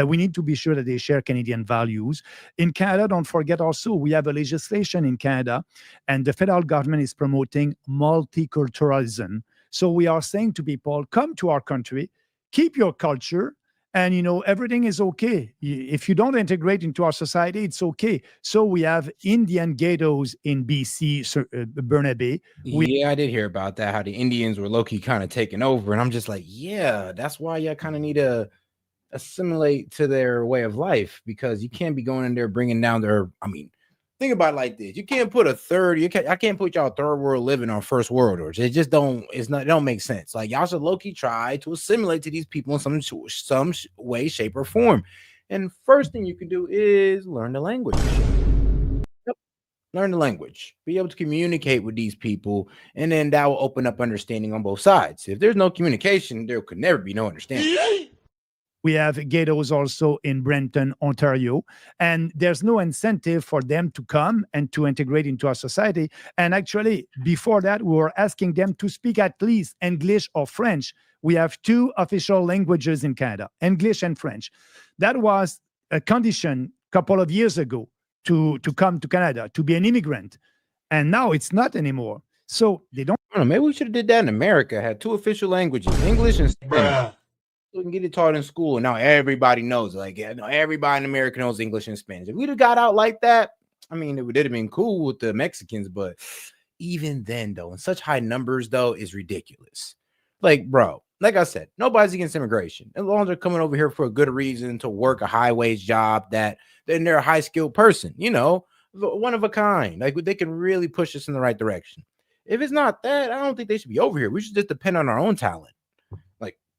We need to be sure that they share Canadian values. In Canada, don't forget also, we have a legislation in Canada, and the federal government is promoting multiculturalism. So we are saying to people, come to our country, keep your culture, and, everything is okay. If you don't integrate into our society, it's okay. So we have Indian ghettos in BC, Burnaby. Yeah, I did hear about that, how the Indians were low-key kind of taking over. And I'm just like, yeah, that's why you kind of need to assimilate to their way of life, because you can't be going in there bringing down their, think about it like this. You can't put I can't put y'all third world living on first worlders. It don't make sense. Like, y'all should low-key try to assimilate to these people in some way, shape, or form. And first thing you can do is learn the language. Yep. Learn the language. Be able to communicate with these people, and then that will open up understanding on both sides. If there's no communication, there could never be no understanding. We have ghettos also in Brampton, Ontario, and there's no incentive for them to come and to integrate into our society. And actually, before that, we were asking them to speak at least English or French. We have two official languages in Canada, English and French. That was a condition a couple of years ago to come to Canada, to be an immigrant. And now it's not anymore. So they don't. I don't know, maybe we should have did that in America, had two official languages, English and Spanish. We can get it taught in school, and now everybody knows. Everybody in America knows English and Spanish. If we'd have got out like that, it would have been cool with the Mexicans. But even then, though, in such high numbers, though, is ridiculous. Like, bro, like I said, nobody's against immigration. As long as they're coming over here for a good reason to work a high wage job, then they're a high skilled person, one of a kind. Like, they can really push us in the right direction. If it's not that, I don't think they should be over here. We should just depend on our own talent.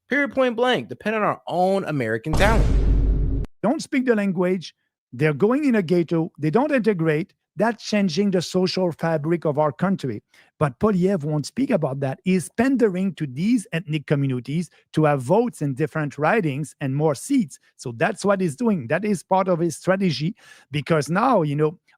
Period, point blank, depend on our own American talent. Don't speak the language. They're going in a ghetto. They don't integrate. That's changing the social fabric of our country. But Poilievre won't speak about that. He's pandering to these ethnic communities to have votes in different ridings and more seats. So that's what he's doing. That is part of his strategy, because now,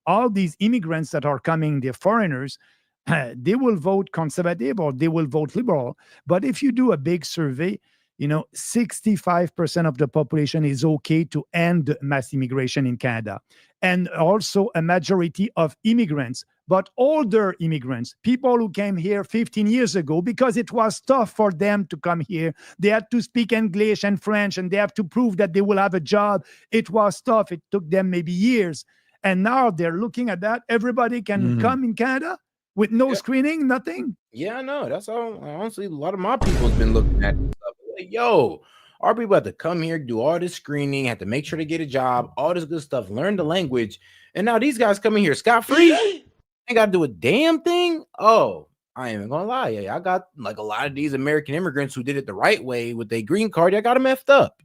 all these immigrants that are coming, they're foreigners, they will vote conservative or they will vote liberal. But if you do a big survey, 65% of the population is okay to end mass immigration in Canada. And also a majority of immigrants, but older immigrants, people who came here 15 years ago because it was tough for them to come here. They had to speak English and French, and they have to prove that they will have a job. It was tough. It took them maybe years. And now they're looking at that. Everybody can come in Canada with no screening, nothing. Yeah, I know. That's all. Honestly, a lot of my people's been looking at this stuff. Like, yo, our people have to come here, do all this screening, have to make sure they get a job, all this good stuff, learn the language. And now these guys coming here scot-free. Ain't got to do a damn thing. Oh, I ain't even gonna lie. Yeah, I got like a lot of these American immigrants who did it the right way with their green card. I got them effed up.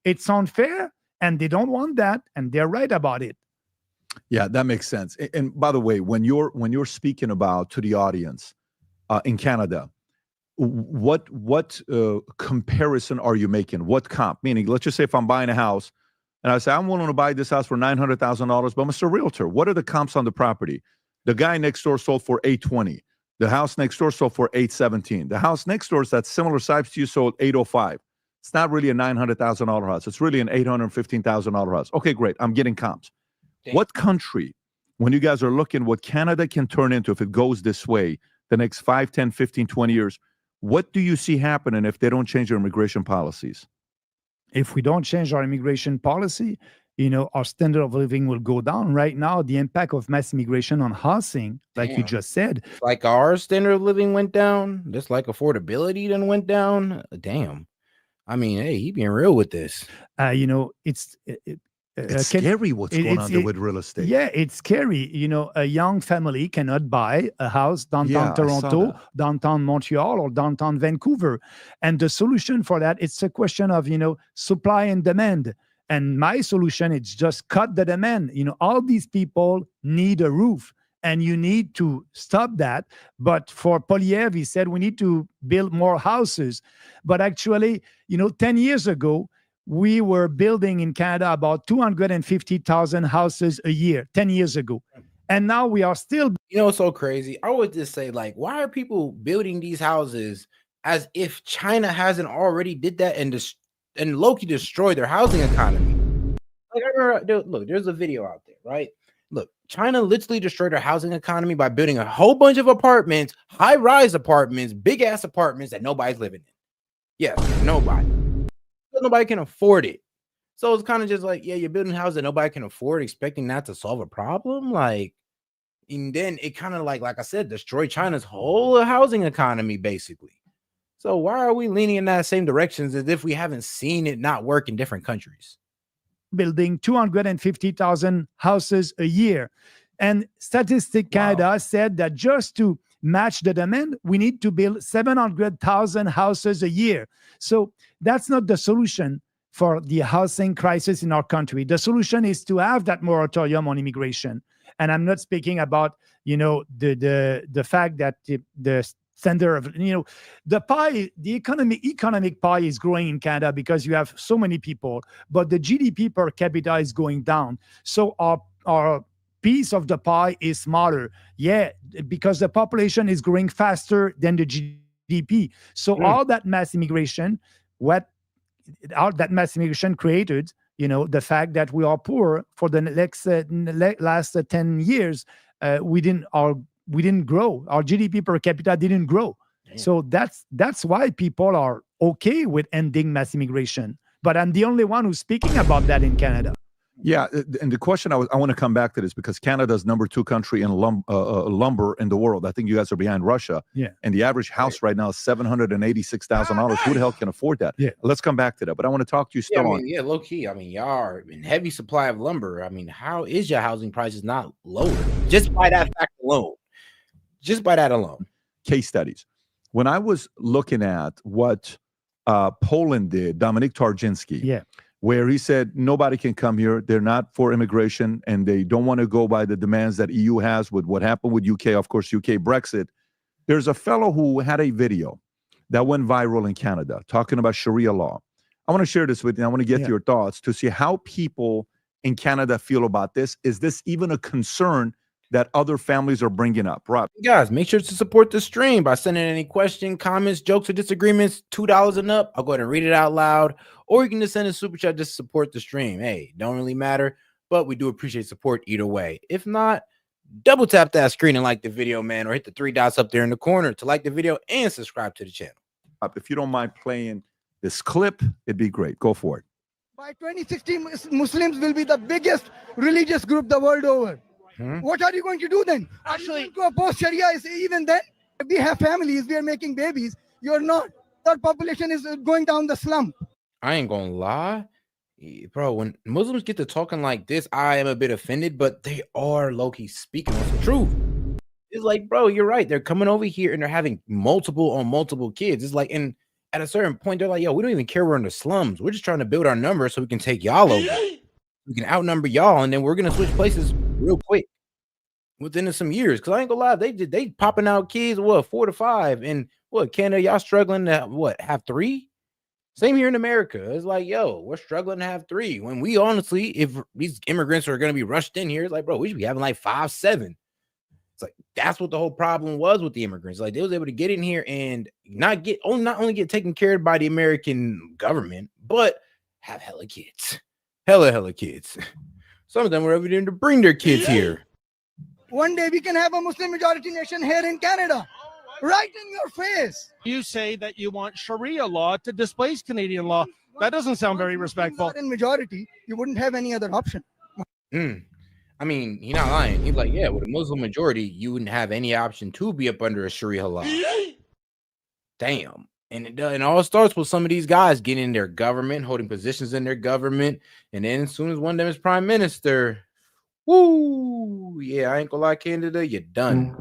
It's unfair, and they don't want that, and they're right about it. Yeah, that makes sense. And by the way, when you're speaking about to the audience in Canada, what comparison are you making? What comp? Meaning, let's just say if I'm buying a house and I say I'm willing to buy this house for $900,000, but I'm a realtor. What are the comps on the property? The guy next door sold for $820. The house next door sold for $817. The house next door that's similar size to you sold $805. It's not really a $900,000 house. It's really an $815,000 house. Okay, great. I'm getting comps. Damn. What country, when you guys are looking what Canada can turn into if it goes this way the next 5, 10, 15, 20 years, what do you see happening if they don't change their immigration policies? If we don't change our immigration policy, our standard of living will go down. Right now, the impact of mass immigration on housing, like you just said. Like our standard of living went down, just like affordability then went down. Damn. I mean, hey, he being real with this. It's scary what's going on there with real estate. Yeah, it's scary. A young family cannot buy a house downtown Toronto, downtown Montreal, or downtown Vancouver. And the solution for that, it's a question of, supply and demand. And my solution is just cut the demand. All these people need a roof, and you need to stop that. But for Poilievre, he said we need to build more houses. But actually, 10 years ago, we were building in Canada about 250,000 houses a year, 10 years ago. And now we are still. It's so crazy. I would just say, like, why are people building these houses as if China hasn't already did that and low-key destroyed their housing economy? Like, I remember, look, there's a video out there, right? Look, China literally destroyed their housing economy by building a whole bunch of apartments, high-rise apartments, big-ass apartments that nobody's living in. Yes, nobody. Nobody can afford it. So it's kind of just like, yeah, you're building houses that nobody can afford, expecting that to solve a problem. Like, and then it kind of like I said, destroy China's whole housing economy, basically. So why are we leaning in that same directions as if we haven't seen it not work in different countries? Building 250,000 houses a year. And Statistic Canada said that just to match the demand, we need to build 700,000 houses a year. So that's not the solution for the housing crisis in our country. The solution is to have that moratorium on immigration. And I'm not speaking about, the fact that the standard of, the pie, the economic pie is growing in Canada because you have so many people, but the GDP per capita is going down. So our piece of the pie is smaller. Yeah, because the population is growing faster than the GDP. So all that mass immigration, created, the fact that we are poor for the last 10 years, we didn't grow. Our GDP per capita didn't grow. Damn. So that's why people are okay with ending mass immigration. But I'm the only one who's speaking about that in Canada. Yeah, and the question I want to come back to this because Canada's number 2 country in lumber in the world. I think you guys are behind Russia. Yeah. And the average house right now is $786,000. Who the hell can afford that? Yeah. Let's come back to that. But I want to talk to you still on. Yeah, low key. I mean, y'all are in heavy supply of lumber. I mean, how is your housing prices not lower? Just by that fact alone. Just by that alone. Case studies. When I was looking at what Poland did, Dominic Tarczynski, where he said nobody can come here, they're not for immigration, and they don't want to go by the demands that EU has with what happened with UK, of course, UK Brexit. There's a fellow who had a video that went viral in Canada talking about Sharia law. I want to share this with you. I want to get your thoughts to see how people in Canada feel about this. Is this even a concern that other families are bringing up? Rob. Guys, make sure to support the stream by sending any questions, comments, jokes, or disagreements, $2 and up. I'll go ahead and read it out loud. Or you can just send a super chat just to support the stream. Hey, don't really matter, but we do appreciate support either way. If not, double tap that screen and like the video, man, or hit the 3 dots up there in the corner to like the video and subscribe to the channel. If you don't mind playing this clip, it'd be great. Go for it. By 2060, Muslims will be the biggest religious group the world over. What are you going to do then? Actually, to oppose Sharia is even then. We have families, we are making babies. You're not. Our population is going down the slump. I ain't gonna lie, bro. When Muslims get to talking like this, I am a bit offended, but they are low-key speaking on the truth. It's like, bro, you're right. They're coming over here and they're having multiple kids. It's like, and at a certain point, they're like, yo, we don't even care we're in the slums. We're just trying to build our numbers so we can take y'all over. We can outnumber y'all, and then we're gonna switch places real quick within some years. Because I ain't gonna lie, they popping out kids 4 to 5, and Canada, y'all struggling to have 3. Same here in America. It's like, yo, we're struggling to have 3. When we honestly, if these immigrants are gonna be rushed in here, it's like, bro, we should be having like 5, 7. It's like that's what the whole problem was with the immigrants. Like they was able to get in here and not only get taken care of by the American government, but have hella kids. Hella kids. Some of them were able to bring their kids here. One day we can have a Muslim majority nation here in Canada, right in your face. You say that you want Sharia law to displace Canadian law. That doesn't sound very respectful. In majority, you wouldn't have any other option. I mean, he's not lying. He's like, yeah, with a Muslim majority, you wouldn't have any option to be up under a Sharia law. Damn. And it all starts with some of these guys getting in their government, holding positions in their government. And then as soon as one of them is prime minister, woo, yeah, I ain't gonna lie, Canada, you're done.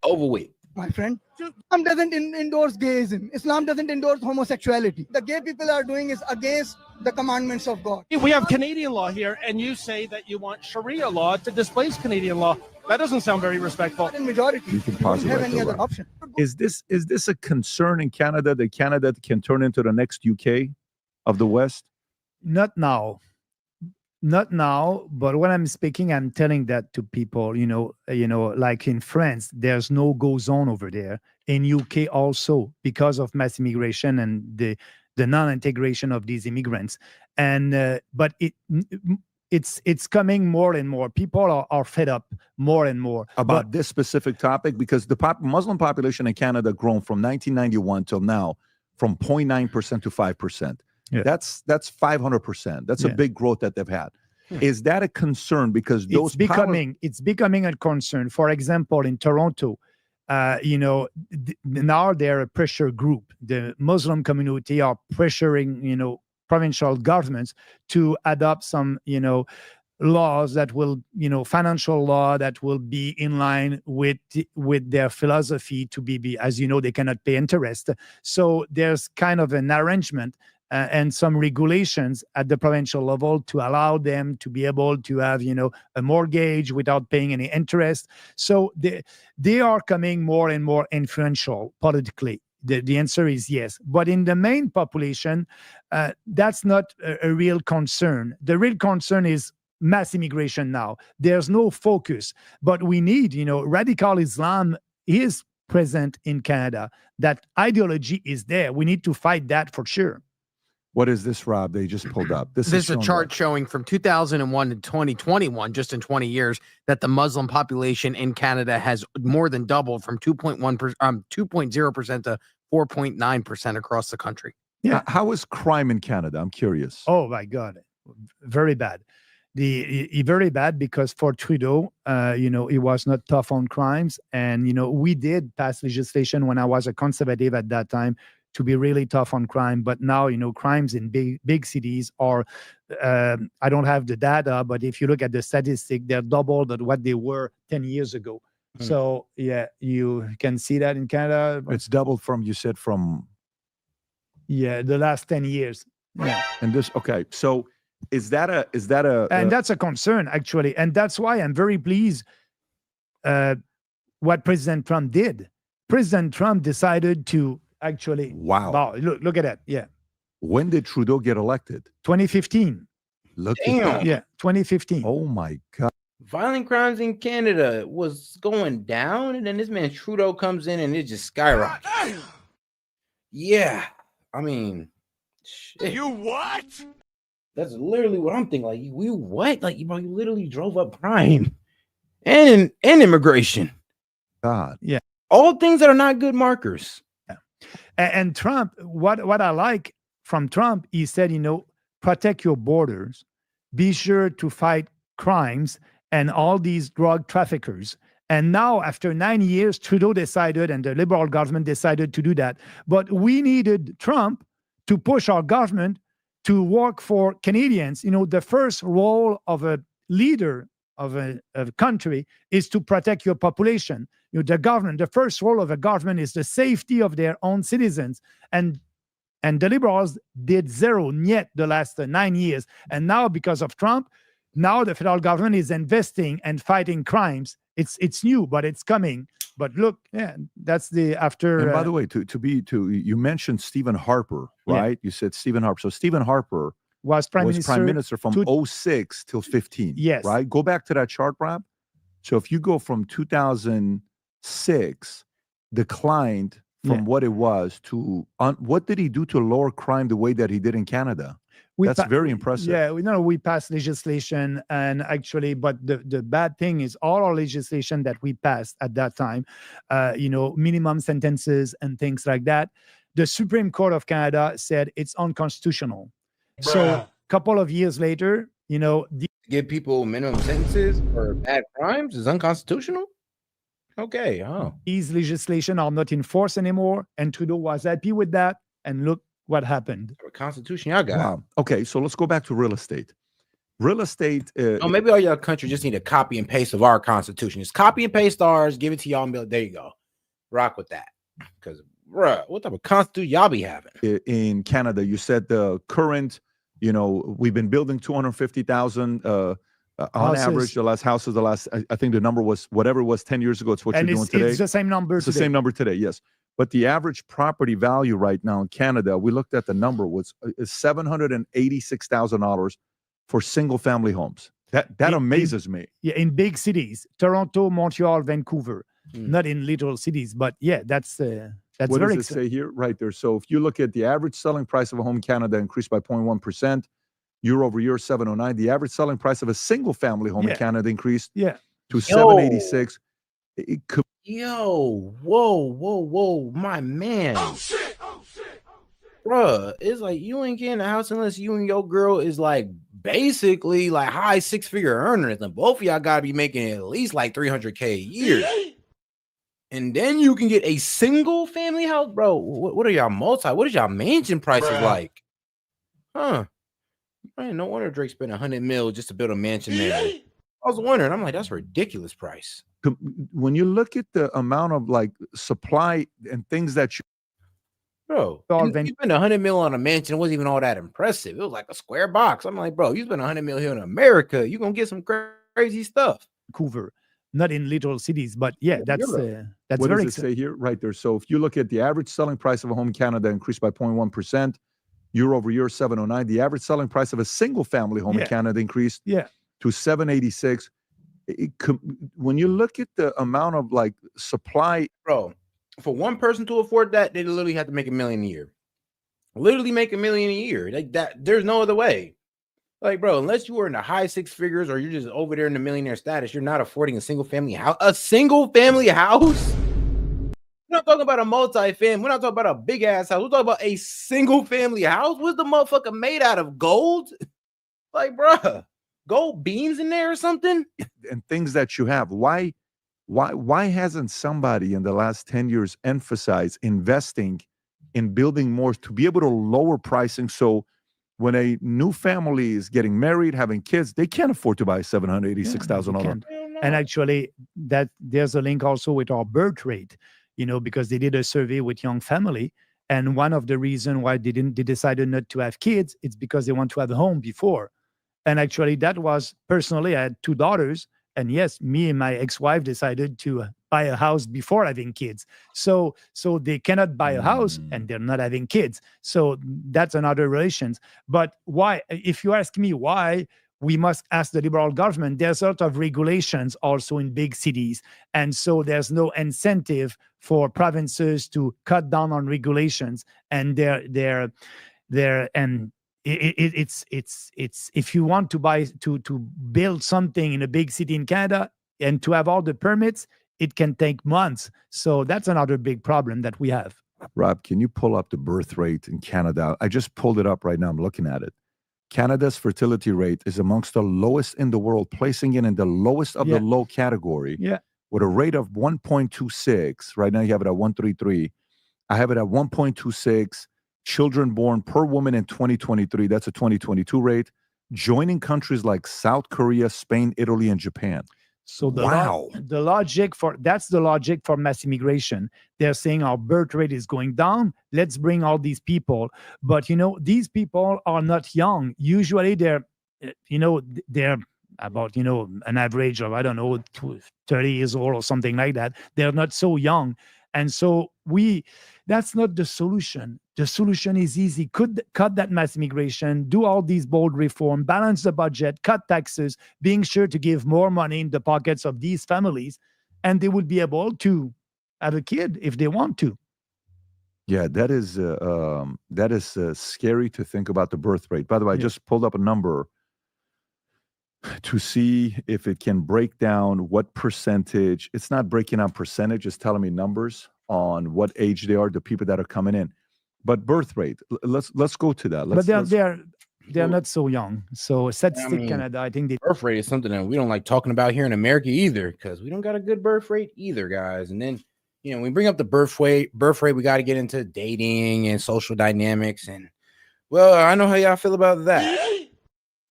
Over with. My friend, Islam doesn't endorse gayism. Islam doesn't endorse homosexuality. The gay people are doing is against the commandments of God. We have Canadian law here, and you say that you want Sharia law to displace Canadian law. That doesn't sound very respectful. In majority, You can pause it have right any there, other Rob. option. Is this a concern in Canada that Canada can turn into the next UK of the West? Not now. Not now, but when I'm speaking, I'm telling that to people, like in France, there's no go zone over there. In UK also, because of mass immigration and the non-integration of these immigrants. And but it's coming more and more. People are fed up more and more About this specific topic, because the Muslim population in Canada grown from 1991 till now from 0.9% to 5%. Yeah. That's 500%. That's a Yeah. big growth that they've had. Is that a concern? Because those it's becoming a concern. For example, in Toronto, now they're a pressure group. The Muslim community are pressuring, provincial governments to adopt some, laws that will, financial law that will be in line with their philosophy to be, as you know, they cannot pay interest. So there's kind of an arrangement and some regulations at the provincial level to allow them to be able to have, a mortgage without paying any interest. So they are coming more and more influential politically. The answer is yes. But in the main population, that's not a real concern. The real concern is mass immigration now. There's no focus. But we need, radical Islam is present in Canada. That ideology is there. We need to fight that for sure. What is this, Rob? They just pulled up. This is a chart showing from 2001 to 2021, just in 20 years, that the Muslim population in Canada has more than doubled from 2.0% to 4.9% across the country. Yeah. How is crime in Canada? I'm curious. Oh my God, very bad. Very bad because for Trudeau, he was not tough on crimes, and we did pass legislation when I was a conservative at that time to be really tough on crime. But now, crimes in big cities are, I don't have the data, but if you look at the statistic, they're double than what they were 10 years ago. So yeah, you can see that in Canada. It's doubled from the last 10 years. Yeah. And this, okay. So is that a and that's a concern actually. And that's why I'm very pleased what President Trump did. President Trump decided to actually, wow, look at that. Yeah. When did Trudeau get elected? 2015. Look Damn. at that. Yeah, 2015. Oh my God. Violent crimes in Canada was going down, and then this man Trudeau comes in and it just skyrockets. Yeah, I mean, shit. You what? That's literally what I'm thinking. Like, you what? Like, you literally drove up crime and immigration. God. Yeah. All things that are not good markers. Yeah. And Trump, what I like from Trump, he said, protect your borders, be sure to fight crimes and all these drug traffickers. And now, after 9 years, Trudeau decided, and the Liberal government decided to do that. But we needed Trump to push our government to work for Canadians. The first role of a leader of a country is to protect your population. The government, the first role of a government is the safety of their own citizens. And the Liberals did zero yet the last 9 years. And now, because of Trump, now the federal government is investing and fighting crimes. It's new, but it's coming. But look, yeah, that's the after. And by the way, you mentioned Stephen Harper, right? Yeah. You said Stephen Harper. So Stephen Harper was prime minister from 06 till 15. Yes. Right? Go back to that chart, Rob. So if you go from 2006, declined from what it was to what did he do to lower crime the way that he did in Canada? That's very impressive. Yeah, we passed legislation, and actually, but the bad thing is all our legislation that we passed at that time, minimum sentences and things like that. The Supreme Court of Canada said it's unconstitutional. So a couple of years later, give people minimum sentences for bad crimes is unconstitutional. Okay. Oh, these legislation are not enforced anymore, and Trudeau was happy with that. And look what happened. what constitution y'all got? Wow. Okay, so let's go back to real estate. Real estate. Maybe all y'all country just need a copy and paste of our constitution. Just copy and paste ours, give it to y'all, and be like, there you go. Rock with that. Because, what type of constitution y'all be having? In Canada, you said the current, we've been building 250,000 on average. The last houses, I think the number was whatever it was 10 years ago. It's what you're doing today. It's the same number. It's the same number today. Yes. But the average property value right now in Canada, we looked at the number, was $786,000 for single family homes. That amazes me. Yeah, in big cities, Toronto, Montreal, Vancouver, not in little cities, but yeah, that's what very does it say here? Right there. So if you look at the average selling price of a home in Canada increased by 0.1%, year over year, 709. The average selling price of a single family home in Canada increased to 786. It could. Whoa, my man. Oh shit. Bruh, it's like you ain't getting a house unless you and your girl is like basically like high 6-figure earners, and both of y'all gotta be making at least like $300K a year. And then you can get a single family house, bro. What are y'all what is y'all mansion prices like? Huh? Man, no wonder Drake spent $100 million just to build a mansion there. I was wondering. I'm like, that's a ridiculous price. When you look at the amount of like supply and things that you, bro, you spent $100 million on a mansion. It wasn't even all that impressive. It was like a square box. I'm like, bro, you spent $100 million here in America. You're gonna get some crazy stuff. Vancouver, not in little cities, but yeah, that's what very does it say here? Right there. So if you look at the average selling price of a home in Canada increased by 0.1%, year over year, 709. The average selling price of a single family home in Canada increased to 786. When you look at the amount of like supply, bro, for one person to afford that, they literally have to make $1 million a year. Literally make $1 million a year. Like that, there's no other way. Like, bro, unless you are in the high 6 figures or you're just over there in the millionaire status, you're not affording a single family house. A single family house? We're not talking about a multi-family. We're not talking about a big ass house. We're talking about a single family house. What's the motherfucker made out of? Gold? Like, bruh, gold beans in there or something? And things that you have. Why hasn't somebody in the last 10 years emphasized investing in building more to be able to lower pricing? So when a new family is getting married, having kids, they can't afford to buy $786,000. And actually, that there's a link also with our birth rate, because they did a survey with young family. And one of the reasons why they decided not to have kids, it's because they want to have a home before. And actually, that was personally, I had 2 daughters. And yes, me and my ex-wife decided to buy a house before having kids. So they cannot buy a house and they're not having kids. So that's another relations. But why, if you ask me why, we must ask the Liberal government. There's a lot of regulations also in big cities. And so there's no incentive for provinces to cut down on regulations. And it's if you want to build something in a big city in Canada and to have all the permits, it can take months. So that's another big problem that we have. Rob, can you pull up the birth rate in Canada? I just pulled it up right now. I'm looking at it. Canada's fertility rate is amongst the lowest in the world, placing it in the lowest of the low category. Yeah. With a rate of 1.26. Right now you have it at 1.33. I have it at 1.26 children born per woman in 2023. That's a 2022 rate. Joining countries like South Korea, Spain, Italy, and Japan. So the logic for mass immigration. They're saying our birth rate is going down. Let's bring all these people. But these people are not young. Usually they're about an average of 30 years old or something like that. They're not so young. And so That's not the solution. The solution is easy. Cut that mass immigration, do all these bold reform, balance the budget, cut taxes, being sure to give more money in the pockets of these families, and they will be able to have a kid if they want to. Yeah, that is scary to think about the birth rate. By the way, I just pulled up a number to see if it can break down what percentage. It's not breaking down percentage, it's telling me numbers on what age they are, the people that are coming in. But birth rate, let's go to that. But they're not so young. So S.E.T Canada, I think the birth rate is something that we don't like talking about here in America either, because we don't got a good birth rate either, guys. And then, you know, we bring up the birth rate, we got to get into dating and social dynamics. And well, I know how y'all feel about that.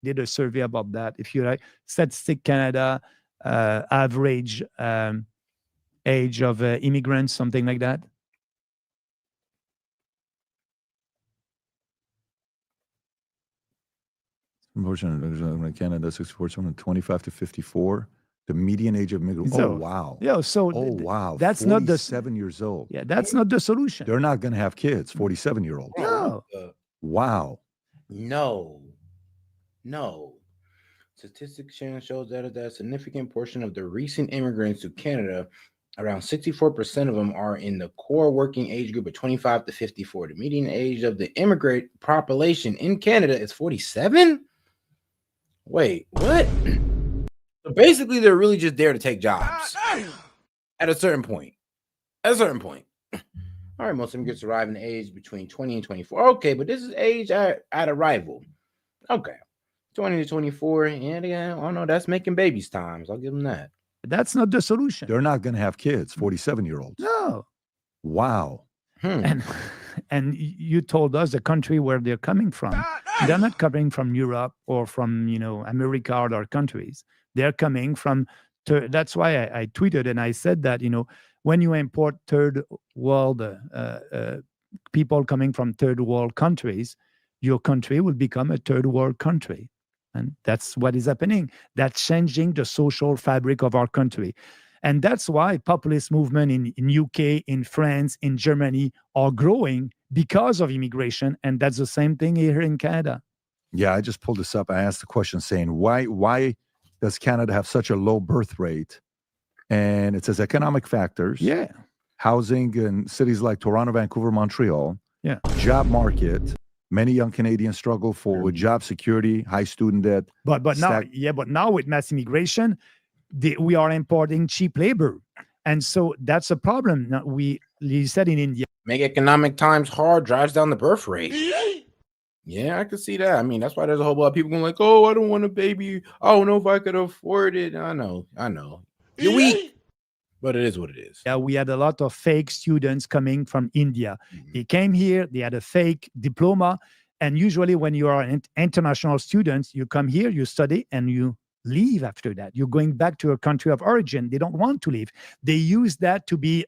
Did a survey about that. If you like, S.E.T Canada, average age of immigrants, something like that. In Canada, 64, 25 to 54. The median age of migrants. So, oh wow! Yeah. So wow! That's not the 7 years old. Yeah, that's not the solution. They're not going to have kids. 47-year-olds. No. Wow. No. Statistics shows that a significant portion of the recent immigrants to Canada, around 64% of them, are in the core working age group of 25 to 54. The median age of the immigrant population in Canada is 47? Wait, what? So basically, they're really just there to take jobs at a certain point. All right, most immigrants arrive in the age between 20 and 24. Okay, but this is age at arrival. Okay. 20 to 24, and again, oh no, that's making babies times. I'll give them that. That's not the solution. They're not going to have kids. 47-year-olds. No. Wow. And you told us the country where they're coming from. They're not coming from Europe or from America or other countries. They're coming from. That's why I tweeted and I said that when you import third world people coming from third world countries, your country will become a third world country. And that's what is happening. That's changing the social fabric of our country. And that's why populist movement in UK, in France, in Germany are growing because of immigration. And that's the same thing here in Canada. Yeah, I just pulled this up. I asked the question saying, why does Canada have such a low birth rate? And it says economic factors. Yeah. Housing in cities like Toronto, Vancouver, Montreal. Yeah. Job market. Many young Canadians struggle with job security, high student debt. But now with mass immigration, we are importing cheap labor, and so that's a problem. Now, you said in India, make economic times hard drives down the birth rate. Yeah, I can see that. I mean, that's why there's a whole lot of people going like, "Oh, I don't want a baby. I don't know if I could afford it." I know. You're weak. But it is what it is. Yeah, we had a lot of fake students coming from India. They came here, they had a fake diploma. And usually when you are an international student, you come here, you study, and you leave after that. You're going back to your country of origin. They don't want to leave. They use that to be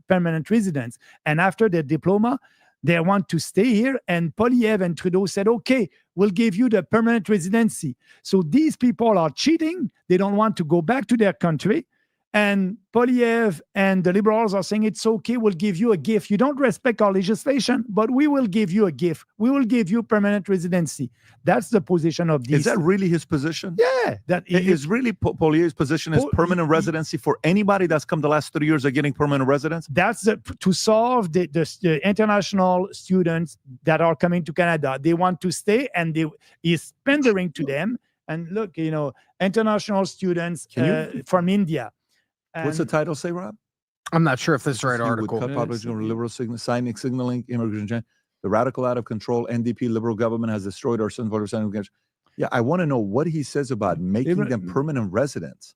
permanent residents. And after their diploma, they want to stay here. And Poilievre and Trudeau said, okay, we'll give you the permanent residency. So these people are cheating. They don't want to go back to their country. And Poilievre and the Liberals are saying it's okay, we'll give you a gift. You don't respect our legislation, but we will give you a gift. We will give you permanent residency. That's the position of these. Is that really his position? Yeah. That is really Poilievre's position is permanent residency for anybody that's come the last 3 years of getting permanent residence? That's to solve the international students that are coming to Canada. They want to stay, and he's pandering to them. And look, international students from India. What's the title say, Rob? I'm not sure if this is the right article. Liberal signaling immigration. The radical, out of control NDP Liberal government has destroyed our civil voters. Yeah, I want to know what he says about making them permanent residents.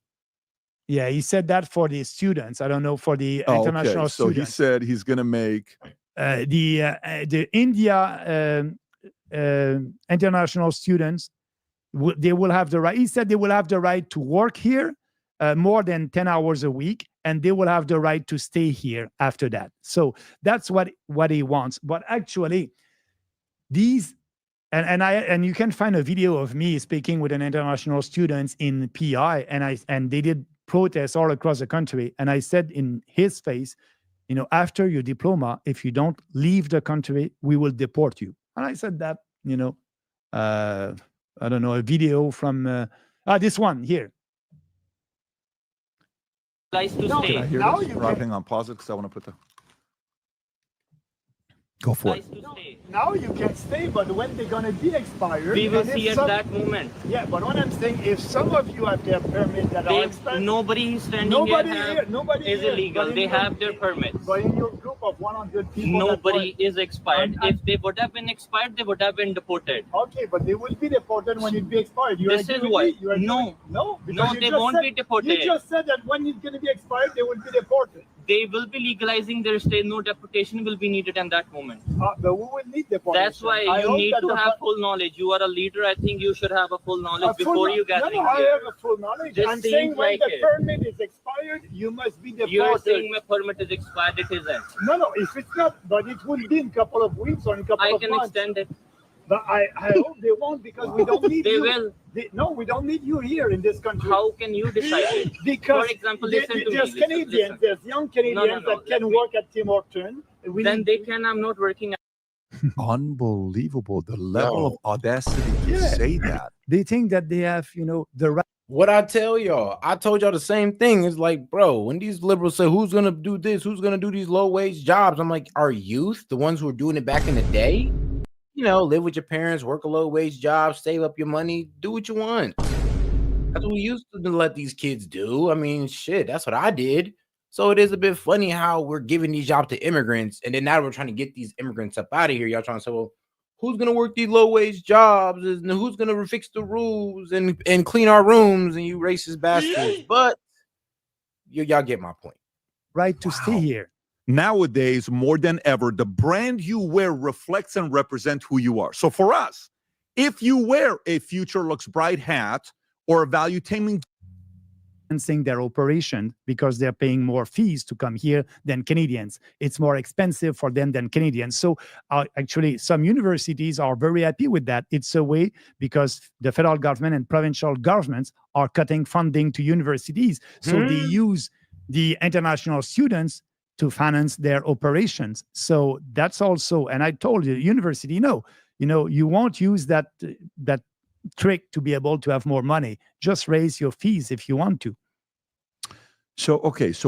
Yeah, he said that for the students. I don't know for the international students. So he said he's going to make the India international students. They will have the right. He said they will have the right to work here. More than 10 hours a week, and they will have the right to stay here after that. So that's what he wants. But actually, these and you can find a video of me speaking with an international students in PI, and they did protests all across the country. And I said in his face, after your diploma, if you don't leave the country, we will deport you. And I said that, I don't know, a video from this one here. Nice to stay. Can I hear this? Rob, hang on, pause it because I want to put the. Go for it. Now you can stay, but when they're going to be expired, we will see at that moment. Yeah, but what I'm saying, if some of you have their permit that are expired, nobody is standing nobody is illegal. They have their permits. But in your group of 100 people, nobody is expired. If they would have been expired, they would have been deported. Okay, but they will be deported when it be expired. This is why. No, they won't be deported. You just said that when it's going to be expired, they will be deported. They will be legalizing their stay. No deportation will be needed in that moment. But we will need deportation. That's why you need to have full knowledge. You are a leader. I think you should have a full knowledge before you get in. I have a full knowledge. I'm saying when the permit is expired, you must be deported. You are saying my permit is expired. It isn't. No, if it's not, but it will be in a couple of weeks or in a couple of months. I can extend it. But I hope they won't, because we don't need they you. Will. No, we don't need you here in this country. How can you decide it? Because for example, there's Canadians, there's young Canadians that can work at Tim Hortons. Then they can. I'm not working. Unbelievable, the level of audacity to say that. They think that they have, the right. What I tell y'all, I told y'all the same thing. It's like, bro, when these liberals say, who's going to do this? Who's going to do these low-wage jobs? I'm like, our youth, the ones who were doing it back in the day? Live with your parents, work a low-wage job, save up your money, do what you want. That's what we used to let these kids do. I mean, shit, that's what I did. So it is a bit funny how we're giving these jobs to immigrants, and then now we're trying to get these immigrants up out of here. Y'all trying to say, well, who's going to work these low-wage jobs? And who's going to fix the rules and clean our rooms, and you racist bastards? But y'all get my point. Right to stay here. Nowadays, more than ever, the brand you wear reflects and represents who you are. So for us, if you wear a future looks bright hat or a value taming their operation because they're paying more fees to come here than Canadians. It's more expensive for them than Canadians. So actually, some universities are very happy with that. It's a way because the federal government and provincial governments are cutting funding to universities. So they use the international students to finance their operations. So that's also, and I told you, university, you won't use that trick to be able to have more money. Just raise your fees if you want to. So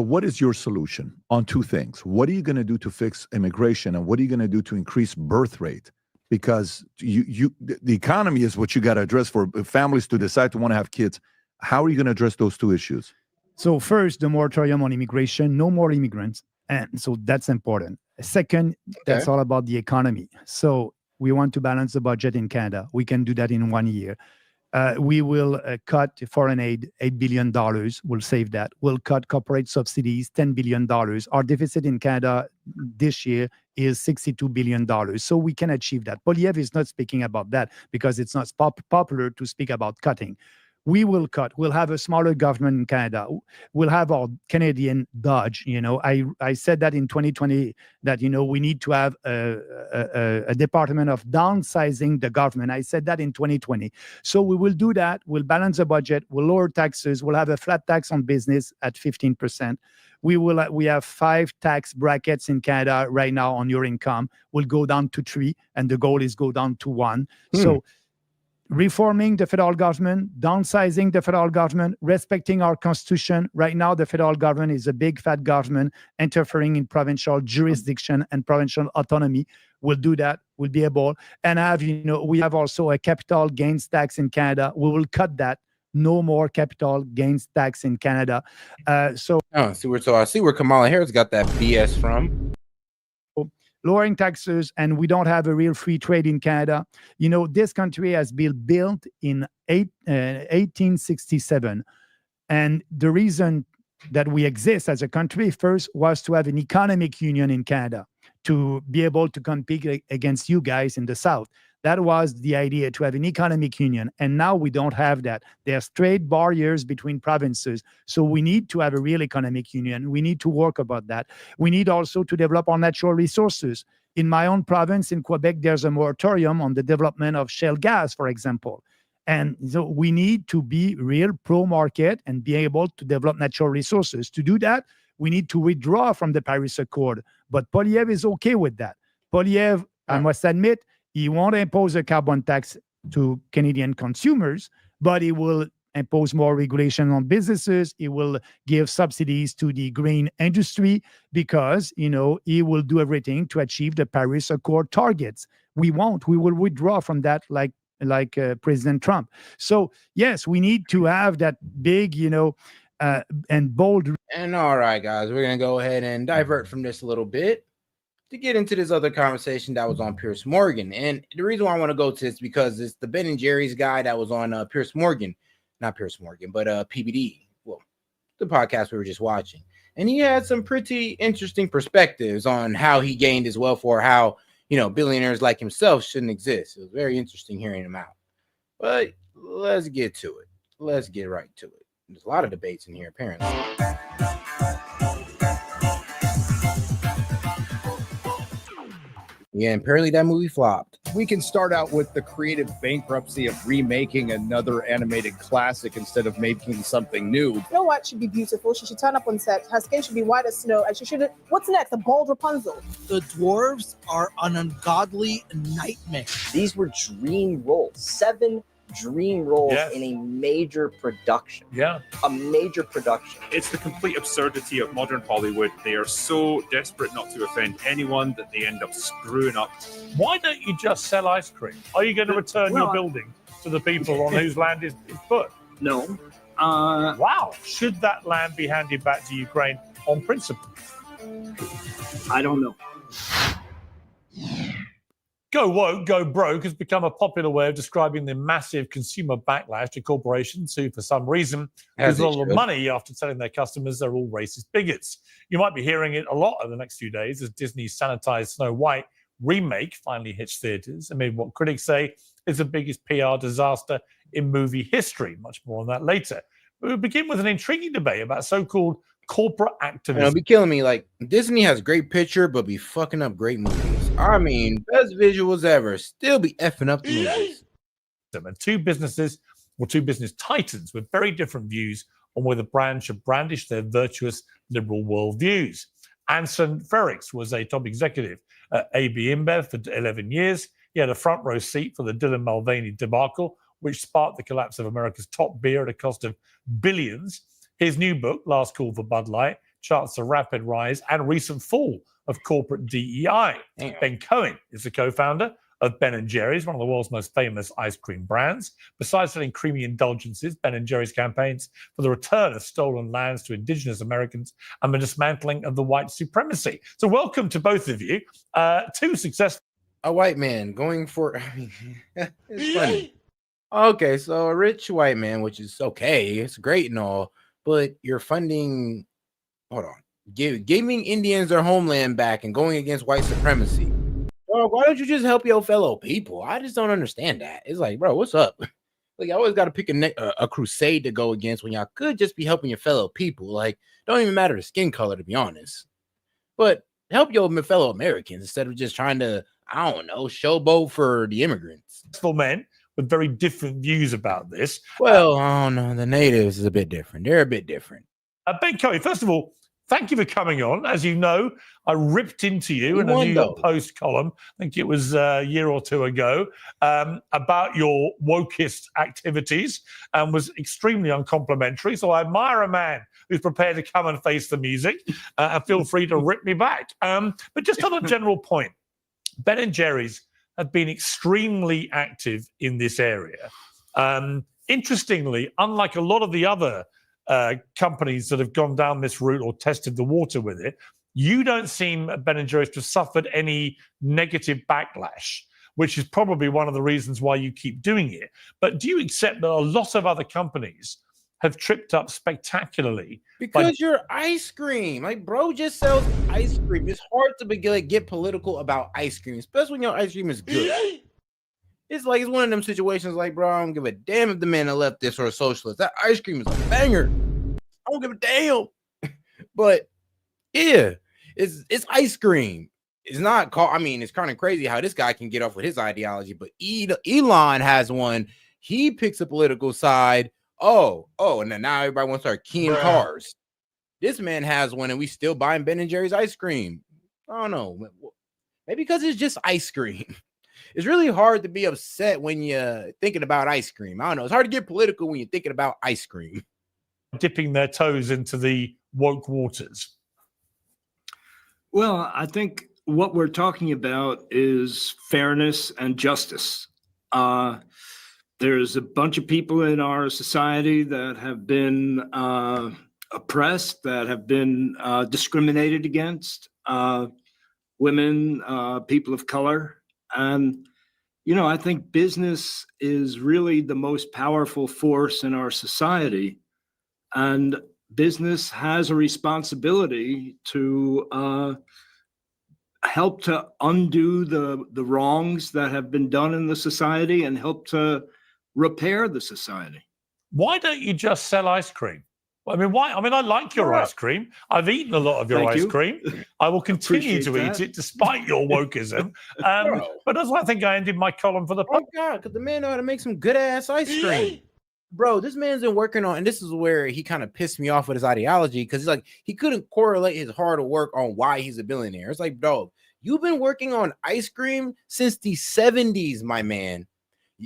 what is your solution on two things? What are you going to do to fix immigration, and what are you going to do to increase birth rate? Because the economy is what you got to address for families to decide to want to have kids. How are you going to address those two issues? So first, the moratorium on immigration, no more immigrants. And so that's important. Second, that's all about the economy. So we want to balance the budget in Canada. We can do that in 1 year. We will cut foreign aid, $8 billion. We'll save that. We'll cut corporate subsidies, $10 billion. Our deficit in Canada this year is $62 billion. So we can achieve that. Poilievre is not speaking about that because it's not popular to speak about cutting. We will cut. We'll have a smaller government in Canada. We'll have our Canadian Dodge. I said that in 2020 that, we need to have a department of downsizing the government. I said that in 2020. So we will do that. We'll balance the budget. We'll lower taxes. We'll have a flat tax on business at 15%. We have 5 tax brackets in Canada right now on your income. We'll go down to 3, and the goal is go down to 1. So reforming the federal government, downsizing the federal government, respecting our constitution. Right now, the federal government is a big fat government interfering in provincial jurisdiction and provincial autonomy. We'll do that. We'll be able. And we have also a capital gains tax in Canada. We will cut that. No more capital gains tax in Canada. I see where Kamala Harris got that BS from. Lowering taxes, and we don't have a real free trade in Canada. This country has been built in 1867. And the reason that we exist as a country first was to have an economic union in Canada, to be able to compete against you guys in the South. That was the idea, to have an economic union. And now we don't have that. There are straight barriers between provinces. So we need to have a real economic union. We need to work about that. We need also to develop our natural resources. In my own province, in Quebec, there's a moratorium on the development of shale gas, for example. And so we need to be real pro-market and be able to develop natural resources. To do that, we need to withdraw from the Paris Accord. But Poilievre is okay with that. Poilievre, I must admit, he won't impose a carbon tax to Canadian consumers, but he will impose more regulation on businesses. He will give subsidies to the green industry because, he will do everything to achieve the Paris Accord targets. We won't. We will withdraw from that like President Trump. So, yes, we need to have that big, and bold. And all right, guys, we're going to go ahead and divert from this a little bit to get into this other conversation that was on Piers Morgan. And the reason why I want to go to this because it's the Ben and Jerry's guy that was on Piers Morgan. Not Piers Morgan, but PBD. Well, the podcast we were just watching. And he had some pretty interesting perspectives on how he gained his wealth or how, billionaires like himself shouldn't exist. It was very interesting hearing him out. But let's get to it. Let's get right to it. There's a lot of debates in here, apparently. Yeah, and apparently that movie flopped. We can start out with the creative bankruptcy of remaking another animated classic instead of making something new. Snow White should be beautiful. She should turn up on set. Her skin should be white as snow, and she shouldn't. What's next? A bald Rapunzel. The dwarves are an ungodly nightmare. These were dream roles. 7 dream roles in a major production. Yeah. A major production. It's the complete absurdity of modern Hollywood. They are so desperate not to offend anyone that they end up screwing up. Why don't you just sell ice cream? Are you going to return your building to the people on whose land is put? No. Wow. Should that land be handed back to Ukraine on principle? I don't know. Go woke, go broke has become a popular way of describing the massive consumer backlash to corporations who, for some reason, lose a lot of money after telling their customers they're all racist bigots. You might be hearing it a lot over the next few days as Disney's sanitized Snow White remake finally hits theaters amid what critics say is the biggest PR disaster in movie history. Much more on that later. But we'll begin with an intriguing debate about so-called corporate activism. It'll be killing me. Like, Disney has great picture, but be fucking up great movies. I mean, best visuals ever, still be effing up the movies. And two business titans with very different views on whether brands should brandish their virtuous liberal worldviews. Anson Frericks was a top executive at AB InBev for 11 years. He had a front row seat for the Dylan Mulvaney debacle, which sparked the collapse of America's top beer at a cost of billions. His new book, Last Call for Bud Light, charts the rapid rise and recent fall of corporate DEI. Ben Cohen is the co-founder of Ben & Jerry's, one of the world's most famous ice cream brands. Besides selling creamy indulgences, Ben & Jerry's campaigns for the return of stolen lands to indigenous Americans and the dismantling of the white supremacy. So welcome to both of you. Two successful... A white man going for... I mean, it's funny. Okay, so a rich white man, which is okay. It's great and all. But you're funding... Hold on. Giving Indians their homeland back and going against white supremacy. Bro, why don't you just help your fellow people? I just don't understand that. It's like, bro, what's up? Like, you always got to pick a crusade to go against when y'all could just be helping your fellow people. Like, don't even matter the skin color, to be honest. But help your fellow Americans instead of just trying to, I don't know, showboat for the immigrants. For men with very different views about this. Well, I don't know. The natives is a bit different. They're a bit different. Ben Cohen, first of all, thank you for coming on. As you know, I ripped into you in a New York Post column, I think it was a year or two ago, about your wokist activities and was extremely uncomplimentary. So I admire a man who's prepared to come and face the music and feel free to rip me back. But just on a general point, Ben & Jerry's have been extremely active in this area. Interestingly, unlike a lot of the other companies that have gone down this route or tested the water with it, you don't seem, Ben & Jerry's, to have suffered any negative backlash, which is probably one of the reasons why you keep doing it. But do you accept that a lot of other companies have tripped up spectacularly? Because you're ice cream. Like, bro just sells ice cream. It's hard to get political about ice cream, especially when your ice cream is good. It's like, it's one of them situations like, bro, I don't give a damn if the man a leftist or a socialist. That ice cream is a banger. I don't give a damn. But yeah, it's ice cream. It's not called, I mean, it's kind of crazy how this guy can get off with his ideology, but Elon has one. He picks a political side. Oh, and then now everybody wants to start keying cars. This man has one, and we still buying Ben & Jerry's ice cream. I don't know. Maybe because it's just ice cream. It's really hard to be upset when you're thinking about ice cream. I don't know. It's hard to get political when you're thinking about ice cream. Dipping their toes into the woke waters. Well, I think what we're talking about is fairness and justice. There's a bunch of people in our society that have been oppressed, that have been discriminated against, women, people of color. And, I think business is really the most powerful force in our society. And business has a responsibility to help to undo the wrongs that have been done in the society and help to repair the society. Why don't you just sell ice cream? I mean, why? I mean, I like your ice cream. I've eaten a lot of your ice cream. I will continue to eat it despite your wokeism. But that's why I think I ended my column for the. Oh God, because the man know how to make some good ass ice cream. Bro, this man's been working on, and this is where he kind of pissed me off with his ideology, because he's like, he couldn't correlate his hard work on why he's a billionaire. It's like, dog, you've been working on ice cream since the 70s, my man.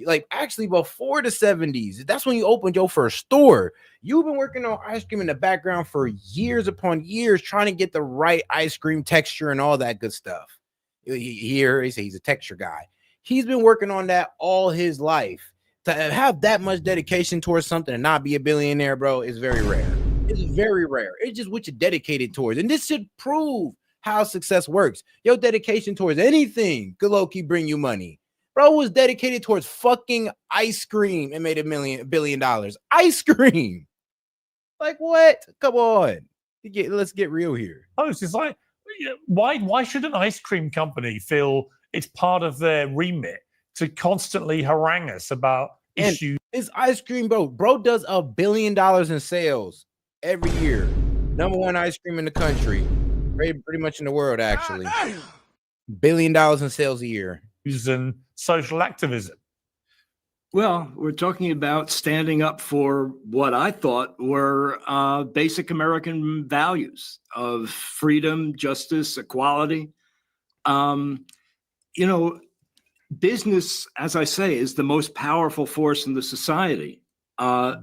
Like, actually, before the 70s, that's when you opened your first store. You've been working on ice cream in the background for years upon years, trying to get the right ice cream texture and all that good stuff. Here, he's a texture guy. He's been working on that all his life. To have that much dedication towards something and not be a billionaire, bro, is very rare. It's very rare. It's just what you're dedicated towards. And this should prove how success works. Your dedication towards anything could low-key bring you money. Bro was dedicated towards fucking ice cream and made $1 billion. Ice cream. Like what? Come on. Let's get real here. Oh, it's just like, why should an ice cream company feel it's part of their remit to constantly harangue us about issues? It's ice cream, bro. Bro does $1 billion in sales every year. #1 ice cream in the country. Pretty much in the world, actually. $1 billion in sales a year. And social activism. Well, we're talking about standing up for what I thought were basic American values of freedom, justice, equality. Business, as I say, is the most powerful force in the society.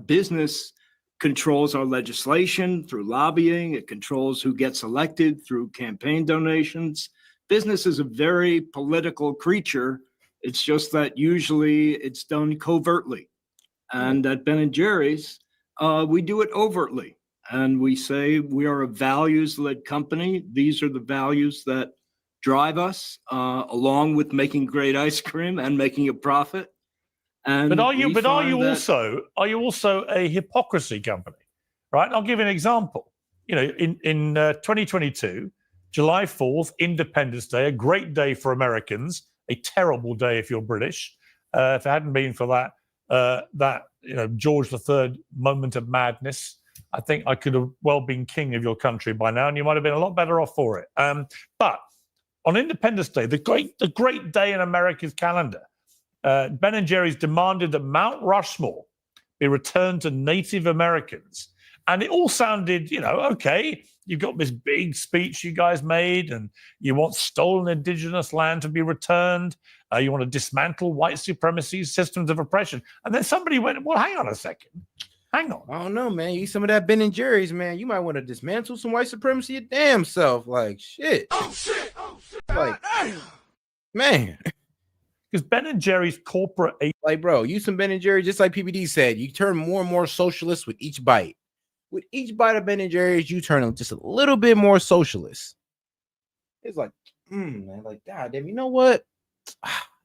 Business controls our legislation through lobbying. It controls who gets elected through campaign donations. Business is a very political creature. It's just that usually it's done covertly. And at Ben & Jerry's, we do it overtly. And we say we are a values-led company. These are the values that drive us, along with making great ice cream and making a profit. And but are you also a hypocrisy company, right? I'll give you an example. In 2022, July 4th, Independence Day, a great day for Americans, a terrible day if you're British. If it hadn't been for that George III moment of madness, I think I could have well been king of your country by now, and you might have been a lot better off for it. But on Independence Day, the great day in America's calendar, Ben & Jerry's demanded that Mount Rushmore be returned to Native Americans. And it all sounded, okay, you've got this big speech you guys made, and you want stolen indigenous land to be returned. You want to dismantle white supremacy systems of oppression. And then somebody went, well, hang on a second. Hang on. I don't know, man. You eat some of that Ben & Jerry's, man. You might want to dismantle some white supremacy your damn self. Like, shit. Oh, shit. Like, man. Because Ben & Jerry's corporate... Like, bro, use some Ben & Jerry's, just like PBD said. You turn more and more socialist with each bite. With each bite of Ben & Jerry's, you turn just a little bit more socialist. It's like, man, like, God damn, you know what?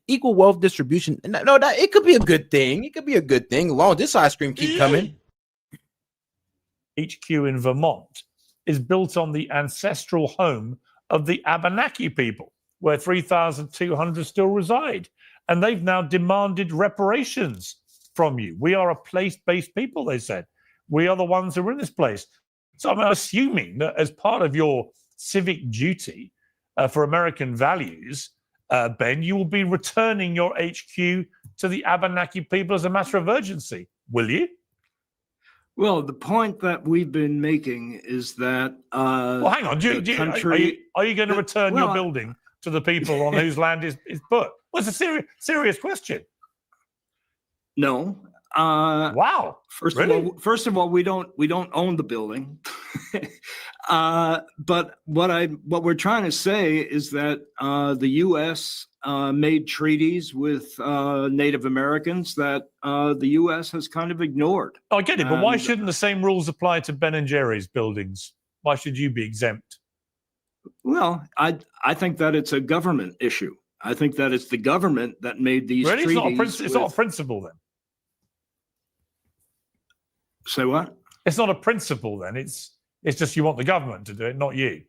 Equal wealth distribution. No, that it could be a good thing. It could be a good thing. As long as this ice cream keep coming. HQ in Vermont is built on the ancestral home of the Abenaki people, where 3,200 still reside. And they've now demanded reparations from you. We are a place-based people, they said. We are the ones who are in this place. So I'm assuming that as part of your civic duty for American values, Ben, you will be returning your HQ to the Abenaki people as a matter of urgency, will you? Well, the point that we've been making is that well, hang on. Are you going to return your building to the people on whose land is put? Well, it's a serious question. No. Wow. First of all, we don't own the building. But what we're trying to say is that the U.S. Made treaties with Native Americans that the U.S. has kind of ignored. Oh, I get it, but why shouldn't the same rules apply to Ben and Jerry's buildings? Why should you be exempt? Well, I think that it's a government issue. I think that it's the government that made these treaties. It's not a principle then. Say what? It's not a principle then. It's just you want the government to do it, not you.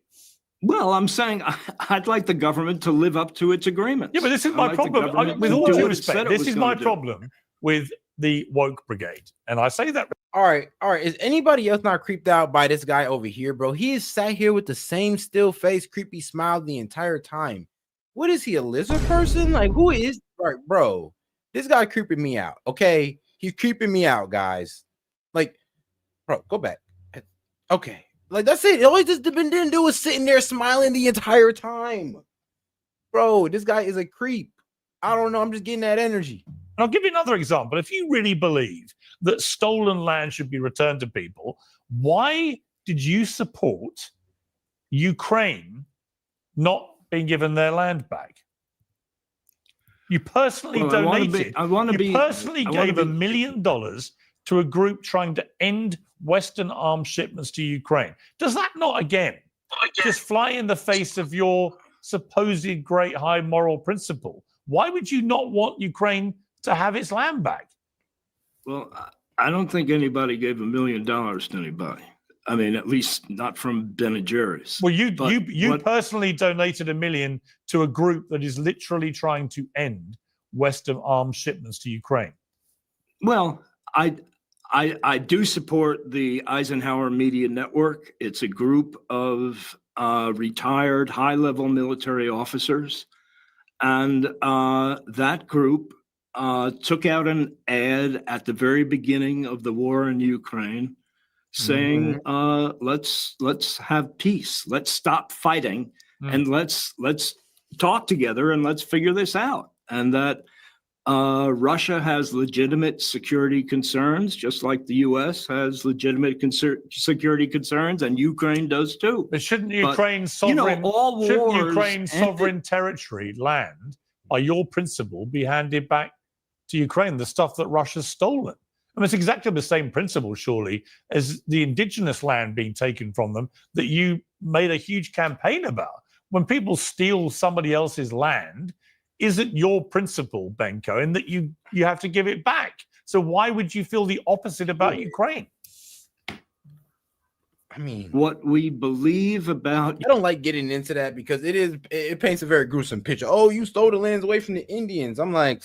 Well, I'm saying I'd like the government to live up to its agreements. Yeah, but this is my problem. With all due respect, this is my problem with the woke brigade. And I say that. All right. Is anybody else not creeped out by this guy over here, bro? He is sat here with the same still face, creepy smile the entire time. What is he, a lizard person? Like, who is, right, bro? This guy creeping me out, okay? He's creeping me out, guys. Like, bro, go back. Okay. Like, that's it. All he just didn't do is sitting there smiling the entire time. Bro, this guy is a creep. I don't know. I'm just getting that energy. And I'll give you another example. If you really believe that stolen land should be returned to people, why did you support Ukraine not being given their land back? You personally donated. You personally gave $1 million to a group trying to end Western arms shipments to Ukraine. Does that not, again, just fly in the face of your supposed great high moral principle? Why would you not want Ukraine to have its land back? Well, I don't think anybody gave $1 million to anybody. I mean, at least not from Ben and Jerry's. Well, you personally donated $1 million to a group that is literally trying to end Western arms shipments to Ukraine. Well, I do support the Eisenhower Media Network. It's a group of retired high-level military officers. And that group took out an ad at the very beginning of the war in Ukraine saying, let's have peace. Let's stop fighting and let's talk together and let's figure this out. And that Russia has legitimate security concerns, just like the U.S. has legitimate security concerns, and Ukraine does too. But shouldn't Ukraine sovereign territory, land, by your principle, be handed back to Ukraine, the stuff that Russia's stolen? I mean, it's exactly the same principle, surely, as the indigenous land being taken from them that you made a huge campaign about. When people steal somebody else's land, isn't your principle, Benko, in that you have to give it back? So why would you feel the opposite about Ukraine? I mean, what we believe about... I don't like getting into that because it paints a very gruesome picture. Oh, you stole the lands away from the Indians. I'm like,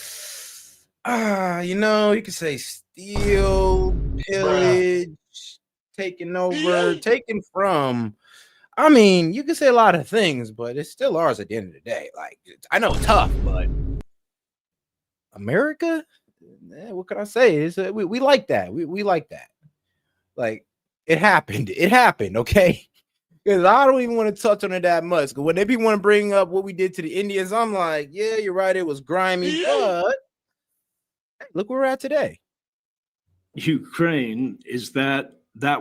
you could say steal, pillage, taken over, taken from. I mean, you can say a lot of things, but it's still ours at the end of the day. Like, I know it's tough, but America, what can I say? We like that. We like that. Like, it happened. It happened, okay? Because I don't even want to touch on it that much. Because when they want to bring up what we did to the Indians, I'm like, yeah, you're right. It was grimy, but hey, look where we're at today. Ukraine is that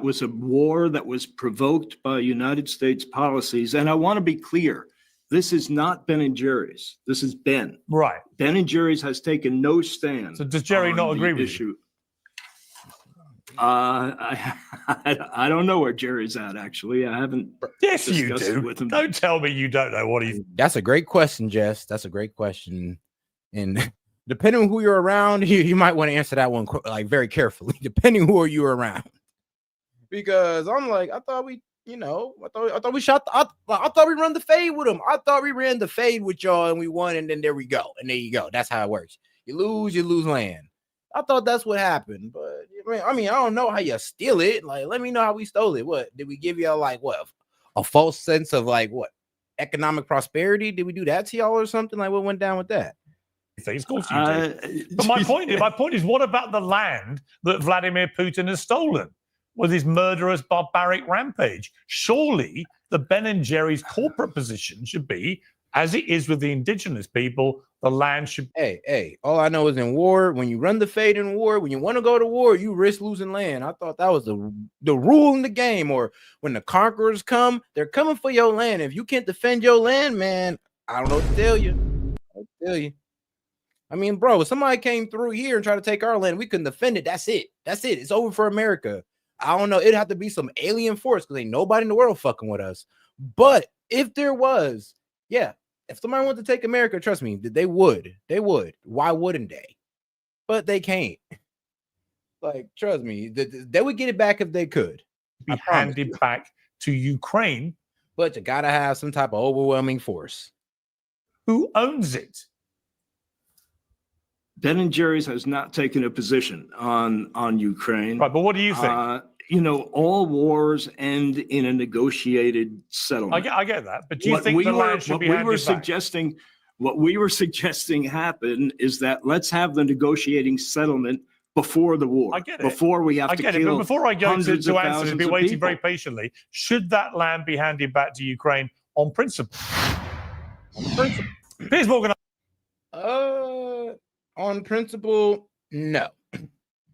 was a war that was provoked by United States policies. And I want to be clear. This is not Ben and Jerry's. This is Ben. Right. Ben and Jerry's has taken no stand. So does Jerry not agree with you? I don't know where Jerry's at, actually. I haven't. Yes, you do. With him. Don't tell me you don't know what he's. That's a great question, Jess. That's a great question. And depending on who you're around, you might want to answer that one like very carefully, depending who are you around. Because I'm like, I thought we, I thought we shot. I thought we run the fade with them. I thought we ran the fade with y'all and we won, and then there we go. And there you go. That's how it works. You lose land. I thought that's what happened, but I mean, I don't know how you steal it. Like, let me know how we stole it. What did we give y'all? Like, what, a false sense of like what economic prosperity? Did we do that to y'all or something? Like, what went down with that? But my point is, what about the land that Vladimir Putin has stolen? with his murderous, barbaric rampage. Surely the Ben & Jerry's corporate position should be, as it is with the indigenous people, the land should... Hey, all I know is in war, when you run the fade in war, when you want to go to war, you risk losing land. I thought that was the rule in the game. Or when the conquerors come, they're coming for your land. If you can't defend your land, man, I don't know what to tell you. I mean, bro, if somebody came through here and tried to take our land, we couldn't defend it. That's it. It's over for America. I don't know. It'd have to be some alien force because ain't nobody in the world fucking with us. But if there was, yeah, if somebody wanted to take America, trust me, they would. Why wouldn't they? But they can't. Like, trust me, they would get it back if they could. Be handed back to Ukraine. But you gotta have some type of overwhelming force. Who owns it? Ben & Jerry's has not taken a position on Ukraine. Right, but what do you think? All wars end in a negotiated settlement. I get that, but do you think the land should be handed back? What we were suggesting happen is that let's have the negotiating settlement before the war. I get it. Before we have to kill but before I go to answer, to be waiting people. very patiently, should that land be handed back to Ukraine on principle? Piers Morgan. On principle, no.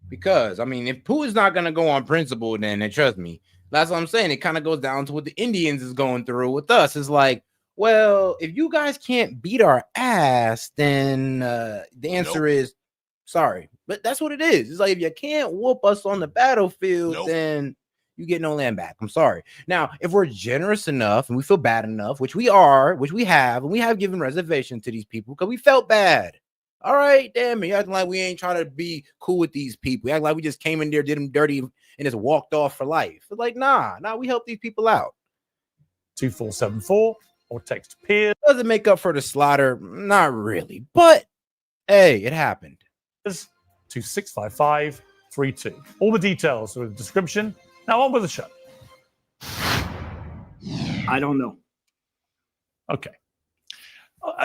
Because, I mean, if Putin's not going to go on principle, then trust me, that's what I'm saying. It kind of goes down to what the Indians is going through with us. It's like, well, if you guys can't beat our ass, then the answer is sorry. But that's what it is. It's like, if you can't whoop us on the battlefield, then you get no land back. I'm sorry. Now, if we're generous enough and we feel bad enough, which we are, which we have, and we have given reservation to these people because we felt bad. All right, damn it. You acting like we ain't trying to be cool with these people. You act like we just came in there, did them dirty, and just walked off for life. It's like, nah, we help these people out. 2474 or text Piers. Does it make up for the slaughter? Not really. But hey, it happened. 265532. All the details are in the description. Now on with the show. I don't know. Okay.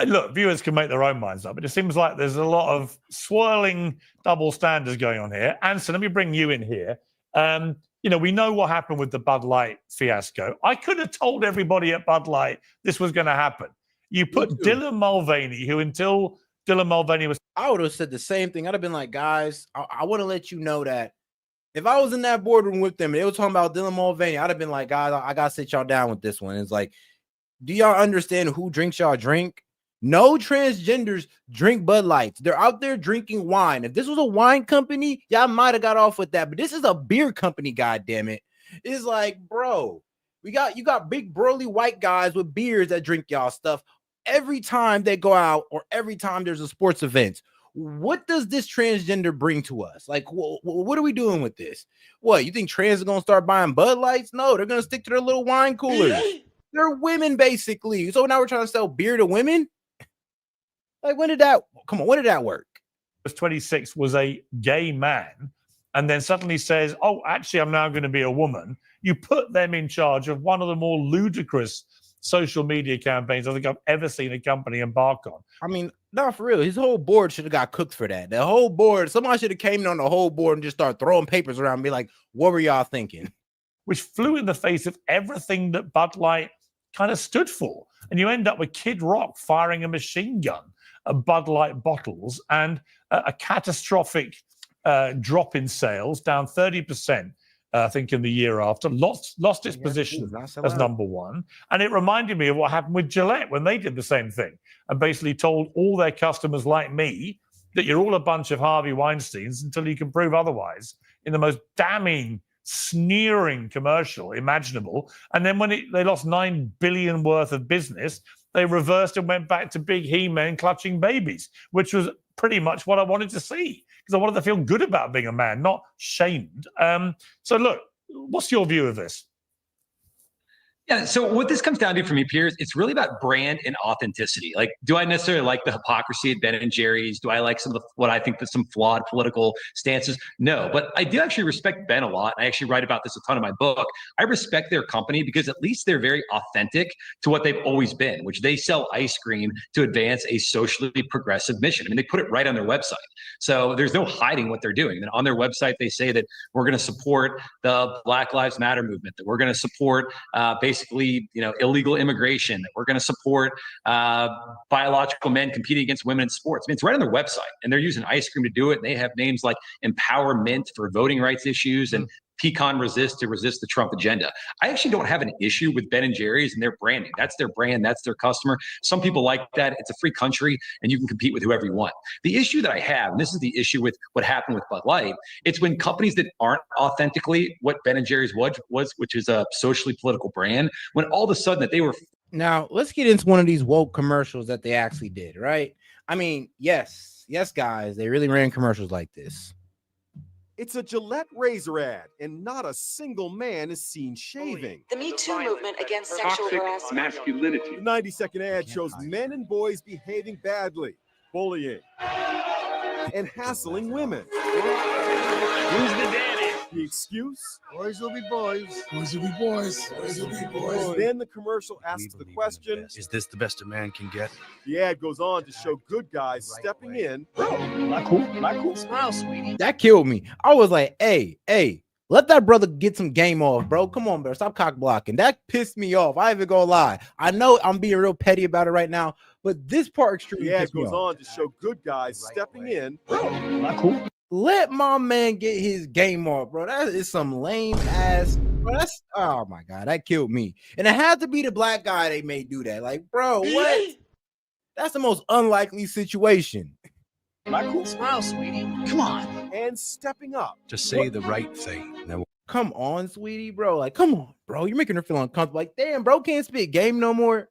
Look, viewers can make their own minds up, but it seems like there's a lot of swirling double standards going on here. Anson, let me bring you in here. We know what happened with the Bud Light fiasco. I could have told everybody at Bud Light this was going to happen. You put Dylan Mulvaney, who until Dylan Mulvaney was... I would have said the same thing. I'd have been like, guys, I want to let you know that if I was in that boardroom with them and they were talking about Dylan Mulvaney, I'd have been like, guys, I got to sit y'all down with this one. It's like, do y'all understand who drinks y'all drink? No transgenders drink Bud Lights. They're out there drinking wine. If this was a wine company, y'all might have got off with that. But this is a beer company, goddammit. It's like, bro, you got big burly white guys with beers that drink y'all stuff every time they go out or every time there's a sports event. What does this transgender bring to us? Like, what are we doing with this? What, you think trans are going to start buying Bud Lights? No, they're going to stick to their little wine coolers. They're women, basically. So now we're trying to sell beer to women? Like, when did that work? 26 was a gay man and then suddenly says, oh, actually, I'm now going to be a woman. You put them in charge of one of the more ludicrous social media campaigns I think I've ever seen a company embark on. I mean, not for real. His whole board should have got cooked for that. The whole board, somebody should have came in on the whole board and just started throwing papers around and be like, what were y'all thinking? Which flew in the face of everything that Bud Light kind of stood for. And you end up with Kid Rock firing a machine gun at Bud Light bottles and a catastrophic drop in sales, down 30%, I think, in the year after, lost its position as number one. And it reminded me of what happened with Gillette when they did the same thing and basically told all their customers like me that you're all a bunch of Harvey Weinsteins until you can prove otherwise, in the most damning, sneering commercial imaginable. And then when they lost $9 billion worth of business, they reversed and went back to big he-men clutching babies, which was pretty much what I wanted to see, because I wanted to feel good about being a man, not shamed. So look, what's your view of this? Yeah. So what this comes down to for me, Piers, it's really about brand and authenticity. Like, do I necessarily like the hypocrisy at Ben and Jerry's? Do I like some of what I think that some flawed political stances? No, but I do actually respect Ben a lot. I actually write about this a ton in my book. I respect their company because at least they're very authentic to what they've always been, which they sell ice cream to advance a socially progressive mission. I mean, they put it right on their website. So there's no hiding what they're doing. And on their website, they say that we're going to support the Black Lives Matter movement, that we're going to support basically, illegal immigration, that we're going to support biological men competing against women in sports. I mean, it's right on their website, and they're using ice cream to do it. And they have names like Empowerment for voting rights issues and Pecan Resist to resist the Trump agenda. I actually don't have an issue with Ben and Jerry's and their branding. That's their brand. That's their customer. Some people like that. It's a free country and you can compete with whoever you want. The issue that I have, and this is the issue with what happened with Bud Light, it's when companies that aren't authentically what Ben and Jerry's was, which is a socially political brand, when all of a sudden that they were. Now, let's get into one of these woke commercials that they actually did, right? I mean, yes, guys, they really ran commercials like this. It's a Gillette razor ad, and not a single man is seen shaving. The Me Too movement against sexual harassment. Masculinity. The 90-second ad shows men and boys behaving badly, bullying, and hassling women. Who's the daddy? The excuse? Boys will be boys. Boys will be boys. Boys will be boys. Then the commercial asks the question, is this the best a man can get? The ad goes on to show good guys stepping in. Not cool. Not cool. Smile, sweetie. That killed me. I was like, hey, let that brother get some game off, bro. Come on, bro. Stop cock blocking. That pissed me off. I ain't even gonna lie. I know I'm being real petty about it right now, but this part extremely The ad pissed me goes off. on to show good guys stepping in. Not cool. Let my man get his game off, bro. That is some lame ass. Bro, that's, oh my God, that killed me. And it had to be the black guy they made do that. Like, bro, what? That's the most unlikely situation. Not cool. Smile, sweetie. Come on. And stepping up. Just say the right thing. Come on, sweetie, bro. Like, come on, bro. You're making her feel uncomfortable. Like, damn, bro, can't spit game no more.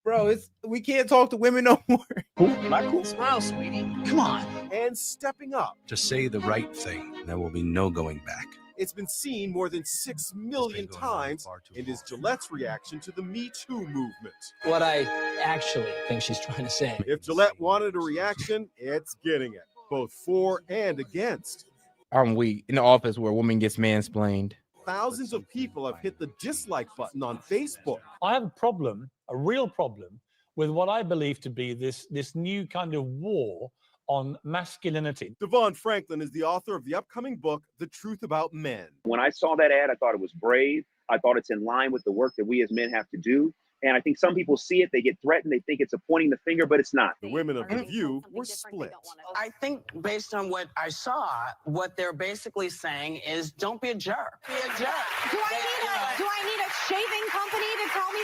Bro, we can't talk to women no more. Not cool. Smile, sweetie. Come on. And stepping up. Just say the right thing. There will be no going back. It's been seen more than 6 million times and is Gillette's reaction to the Me Too movement. What I actually think she's trying to say. If Gillette wanted a reaction, it's getting it, both for and against. I'm weak in the office where a woman gets mansplained. Thousands of people have hit the dislike button on Facebook. I have a problem, a real problem, with what I believe to be this new kind of war on masculinity. Devon Franklin is the author of the upcoming book, The Truth About Men. When I saw that ad, I thought it was brave. I thought it's in line with the work that we as men have to do. And I think some people see it, they get threatened, they think it's a pointing the finger, but it's not. The women of The View were split. I think based on what I saw, what they're basically saying is don't be a jerk. Be a jerk. Do I need a shaving company to tell me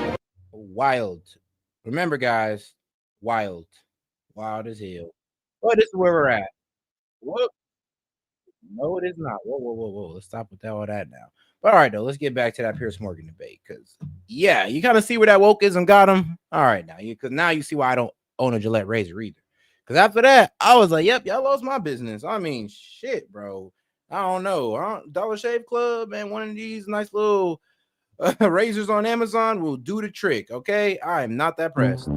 that? Wild. Remember, guys, wild. Wild as hell. Oh, this is where we're at. Whoop. No, it is not. Whoa. Let's stop with all that now. But all right, though, let's get back to that Piers Morgan debate. Because, yeah, you kind of see where that wokeism got him. All right, because now you see why I don't own a Gillette razor either. Because after that, I was like, yep, y'all lost my business. I mean, shit, bro. I don't know. Dollar Shave Club and one of these nice little razors on Amazon will do the trick, okay? I am not that pressed.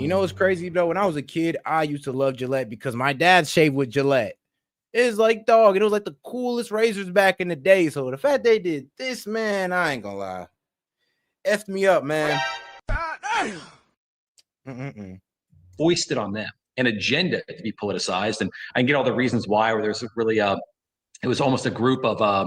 You know what's crazy, though? When I was a kid, I used to love Gillette because my dad shaved with Gillette. It's like, dog, it was like the coolest razors back in the day. So the fact they did this, man, I ain't gonna lie. Effed me up, man. Foisted on them an agenda to be politicized, and I can get all the reasons why. Where there's really it was almost a group of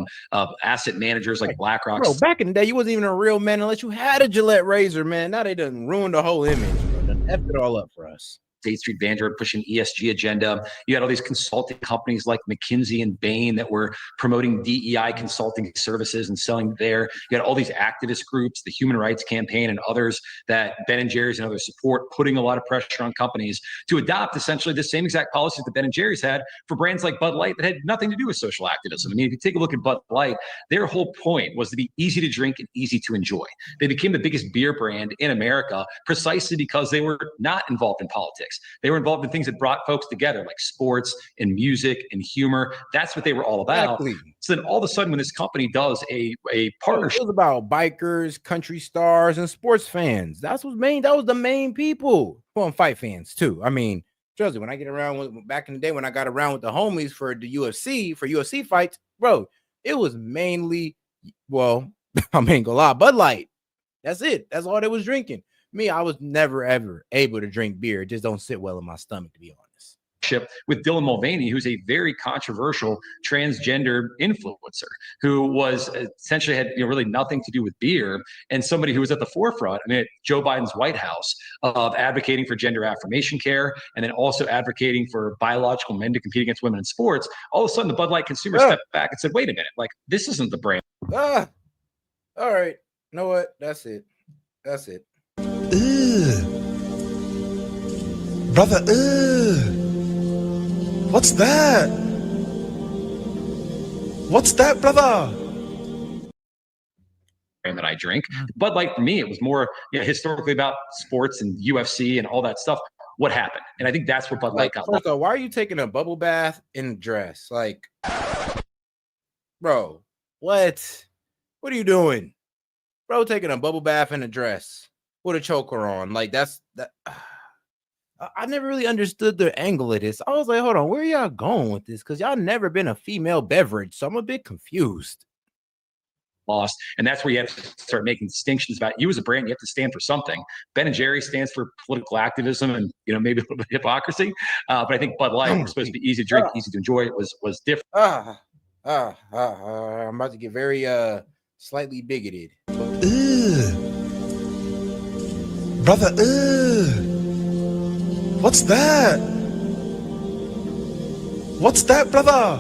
asset managers like BlackRock. Bro, back in the day, you wasn't even a real man unless you had a Gillette razor, man. Now they done ruined the whole image, bro. Done effed it all up for us. State Street Vanguard pushing ESG agenda. You had all these consulting companies like McKinsey and Bain that were promoting DEI consulting services and selling there. You had all these activist groups, the Human Rights Campaign and others that Ben & Jerry's and others support, putting a lot of pressure on companies to adopt essentially the same exact policies that Ben & Jerry's had for brands like Bud Light that had nothing to do with social activism. I mean, if you take a look at Bud Light, their whole point was to be easy to drink and easy to enjoy. They became the biggest beer brand in America precisely because they were not involved in politics. politics. They were involved in things that brought folks together, like sports and music and humor. That's what they were all about. Exactly. So then all of a sudden, when this company does a partnership, it was about bikers, country stars, and sports fans. That was the main people. Well, and fight fans too. I mean, trust me, when I get around with back in the day when I got around with the homies for the UFC fights, bro, it was mainly, well, I ain't gonna lie, Bud Light. That's it. That's all they was drinking. Me, I was never ever able to drink beer. It just don't sit well in my stomach, to be honest. With Dylan Mulvaney, who's a very controversial transgender influencer who was essentially had really nothing to do with beer, and somebody who was at the forefront, I mean, Joe Biden's White House, of advocating for gender affirmation care, and then also advocating for biological men to compete against women in sports. All of a sudden, the Bud Light consumer stepped back and said, wait a minute, like, this isn't the brand. All right. You know what? That's it. That's it. Brother, what's that? What's that, brother? And that I drink. Bud Light, for me, it was more historically about sports and UFC and all that stuff. What happened? And I think that's where Bud Light got. First of all, why are you taking a bubble bath in a dress? Like, bro, what? What are you doing? Bro, taking a bubble bath in a dress with a choker on. Like, that's that. I never really understood the angle of this. I was like, hold on, where y'all going with this? Because y'all never been a female beverage, so I'm a bit confused. Lost, and that's where you have to start making distinctions about you as a brand. You have to stand for something. Ben & Jerry's stands for political activism and maybe a little bit of hypocrisy. But I think Bud Light was supposed to be easy to drink, easy to enjoy. It was different. I'm about to get very slightly bigoted. Brother, what's that? What's that, brother?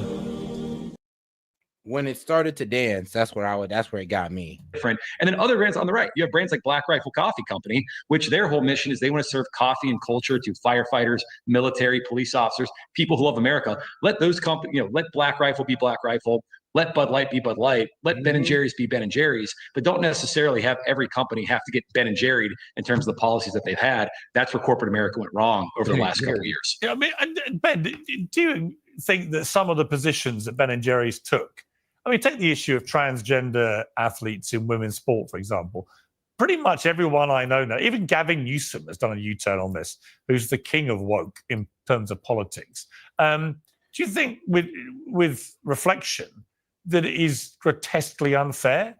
When it started to dance, that's where it got me. Different. And then other brands on the right, you have brands like Black Rifle Coffee Company, which their whole mission is they want to serve coffee and culture to firefighters, military, police officers, people who love America. Let those companies, let Black Rifle be Black Rifle. Let Bud Light be Bud Light. Let Ben & Jerry's be Ben & Jerry's, but don't necessarily have every company have to get Ben & Jerry'd in terms of the policies that they've had. That's where corporate America went wrong over the last couple of years. Yeah, I mean, Ben, do you think that some of the positions that Ben & Jerry's took, I mean, take the issue of transgender athletes in women's sport, for example. Pretty much everyone I know now, even Gavin Newsom has done a U-turn on this, who's the king of woke in terms of politics. Do you think with reflection that it is grotesquely unfair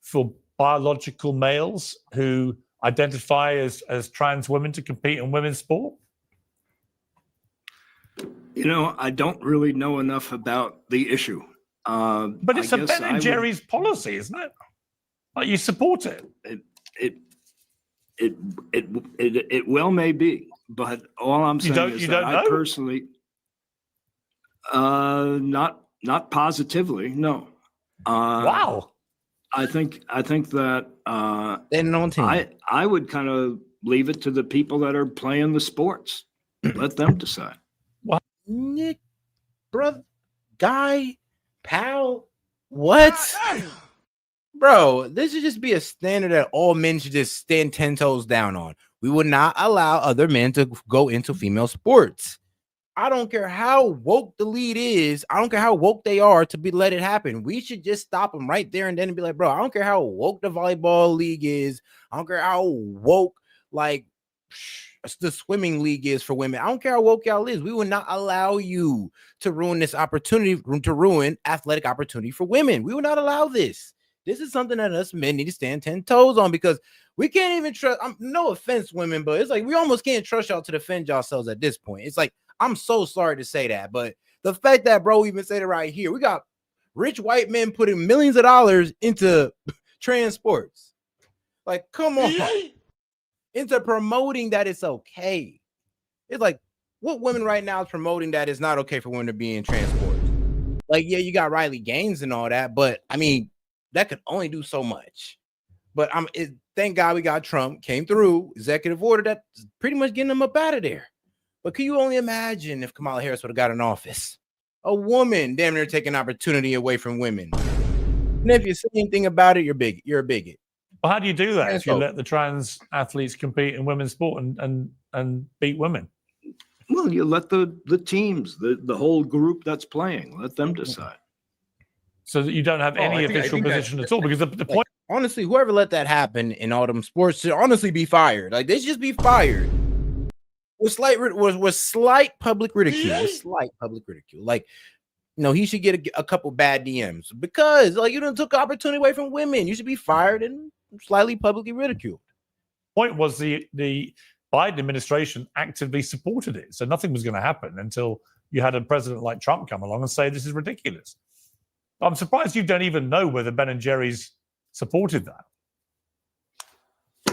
for biological males who identify as trans women to compete in women's sport? I don't really know enough about the issue. But it's a Ben & Jerry's policy, isn't it? Like, you support it. It well may be, but all I'm saying is that I personally, not positively, no. Wow. I think that I would kind of leave it to the people that are playing the sports. Let them decide. What? Nick, brother, guy, pal, what? Bro, this should just be a standard that all men should just stand 10 toes down on. We would not allow other men to go into female sports. I don't care how woke the lead is. I don't care how woke they are to let it happen. We should just stop them right there and then and be like, bro, I don't care how woke the volleyball league is. I don't care how woke the swimming league is for women. I don't care how woke y'all is. We will not allow you to ruin this opportunity, to ruin athletic opportunity for women. We will not allow this. This is something that us men need to stand 10 toes on, because we can't even trust. No offense, women, but it's like we almost can't trust y'all to defend yourselves at this point. It's like, I'm so sorry to say that, but the fact that, bro, we even said it right here, we got rich white men putting millions of dollars into trans sports. Like, come on. Into promoting that it's okay. It's like, what women right now is promoting that it's not okay for women to be in trans sports? Like, yeah, you got Riley Gaines and all that, but I mean, that could only do so much. But thank God we got Trump, came through, executive order that's pretty much getting them up out of there. But can you only imagine if Kamala Harris would have got in office? A woman damn near taking opportunity away from women. And if you say anything about it, you're a bigot. Well, how do you do that if you let the trans athletes compete in women's sport and beat women? Well, you let the teams, the whole group that's playing, let them decide. So that you don't have any official position at all, because the point. Like, honestly, whoever let that happen in all them sports should honestly be fired. Like, they should just be fired with slight public ridicule. Slight public ridicule. Like, he should get a couple bad DMs because, like, you done took opportunity away from women. You should be fired and slightly publicly ridiculed. Point was the Biden administration actively supported it, so nothing was going to happen until you had a president like Trump come along and say this is ridiculous. I'm surprised you don't even know whether Ben & Jerry's supported that.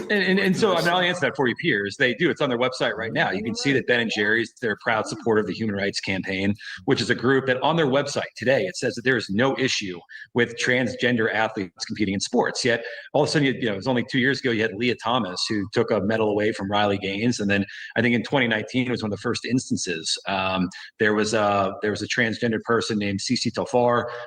And so I'll answer that for you, Piers. They do. It's on their website right now. You can see that Ben & Jerry's, they're a proud supporter of the Human Rights Campaign, which is a group that on their website today, it says that there is no issue with transgender athletes competing in sports. Yet all of a sudden, it was only 2 years ago, you had Leah Thomas, who took a medal away from Riley Gaines. And then I think in 2019 was one of the first instances. There was a transgender person named S.E.T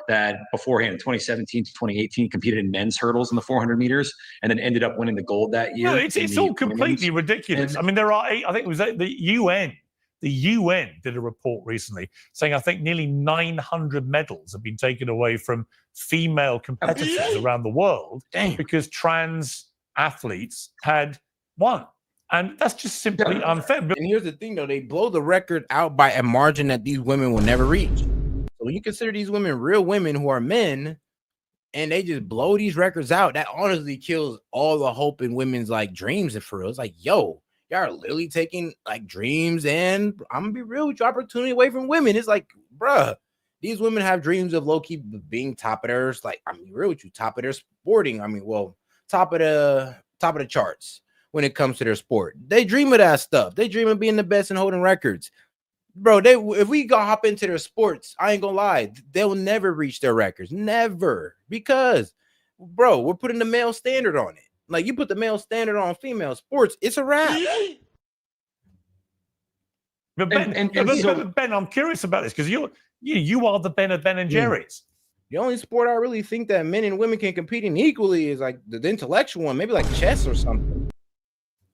that beforehand in 2017 to 2018 competed in men's hurdles in the 400 meters and then ended up winning the gold that year. No, it's all completely ridiculous. I mean, there are I think it was the UN. The UN did a report recently saying I think nearly 900 medals have been taken away from female competitors around the world because trans athletes had won. And that's just simply unfair. And here's the thing, though. They blow the record out by a margin that these women will never reach. So when you consider these women real women who are men, and they just blow these records out, that honestly kills all the hope in women's like dreams. And for real, it's like, yo, y'all are literally taking like dreams, and I'm gonna be real with you, opportunity away from women. It's like, bruh, these women have dreams of low-key being top of theirs. Like, I'm real with you, top of their sporting. I mean, well, top of the charts when it comes to their sport. They dream of that stuff. They dream of being the best and holding records. Bro, if we go hop into their sports, I ain't gonna lie, they'll never reach their records. Never. Because, bro, we're putting the male standard on it. Like, you put the male standard on female sports, it's a wrap. But Ben, I'm curious about this because you are the Ben of Ben & Jerry's. The only sport I really think that men and women can compete in equally is like the intellectual one, maybe like chess or something.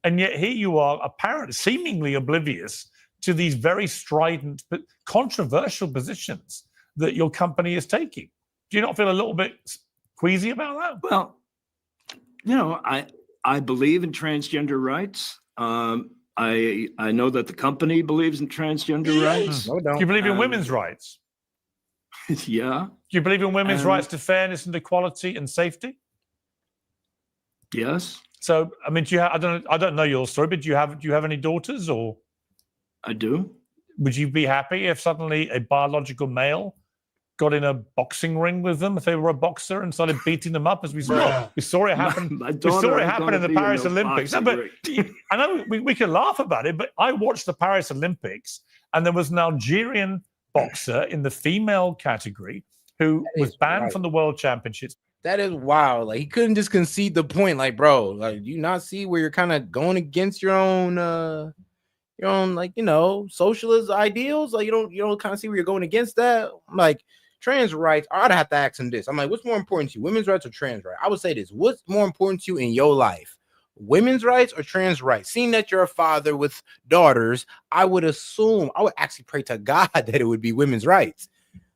And yet here you are, apparently seemingly oblivious to these very strident but controversial positions that your company is taking. Do you not feel a little bit queasy about that? Well, I believe in transgender rights. I know that the company believes in transgender rights. No doubt. Do you believe in women's rights? Yeah. Do you believe in women's rights to fairness and equality and safety? Yes. So, I mean, I don't know your story, but do you have any daughters or? I do. Would you be happy if suddenly a biological male got in a boxing ring with them if they were a boxer and started beating them up, as we saw? We saw it happen. We saw it happen in the Paris Olympics. No, but I know we can laugh about it, but I watched the Paris Olympics, and there was an Algerian boxer in the female category who was banned from the World Championships. That is wild. Like, he couldn't just concede the point. Like, bro, like, do you not see where you're kind of going against your own like, socialist ideals? Like, you don't kind of see where you're going against that. I'm like, trans rights, I'd have to ask him this. I'm like, what's more important to you, women's rights or trans rights? I would say this: what's more important to you in your life, women's rights or trans rights? Seeing that you're a father with daughters, I would actually pray to God that it would be women's rights.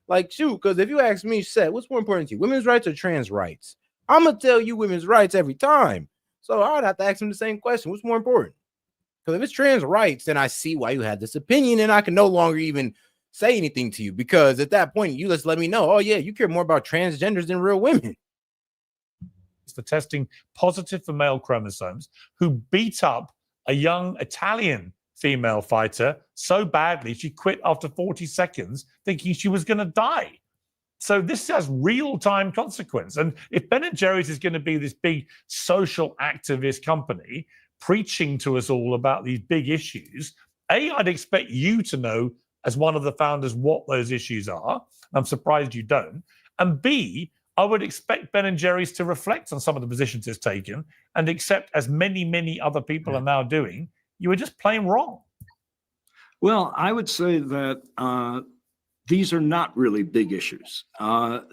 Like, shoot, because if you ask me, Seth, what's more important to you, women's rights or trans rights? I'm gonna tell you women's rights every time. So I'd have to ask him the same question: what's more important? Because if it's trans rights, then I see why you had this opinion, and I can no longer even say anything to you, because at that point you just let me know, oh yeah, you care more about transgenders than real women. For testing positive for male chromosomes, who beat up a young Italian female fighter so badly she quit after 40 seconds thinking she was going to die. So this has real-time consequence. And if Ben & Jerry's is going to be this big social activist company preaching to us all about these big issues, A, I'd expect you to know as one of the founders what those issues are. I'm surprised you don't. And B, I would expect Ben & Jerry's to reflect on some of the positions it's taken and accept, as many, many other people are now doing, you were just plain wrong. Well, I would say that these are not really big issues.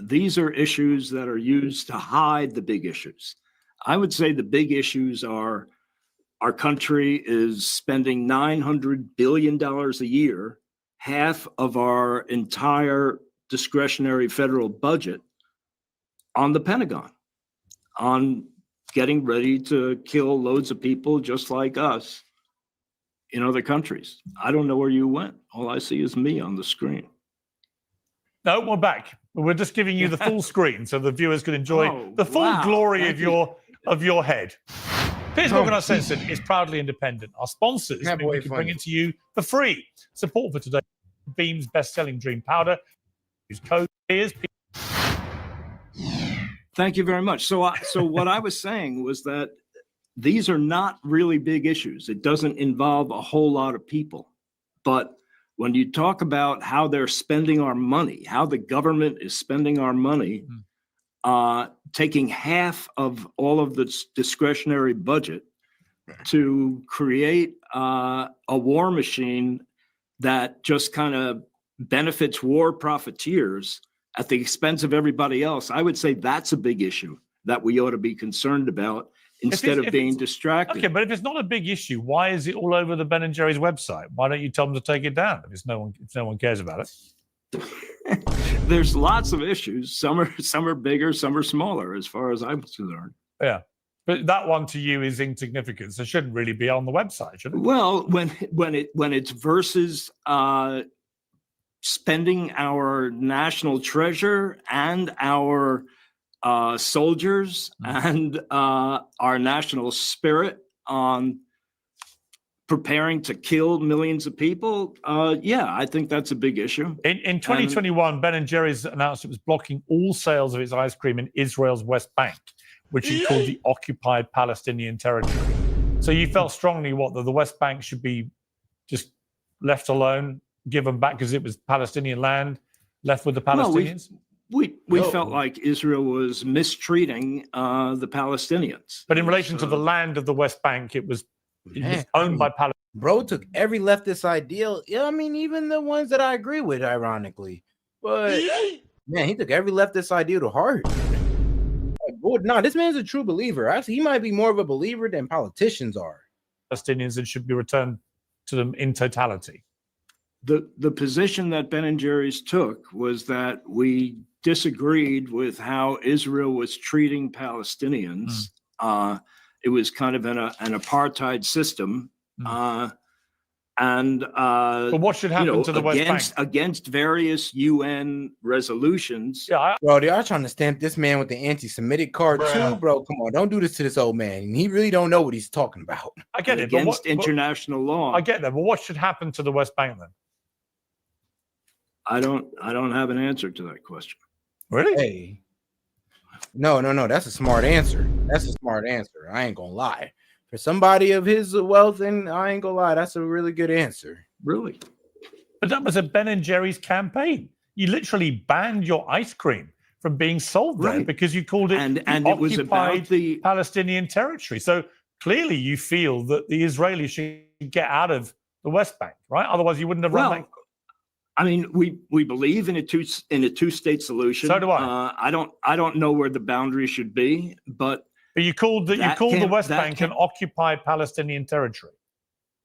These are issues that are used to hide the big issues. I would say the big issues are Our country is spending $900 billion a year, half of our entire discretionary federal budget, on the Pentagon, on getting ready to kill loads of people just like us in other countries. I don't know where you went. All I see is me on the screen. No, we're back. We're just giving you the full screen so the viewers can enjoy the full glory of your head. Pierce Morgan Uncensored is proudly independent. Our sponsors mean we can bring it to you for free. Support for today: Beam's best-selling Dream Powder. Use code Piers. Thank you very much. So what I was saying was that these are not really big issues. It doesn't involve a whole lot of people. But when you talk about how they're spending our money, how the government is spending our money, taking half of all of the discretionary budget to create a war machine that just kind of benefits war profiteers at the expense of everybody else, I would say that's a big issue that we ought to be concerned about instead of being distracted. Okay, but if it's not a big issue, why is it all over the Ben & Jerry's website? Why don't you tell them to take it down if no one cares about it? There's lots of issues. Some are bigger, some are smaller, as far as I'm concerned. Yeah, but that one to you is insignificant, so it shouldn't really be on the website, should it? Well, when it's versus spending our national treasure and our soldiers and our national spirit on preparing to kill millions of people, I think that's a big issue. In 2021, Ben & Jerry's announced it was blocking all sales of its ice cream in Israel's West Bank, which it called the occupied Palestinian territory. So you felt strongly that the West Bank should be just left alone, given back because it was Palestinian land, left with the Palestinians? We felt like Israel was mistreating the Palestinians. But in relation to the land of the West Bank, it was owned by Palestinians. Bro took every leftist ideal. Yeah, I mean, even the ones that I agree with, ironically. But man, he took every leftist ideal to heart. No, this man's a true believer. Actually, he might be more of a believer than politicians are. Palestinians and should be returned to them in totality. The position that Ben & Jerry's took was that we disagreed with how Israel was treating Palestinians. It was kind of an apartheid system. But what should happen to the West Bank? Against various UN resolutions. Bro, they are trying to stamp this man with the anti-Semitic card too, bro. Come on, don't do this to this old man. He really don't know what he's talking about. I get it. Against international law. I get that. But what should happen to the West Bank then? I don't have an answer to that question. Really? Hey. No. That's a smart answer. I ain't gonna lie. For somebody of his wealth, and I ain't gonna lie, that's a really good answer. Really? But that was a Ben & Jerry's campaign. You literally banned your ice cream from being sold there because you called it and it was about the Palestinian territory. So clearly you feel that the Israelis should get out of the West Bank, right? Otherwise you wouldn't have run that. I mean, we believe in a two-state solution. So do I. I don't know where the boundary should be, but you called the West Bank an occupied Palestinian territory.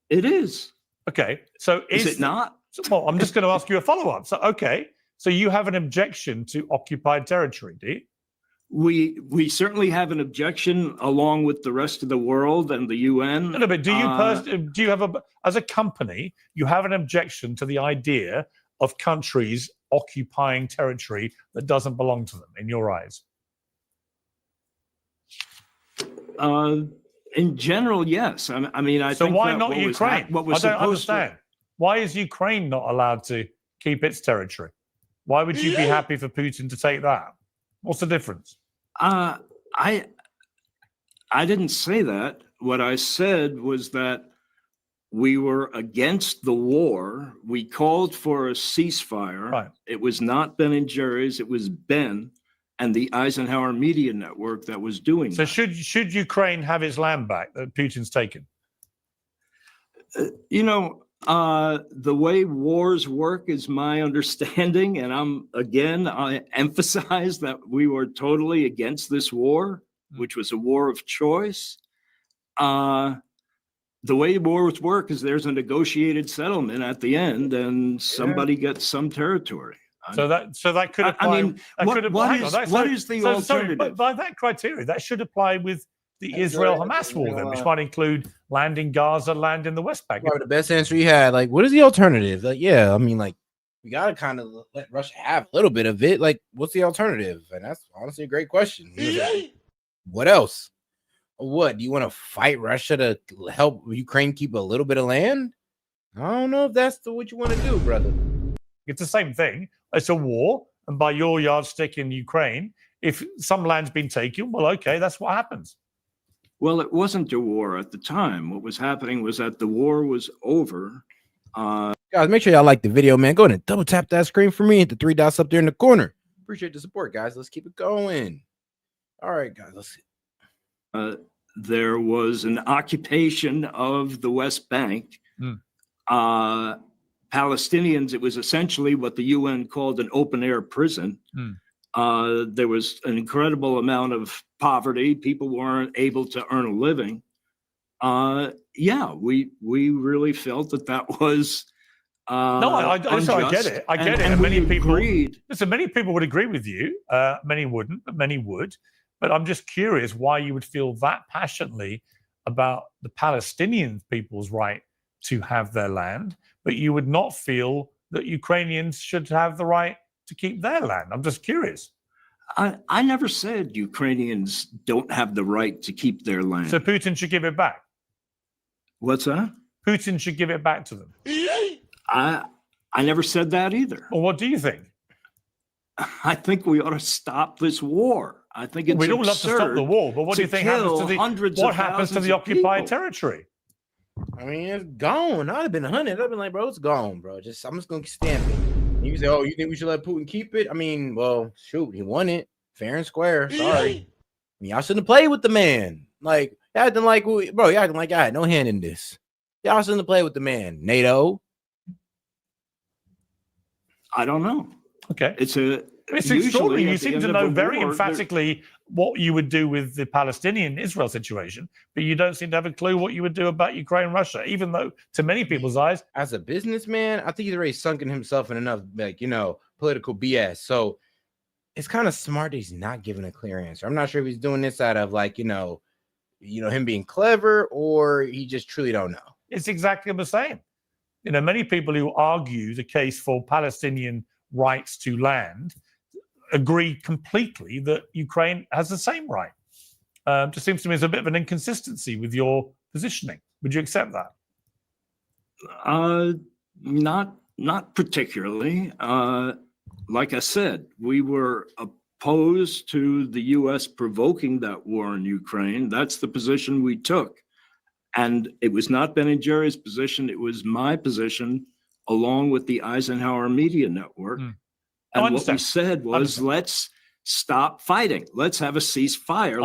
It is. Okay, so is it not? Well, I'm just going to ask you a follow-up. So you have an objection to occupied territory, do you? We certainly have an objection, along with the rest of the world and the UN. No, but do you have as a company, you have an objection to the idea of countries occupying territory that doesn't belong to them, in your eyes? In general, yes. I mean, I so think why that not Ukraine? I don't understand. Why is Ukraine not allowed to keep its territory? Why would you be happy for Putin to take that? What's the difference? I didn't say that. What I said was that we were against the war. We called for a ceasefire. Right. It was not Ben & Jerry's. It was Ben and the Eisenhower Media Network that was doing so that. Should Ukraine have its land back that Putin's taken? The way wars work is my understanding, and I emphasize that we were totally against this war, which was a war of choice. the way wars work is there's a negotiated settlement at the end, and somebody gets some territory. So that could apply. I mean, what is the alternative? But by that criteria, that should apply with the Israel-Hamas war, then, which might include land in Gaza, land in the West Bank. Probably the best answer you had. Like, what is the alternative? Like, yeah, I mean, like, we gotta kind of let Russia have a little bit of it. Like, what's the alternative? And that's honestly a great question. What else? What do you want to fight Russia to help Ukraine keep a little bit of land? I don't know if that's what you want to do, brother. It's the same thing. It's a war, and by your yardstick in Ukraine, if some land's been taken, well, okay, that's what happens. Well, it wasn't a war at the time. What was happening was that the war was over. Guys, make sure y'all like the video, man. Go ahead and double tap that screen for me. Hit the 3 dots up there in the corner. Appreciate the support, guys. Let's keep it going. All right, guys, let's see. There was an occupation of the West Bank. Palestinians, it was essentially what the UN called an open-air prison. There was an incredible amount of poverty. People weren't able to earn a living. Yeah, we really felt that was I get it. I get it. And many people agreed. Listen, many people would agree with you. Many wouldn't, but many would. But I'm just curious why you would feel that passionately about the Palestinian people's right to have their land, but you would not feel that Ukrainians should have the right to keep their land. I'm just curious. I never said Ukrainians don't have the right to keep their land. So Putin should give it back. What's that? Putin should give it back to them. I never said that either. Well, what do you think? I think we ought to stop this war. I think it's we don't love to stop the war, but what do you think happens to the occupied territory? I mean, it's gone. I'd have been 100. I'd have been like, bro, it's gone, bro. I'm just gonna stamp it. And you say, oh, you think we should let Putin keep it? I mean, well, shoot, he won it fair and square. Sorry, I mean, y'all shouldn't have played with the man. Like, y'all acting like, bro, y'all acting like I had no hand in this. Y'all shouldn't have played with the man. NATO. I don't know. Okay, it's extraordinary. You seem to know very emphatically what you would do with the Palestinian-Israel situation, but you don't seem to have a clue what you would do about Ukraine and Russia, even though to many people's eyes, as a businessman, I think he's already sunken himself in enough, political BS. So it's kind of smart that he's not giving a clear answer. I'm not sure if he's doing this out of him being clever, or he just truly don't know. It's exactly the same. Many people who argue the case for Palestinian rights to land agree completely that Ukraine has the same right. Just seems to me there's a bit of an inconsistency with your positioning. Would you accept that? Not particularly. Like I said, we were opposed to the U.S. provoking that war in Ukraine. That's the position we took. And it was not Ben and Jerry's position. It was my position, along with the Eisenhower Media Network. And what we said was, let's stop fighting. Let's have a ceasefire.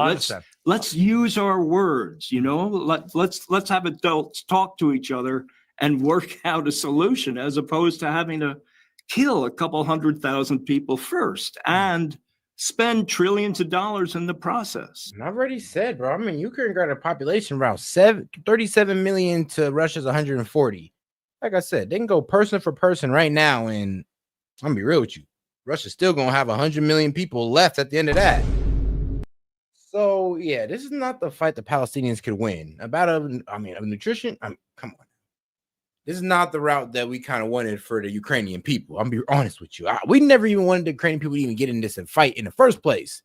Let's use our words. Let's have adults talk to each other and work out a solution, as opposed to having to kill a couple 100,000 people first and spend trillions of dollars in the process. And I've already said, bro. I mean, Ukraine got a population around 37 million to Russia's 140. Like I said, they can go person for person right now, and I'm gonna be real with you. Russia's still gonna have 100 million people left at the end of that. So yeah, this is not the fight the Palestinians could win. Of nutrition. Come on. This is not the route that we kind of wanted for the Ukrainian people. I'm gonna be honest with you. We never even wanted the Ukrainian people to even get in this and fight in the first place.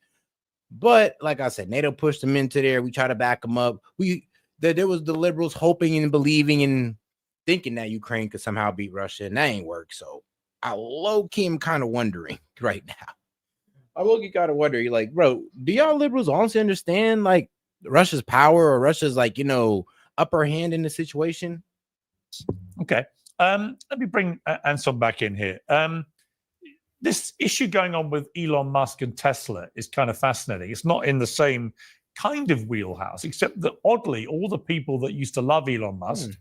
But like I said, NATO pushed them into there. We try to back them up. There was the liberals hoping and believing and thinking that Ukraine could somehow beat Russia, and that ain't work. So I low-key am kind of wondering right now. I low-key kind of wondering, like, bro, do y'all liberals honestly understand like Russia's power or Russia's upper hand in the situation? Okay. Let me bring Anson back in here. This issue going on with Elon Musk and Tesla is kind of fascinating. It's not in the same kind of wheelhouse, except that oddly, all the people that used to love Elon Musk,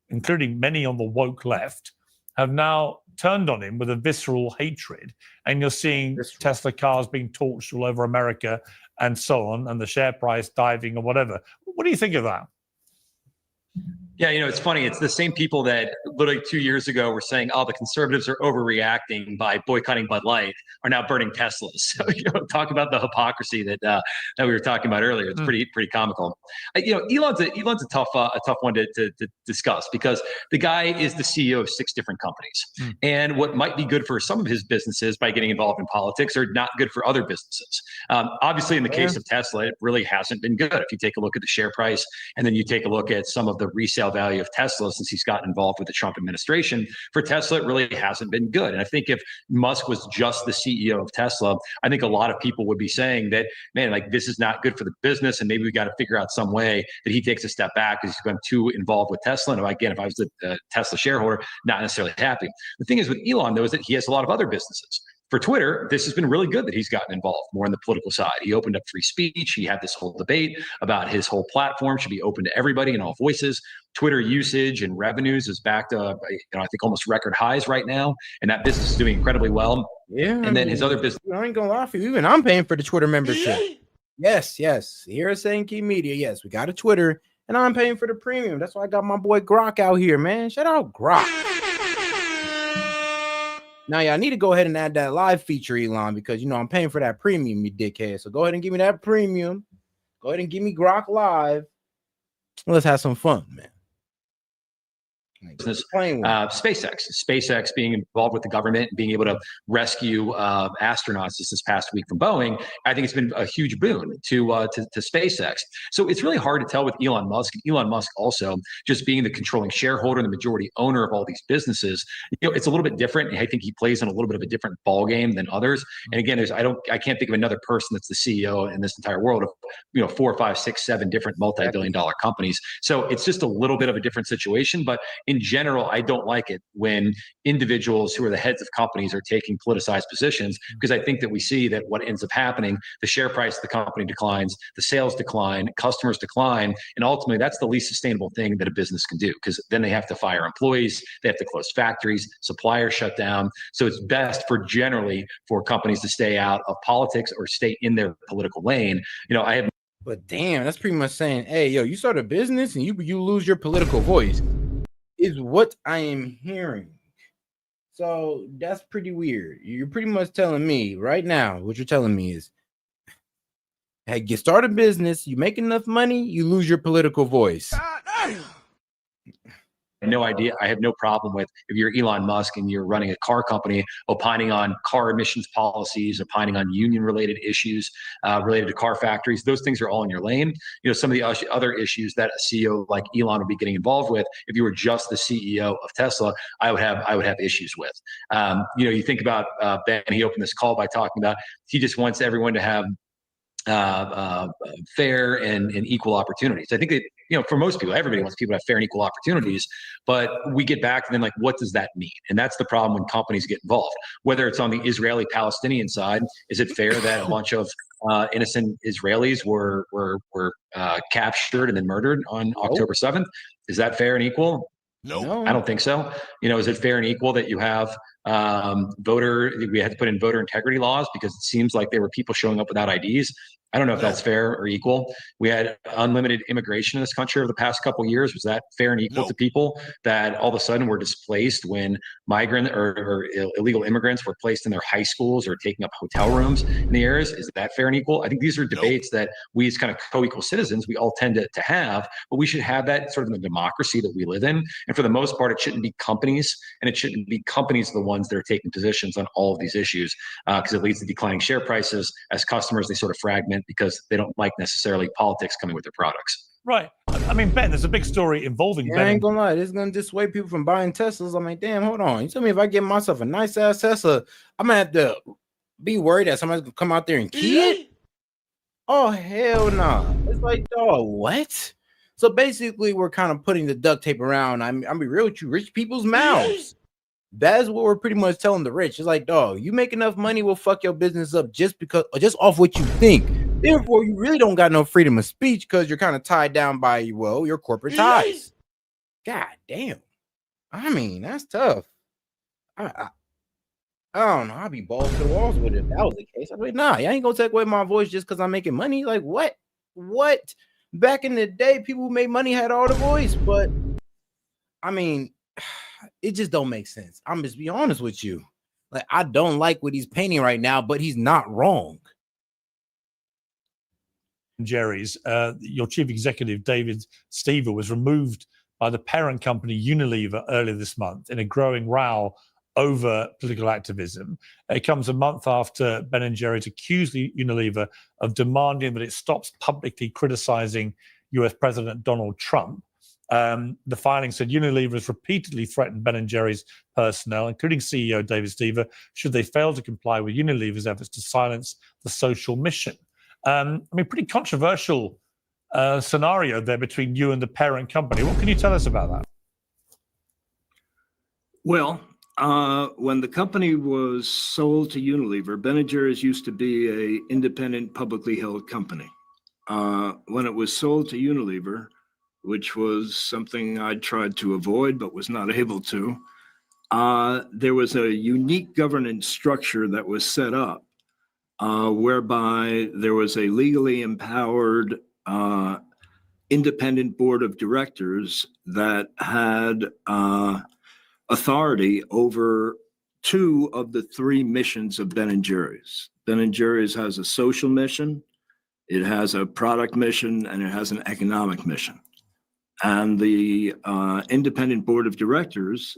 including many on the woke left, have now turned on him with a visceral hatred. And you're seeing Tesla cars being torched all over America and so on, and the share price diving or whatever. What do you think of that? Yeah, it's funny. It's the same people that literally 2 years ago were saying, "Oh, the conservatives are overreacting by boycotting Bud Light," are now burning Teslas. So, talk about the hypocrisy that we were talking about earlier. It's pretty comical. Elon's a tough one to discuss because the guy is the CEO of 6 different companies, and what might be good for some of his businesses by getting involved in politics are not good for other businesses. Obviously, in the case of Tesla, it really hasn't been good. If you take a look at the share price, and then you take a look at some of the resale value of Tesla since he's gotten involved with the Trump administration, for Tesla, it really hasn't been good. And I think if Musk was just the CEO of Tesla, I think a lot of people would be saying that, man, like this is not good for the business, and maybe we got to figure out some way that he takes a step back because he's been too involved with Tesla. And again, if I was the Tesla shareholder, not necessarily happy. The thing is with Elon, though, is that he has a lot of other businesses. For Twitter, this has been really good that he's gotten involved more on the political side. He opened up free speech. He had this whole debate about his whole platform should be open to everybody and all voices. Twitter usage and revenues is back to, I think almost record highs right now. And that business is doing incredibly well. Yeah. And then his other business. I ain't gonna lie for you. Even I'm paying for the Twitter membership. Yes. Here at Saying Key Media. Yes, we got a Twitter and I'm paying for the premium. That's why I got my boy Grok out here, man. Shout out Grok. Now, y'all need to go ahead and add that live feature, Elon, because, I'm paying for that premium, you dickhead. So go ahead and give me that premium. Go ahead and give me Grok Live. Let's have some fun, man. SpaceX being involved with the government and being able to rescue astronauts this past week from Boeing, I think it's been a huge boon to SpaceX. So it's really hard to tell with Elon Musk. Elon Musk also just being the controlling shareholder and the majority owner of all these businesses. It's a little bit different. I think he plays in a little bit of a different ball game than others. And again, I can't think of another person that's the CEO in this entire world of 4, 5, 6, 7 different multi-billion-dollar companies. So it's just a little bit of a different situation, but in general, I don't like it when individuals who are the heads of companies are taking politicized positions, because I think that we see that what ends up happening, the share price of the company declines, the sales decline, customers decline, and ultimately that's the least sustainable thing that a business can do, because then they have to fire employees, they have to close factories, suppliers shut down. So it's best generally for companies to stay out of politics or stay in their political lane. But damn, that's pretty much saying, hey, you start a business and you lose your political voice. Is what I am hearing. So that's pretty weird. You're pretty much telling me right now, what you're telling me is, hey, you start a business, you make enough money, you lose your political voice. No idea. I have no problem with if you're Elon Musk and you're running a car company, opining on car emissions policies, opining on union-related issues related to car factories. Those things are all in your lane. Some of the other issues that a CEO like Elon would be getting involved with, if you were just the CEO of Tesla, I would have issues with. You think about Ben. He opened this call by talking about he just wants everyone to have fair and equal opportunities. I think that, for most people, everybody wants people to have fair and equal opportunities, but we get back to then, like, what does that mean? And that's the problem when companies get involved, whether it's on the Israeli-Palestinian side. Is it fair that a bunch of innocent Israelis were captured and then murdered on October 7th? Is that fair and equal? No, I don't think so. Is it fair and equal that you have we had to put in voter integrity laws because it seems like there were people showing up without IDs? I don't know if that's fair or equal. We had unlimited immigration in this country over the past couple of years. Was that fair and equal to people that all of a sudden were displaced when migrant or illegal immigrants were placed in their high schools or taking up hotel rooms in the areas? Is that fair and equal? I think these are debates that we as kind of co-equal citizens, we all tend to have, but we should have that sort of in the democracy that we live in. And for the most part, it shouldn't be companies, and it shouldn't be companies the ones that are taking positions on all of these issues, because it leads to declining share prices. As customers, they sort of fragment because they don't like necessarily politics coming with their products. Right. I mean, Ben, there's a big story involving Ben. I ain't gonna lie, this is gonna dissuade people from buying Teslas. I'm like, damn, hold on. You tell me if I get myself a nice ass Tesla, I'm gonna have to be worried that somebody's gonna come out there and key it? Oh, hell no. Nah. It's like, dog, what? So basically, we're kind of putting the duct tape around, I'm be real with you, rich people's mouths. That's what we're pretty much telling the rich. It's like, dog, you make enough money, we'll fuck your business up just off what you think. Therefore, you really don't got no freedom of speech because you're kind of tied down by, your corporate ties. God damn. I mean, that's tough. I don't know. I'd be balls to the walls with it if that was the case. I'd be like, nah, you ain't gonna take away my voice just because I'm making money. Like, what? Back in the day, people who made money had all the voice, but I mean, it just don't make sense. I'm just be honest with you. Like, I don't like what he's painting right now, but he's not wrong. Jerry's, your chief executive, David Stever, was removed by the parent company Unilever earlier this month in a growing row over political activism. It comes a month after Ben & Jerry's accused Unilever of demanding that it stops publicly criticizing US President Donald Trump. The filing said Unilever has repeatedly threatened Ben & Jerry's personnel, including CEO David Stever, should they fail to comply with Unilever's efforts to silence the social mission. I mean, pretty controversial scenario there between you and the parent company. What can you tell us about that? Well, when the company was sold to Unilever, Ben & Jerry's used to be an independent, publicly held company. When it was sold to Unilever, which was something I tried to avoid but was not able to, there was a unique governance structure that was set up whereby there was a legally empowered independent board of directors that had authority over 2 of the 3 missions of Ben & Jerry's. Ben & Jerry's has a social mission, it has a product mission, and it has an economic mission. And the independent board of directors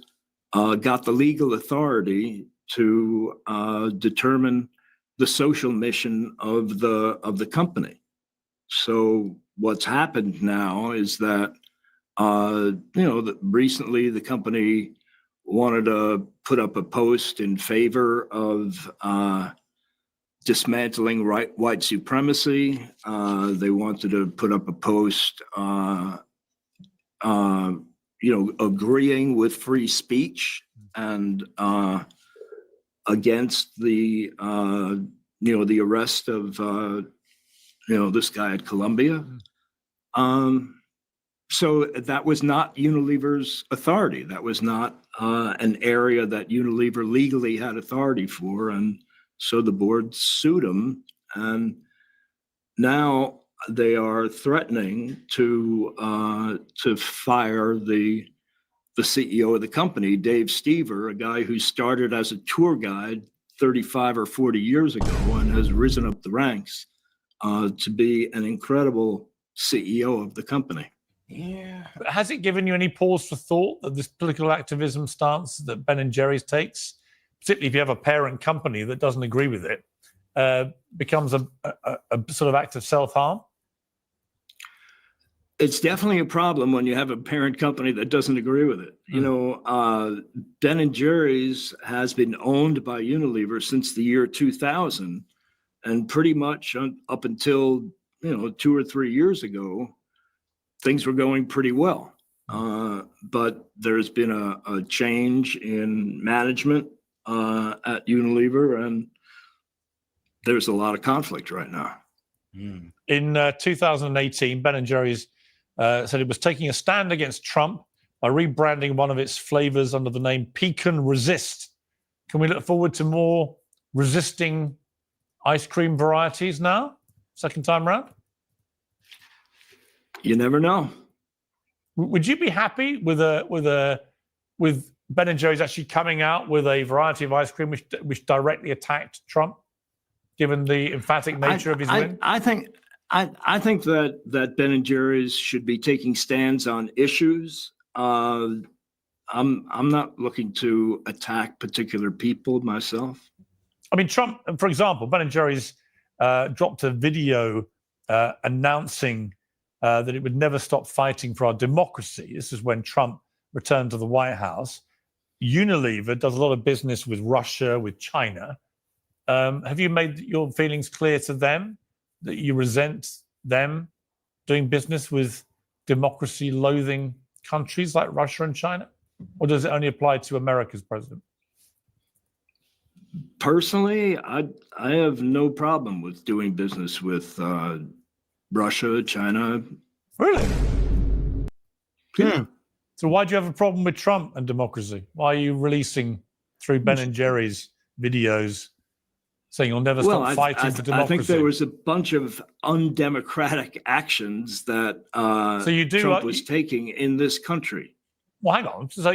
got the legal authority to determine the social mission of the company. So what's happened now is that recently the company wanted to put up a post in favor of dismantling white supremacy. They wanted to put up a post, agreeing with free speech and against the arrest of this guy at Columbia. So that was not Unilever's authority. That was not an area that Unilever legally had authority for. And so the board sued them. And now they are threatening to fire the CEO of the company, Dave Stever, a guy who started as a tour guide 35 or 40 years ago and has risen up the ranks to be an incredible CEO of the company. Yeah. But has it given you any pause for thought that this political activism stance that Ben & Jerry's takes, particularly if you have a parent company that doesn't agree with it, becomes a sort of act of self-harm? It's definitely a problem when you have a parent company that doesn't agree with it. Ben & Jerry's has been owned by Unilever since the year 2000, and pretty much up until 2 or 3 years ago, things were going pretty well. But there's been a change in management at Unilever, and there's a lot of conflict right now. In 2018, Ben & Jerry's said it was taking a stand against Trump by rebranding one of its flavors under the name Pecan Resist. Can we look forward to more resisting ice cream varieties now, second time around? You never know. Would you be happy with Ben & Jerry's actually coming out with a variety of ice cream which directly attacked Trump, given the emphatic nature of his win? I think that Ben & Jerry's should be taking stands on issues. I'm not looking to attack particular people myself. I mean, Trump, for example, Ben & Jerry's dropped a video announcing that it would never stop fighting for our democracy. This is when Trump returned to the White House. Unilever does a lot of business with Russia, with China. Have you made your feelings clear to them that you resent them doing business with democracy-loathing countries like Russia and China? Or does it only apply to America's president? Personally, I have no problem with doing business with Russia, China. Really? Yeah. So why do you have a problem with Trump and democracy? Why are you releasing through Ben & Jerry's videos saying you'll never stop fighting for democracy? I think there was a bunch of undemocratic actions that Trump was taking in this country. Well, hang on. So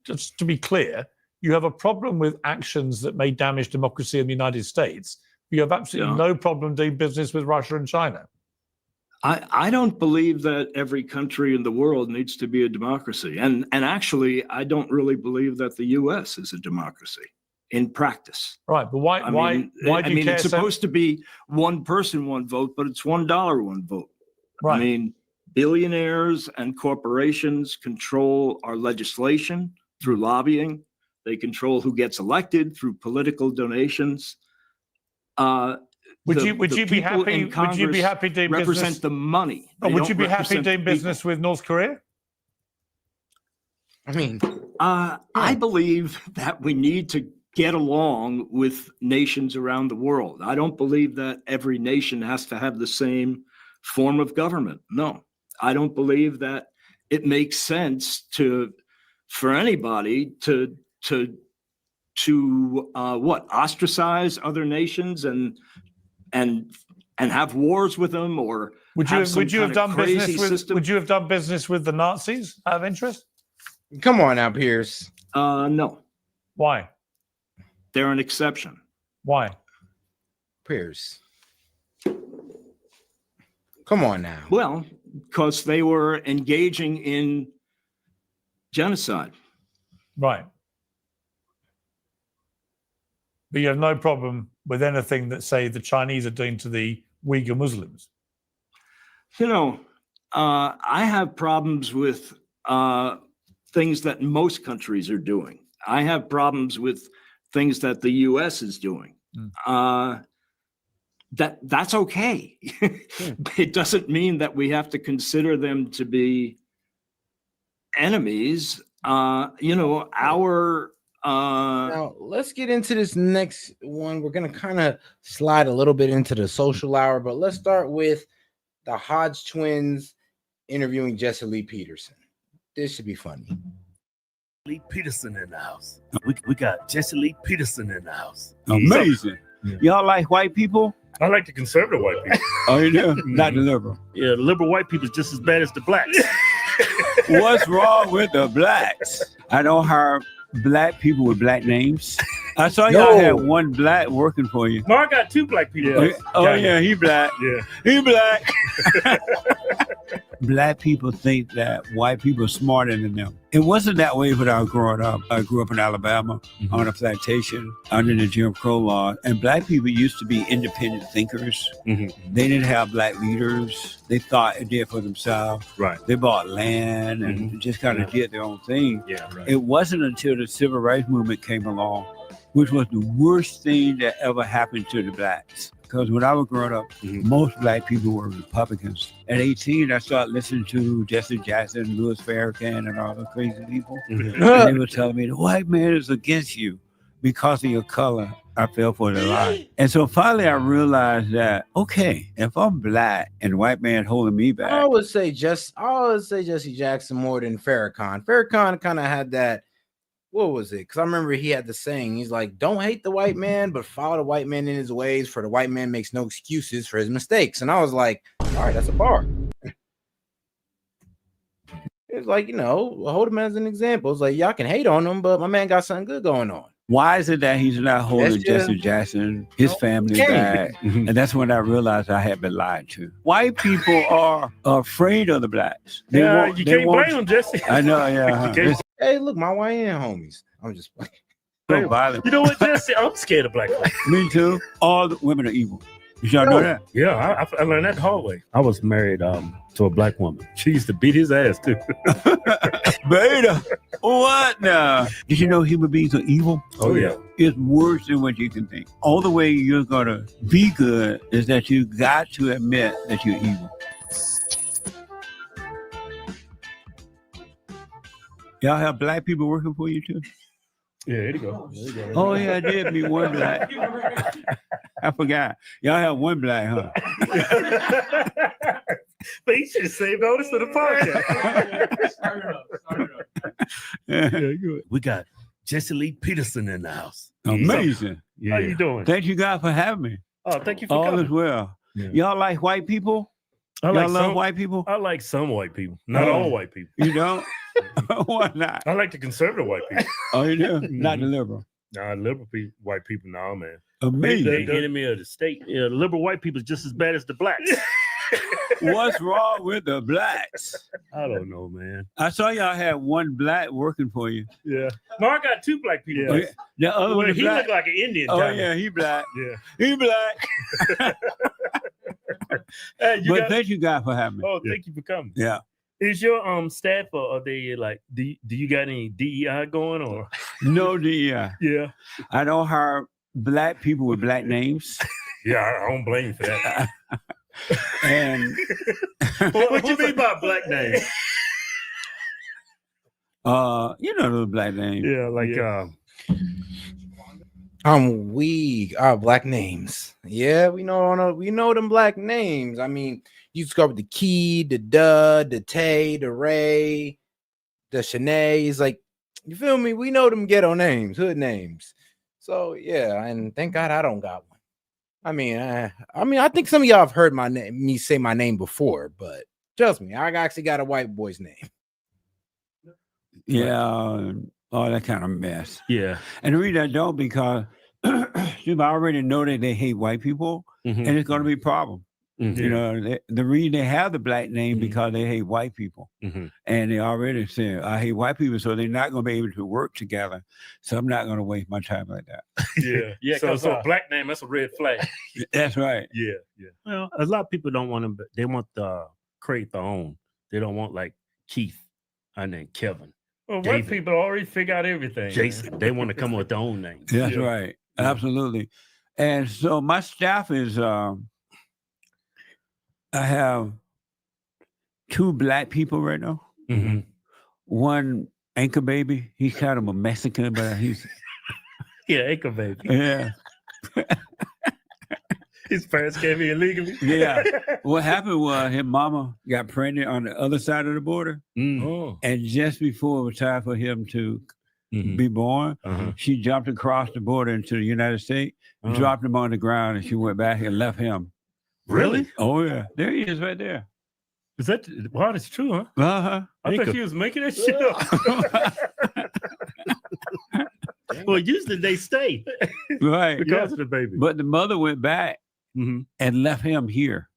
just to be clear, you have a problem with actions that may damage democracy in the United States. You have absolutely no problem doing business with Russia and China. I don't believe that every country in the world needs to be a democracy. And actually, I don't really believe that the U.S. is a democracy in practice. Right, but why do you care? It's supposed to be one person, one vote, but it's $1, one vote. Right. I mean, billionaires and corporations control our legislation through lobbying. They control who gets elected through political donations. Would you be happy? Would you be happy doing represent business? the money? Oh, would you be happy doing business with North Korea? I mean, I believe that we need to get along with nations around the world. I don't believe that every nation has to have the same form of government. No, I don't believe that it makes sense for anybody to ostracize other nations and have wars with them, or would you have done business with the Nazis out of interest? Come on now, Pierce. No. Why? They're an exception. Why? Pierce. Come on now. Well, because they were engaging in genocide. Right. But you have no problem with anything that, say, the Chinese are doing to the Uyghur Muslims? You know, I have problems with things that most countries are doing. I have problems with things that the U.S. is doing. That's okay. It doesn't mean that we have to consider them to be enemies. Now let's get into this next one. We're gonna kind of slide a little bit into the social hour, but let's start with the Hodge twins interviewing Jesse Lee Peterson. This should be funny. Lee Peterson in the house. We got Jesse Lee Peterson in the house. Amazing. Y'all like white people? I like the conservative white people. Oh, you do? Not the liberal. Yeah, the liberal white people is just as bad as the blacks. What's wrong with the blacks? I don't hire black people with black names. I saw y'all had one black working for you. No, I got two black people. Yeah. Oh, yeah, he black. Yeah. He black. Black people think that white people are smarter than them. It wasn't that way when I was growing up. I grew up in Alabama on a plantation under the Jim Crow law. And black people used to be independent thinkers. They didn't have black leaders. They thought it did for themselves. Right. They bought land and just kind of did their own thing. Yeah, right. It wasn't until the civil rights movement came along, which was the worst thing that ever happened to the blacks. Because when I was growing up, most black people were Republicans. At 18, I started listening to Jesse Jackson, Louis Farrakhan, and all the crazy people. And they were telling me, the white man is against you because of your color. I fell for the lie. And so finally I realized that, okay, if I'm black and the white man holding me back. I always say Jesse Jackson more than Farrakhan. Farrakhan kind of had that. What was it? Because I remember he had the saying, he's like, don't hate the white man, but follow the white man in his ways, for the white man makes no excuses for his mistakes. And I was like, all right, that's a bar. It's like, hold him as an example. It's like, y'all can hate on him, but my man got something good going on. Why is it that he's not holding Jesse Jackson, his family back? And that's when I realized I had been lied to. White people are afraid of the blacks. You can't blame them, Jesse. I know, yeah. Hey, look, my YN homies. I'm just playing. So violent. You know what, Jesse? I'm scared of black people. Me too. All the women are evil. Did y'all know that? Yeah, I learned that the hard way. I was married to a black woman. She used to beat his ass too. Beta. What now? Did you know human beings are evil? Oh, yeah. It's worse than what you can think. All the way you're going to be good is that you got to admit that you're evil. Y'all have black people working for you too? Yeah, there you go. Oh, yeah, I did meet one black. I forgot. Y'all have one black, huh? But you should have saved all this for the podcast. Start it up. We got Jesse Lee Peterson in the house. Amazing. Yeah. How you doing? Thank you, God, for having me. Oh, thank you for all coming. All is well. Yeah. Y'all like white people? I Y'all like love some white people? I like some white people, not all white people. You don't? Why not? I like the conservative white people. Oh, you do? Not the liberal. Nah, liberal white people, no, man. Amazing. The enemy of the state. Yeah, the liberal white people is just as bad as the blacks. What's wrong with the blacks? I don't know, man. I saw y'all had one black working for you. Yeah. No, I got two black people. Yeah. The other Well, one he black. looked like an Indian. Oh, kinda. yeah, he black. Yeah. He black. Hey, But thank you, God, for having me. Oh, thank you for coming. Yeah. Is your staff or are they like do you got any DEI going or No DEI. Yeah. I don't hire black people with black names. Yeah, I don't blame you for that. And what you mean by black name? you know those black names. Yeah, like I'm weak. Black names. Yeah, we know them black names. I mean, you start with the Key, the Duh, the Tay, the Ray, the Shanae. Like, you feel me? We know them ghetto names, hood names. So yeah, and thank God I don't got one. I mean, I think some of y'all have heard me say my name before, but trust me, I actually got a white boy's name. Yeah, all that kind of mess. Yeah. And the reason I don't, because I already know that they hate white people, and it's going to be a problem. You know, the reason they have the black name because they hate white people, and they already said, "I hate white people," so they're not going to be able to work together. So I'm not going to waste my time like that. Yeah. So black name, that's a red flag. That's right. Yeah. Well, a lot of people don't want to. They want to create their own. They don't want like Keith and then Kevin. Well, white people already figure out everything. Jason, man. They want to come up with their own name. That's right. Absolutely. And so my staff is. I have 2 black people right now. One anchor baby. He's kind of a Mexican, but he's anchor baby. Yeah. His parents came here illegally. Yeah. What happened was his mama got pregnant on the other side of the border, and just before it was time for him to be born, she jumped across the border into the United States, dropped him on the ground, and she went back and left him. Really? Oh yeah, there he is, right there. Is that wow? That's true, huh? I thought she was making that shit up. Well, usually they stay, Right? Because of the baby. But the mother went back and left him here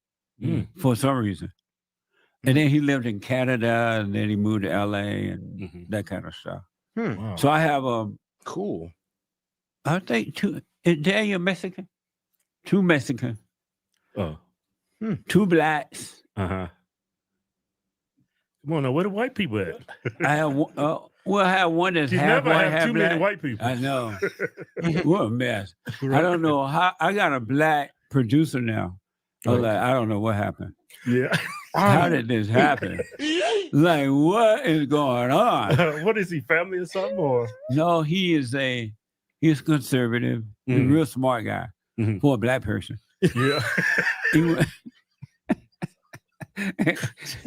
for some reason, and then he lived in Canada, and then he moved to LA and that kind of stuff. Wow. So I have cool. I think 2. Is Daniel Mexican? 2 Mexican. 2 blacks. Come on now, where the white people at? I have one, I have one that's You half never white, have half too black. many white people. I know. What a mess. I don't know how. I got a black producer now. I don't know what happened. Yeah. How did this happen? Like, what is going on? What is he, family or something? Or No, he's conservative. He's a real smart guy for a black person. Yeah.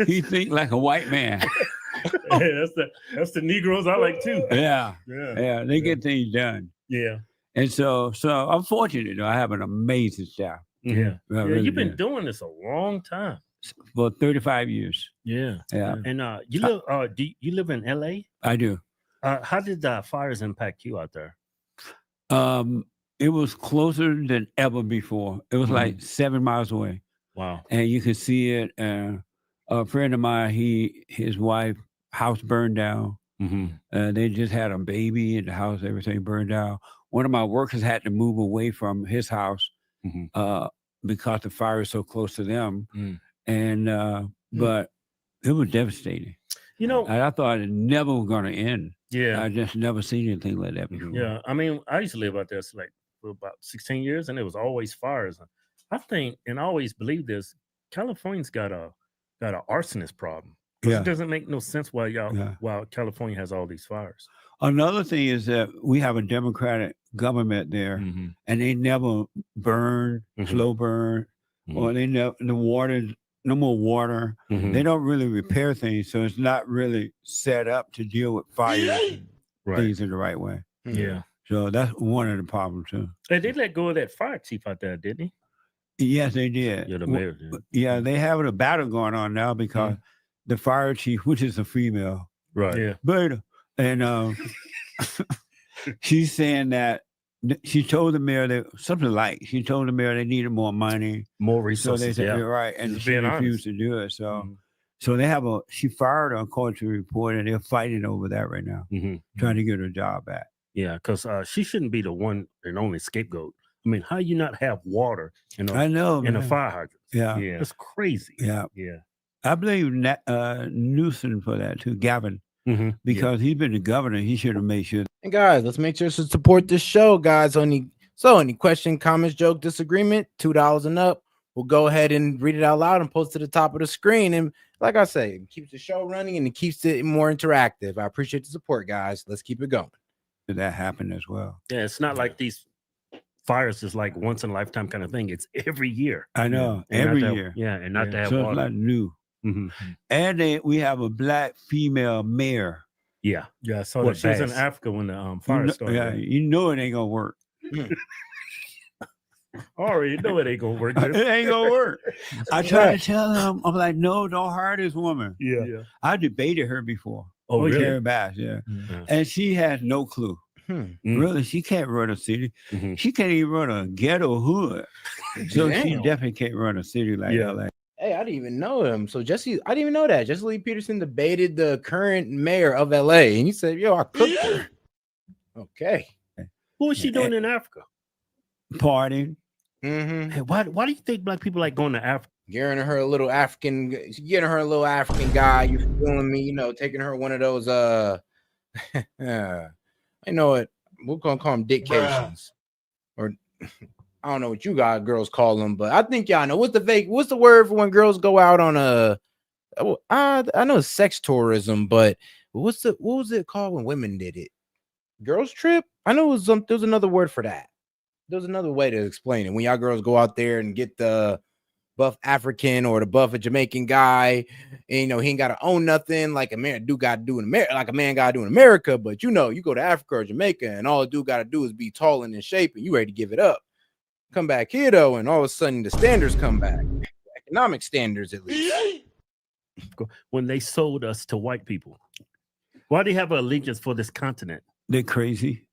He think like a white man. Hey, that's the Negroes I like too. Yeah. They get things done. Yeah. And so I'm fortunate though. I have an amazing staff. Yeah. I really You've been do. doing this a long time. For 35 years. Yeah. Yeah. And you live you live in LA? I do. How did the fires impact you out there? It was closer than ever before. It was like 7 miles away. Wow. And you could see it. A friend of mine, his wife, house burned down. They just had a baby in the house, everything burned down. One of my workers had to move away from his house because the fire is so close to them. And but it was devastating. You know, and I thought it never was going to end. Yeah. I just never seen anything like that before. Yeah. I mean, I used to live out there for about 16 years, and it was always fires. I think, and I always believe this, California's got an arsonist problem. Yeah. It doesn't make no sense why California has all these fires. Another thing is that we have a Democratic government there, and they never burn, slow burn, or they never no more water. They don't really repair things, so it's not really set up to deal with fires and things in the right way. Yeah. So that's one of the problems too. Hey, they let go of that fire chief out there, didn't he? Yes, they did. Yeah, the mayor did. Yeah, they have a battle going on now because the fire chief, which is a female, Right. Yeah, but and she's saying that she told the mayor that something like she told the mayor they needed more money, more so they resources. said Yeah. right, and Just she being refused to do it. So, so they have she fired her according to the report, and they're fighting over that right now, trying to get her job back. Yeah, because she shouldn't be the one and only scapegoat. I mean, how you not have water in a, I know, in a man. fire hydrant? Yeah, It's crazy. yeah. Yeah. I blame Newsom for that too, Gavin, because he's been the governor. He should have made sure. And guys, let's make sure to support this show, guys. Any question, comments, joke, disagreement, $2 and up. We'll go ahead and read it out loud and post to the top of the screen. And like I say, it keeps the show running and it keeps it more interactive. I appreciate the support, guys. Let's keep it going. That happened as well. Yeah, it's not like these fires is like once in a lifetime kind of thing. It's every year. I know, And every not to- year. Yeah, and not to have So water. it's not new. And we have a black female mayor. Yeah. Yeah, I saw Well, that she was in badge. Africa when the fire started. Yeah, you know it ain't gonna work. Already know it ain't gonna work. It ain't gonna work. I tried to tell them, I'm like, no, don't hire this woman. Yeah. I debated her before. Oh, really? Carrie Bass, yeah. And she has no clue. Really, she can't run a city. She can't even run a ghetto hood. So she Damn. definitely can't run a city like LA. Hey, I didn't even know him. So I didn't even know that. Jesse Lee Peterson debated the current mayor of LA, and he said, "Yo, I cooked her." Okay. What was she doing in Africa? Partying. Hey, why do you think black people like going to Africa? Getting her a little African guy. You feeling me? You know, taking her one of those I know it. We're gonna call them dictations, or I don't know what you guys girls call them, but I think y'all know what's the word for when girls go out on I know it's sex tourism, but what was it called when women did it? Girls trip? I know there was another word for that. There's another way to explain it. When y'all girls go out there and get the buff African or the buff Jamaican guy, and you know he ain't got to own nothing like a man got to do in America, like a man got to do in America. But you know, you go to Africa or Jamaica, and all a dude got to do is be tall and in shape, and you ready to give it up. Come back here though, and all of a sudden the standards come back, economic standards at least. When they sold us to white people, why do you have an allegiance for this continent? They're crazy.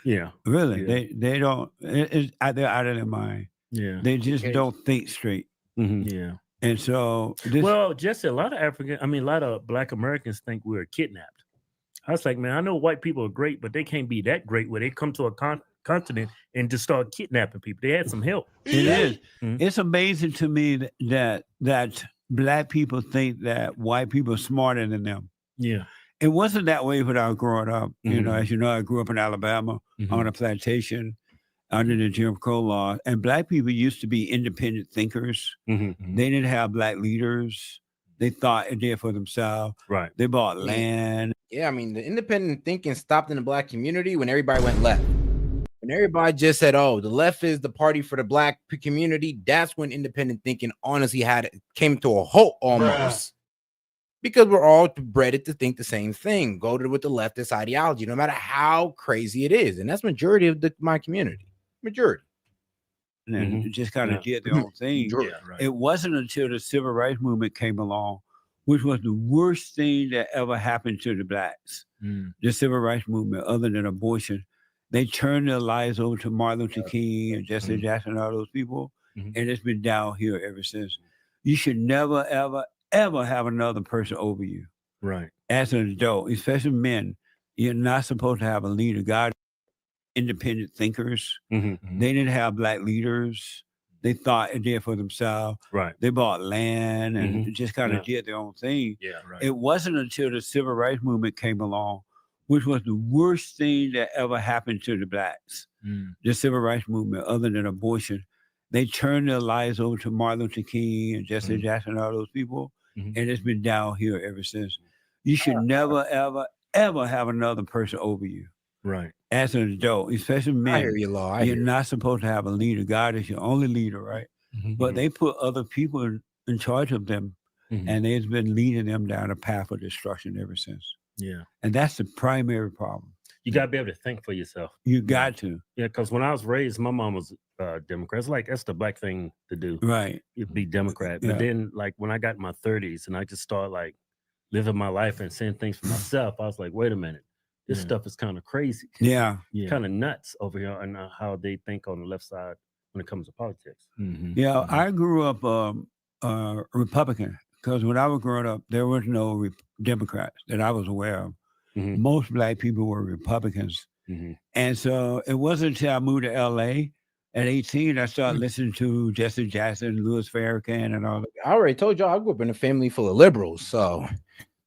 Yeah, Really. Yeah. They don't. They're out of their mind. Yeah, They just don't think straight. Yeah. And so Well, Jesse, a lot of black Americans think we're kidnapped. I was like, man, I know white people are great, but they can't be that great where they come to a continent and just start kidnapping people. They had some help. It is. It's amazing to me that black people think that white people are smarter than them. Yeah. It wasn't that way when I was growing up. You know, as you know, I grew up in Alabama on a plantation under the Jim Crow law, and black people used to be independent thinkers. They didn't have black leaders. They thought it did for themselves. Right. They bought land. Yeah, I mean, the independent thinking stopped in the black community when everybody went left. When everybody just said, "Oh, the left is the party for the black community," that's when independent thinking honestly came to a halt almost. Because we're all bred to think the same thing. Go with the leftist ideology, no matter how crazy it is, and that's majority of my community. Majority. And just kind of did their own thing. It wasn't until the civil rights movement came along, which was the worst thing that ever happened to the blacks. The civil rights movement, other than abortion, they turned their lives over to Martin Luther King and Jesse Jackson and all those people, and it's been down here ever since. You should never, ever, ever have another person over you. Right. As an adult, especially men, you're not supposed to have a leader. God, independent thinkers. They didn't have black leaders. They thought it did for themselves. Right. They bought land and just kind of did their own thing. Yeah, right. It wasn't until the civil rights movement came along, which was the worst thing that ever happened to the blacks. The civil rights movement, other than abortion, they turned their lives over to Martin Luther King and Jesse Jackson and all those people, and it's been down here ever since. You should never, ever, ever have another person over you. Right. As an adult, especially men. I hear you, Law. You're not supposed to have a leader. God is your only leader, right? But they put other people in charge of them, and they've been leading them down a path of destruction ever since. Yeah. And that's the primary problem. You got to be able to think for yourself. You got to. Yeah, because when I was raised, my mom was Democrat. It's like that's the black thing to do. Right. You'd be Democrat. Yeah. But then, like when I got in my 30s and I just started like living my life and saying things for myself, I was like, wait a minute, this stuff is kind of crazy. Yeah. Kind of nuts over here and how they think on the left side when it comes to politics. Yeah, I grew up Republican because when I was growing up, there was no Democrats that I was aware of. Most black people were Republicans. And so it wasn't until I moved to LA at 18, I started listening to Jesse Jackson, Louis Farrakhan, and all that. I already told y'all I grew up in a family full of liberals. So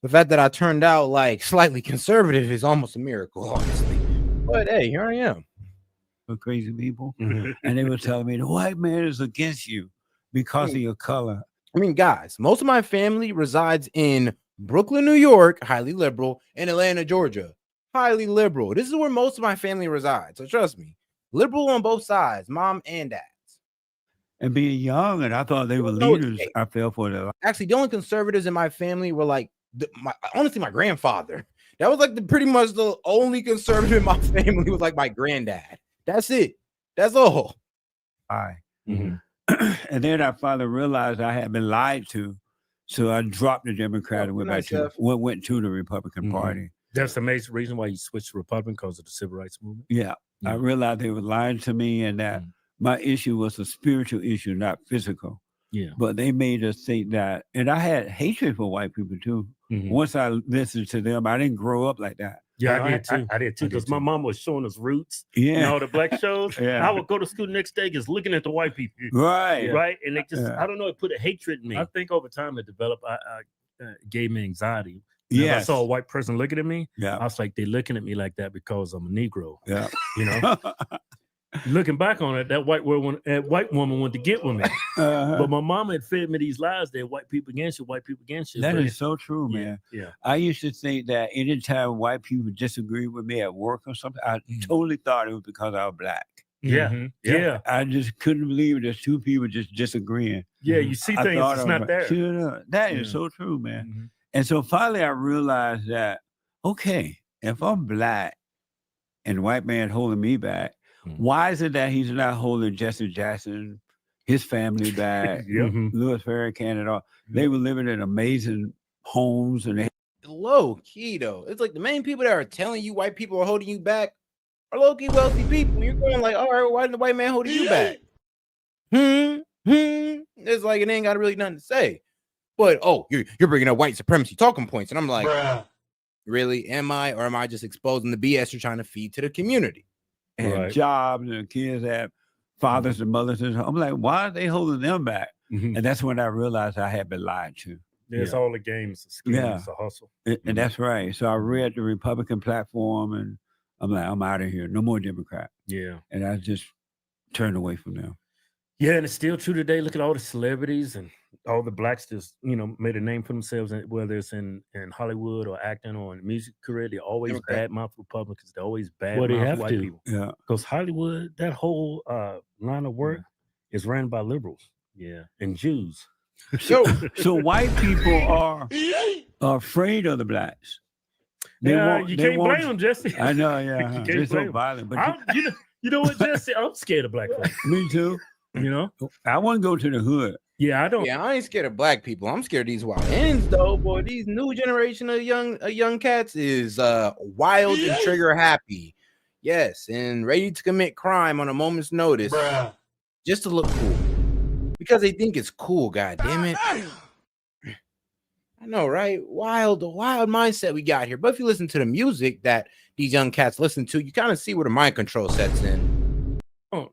the fact that I turned out like slightly conservative is almost a miracle, honestly. But hey, here I am. For crazy people. And they were telling me the white man is against you because of your color. I mean, guys, most of my family resides in Brooklyn, New York, highly liberal, and Atlanta, Georgia, highly liberal. This is where most of my family resides. So trust me, liberal on both sides, mom and dad. And being young, and I thought they were leaders, I fell for that. Actually, the only conservatives in my family were like, honestly, my grandfather. That was like pretty much the only conservative in my family was like my granddad. That's it. That's all. And then I finally realized I had been lied to. So I dropped the Democrat and went to the Republican Party. That's the major reason why you switched to Republican, because of the civil rights movement. Yeah. I realized they were lying to me and that my issue was a spiritual issue, not physical. Yeah. But they made us think that, and I had hatred for white people too. Once I listened to them, I didn't grow up like that. Yeah, I did too. Because my mom was showing us Roots. And all the black shows. I would go to school the next day just looking at the white people. Right. And they just, I don't know, it put a hatred in me. I think over time it developed, gave me anxiety. If I saw a white person looking at me, I was like, they're looking at me like that because I'm a Negro. Yeah. You know? Looking back on it, that white woman wanted to get with me. But my mama had fed me these lies that white people against you, white people against you. That is so true, man. Yeah. I used to think that anytime white people disagreed with me at work or something, I totally thought it was because I was black. Yeah. I just couldn't believe there's two people just disagreeing. Yeah, you see things that's not there. That is so true, man. And so finally I realized that, okay, if I'm black and the white man holding me back, why is it that he's not holding Jesse Jackson, his family back, Louis Farrakhan and all? They were living in amazing homes and they low key though. It's like the main people that are telling you white people are holding you back are low key wealthy people. You're going like, all right, why didn't the white man holding you back? It's like it ain't got really nothing to say. But you're bringing up white supremacy talking points, and I'm like, really? Am I, or am I just exposing the BS you're trying to feed to the community? And jobs and kids have fathers and mothers. And I'm like, why are they holding them back? And that's when I realized I had been lied to. It's all a game, it's a scheme, it's a hustle. And that's right. So I read the Republican platform and I'm like, I'm out of here. No more Democrat. Yeah. And I just turned away from them. Yeah, and it's still true today. Look at all the celebrities and all the blacks just, made a name for themselves, whether it's in Hollywood or acting or in music career. They always badmouth Republicans. They're always badmouth white people. Yeah. Because Hollywood, that whole line of work is ran by liberals. Yeah. And Jews. So white people are afraid of the blacks. You can't blame them, Jesse. I know, yeah. They're so violent. But you know what, Jesse? I'm scared of black folks. Me too. I want to go to the hood. Yeah, I don't. Yeah, I ain't scared of black people. I'm scared of these wild ends, though. Boy, these new generation of young cats is wild and trigger happy. Yes, and ready to commit crime on a moment's notice, just to look cool, because they think it's cool. God damn it! I know, right? Wild mindset we got here. But if you listen to the music that these young cats listen to, you kind of see where the mind control sets in. Oh,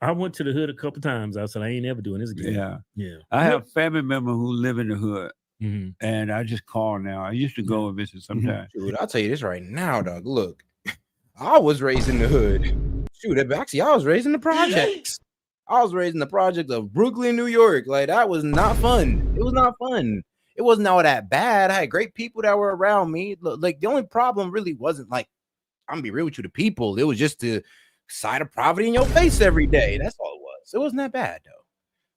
I went to the hood a couple times. I said I ain't ever doing this again. Yeah. I have family members who live in the hood, and I just call now. I used to go and visit sometimes. Dude, I'll tell you this right now, dog. Look, I was raised in the hood. Shoot, actually, I was raised in the projects. I was raised in the project of Brooklyn, New York. Like, that was not fun. It was not fun. It wasn't all that bad. I had great people that were around me. Like, the only problem really wasn't like, I'm gonna be real with you, the people. It was just the side of poverty in your face every day. That's all it was. It wasn't that bad though.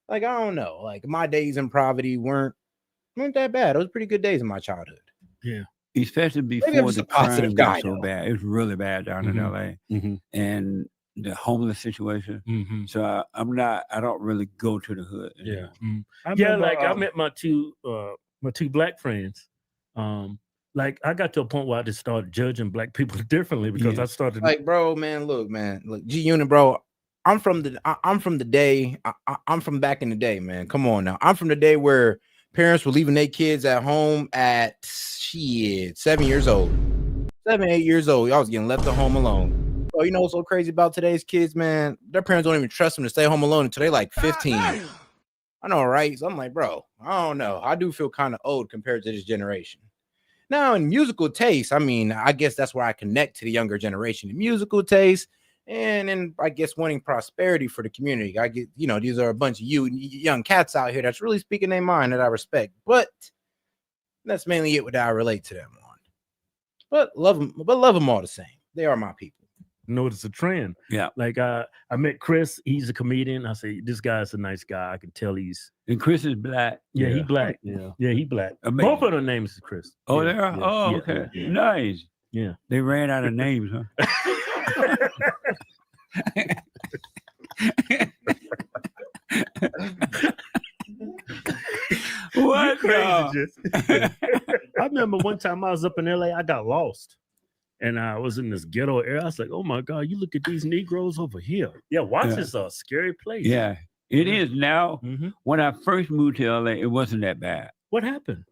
Like, I don't know. Like, my days in poverty weren't that bad. It was pretty good days in my childhood. Yeah. especially before the crime got so bad. It was really bad down in LA, and the homeless situation. So I don't really go to the hood anymore. I met my two black friends. Like I got to a point where I just started judging black people differently because I started like, bro, man, look, G Unit, bro. I'm from the day. I'm from back in the day, man. Come on now. I'm from the day where parents were leaving their kids at home at 7 years old, 7, 8 years old. Y'all was getting left at home alone. Bro, you know what's so crazy about today's kids, man? Their parents don't even trust them to stay home alone until they like 15. I know, right? So I'm like, bro, I don't know. I do feel kind of old compared to this generation. Now, in musical taste, I mean, I guess that's where I connect to the younger generation. In musical taste, and then I guess wanting prosperity for the community. I get, these are a bunch of young cats out here that's really speaking their mind that I respect. But that's mainly it what I relate to them on. But love them all the same. They are my people. Notice a trend. Yeah. Like I met Chris. He's a comedian. I say this guy's a nice guy. I can tell he's. And Chris is black. Yeah, he black. Yeah, he black. Amazing. Both of their names is Chris. Oh, they are. Oh, okay. Yeah. Nice. Yeah. They ran out of names, huh? What? Crazy, I remember one time I was up in LA. I got lost. And I was in this ghetto area. I was like, oh my God, you look at these Negroes over here. Yeah, Watts is a scary place. Yeah, it is now. When I first moved to LA, it wasn't that bad. What happened?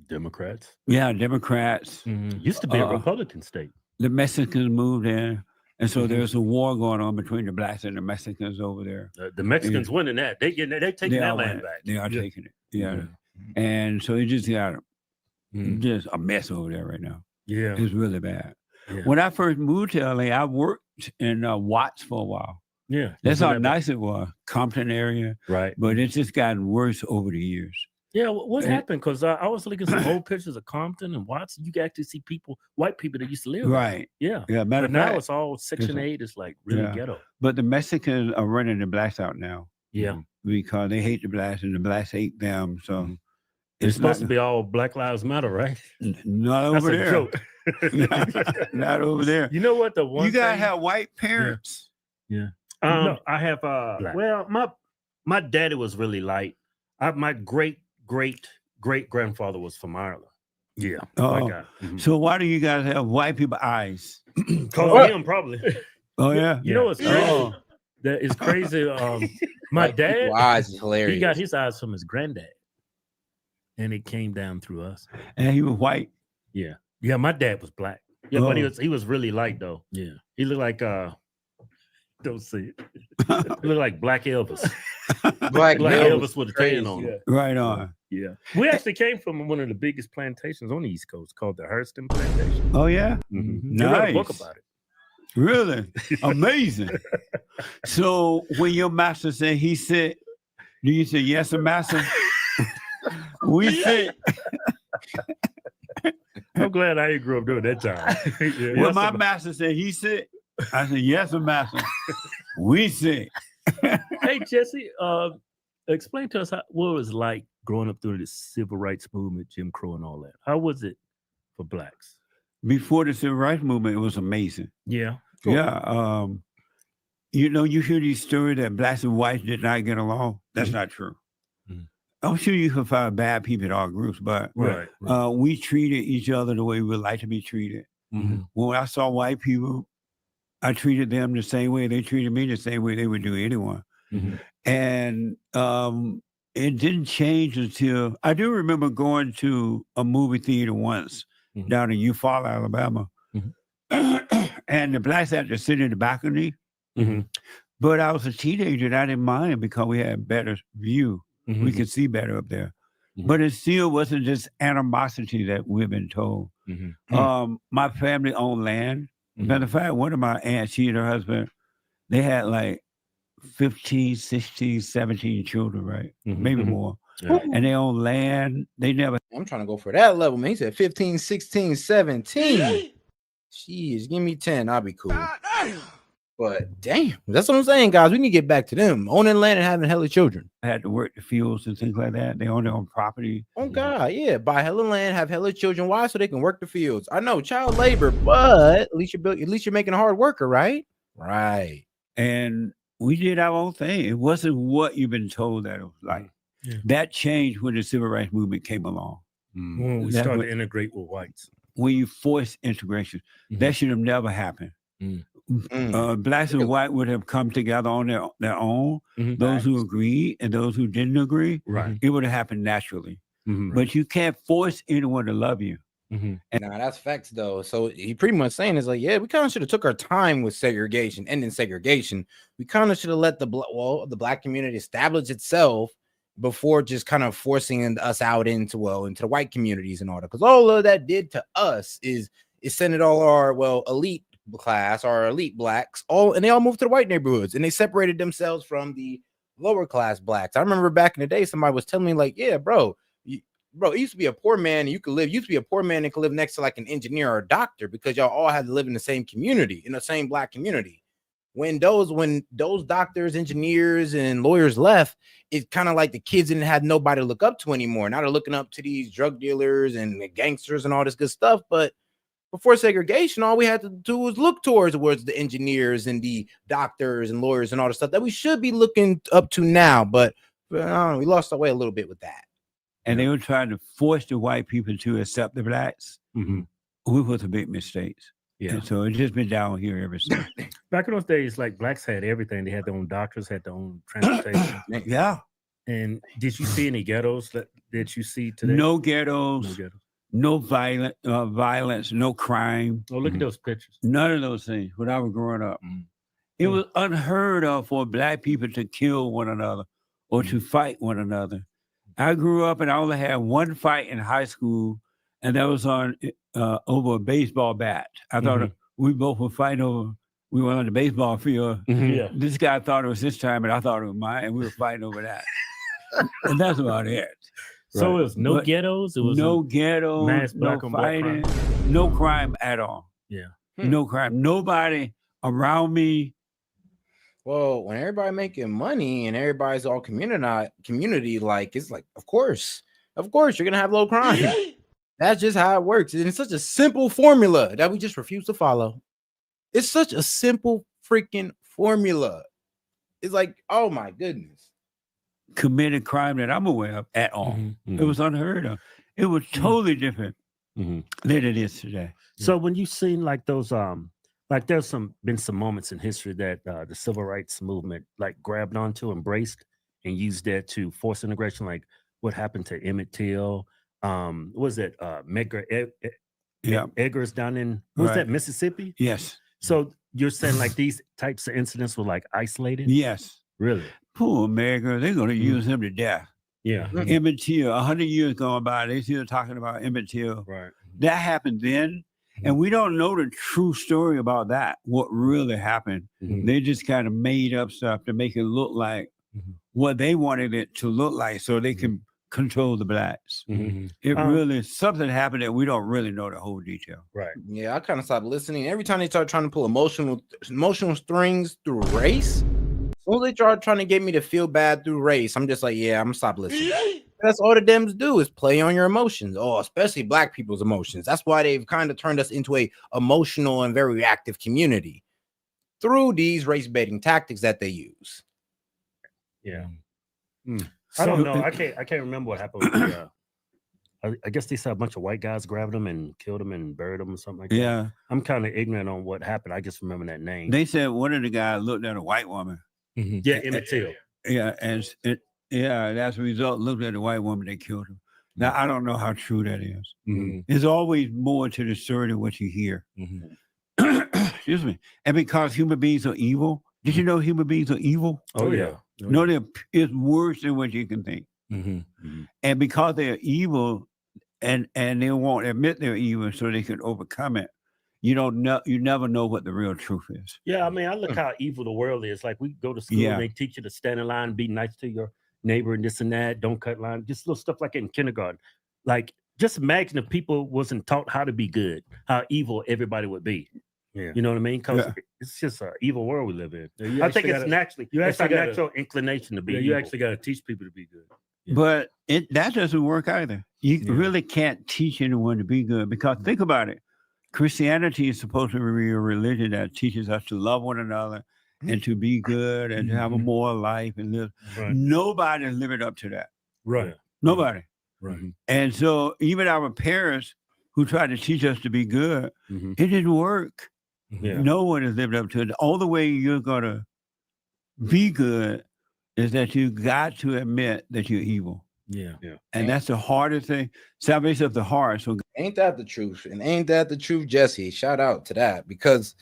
Democrats. Yeah, Democrats. Used to be a Republican state. The Mexicans moved in. And so there's a war going on between the blacks and the Mexicans over there. The Mexicans winning that. They're taking that land back. They are taking it. Yeah. And so it just got just a mess over there right now. Yeah. It's really bad. Yeah. When I first moved to LA, I worked in Watts for a while. Yeah. That's how nice it was. Compton area. Right. But it's just gotten worse over the years. Yeah, what happened? Because I was looking at some old pictures of Compton and Watts. You can actually see white people that used to live there. Right. Yeah. Yeah. But now it's all Section 8. It's like really ghetto. But the Mexicans are running the blacks out now. Yeah. Because they hate the blacks and the blacks hate them. So it's supposed to be all Black Lives Matter, right? Not over there. That's a joke. not over there. You know what? You gotta have white parents. Yeah. I have well, my daddy was really light. My great grandfather was from Ireland. Yeah. Oh. So why do you guys have white people eyes? Because of him, probably. Oh yeah. You know what's crazy? That is crazy. My dad, eyes is hilarious. He got his eyes from his granddad, and it came down through us. And he was white. Yeah. Yeah. My dad was black. Yeah, but he was really light though. Yeah. He looked like don't see it. He looked like Black Elvis. Black Elvis with a tan on. Yeah. Right on. Yeah. We actually came from one of the biggest plantations on the East Coast called the Hurston Plantation. Oh, yeah? Nice. I wrote a book about it. Really? Amazing. So when your master said he said, do you say, yes, master? We said. I'm glad I grew up during that time. Yeah, when my master said he said, I said, yes, master. We said. Hey, Jesse, explain to us what it was like growing up through the civil rights movement, Jim Crow and all that. How was it for blacks? Before the civil rights movement, it was amazing. Yeah. Cool. Yeah. You hear these stories that blacks and whites did not get along. That's not true. I'm sure you can find bad people in all groups, but we treated each other the way we would like to be treated. When I saw white people, I treated them the same way they treated me, the same way they would do anyone. And it didn't change until I do remember going to a movie theater once down in Eufaula, Alabama. And the blacks had to sit in the balcony. But I was a teenager and I didn't mind it because we had a better view. We could see better up there. But it still wasn't just animosity that we've been told. My family owned land. Matter of fact, one of my aunts, she and her husband, they had like 15, 16, 17 children, right? Maybe more. And they own land. They never. I'm trying to go for that level, man. He said 15, 16, 17. Jeez, give me 10. I'll be cool. But damn, that's what I'm saying, guys. We need to get back to them owning land and having hella children. I had to work the fields and things like that. They own their own property. Oh God, yeah, buy hella land, have hella children. Why? So they can work the fields. I know child labor, but at least you're making a hard worker, right? Right. And we did our own thing. It wasn't what you've been told that it was like. Yeah. That changed when the civil rights movement came along. When we That's started what- to integrate with whites. When you force integration, that should have never happened. Blacks and white would have come together on their own. Those who agreed and those who didn't agree, Right. it would have happened naturally. But you can't force anyone to love you. And now that's facts though. So he pretty much saying is like, yeah, we kind of should have took our time with segregation, ending segregation. We kind of should have let the black community establish itself before just kind of forcing us out into the white communities and all that. Because all of that did to us is sending all our elite class, our elite blacks, and they all moved to the white neighborhoods and they separated themselves from the lower class blacks. I remember back in the day, somebody was telling me like, yeah, bro, it used to be a poor man and used to be a poor man and could live next to like an engineer or a doctor because y'all all had to live in the same community, in the same black community. When those doctors, engineers, and lawyers left, it's kind of like the kids didn't have nobody to look up to anymore. Now they're looking up to these drug dealers and the gangsters and all this good stuff. But before segregation, all we had to do was look towards the engineers and the doctors and lawyers and all the stuff that we should be looking up to now. But we lost our way a little bit with that. And they were trying to force the white people to accept the blacks, which was a big mistake. Yeah. And so it's just been down here ever since. Back in those days, like blacks had everything. They had their own doctors, had their own transportation. Yeah. And did you see any ghettos that you see today? No ghettos. No violence, no crime. Oh, look at those pictures. None of those things when I was growing up. It was unheard of for black people to kill one another or to fight one another. I grew up and I only had one fight in high school, and that was on over a baseball bat. I thought we both were fighting over. We were on the baseball field. Yeah. This guy thought it was his time, and I thought it was mine, and we were fighting over that. And that's about it. So it was no ghettos. It was no ghettos, mass black no on black fighting, crime. no crime at all. Yeah. No crime. Nobody around me. Well, when everybody making money and everybody's all community, like it's like, of course you're gonna have low crime. That's just how it works. And it's such a simple formula that we just refuse to follow. It's such a simple freaking formula. It's like, oh my goodness. Committed crime that I'm aware of at all. It was unheard of. It was totally different than it is today. So when you seen like those like there's been some moments in history that the civil rights movement like grabbed onto, embraced, and used that to force integration, like what happened to Emmett Till, was it Medgar Eggers down in that Mississippi? Yes. So you're saying like these types of incidents were like isolated? Yes. Really? Poor Medgar, they're gonna use him to death. Yeah. Emmett Till, 100 years gone by, they still talking about Emmett Till. Right. That happened then. And we don't know the true story about that, what really happened. They just kind of made up stuff to make it look like what they wanted it to look like so they can control the blacks. It really, something happened that we don't really know the whole detail. Right. Yeah, I kind of stopped listening. Every time they start trying to pull emotional strings through race, as soon as they start trying to get me to feel bad through race, I'm just like, yeah, I'm gonna stop listening. That's all the Dems do is play on your emotions. Oh, especially black people's emotions. That's why they've kind of turned us into a emotional and very reactive community through these race baiting tactics that they use. Yeah. I don't know. I can't remember what happened with the, I guess they said a bunch of white guys grabbed them and killed them and buried them or something like that. Yeah. I'm kind of ignorant on what happened. I just remember that name. They said one of the guys looked at a white woman. Yeah, Emmett Till. Yeah, and as a result, looked at the white woman, they killed him. Now, I don't know how true that is. There's always more to the story than what you hear. Excuse me. And because human beings are evil, did you know human beings are evil? Oh, yeah. No, it's worse than what you can think. And because they're evil and they won't admit they're evil so they can overcome it, you never know what the real truth is. Yeah, I mean, I look how evil the world is. Like we go to school and they teach you to stand in line, be nice to your neighbor and this and that, don't cut line, just little stuff like it in kindergarten. Like, just imagine if people wasn't taught how to be good, how evil everybody would be. Yeah. You know what I mean? Because it's just an evil world we live in. I think it's naturally, it's a natural inclination to be evil. You actually got to teach people to be good. Yeah. But that doesn't work either. You really can't teach anyone to be good because think about it. Christianity is supposed to be a religion that teaches us to love one another and to be good and to have a moral life and live. Right. Nobody is living up to that. Right. Nobody. Right. And so even our parents who tried to teach us to be good, it didn't work. Yeah. No one has lived up to it. The only way you're going to be good is that you got to admit that you're evil. Yeah. And that's the hardest thing. Salvation of the heart. So ain't that the truth? And ain't that the truth, Jesse? Shout out to that because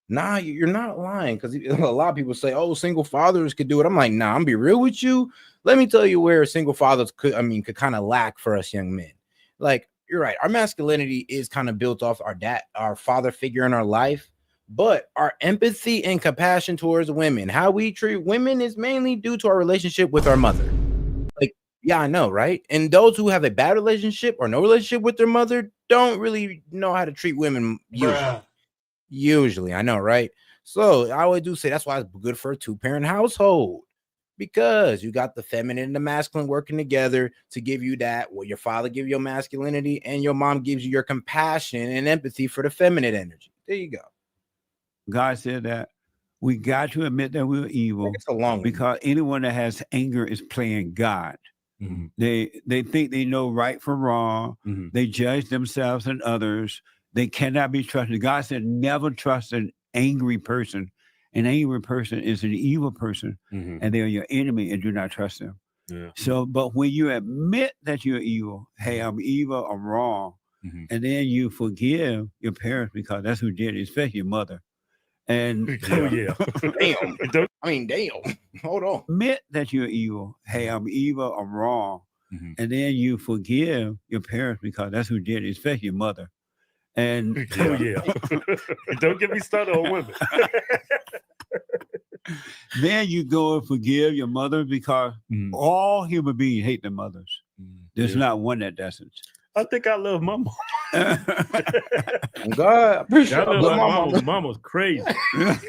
you're not lying. Because a lot of people say, oh, single fathers could do it. I'm like, nah, I'm gonna be real with you. Let me tell you where single fathers could kind of lack for us young men. Like, you're right. Our masculinity is kind of built off our father figure in our life, but our empathy and compassion towards women, how we treat women is mainly due to our relationship with our mother. Like, yeah, I know, right? And those who have a bad relationship or no relationship with their mother don't really know how to treat women usually. I know, right? So I always do say that's why it's good for a 2-parent household. Because you got the feminine and the masculine working together to give you that. Well, your father gives you your masculinity and your mom gives you your compassion and empathy for the feminine energy. There you go. God said that we got to admit that we're evil because anyone that has anger is playing God. Mm-hmm. They think they know right from wrong. Mm-hmm. They judge themselves and others. They cannot be trusted. God said never trust an angry person. An angry person is an evil person, and they are your enemy, and do not trust them. Yeah. So, but when you admit that you're evil, hey, I'm evil, I'm wrong, and then you forgive your parents because that's who did it, especially your mother. And damn. Hold on. Admit that you're evil. Hey, I'm evil, I'm wrong, and then you forgive your parents because that's who did it, especially your mother. And don't get me started on women. Then you go and forgive your mother because all human beings hate their mothers. There's not one that doesn't. I think I love my mom. God, I appreciate I love my mama. Mama's crazy.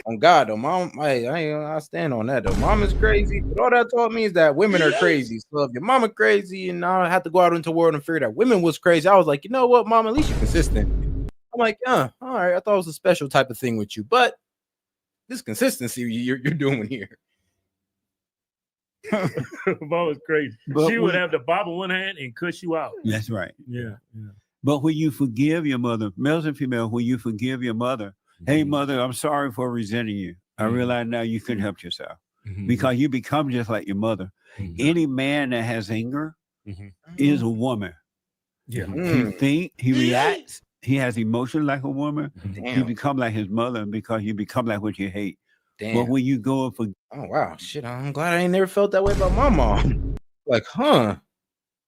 On God, though, mom, I stand on that though. Mom is crazy, but all that taught me is that women are crazy. So if your mama crazy, and I had to go out into the world and figure that women was crazy, I was like, you know what, mom, at least you're consistent. I'm like, all right. I thought it was a special type of thing with you, but this consistency you're doing here. Mama's crazy. But she would have the Bible in one hand and cuss you out. That's right. Yeah. But when you forgive your mother, males and females, when you forgive your mother, hey, mother, I'm sorry for resenting you. I realize now you couldn't help yourself because you become just like your mother. Any man that has anger is a woman. Yeah. He thinks, he reacts. He has emotion like a woman. You become like his mother because you become like what you hate. Damn. But when you go for oh wow, shit, I'm glad I ain't never felt that way about my mom. Like,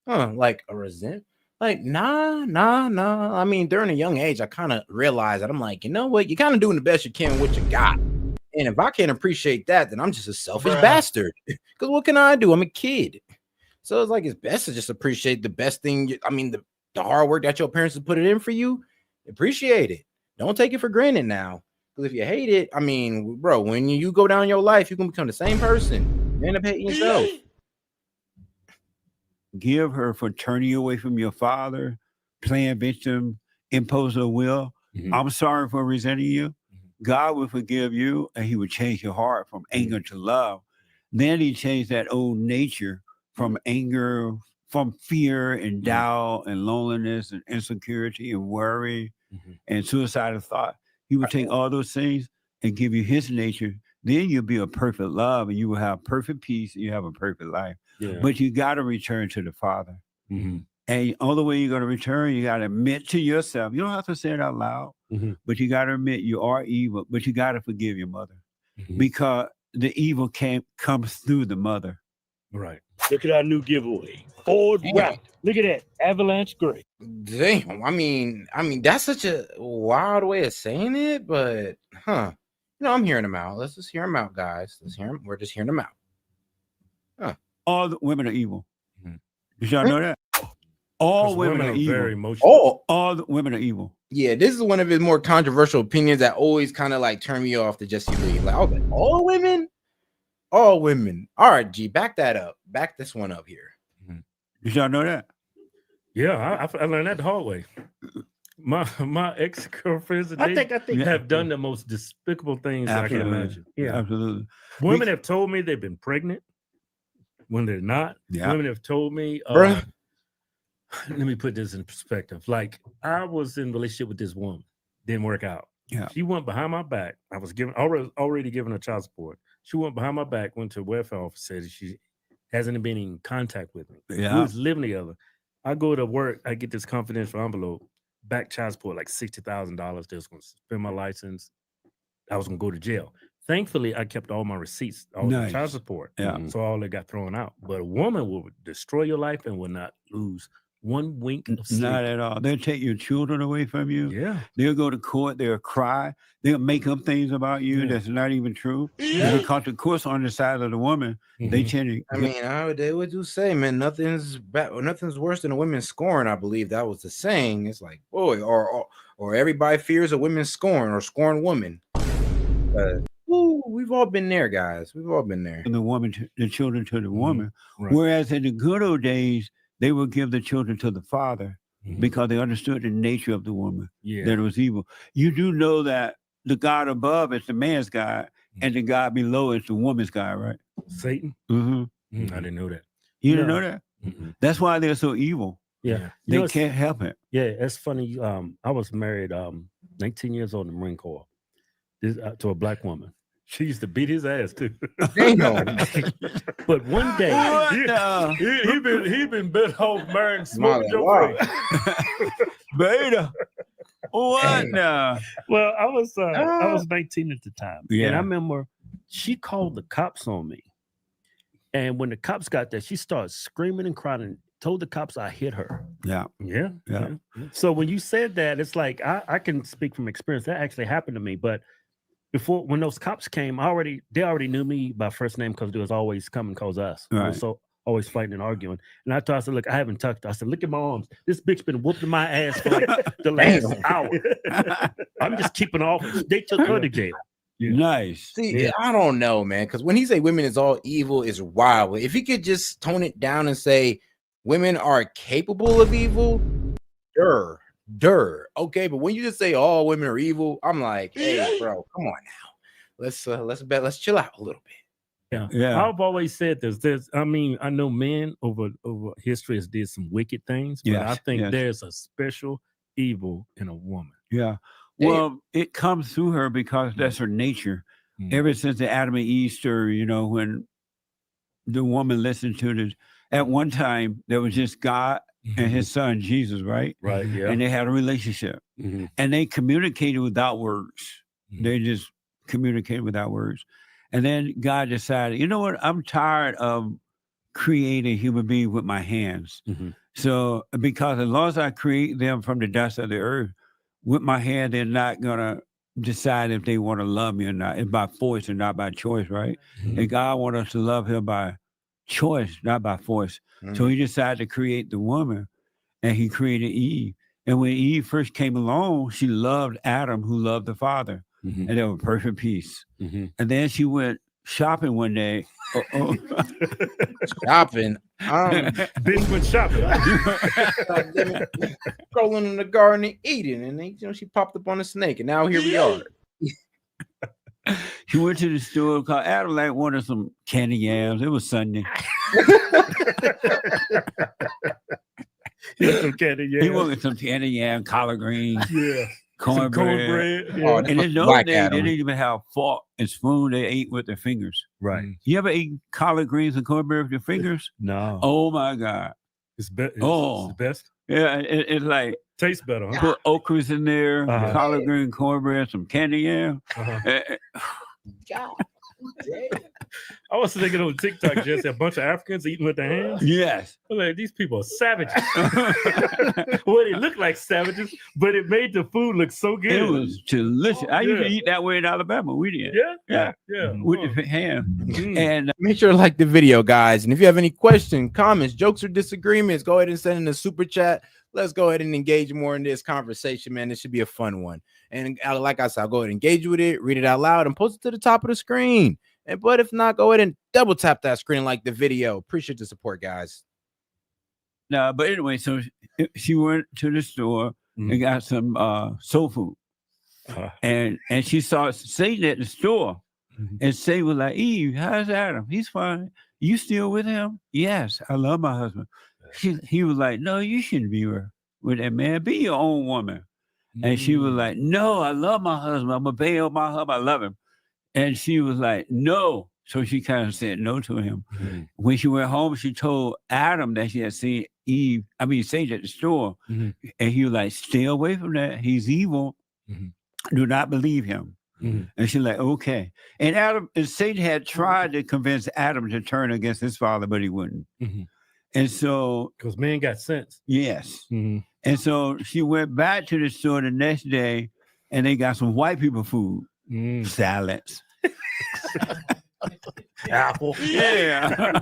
like a resent. Like, nah. I mean, during a young age, I kind of realized that I'm like, you know what? You're kind of doing the best you can with what you got. And if I can't appreciate that, then I'm just a selfish bastard. Because what can I do? I'm a kid. So it's like it's best to just appreciate the best thing. The hard work that your parents have put it in for you, appreciate it. Don't take it for granted now. Because if you hate it, bro, when you go down your life, you can become the same person. You end up hating yourself. Give her for turning you away from your father, playing victim, impose a will. I'm sorry for resenting you. God will forgive you, and he will change your heart from anger to love. Then he changed that old nature from anger, from fear and doubt and loneliness and insecurity and worry and suicidal thought. He will take all those things and give you his nature. Then you'll be a perfect love and you will have perfect peace and you have a perfect life. Yeah. But you got to return to the Father. And the only way you're going to return, you got to admit to yourself. You don't have to say it out loud, but you got to admit you are evil, but you got to forgive your mother because the evil comes through the mother. Right. Look at our new giveaway. Ford Raptor. Look at that. Avalanche Gray. Damn. I mean, that's such a wild way of saying it, but I'm hearing them out. Let's just hear them out, guys. Let's hear them. We're just hearing them out. All the women are evil. Did y'all know that? All women are evil. Very emotional. Oh, all the women are evil. Yeah, this is one of his more controversial opinions that always kind of like turn me off to Jesse Lee. Like, I was like, all women? All women. All right, G, back that up. Back this one up here. Did y'all know that? Yeah, I learned that the hard way. My ex-girlfriends, I think have done the most despicable things I can imagine. Yeah, absolutely. Women have told me they've been pregnant when they're not. Yeah. Women have told me, Bruh. let me put this in perspective. Like, I was in a relationship with this woman, didn't work out. Yeah. She went behind my back. I was already giving her child support. She went behind my back, went to a welfare office, said she hasn't been in contact with me. Yeah. We was living together. I go to work, I get this confidential envelope, back child support, like $60,000. They was going to suspend my license. I was going to go to jail. Thankfully, I kept all my receipts, all the child support. Yeah. So all that got thrown out. But a woman will destroy your life and will not lose one wink of sleep. Not at all. They'll take your children away from you. Yeah. They'll go to court. They'll cry. They'll make up things about you that's not even true. Yeah. Because, of course, on the side of the woman, they tend to. I mean, they would do say, man, nothing's worse than a woman scorn. I believe that was the saying. It's like, boy, or everybody fears a woman scorn or scorn woman. We've all been there, guys. We've all been there. The woman, the children to the woman. Right. Whereas in the good old days, they would give the children to the father because they understood the nature of the woman, that it was evil. You do know that the God above is the man's God and the God below is the woman's God, right? Satan? I didn't know that. You didn't know that? That's why they're so evil. Yeah. They can't help it. Yeah, it's funny. I was married 19 years old in the Marine Corps to a black woman. She used to beat his ass too. Damn. But one day, he been bent off marrying smoking Joe. Beta. What now? Well, I was 19 at the time. Yeah. And I remember she called the cops on me. And when the cops got there, she started screaming and crying and told the cops I hit her. Yeah. So when you said that, it's like I can speak from experience. That actually happened to me. But when those cops came, they already knew me by first name because they was always coming cause us. Right. So always fighting and arguing. And I told her, I said, look, I haven't touched her. I said, look at my arms. This bitch been whooping my ass for like the last hour. I'm just keeping off. They took her to jail. Nice. See, I don't know, man, because when he say women is all evil, is wild. If he could just tone it down and say women are capable of evil, okay. But when you just say all women are evil, I'm like, hey, bro, come on now. Let's chill out a little bit. Yeah. I've always said there's I mean, I know men over history has did some wicked things, but I think there's a special evil in a woman. Yeah. Well, it comes through her because that's her nature. Ever since the Adam and Eve story, when the woman listened to this, at one time there was just God and his son Jesus, right? Right. Yeah. And they had a relationship. And they communicated without words. They just communicated without words. And then God decided, you know what? I'm tired of creating a human being with my hands. So because as long as I create them from the dust of the earth, with my hand, they're not going to decide if they want to love me or not. It's by force and not by choice, right? And God wants us to love him by choice, not by force. So he decided to create the woman, and he created Eve. And when Eve first came along, she loved Adam, who loved the father. And they were perfect peace. And then she went shopping one day. Shopping. Bitch went shopping. Rolling in the garden and eating, and then she popped up on a snake, and now here we are. She went to the store because Adam wanted some candy yams. It was Sunday. He wanted some candy yam, collard greens. Yeah. Cornbread. Oh, and in those days, they didn't even have fork and spoon. They ate with their fingers. Right. You ever eat collard greens and cornbread with your fingers? No. Oh, my God. It's the best? Yeah, it's like... Tastes better, huh? Put okras in there, collard green, cornbread, some candy yam. God. I was thinking on TikTok, Jesse, a bunch of Africans eating with their hands. Yes. I'm like, these people are savages. Well, they look like savages, but it made the food look so good. It was delicious. I used to eat that way in Alabama. We did. Yeah. With the ham. And make sure to like the video, guys. And if you have any questions, comments, jokes, or disagreements, go ahead and send in a super chat. let's go ahead and engage more in this conversation, man. This should be a fun one. And like I said, I'll go ahead and engage with it, read it out loud, and post it to the top of the screen. But if not, go ahead and double tap that screen and like the video. Appreciate the support, guys. No, but anyway, so she went to the store and got some soul food. And she saw Satan at the store. And Satan was like, Eve, how's Adam? He's fine. You still with him? Yes, I love my husband. He was like, no, you shouldn't be with that man. Be your own woman. And she was like, no, I love my husband. I'm going to obey my husband. I love him. And she was like, no. So she kind of said no to him. When she went home, she told Adam that she had seen Satan at the store. And he was like, stay away from that. He's evil. Do not believe him. And she's like, okay. And Satan had tried to convince Adam to turn against his father, but he wouldn't. And so, because man got sense. Yes. And so she went back to the store the next day, and they got some white people food, salads, apple, yeah,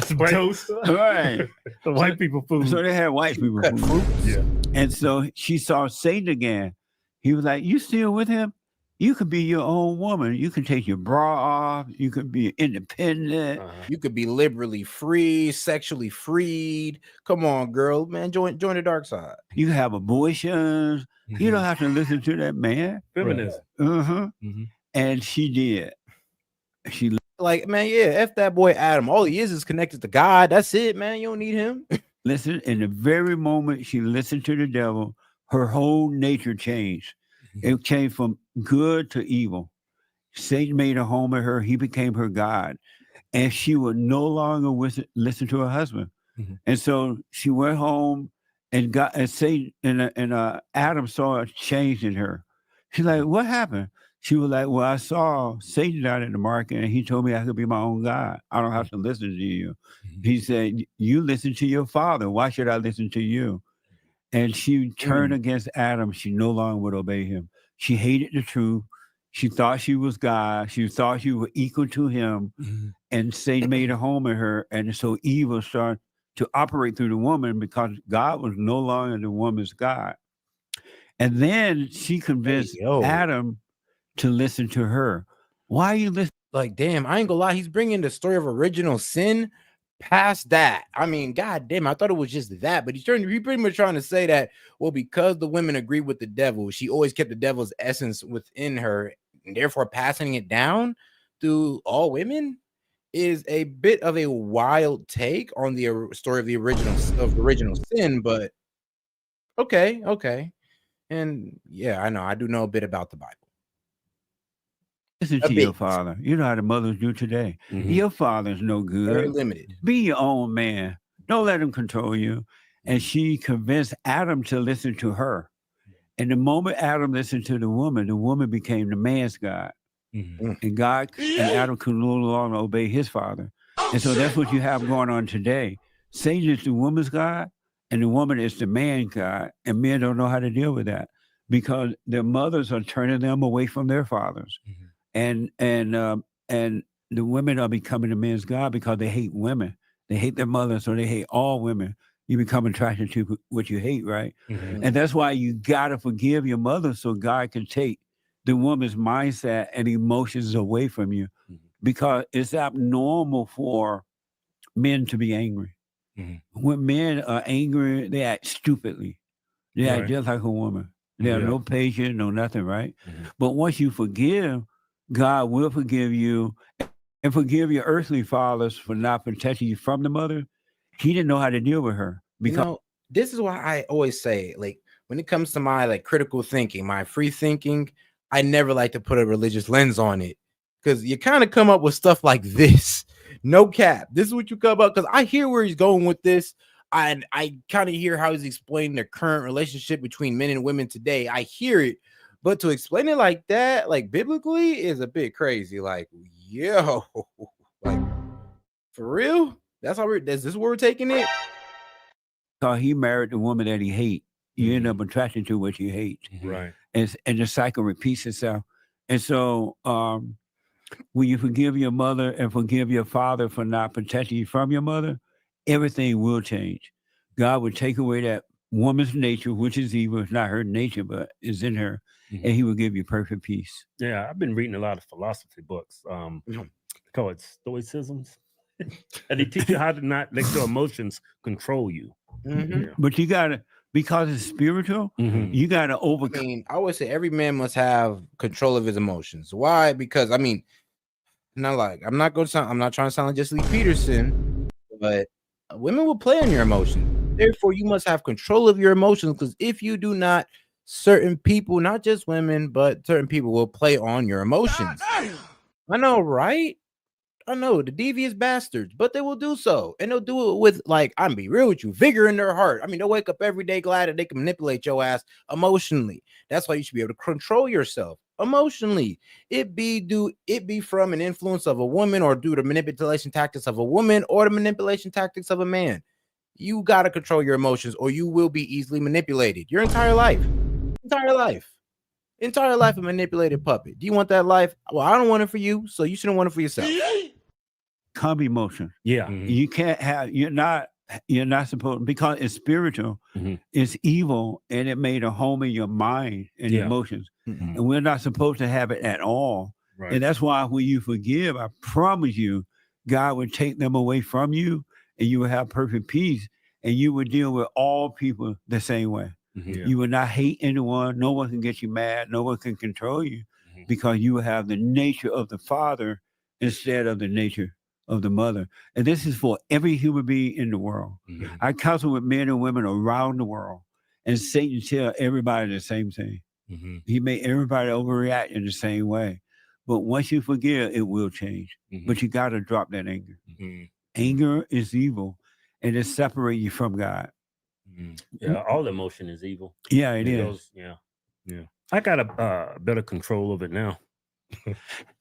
some toast, right? The white people food. So they had white people food. Yeah. And so she saw Satan again. He was like, "You still with him? You could be your own woman. You can take your bra off. You could be independent. You could be liberally free, sexually freed. Come on, girl, man, join the dark side. You have abortions. You don't have to listen to that man. Feminism. And she did. She like, man, yeah, F that boy Adam. All he is connected to God. That's it, man. You don't need him. Listen, in the very moment she listened to the devil, her whole nature changed. It changed from good to evil. Satan made a home of her. He became her God. And she would no longer listen to her husband. And so she went home and Satan and Adam saw a change in her. She's like, what happened? She was like, well, I saw Satan out in the market and he told me I could be my own God. I don't have to listen to you. He said, you listen to your father. Why should I listen to you? And she turned against Adam. She no longer would obey him. She hated the truth. She thought she was God. She thought she was equal to him. And Satan made a home in her. And so evil started to operate through the woman because God was no longer the woman's God. And then she convinced Adam to listen to her. Why are you listening? Like, damn, I ain't gonna lie. He's bringing the story of original sin past that. I mean, god damn, I thought it was just that, but he's pretty much trying to say that, well, because the women agree with the devil, she always kept the devil's essence within her, and therefore passing it down to all women is a bit of a wild take on the story of the original sin. But okay, and yeah, I know I do know a bit about the Bible. Listen to your father. You know how the mothers do today. Your father's no good. Very limited. Be your own man. Don't let him control you. And she convinced Adam to listen to her. And the moment Adam listened to the woman became the man's God. And God and Adam could no longer obey his father. And so that's what you have going on today. Satan is the woman's God, and the woman is the man's God. And men don't know how to deal with that because their mothers are turning them away from their fathers. And the women are becoming the men's God because they hate women. They hate their mothers, so they hate all women. You become attracted to what you hate, right? And that's why you got to forgive your mother so God can take the woman's mindset and emotions away from you because it's abnormal for men to be angry. When men are angry, they act stupidly. They act just like a woman. They have no patience, no nothing, right? But once you forgive, God will forgive you and forgive your earthly fathers for not protecting you from the mother. He didn't know how to deal with her. Because this is why I always say, like, when it comes to my like critical thinking, my free thinking, I never like to put a religious lens on it because you kind of come up with stuff like this. No cap. This is what you come up because I hear where he's going with this. I kind of hear how he's explaining the current relationship between men and women today. I hear it. But to explain it like that, like biblically, is a bit crazy. Like, yo, like for real? Is this where we're taking it? He married the woman that he hates. You end up attracted to what you hate. Right. And the cycle repeats itself. And so when you forgive your mother and forgive your father for not protecting you from your mother, everything will change. God would take away that woman's nature, which is evil. It's not her nature, but is in her. And he will give you perfect peace. Yeah, I've been reading a lot of philosophy books. They call it stoicisms. And they teach you how to not let your emotions control you. Yeah. But you got to, because it's spiritual, you got to overcome. I mean, I always say every man must have control of his emotions. Why? Because I mean, I'm not trying to sound like Jesse Lee Peterson, but women will play on your emotions. Therefore, you must have control of your emotions, because if you do not, certain people, not just women, but certain people will play on your emotions. I know, right? I know, the devious bastards, but they will do so. And they'll do it with, like, I'm gonna be real with you, vigor in their heart. I mean, they'll wake up every day glad that they can manipulate your ass emotionally. That's why you should be able to control yourself emotionally. It be from an influence of a woman, or due to manipulation tactics of a woman, or the manipulation tactics of a man. You got to control your emotions, or you will be easily manipulated your entire life. Entire life a manipulated puppet. Do you want that life? Well, I don't want it for you, so you shouldn't want it for yourself. Calm emotion. Yeah. You can't have, you're not supposed, because it's spiritual, it's evil, and it made a home in your mind and emotions. And we're not supposed to have it at all. Right. And that's why when you forgive, I promise you, God would take them away from you, and you will have perfect peace, and you will deal with all people the same way. You will not hate anyone. No one can get you mad. No one can control you, because you will have the nature of the Father instead of the nature of the mother. And this is for every human being in the world. I counsel with men and women around the world, and Satan tell everybody the same thing. He made everybody overreact in the same way. But once you forgive, it will change. But you got to drop that anger. Anger is evil, and it separates you from God. Yeah, all emotion is evil. Yeah, it is. Yeah. I got a better control of it now.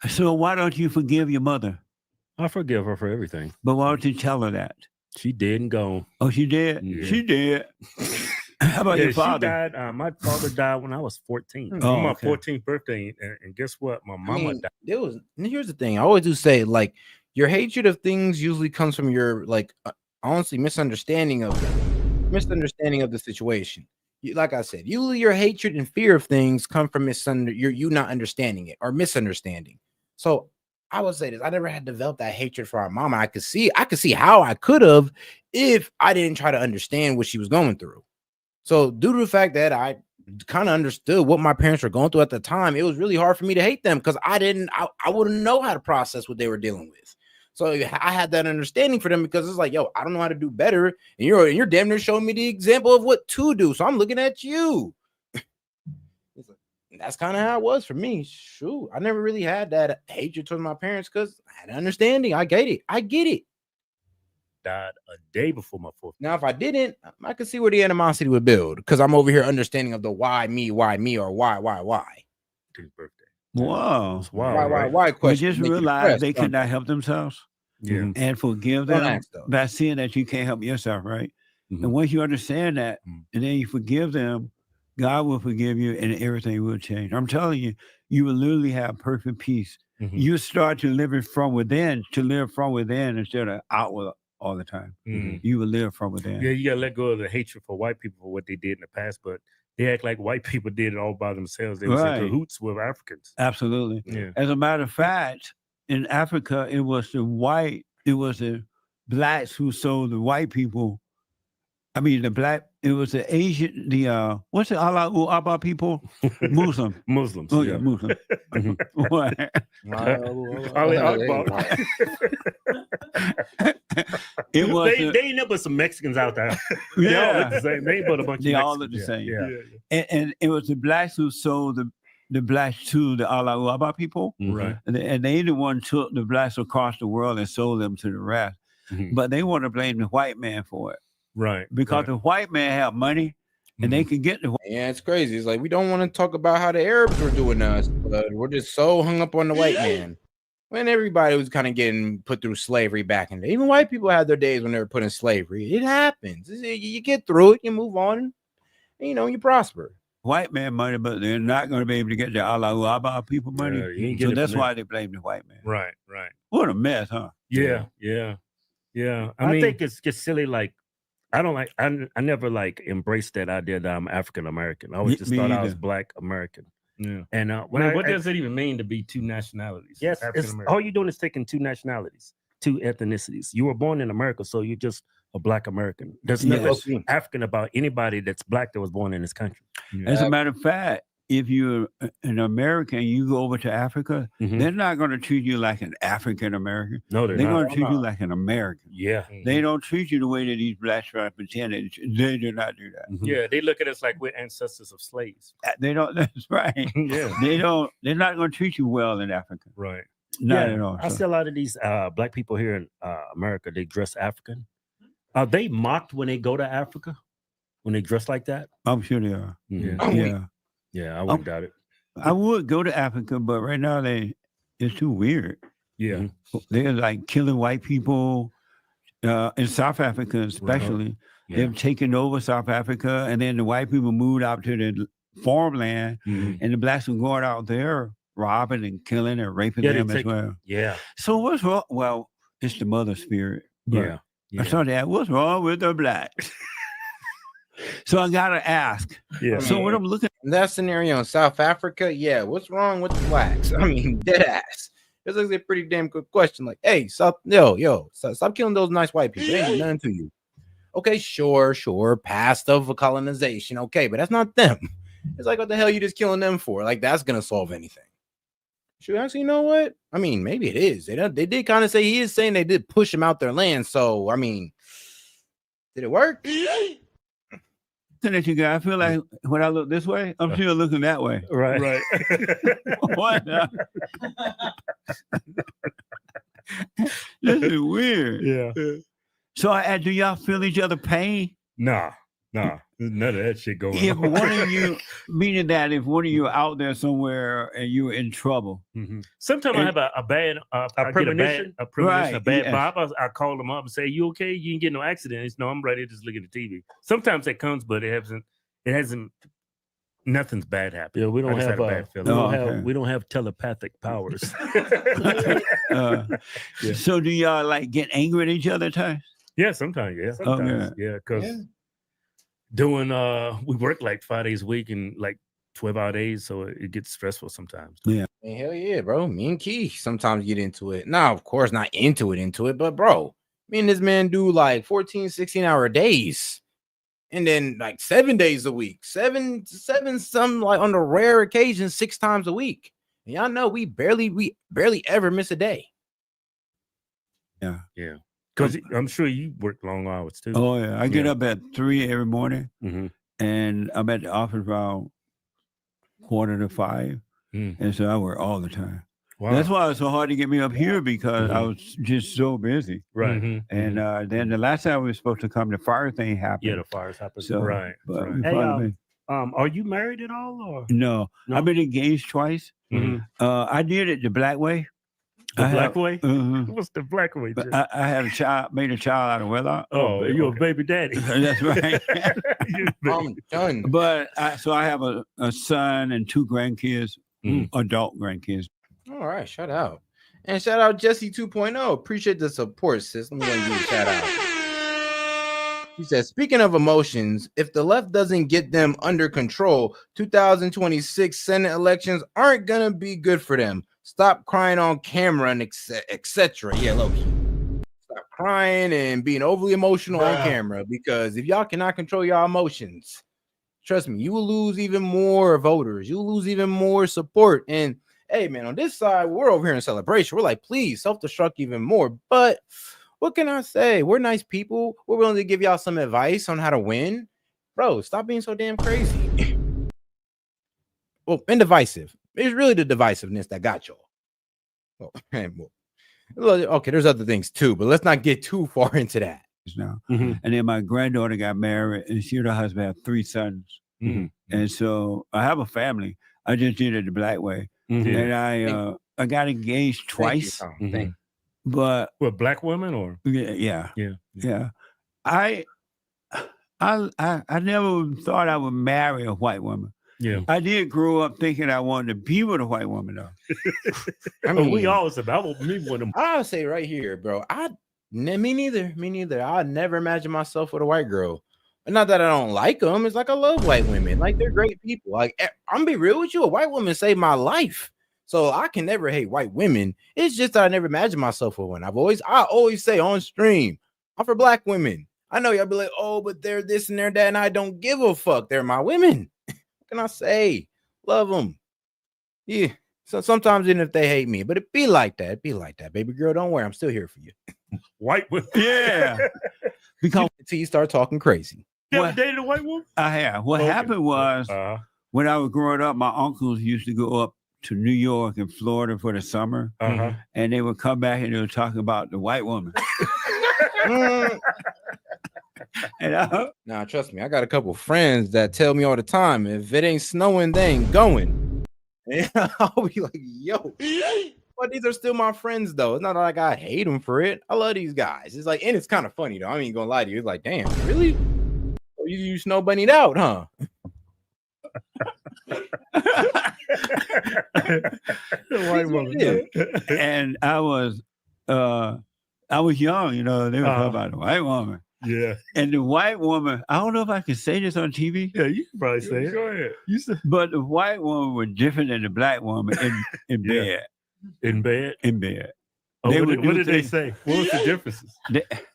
So why don't you forgive your mother? I forgive her for everything. But why don't you tell her that? She dead and gone. Oh, she did? Yeah. She did. How about your father? She died. My father died when I was 14. Oh, On my okay. 14th birthday. And guess what? My mama died. Here's the thing. I always do say, like, your hatred of things usually comes from your, like, honestly, misunderstanding of the situation. Like I said, usually your hatred and fear of things come from you not understanding it or misunderstanding. So I would say this: I never had developed that hatred for our mama. I could see how I could have if I didn't try to understand what she was going through. So due to the fact that I kind of understood what my parents were going through at the time, it was really hard for me to hate them, because I wouldn't know how to process what they were dealing with. So I had that understanding for them, because it's like, yo, I don't know how to do better, and you're damn near showing me the example of what to do. So I'm looking at you. That's kind of how it was for me. Shoot, I never really had that hatred towards my parents, because I had an understanding. I get it. Died a day before my 4th. Now, if I didn't, I could see where the animosity would build, because I'm over here understanding of the why me, or why. His birthday. Wow. Why But question? just realize they could not help themselves. Yeah. And forgive Don't them ask, though. by seeing that you can't help yourself, right? And once you understand that, and then you forgive them, God will forgive you, and everything will change. I'm telling you, you will literally have perfect peace. You start to live from within instead of outward all the time. You will live from within. Yeah, you gotta let go of the hatred for white people for what they did in the past, but they act like white people did it all by themselves. They was in cahoots with Africans. Absolutely. Yeah. As a matter of fact, in Africa, it was the blacks who sold the white people. I mean, it was the Asian, what's the Allahu people? Muslims. Oh, yeah, Muslim. What? It was they ain't never some Mexicans out there. Yeah. They all look the same. They ain't but a bunch They of all look the Mexicans. same. Yeah. And it was the blacks who sold the blacks to the Allahu people. Right. And they the one took the blacks across the world and sold them to the rest. But they want to blame the white man for it. Right. Because the white man have money, and they can get the white. Yeah, it's crazy. It's like, we don't want to talk about how the Arabs were doing to us, but we're just so hung up on the white man. When everybody was kind of getting put through slavery back in the day. Even white people had their days when they were put in slavery. It happens. You get through it, you move on, and you prosper. White man money, but they're not going to be able to get the Allahu people money. So that's why they blame the white man. Right. What a mess, huh? Yeah. I think it's just silly. Like, I don't like. I never like embraced that idea that I'm African American. I always just thought I was Black American. Yeah. And what does it even mean to be two nationalities? Yes, all you're doing is taking two nationalities, two ethnicities. You were born in America, so you're just a Black American. There's nothing African about anybody that's Black that was born in this country. As a matter of fact, if you're an American, you go over to Africa, they're not going to treat you like an African American. No, they're going to treat you like an American. Yeah. They don't treat you the way that these Blacks try to pretend. They do not do that. Yeah, they look at us like we're ancestors of slaves. They don't. That's right. Yeah. They don't. They're not going to treat you well in Africa. Right. Not at all. I see a lot of these Black people here in America. They dress African. Are they mocked when they go to Africa? When they dress like that? I'm sure they are. Yeah. Yeah, I wouldn't doubt it. I would go to Africa, but right now it's too weird. Yeah. They're like killing white people in South Africa, especially. They've taken over South Africa, and then the white people moved out to the farmland, and the Blacks were going out there robbing and killing and raping them as well. Yeah. So what's wrong? Well, it's the mother spirit. Yeah. I saw that. What's wrong with the Blacks? So I gotta ask. Yeah. So what I'm looking in that scenario in South Africa, yeah, what's wrong with the Blacks? I mean, dead ass. This is a pretty damn good question. Like, hey, stop killing those nice white people. They ain't nothing to you. Okay, sure, past of colonization. Okay, but that's not them. It's like, what the hell you just killing them for? Like, that's gonna solve anything. Shoot, actually, you know what? I mean, maybe it is. They did kind of say he is saying they did push him out their land. So, I mean, did it work? at you guys. I feel like when I look this way, I'm still looking that way. Right. What? This is weird. Yeah. So, do y'all feel each other pain? Nah. None of that shit going if on. One of you, meaning that if one of you are out there somewhere and you're in trouble. Sometimes I have a bad premonition, a bad vibe. I call them up and say, "You okay? You didn't get no accidents?" No, I'm ready to just look at the TV. Sometimes it comes, but it hasn't. Nothing's bad happened. Yeah, we don't have a bad feeling. We don't have telepathic powers. So do y'all like get angry at each other at times? Yeah, sometimes. Yeah, sometimes. Yeah, because we work like 5 days a week and like 12-hour days, so it gets stressful sometimes. Yeah. Man, hell yeah, bro. Me and Key sometimes get into it. Now, of course, not into it, but bro, me and this man do like 14, 16-hour days. And then like 7 days a week, seven, some like on the rare occasion, 6 times a week. And y'all know we barely ever miss a day. Yeah. Because I'm sure you work long hours too. Oh yeah, I get up at 3 every morning, and I'm at the office around 4:45, and so I work all the time. Wow. That's why it's so hard to get me up here because I was just so busy. Right. And then the last time we were supposed to come, the fire thing happened. Yeah, the fires happened. So, right. But Hey, are you married at all? Or no, I've been engaged twice. I did it the black way. Black way? What's the black way? I had a child, made a child out of wedlock. Oh, you're a baby daddy. That's right. I'm done. But I have a son and 2 grandkids, adult grandkids. All right, shout out. And shout out Jesse 2.0. Appreciate the support, sis. Let me give you a shout out. She says, speaking of emotions, if the left doesn't get them under control, 2026 Senate elections aren't going to be good for them. Stop crying on camera and etc. Yeah, low-key. Stop crying and being overly emotional on camera, because if y'all cannot control your emotions, trust me, you will lose even more voters. You will lose even more support. And hey, man, on this side, we're over here in celebration. We're like, please self-destruct even more. But what can I say? We're nice people. We're willing to give y'all some advice on how to win. Bro, stop being so damn crazy. Well, and divisive. It's really the divisiveness that got y'all. Okay, there's other things too, but let's not get too far into that. Now. And then my granddaughter got married, and she and her husband have 3 sons. And so I have a family. I just did it the black way. And I got engaged twice. But with black women or yeah. I never thought I would marry a white woman. Yeah, I did grow up thinking I wanted to be with a white woman though. I mean, we always said I won't be with them. I'll say right here, bro. Me neither. Me neither. I never imagine myself with a white girl. Not that I don't like them. It's like I love white women. Like they're great people. Like I'm gonna be real with you. A white woman saved my life, so I can never hate white women. It's just that I never imagined myself with one. I always say on stream, I'm for black women. I know y'all be like, oh, but they're this and they're that, and I don't give a fuck. They're my women. What can I say? Love them. Yeah. So sometimes even if they hate me, but it be like that. It be like that, baby girl. Don't worry, I'm still here for you. White women. Yeah. Because until you start talking crazy. You ever dated a white woman? I have. What happened was when I was growing up, my uncles used to go up to New York and Florida for the summer, and they would come back and they would talk about the white woman. Nah, trust me, I got a couple friends that tell me all the time, if it ain't snowing, they ain't going. And I'll be like, yo, but these are still my friends, though. It's not like I hate them for it. I love these guys. It's like, and it's kind of funny, though. I ain't gonna lie to you. It's like, damn, really? Oh, you snow bunnied out, huh? White woman. And I was young, you know. They were talking about the white woman. Yeah. And the white woman, I don't know if I can say this on TV. Yeah, you can probably say it. Go ahead. But the white woman was different than the black woman in bed. In bed? In bed. Oh, what did they say? What was the differences?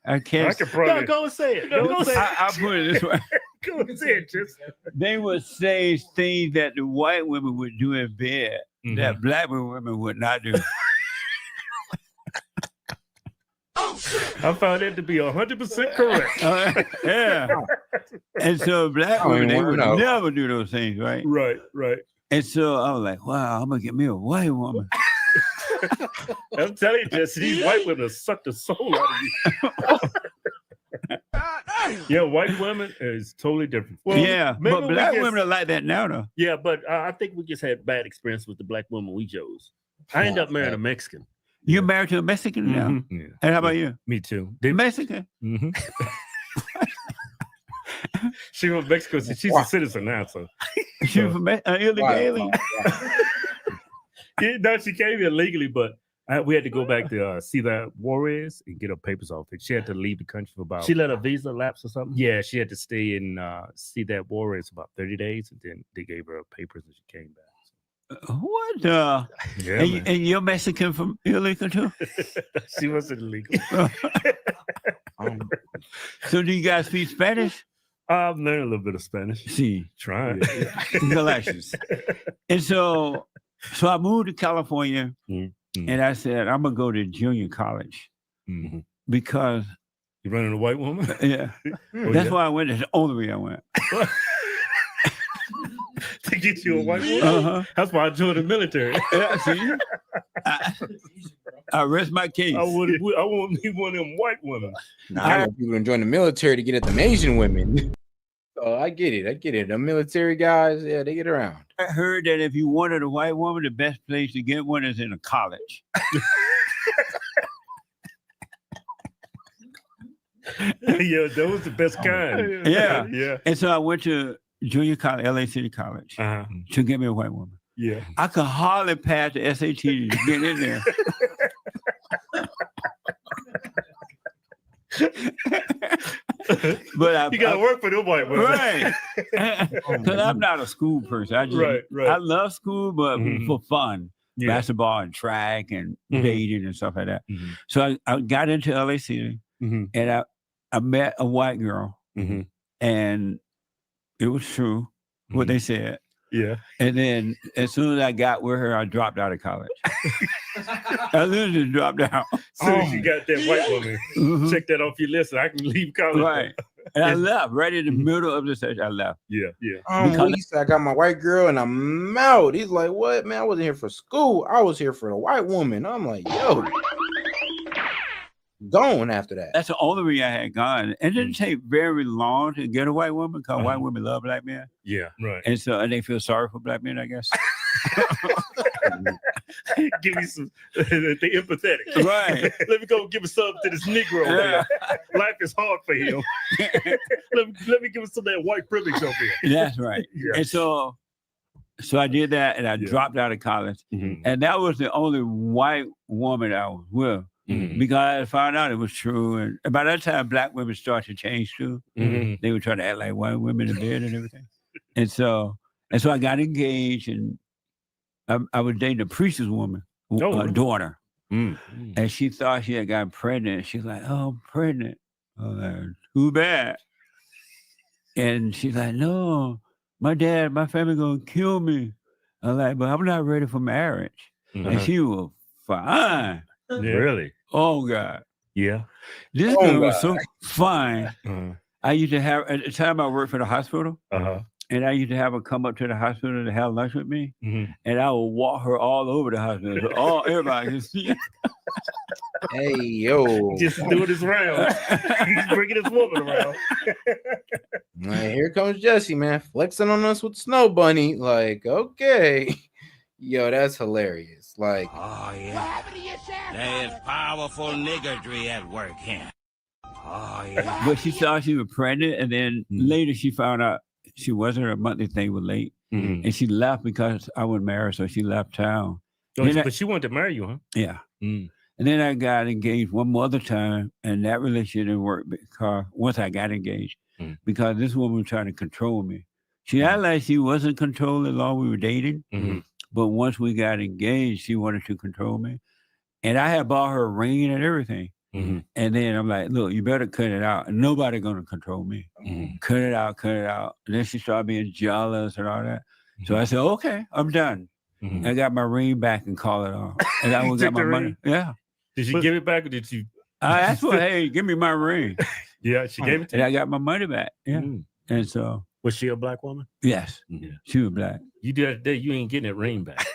I can't. I can probably go and say it. Go say it. I'll put it this way. Go and say it, just. They would say things that the white women would do in bed that black women would not do. I found it to be 100% correct. Yeah. And so black women, they would never do those things, right? Right. And so I was like, wow, I'm going to get me a white woman. I'm telling you, Jesse, these white women suck the soul out of you. Yeah, white women is totally different. Well, yeah, but black women are like that now, though. Yeah, but I think we just had bad experience with the black woman we chose. I ended up marrying a Mexican. You're married to a Mexican now? Yeah. And how about you? Me too. Mexican? She from Mexico, so she's a citizen now. So she from illegal alien. No, she came here legally, but we had to go back to see that Juarez and get her papers off. She had to leave the country for about. She let her visa lapse or something. Yeah, she had to stay in see that Juarez about 30 days, and then they gave her her papers and she came back. What? Yeah, and you're Mexican from illegal too? She wasn't illegal. So do you guys speak Spanish? I've learned a little bit of Spanish. See, trying. Galatians. And so I moved to California, and I said I'm gonna go to junior college because you running a white woman. Yeah, that's why I went. That's the only way I went. To get you a white woman? That's why I joined the military. Yeah, see? I rest my case. I won't need one of them white women. Nah, I want people to join the military to get at them Asian women. Oh, I get it. The military guys, yeah, they get around. I heard that if you wanted a white woman, the best place to get one is in a college. Yeah, that was the best kind. Yeah. And so I went to junior college, LA City College, to get me a white woman. Yeah. I could hardly pass the S.E.T. to get in there. But you gotta work for them white women. Right. Because I'm not a school person. I love school, but for fun. Yeah. Basketball and track and dating and stuff like that. So I got into LA City and I met a white girl and it was true what they said. Yeah. And then as soon as I got with her, I dropped out of college. I literally dropped out. As soon as you got that white woman, check that off your list. I can leave college. Right. And I left right in the middle of the session. I left. Yeah. He said, I got my white girl and I'm out. He's like, what, man? I wasn't here for school. I was here for the white woman. I'm like, yo. Gone after that. That's the only reason I had gone. It didn't take very long to get a white woman because white women love black men. Yeah, right. And so they feel sorry for black men, I guess. Give me some, they empathetic. Right. Let me go give a sub to this Negro. Man. Life is hard for him. let me give him some of that white privilege over here. That's right. Yeah. And so I did that and I dropped out of college. And that was the only white woman I was with. because I found out it was true. And by that time, black women started to change too. They were trying to act like white women in bed and everything. And so I got engaged, and I was dating a priest's woman, daughter. And she thought she had gotten pregnant. She's like, "Oh, I'm pregnant." I was like, "Too bad." And she's like, "No, my family gonna kill me." I was like, "But I'm not ready for marriage." And she was fine. Really? Oh God. Yeah. This girl was so fine. I used to have, at the time I worked for the hospital, and I used to have her come up to the hospital to have lunch with me, and I would walk her all over the hospital. So everybody can see. Hey, yo. Just doing his round. He's bringing his woman around. Man, here comes Jesse, man, flexing on us with Snow Bunny. Like, okay. Yo, that's hilarious. Like, oh, yeah. There's powerful niggardry at work here. Oh, yeah. But she thought she was pregnant, and then later she found out she wasn't. Her monthly thing was late, and she left because I wouldn't marry her, so she left town. But she wanted to marry you, huh? Yeah. And then I got engaged one more other time, and that relationship didn't work because once I got engaged, because this woman was trying to control me. She acted like she wasn't controlling long we were dating, but once we got engaged, she wanted to control me. And I had bought her a ring and everything. And then I'm like, "Look, you better cut it out. Nobody gonna control me. Cut it out, cut it out." And then she started being jealous and all that. So I said, "Okay, I'm done." I got my ring back and called it off. And I got my money. Yeah. Did she give it back, or did you? I asked her, "Hey, give me my ring." Yeah, she gave it to and you. I got my money back. Yeah. And so. Was she a black woman? Yes. She was black. You did that day, you ain't getting that ring back.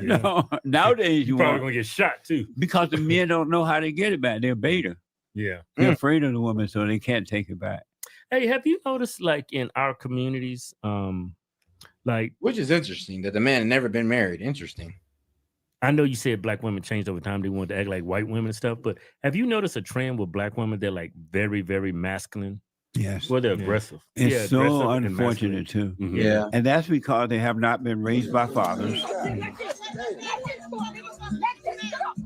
No. Nowadays, you probably gonna get shot too. Because the men don't know how to get it back. They're beta. Yeah. They're afraid of the woman, so they can't take it back. Hey, have you noticed, like, in our communities, like, which is interesting that the man had never been married. Interesting. I know you said black women changed over time. They want to act like white women and stuff, but have you noticed a trend with black women? They're like very, very masculine. Yes. Well, they're aggressive. It's so unfortunate too. Yeah. And that's because they have not been raised by fathers.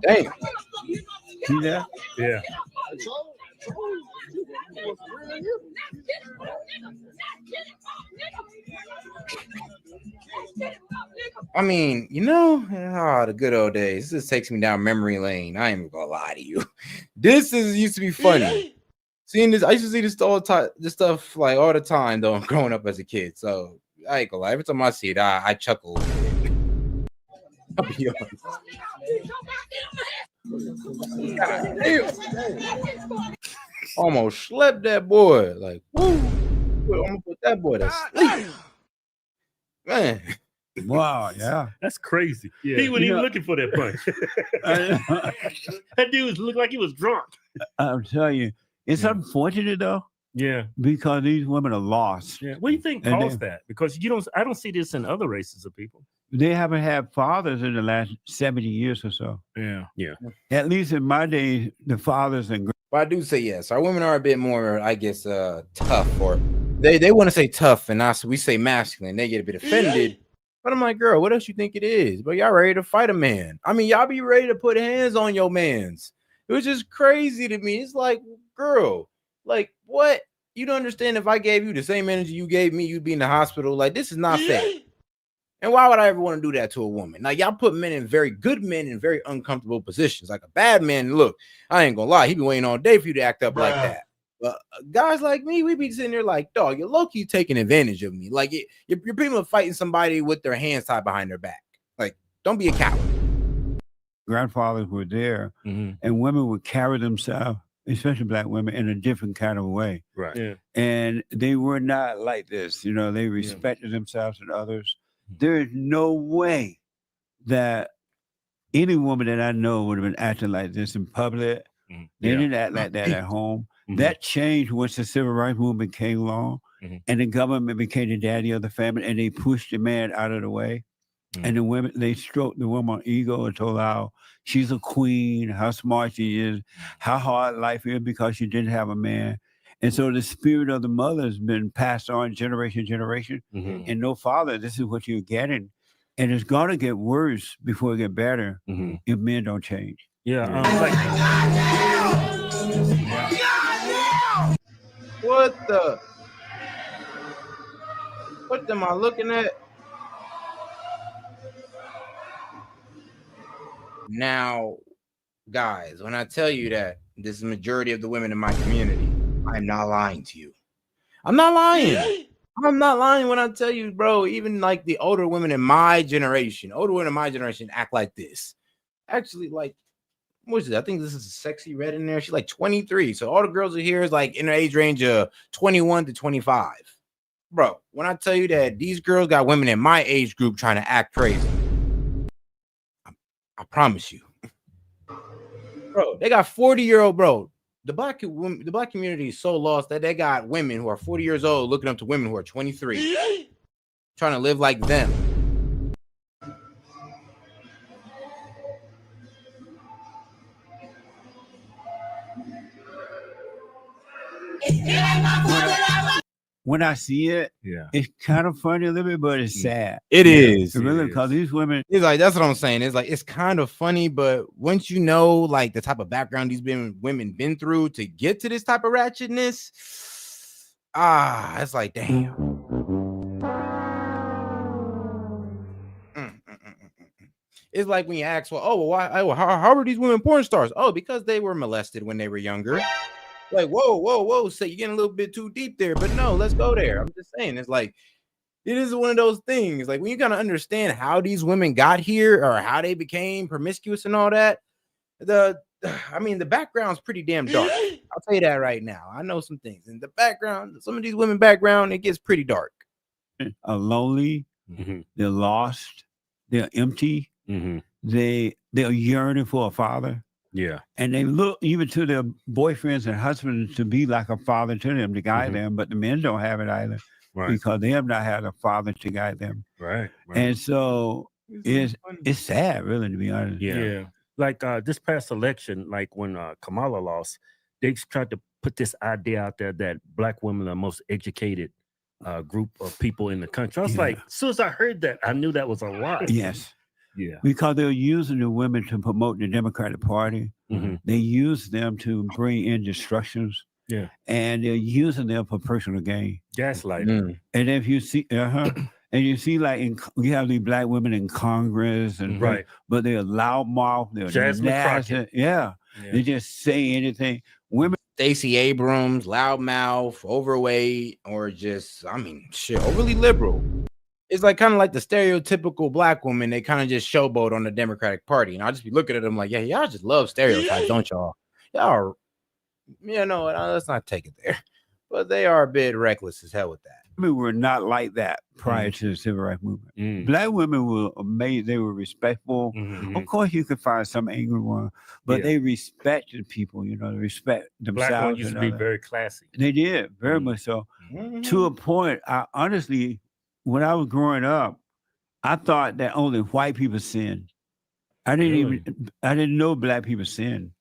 Damn. See that? Yeah. I mean, the good old days. This takes me down memory lane. I ain't gonna lie to you. This used to be funny. Seeing this, I used to see this this stuff like all the time, though, growing up as a kid. So I ain't gonna lie. Every time I see it, I chuckle. I'll be honest. God damn. Almost slept that boy. Like, woo. I'm gonna put that boy to sleep. Man. Wow, yeah. That's crazy. Yeah. He wasn't even looking for that punch. That dude looked like he was drunk. I'm telling you, it's unfortunate though. Yeah. Because these women are lost. Yeah. What do you think caused that? Because I don't see this in other races of people. They haven't had fathers in the last 70 years or so. Yeah. Yeah. At least in my day, the fathers and but I do say yes. Our women are a bit more, I guess, tough, or they want to say tough, and we say masculine. They get a bit offended. But I'm like, girl, what else you think it is? But y'all ready to fight a man? I mean, y'all be ready to put hands on your mans. It was just crazy to me. It's like, girl, like what? You don't understand. If I gave you the same energy you gave me, you'd be in the hospital. Like, this is not fair. And why would I ever want to do that to a woman? Now, y'all put very good men in very uncomfortable positions. Like a bad man, look, I ain't gonna lie, he be waiting all day for you to act up like that. But guys like me, we be sitting there like, dog, you're low-key taking advantage of me. Like, you're pretty much fighting somebody with their hands tied behind their back. Like, don't be a coward. Grandfathers were there, and women would carry themselves, especially black women, in a different kind of way. Right. Yeah. And they were not like this. They respected themselves and others. There is no way that any woman that I know would have been acting like this in public. They didn't act like that at home. That changed once the civil rights movement came along, and the government became the daddy of the family, and they pushed the man out of the way. And the women, they stroked the woman's ego and told her how she's a queen, how smart she is, how hard life is because she didn't have a man. And so the spirit of the mother has been passed on generation to generation. And no father, this is what you're getting. And it's going to get worse before it get better if men don't change. Yeah. What am I looking at? Now, guys, when I tell you that this is the majority of the women in my community, I'm not lying to you. I'm not lying. I'm not lying when I tell you, bro, even like the older women in my generation act like this. Actually, like, what is it? I think this is a sexy red in there. She's like 23. So all the girls are here is like in the age range of 21 to 25. Bro, when I tell you that these girls got women in my age group trying to act crazy, I promise you. Bro, they got 40-year-old, bro. The black community is so lost that they got women who are 40 years old looking up to women who are 23, trying to live like them. When I see it, it's kind of funny a little bit, but it's sad. It is. Really, because these women. It's like, that's what I'm saying. It's like, it's kind of funny, but once you know, like, the type of background these women been through to get to this type of ratchetness, it's like, damn. It's like when you ask, well, why? How are these women porn stars? Oh, because they were molested when they were younger. Like, whoa. So you're getting a little bit too deep there, but no, let's go there. I'm just saying, it's like, it is one of those things. Like, when you gotta understand how these women got here or how they became promiscuous and all that, the background's pretty damn dark. I'll tell you that right now. I know some things in the background. Some of these women background, it gets pretty dark. Are lonely. They're lost. They're empty. They're yearning for a father. Yeah. And they look even to their boyfriends and husbands to be like a father to them, to guide them, but the men don't have it either. Right. Because they have not had a father to guide them. Right. And so it's sad, really, to be honest. Yeah. Like this past election, like when Kamala lost, they tried to put this idea out there that black women are the most educated group of people in the country. I was like, as soon as I heard that, I knew that was a lie. Yes. Yeah. Because they're using the women to promote the Democratic Party. They use them to bring in destructions. Yeah. And they're using them for personal gain. Gaslighting. And if you see, and you see, like, we have these black women in Congress, and but they're loudmouth, they're Jasmine nasty. Crockett. They just say anything. Women. Stacey Abrams, loudmouth, overweight, or just, overly liberal. It's like kind of like the stereotypical black woman. They kind of just showboat on the Democratic Party. And I'll just be looking at them like, yeah, y'all just love stereotypes, don't y'all? Y'all, let's not take it there. But they are a bit reckless as hell with that. Women were not like that prior to the civil rights movement. Black women were amazing. They were respectful. Of course, you could find some angry one, but they respected people. They respect themselves. Black women used to be very classy. They did, very much so. To a point, I honestly, when I was growing up, I thought that only white people sinned. I didn't know black people sinned.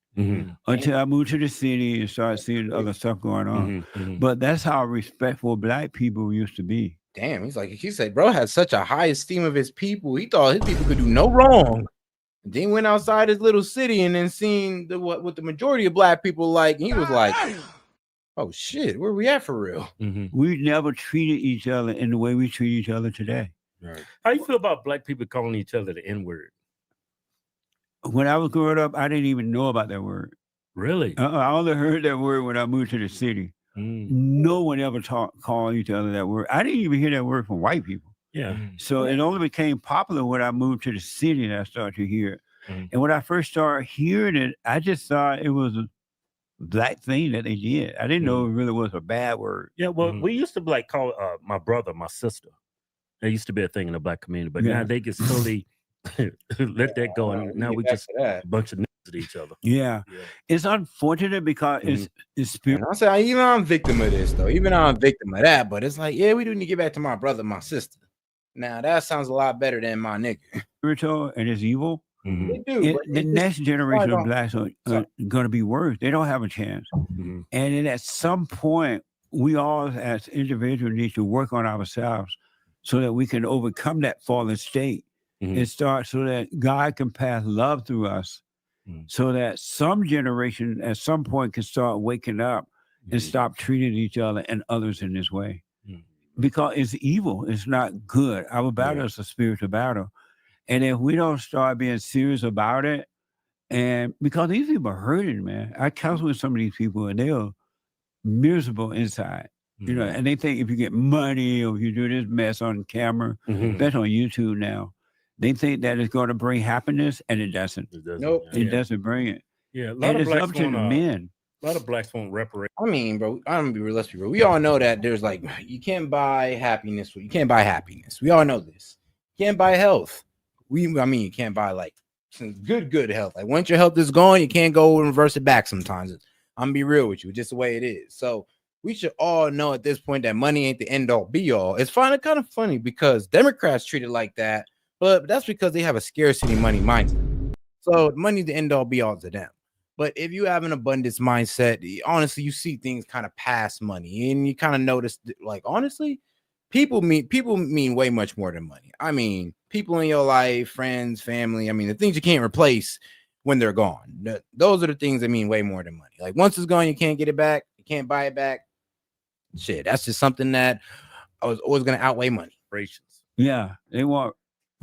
Until I moved to the city and started seeing other stuff going on. But that's how respectful black people used to be. Damn, he said, bro had such a high esteem of his people. He thought his people could do no wrong. Then went outside his little city and then seen what the majority of black people like. And he was like, oh shit, where we at for real? We never treated each other in the way we treat each other today. Right. How you feel about black people calling each other the N-word? When I was growing up, I didn't even know about that word. Really? I only heard that word when I moved to the city. No one ever called each other that word. I didn't even hear that word from white people. Yeah. So it only became popular when I moved to the city and I started to hear it. And when I first started hearing it, I just thought it was a black thing that they did. I didn't know it really was a bad word. Yeah, well, we used to like call my brother, my sister. That used to be a thing in the black community, but now they get slowly let that go, and now we just a bunch of niggas at each other. Yeah. It's unfortunate because it's spirit. I say, even I'm victim of this though. Even I'm victim of that, but it's like, yeah, we do need to get back to my brother, my sister. Now that sounds a lot better than my nigga. Spiritual and it's evil. They do. The next generation of blacks are going to be worse. They don't have a chance. And then at some point, we all as individuals need to work on ourselves so that we can overcome that fallen state and start so that God can pass love through us so that some generation at some point can start waking up and stop treating each other and others in this way. Because it's evil. It's not good. Our battle is a spiritual battle. And if we don't start being serious about it, and because these people are hurting, man. I counsel with some of these people and they are miserable inside. You know, and they think if you get money or if you do this mess on camera, that's on YouTube now. They think that it's going to bring happiness, and it doesn't. Nope. It doesn't bring it. Yeah, a lot And of it's blacks up to the men. A lot of blacks want reparations. I mean, bro, I'm gonna be real. Let's be real. We all know that there's like you can't buy happiness. You can't buy happiness. We all know this. You can't buy health. You can't buy like some good health. Like once your health is gone, you can't go and reverse it back. Sometimes I'm gonna be real with you, just the way it is. So we should all know at this point that money ain't the end all be all. It's kind of funny because Democrats treat it like that, but that's because they have a scarcity money mindset. So money's the end all be all to them. But if you have an abundance mindset, honestly, you see things kind of past money, and you kind of notice, like, honestly, people mean way much more than money. I mean, people in your life, friends, family. I mean, the things you can't replace when they're gone. Those are the things that mean way more than money. Like once it's gone, you can't get it back. You can't buy it back. Shit, that's just something that I was always going to outweigh money. Yeah, they want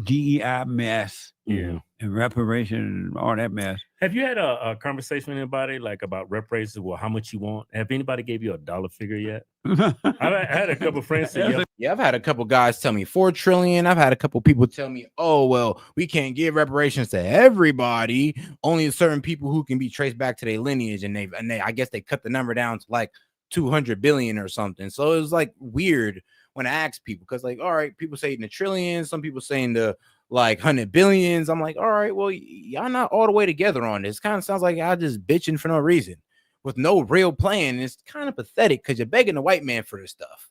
DEI mess. Yeah. And reparation and all that mess. Have you had a conversation with anybody like about reparations? Well, how much you want? Have anybody gave you a dollar figure yet? I had a couple friends say, yeah, I've had a couple guys tell me $4 trillion. I've had a couple people tell me, oh, well, we can't give reparations to everybody. Only certain people who can be traced back to their lineage. And they I guess they cut the number down to like 200 billion or something. So it was like weird when I asked people, because like, all right, people say in the trillions, some people saying the like 100 billions. I'm like, all right, well, y'all not all the way together on this. Kind of sounds like y'all just bitching for no reason with no real plan. It's kind of pathetic because you're begging the white man for this stuff.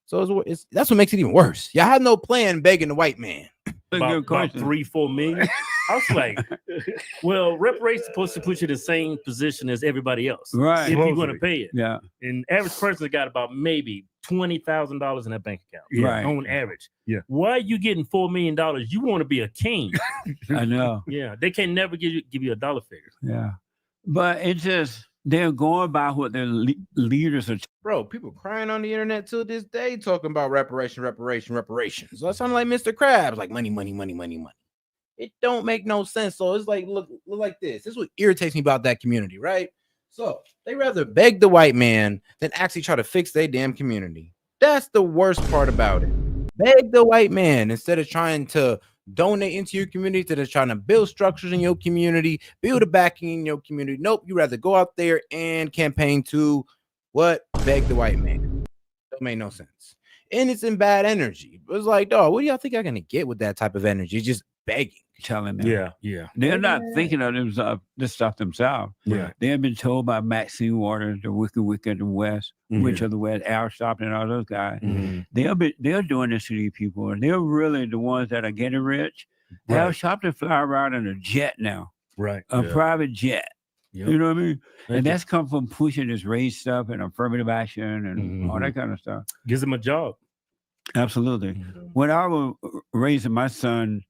So that's what makes it even worse. Y'all had no plan begging the white man. About 3-4 million. I was like, well, reparations supposed to put you in the same position as everybody else, right? If you're going to pay it, yeah. And average person got about maybe $20,000 in that bank account, right? On average, yeah. Why are you getting $4 million? You want to be a king? I know. Yeah, they can never give you a dollar figure. Yeah, but it's just they're going by what their leaders are. Bro, people crying on the internet till this day talking about reparations. So that sounds like Mr. Krabs, like money. It don't make no sense. So it's like, look like this. This is what irritates me about that community, right? So they rather beg the white man than actually try to fix their damn community. That's the worst part about it. Beg the white man instead of trying to donate into your community, instead of trying to build structures in your community, build a backing in your community. Nope, you rather go out there and campaign to what? Beg the white man. That made no sense. And it's in bad energy. It was like, dog, what do y'all think I'm gonna get with that type of energy? Just begging. Telling them. Yeah. They're not thinking of this stuff themselves. Yeah. They have been told by Maxine Waters, the wicked in the West, Witch of the West, Al Sharpton, and all those guys. They're doing this to these people, and they're really the ones that are getting rich. Right. Al Sharpton fly around in a jet now. Right. A private jet. Yep. You know what I mean? And that's come from pushing this race stuff and affirmative action and all that kind of stuff. Gives them a job. Absolutely. When I was raising my son,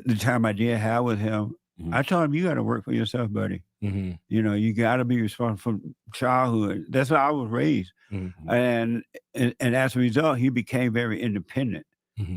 the time I did have with him, I told him, you got to work for yourself, buddy. You know, you got to be responsible for childhood. That's how I was raised. And as a result, he became very independent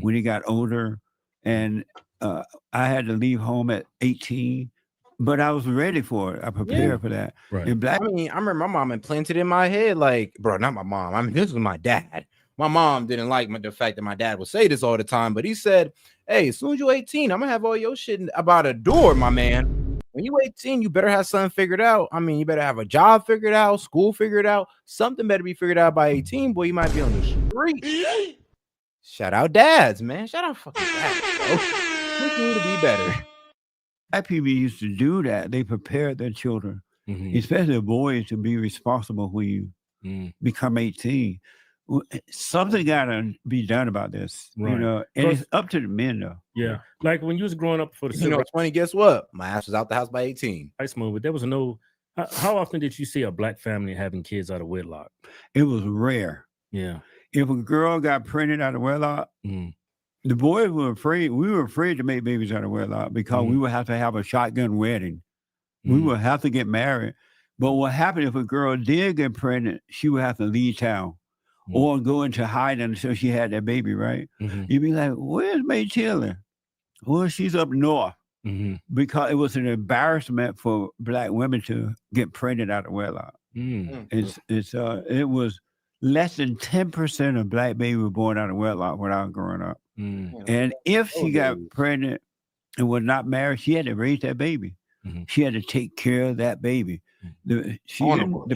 when he got older. And I had to leave home at 18, but I was ready for it. I prepared for that. Right. In black, I mean, I remember my mom implanted in my head, like, bro, not my mom. I mean, this was my dad. My mom didn't like the fact that my dad would say this all the time, but he said, hey, as soon as you're 18, I'm gonna have all your shit about a door, my man. When you're 18, you better have something figured out. I mean, you better have a job figured out, school figured out. Something better be figured out by 18, boy. You might be on the street. Shout out dads, man. Shout out fucking dads, bro. Push me to be better. Black people used to do that. They prepared their children, especially boys, to be responsible when you become 18. Something got to be done about this, you know, and it's up to the men, though. Yeah, like when you was growing up for the you know, it's funny. Guess what? My ass was out the house by 18. Ice movie. There was no. How often did you see a black family having kids out of wedlock? It was rare. Yeah. If a girl got pregnant out of wedlock, the boys were afraid. We were afraid to make babies out of wedlock because we would have to have a shotgun wedding. We would have to get married. But what happened if a girl did get pregnant, she would have to leave town or go into hiding until she had that baby, right? You'd be like, where's May Taylor? Well, she's up north. Because it was an embarrassment for Black women to get pregnant out of wedlock. It was less than 10% of Black babies were born out of wedlock when I was growing up. And if she got pregnant and was not married, she had to raise that baby. She had to take care of that baby. The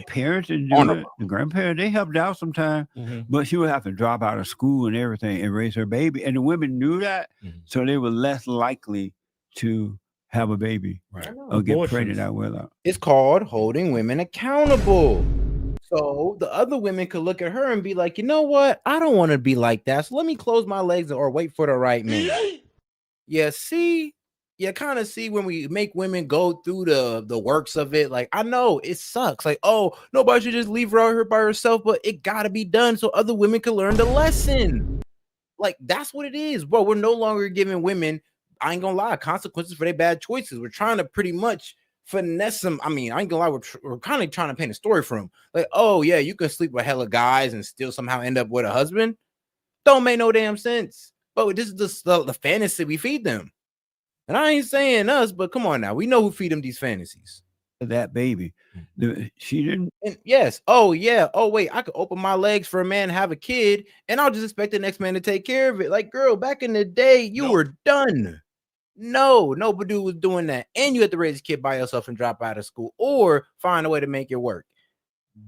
parents didn't do it. The grandparents, they helped out sometimes, but she would have to drop out of school and everything and raise her baby. And the women knew that, so they were less likely to have a baby or get pregnant out of wedlock. It's called holding women accountable. So the other women could look at her and be like, you know what? I don't want to be like that. So let me close my legs or wait for the right man. You kind of see when we make women go through the works of it. Like, I know it sucks. Like, oh, nobody should just leave her out here by herself, but it got to be done so other women can learn the lesson. Like, that's what it is, bro. We're no longer giving women, I ain't gonna lie, consequences for their bad choices. We're trying to pretty much finesse them. I mean, I ain't gonna lie, we're kind of trying to paint a story for them. Like, oh yeah, you can sleep with hella guys and still somehow end up with a husband. Don't make no damn sense. But this is the fantasy we feed them. And I ain't saying us, but come on now, we know who feed them these fantasies. That baby, she didn't. And yes. Oh yeah. Oh wait, I could open my legs for a man, have a kid, and I'll just expect the next man to take care of it. Like, girl, back in the day, you were done. No, nobody was doing that. And you had to raise a kid by yourself and drop out of school or find a way to make it work.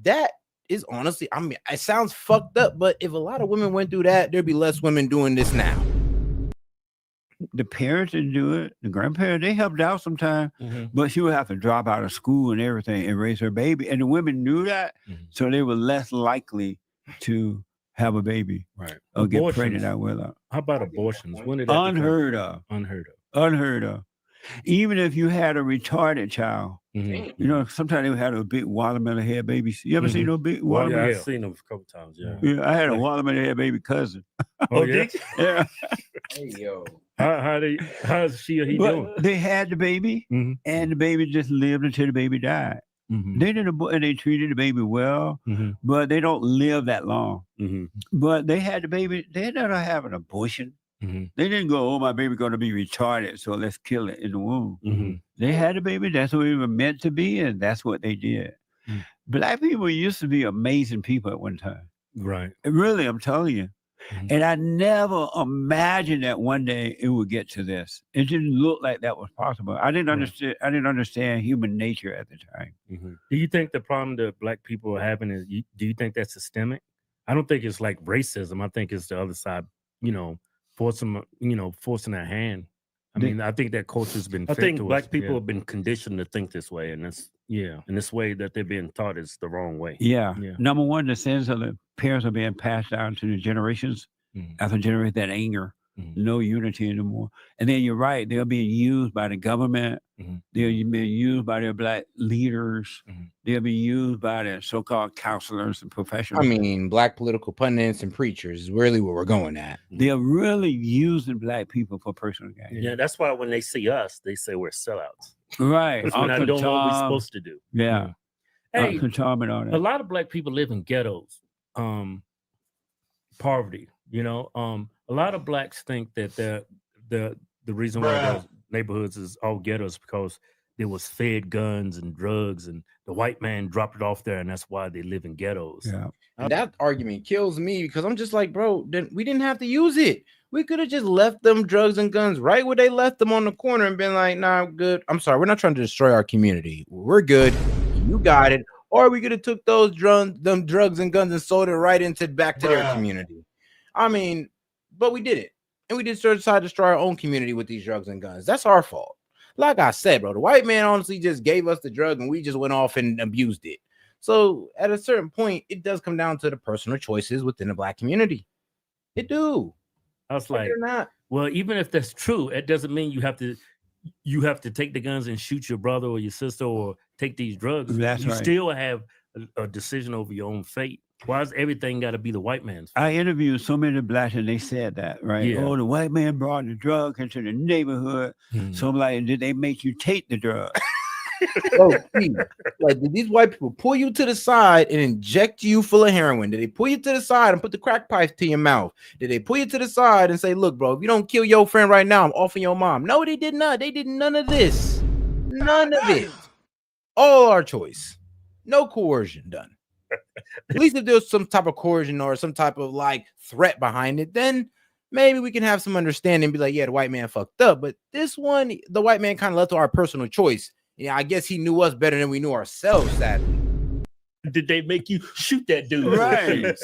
That is honestly, I mean, it sounds fucked up, but if a lot of women went through that, there'd be less women doing this now. The parents didn't do it. The grandparents, they helped out sometimes, but she would have to drop out of school and everything and raise her baby. And the women knew that, so they were less likely to have a baby or get pregnant out of wedlock. How about abortions? When did that Unheard of. Unheard of. Even if you had a retarded child, you know, sometimes they would have a big watermelon head baby. You ever seen no big watermelon? Yeah, I've seen them a couple times. Yeah, I had a watermelon head baby cousin. Oh, yeah? Yeah. Hey, yo. How's she or he doing? They had the baby, and the baby just lived until the baby died. They didn't, and they treated the baby well, but they don't live that long. But they had the baby. They didn't have an abortion. They didn't go, oh, my baby's going to be retarded, so let's kill it in the womb. They had a baby. That's what we were meant to be, and that's what they did. Black people used to be amazing people at one time. Right. Really, I'm telling you. And I never imagined that one day it would get to this. It didn't look like that was possible. I didn't understand. I didn't understand human nature at the time. Do you think the problem that Black people are having is? Do you think that's systemic? I don't think it's like racism. I think it's the other side. You know, forcing their hand. I mean, I think that culture's been. I think Black people have been conditioned to think this way, and that's and this way that they're being taught is the wrong way. Number one, the sense of the parents are being passed down to the generations after generate that anger, no unity anymore. And then you're right, they're being used by the government. They're being used by their Black leaders. They're being used by their so-called counselors and professionals. I mean, Black political pundits and preachers is really what we're going at. They're really using Black people for personal gain. Yeah, that's why when they see us, they say we're sellouts. Right. We're not doing what we're supposed to do. Yeah. Hey, a lot of Black people live in ghettos. Poverty, you know. A lot of Blacks think that the reason why those neighborhoods is all ghettos because there was fed guns and drugs and the white man dropped it off there and that's why they live in ghettos. And that argument kills me because I'm just like, bro, we didn't have to use it. We could have just left them drugs and guns right where they left them on the corner and been like, nah, I'm good. I'm sorry, we're not trying to destroy our community. We're good. You got it. Or we could have took those drugs and guns and sold it right back to their community. I mean, but we did it. And we did decide to destroy our own community with these drugs and guns. That's our fault. Like I said, bro, the white man honestly just gave us the drug and we just went off and abused it. So at a certain point, it does come down to the personal choices within the Black community. It do. I was like, well, even if that's true, it doesn't mean you have to take the guns and shoot your brother or your sister or take these drugs. You still have a decision over your own fate. Why is everything got to be the white man's fault? I interviewed so many Blacks and they said that, right? Yeah. Oh, the white man brought the drug into the neighborhood. So I'm like, did they make you take the drug? Bro, please. Like, did these white people pull you to the side and inject you full of heroin? Did they pull you to the side and put the crack pipes to your mouth? Did they pull you to the side and say, look, bro, if you don't kill your friend right now, I'm offing your mom? No, they did not. They did none of this. None of it. All our choice. No coercion done. At least if there's some type of coercion or some type of like threat behind it, then maybe we can have some understanding and be like, yeah, the white man fucked up. But this one, the white man kind of left to our personal choice. Yeah, I guess he knew us better than we knew ourselves, sadly. Did they make you shoot that dude? Right.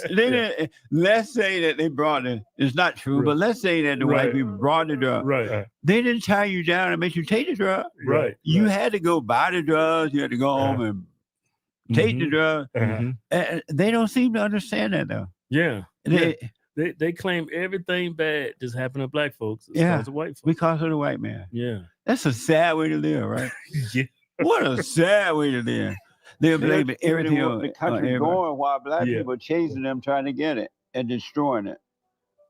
Let's say that they brought it. It's not true, but let's say that the white people brought the drug. Right. They didn't tie you down and make you take the drug. Right. You had to go buy the drugs. You had to go home and take the drug. And they don't seem to understand that though. Yeah. They claim everything bad just happened to black folks. Because of white folks. Because of the white man. Yeah. That's a sad way to live, right? Yeah. What a sad way to live. They're blaming everything on the country everybody. going while black people are chasing them, trying to get it and destroying it.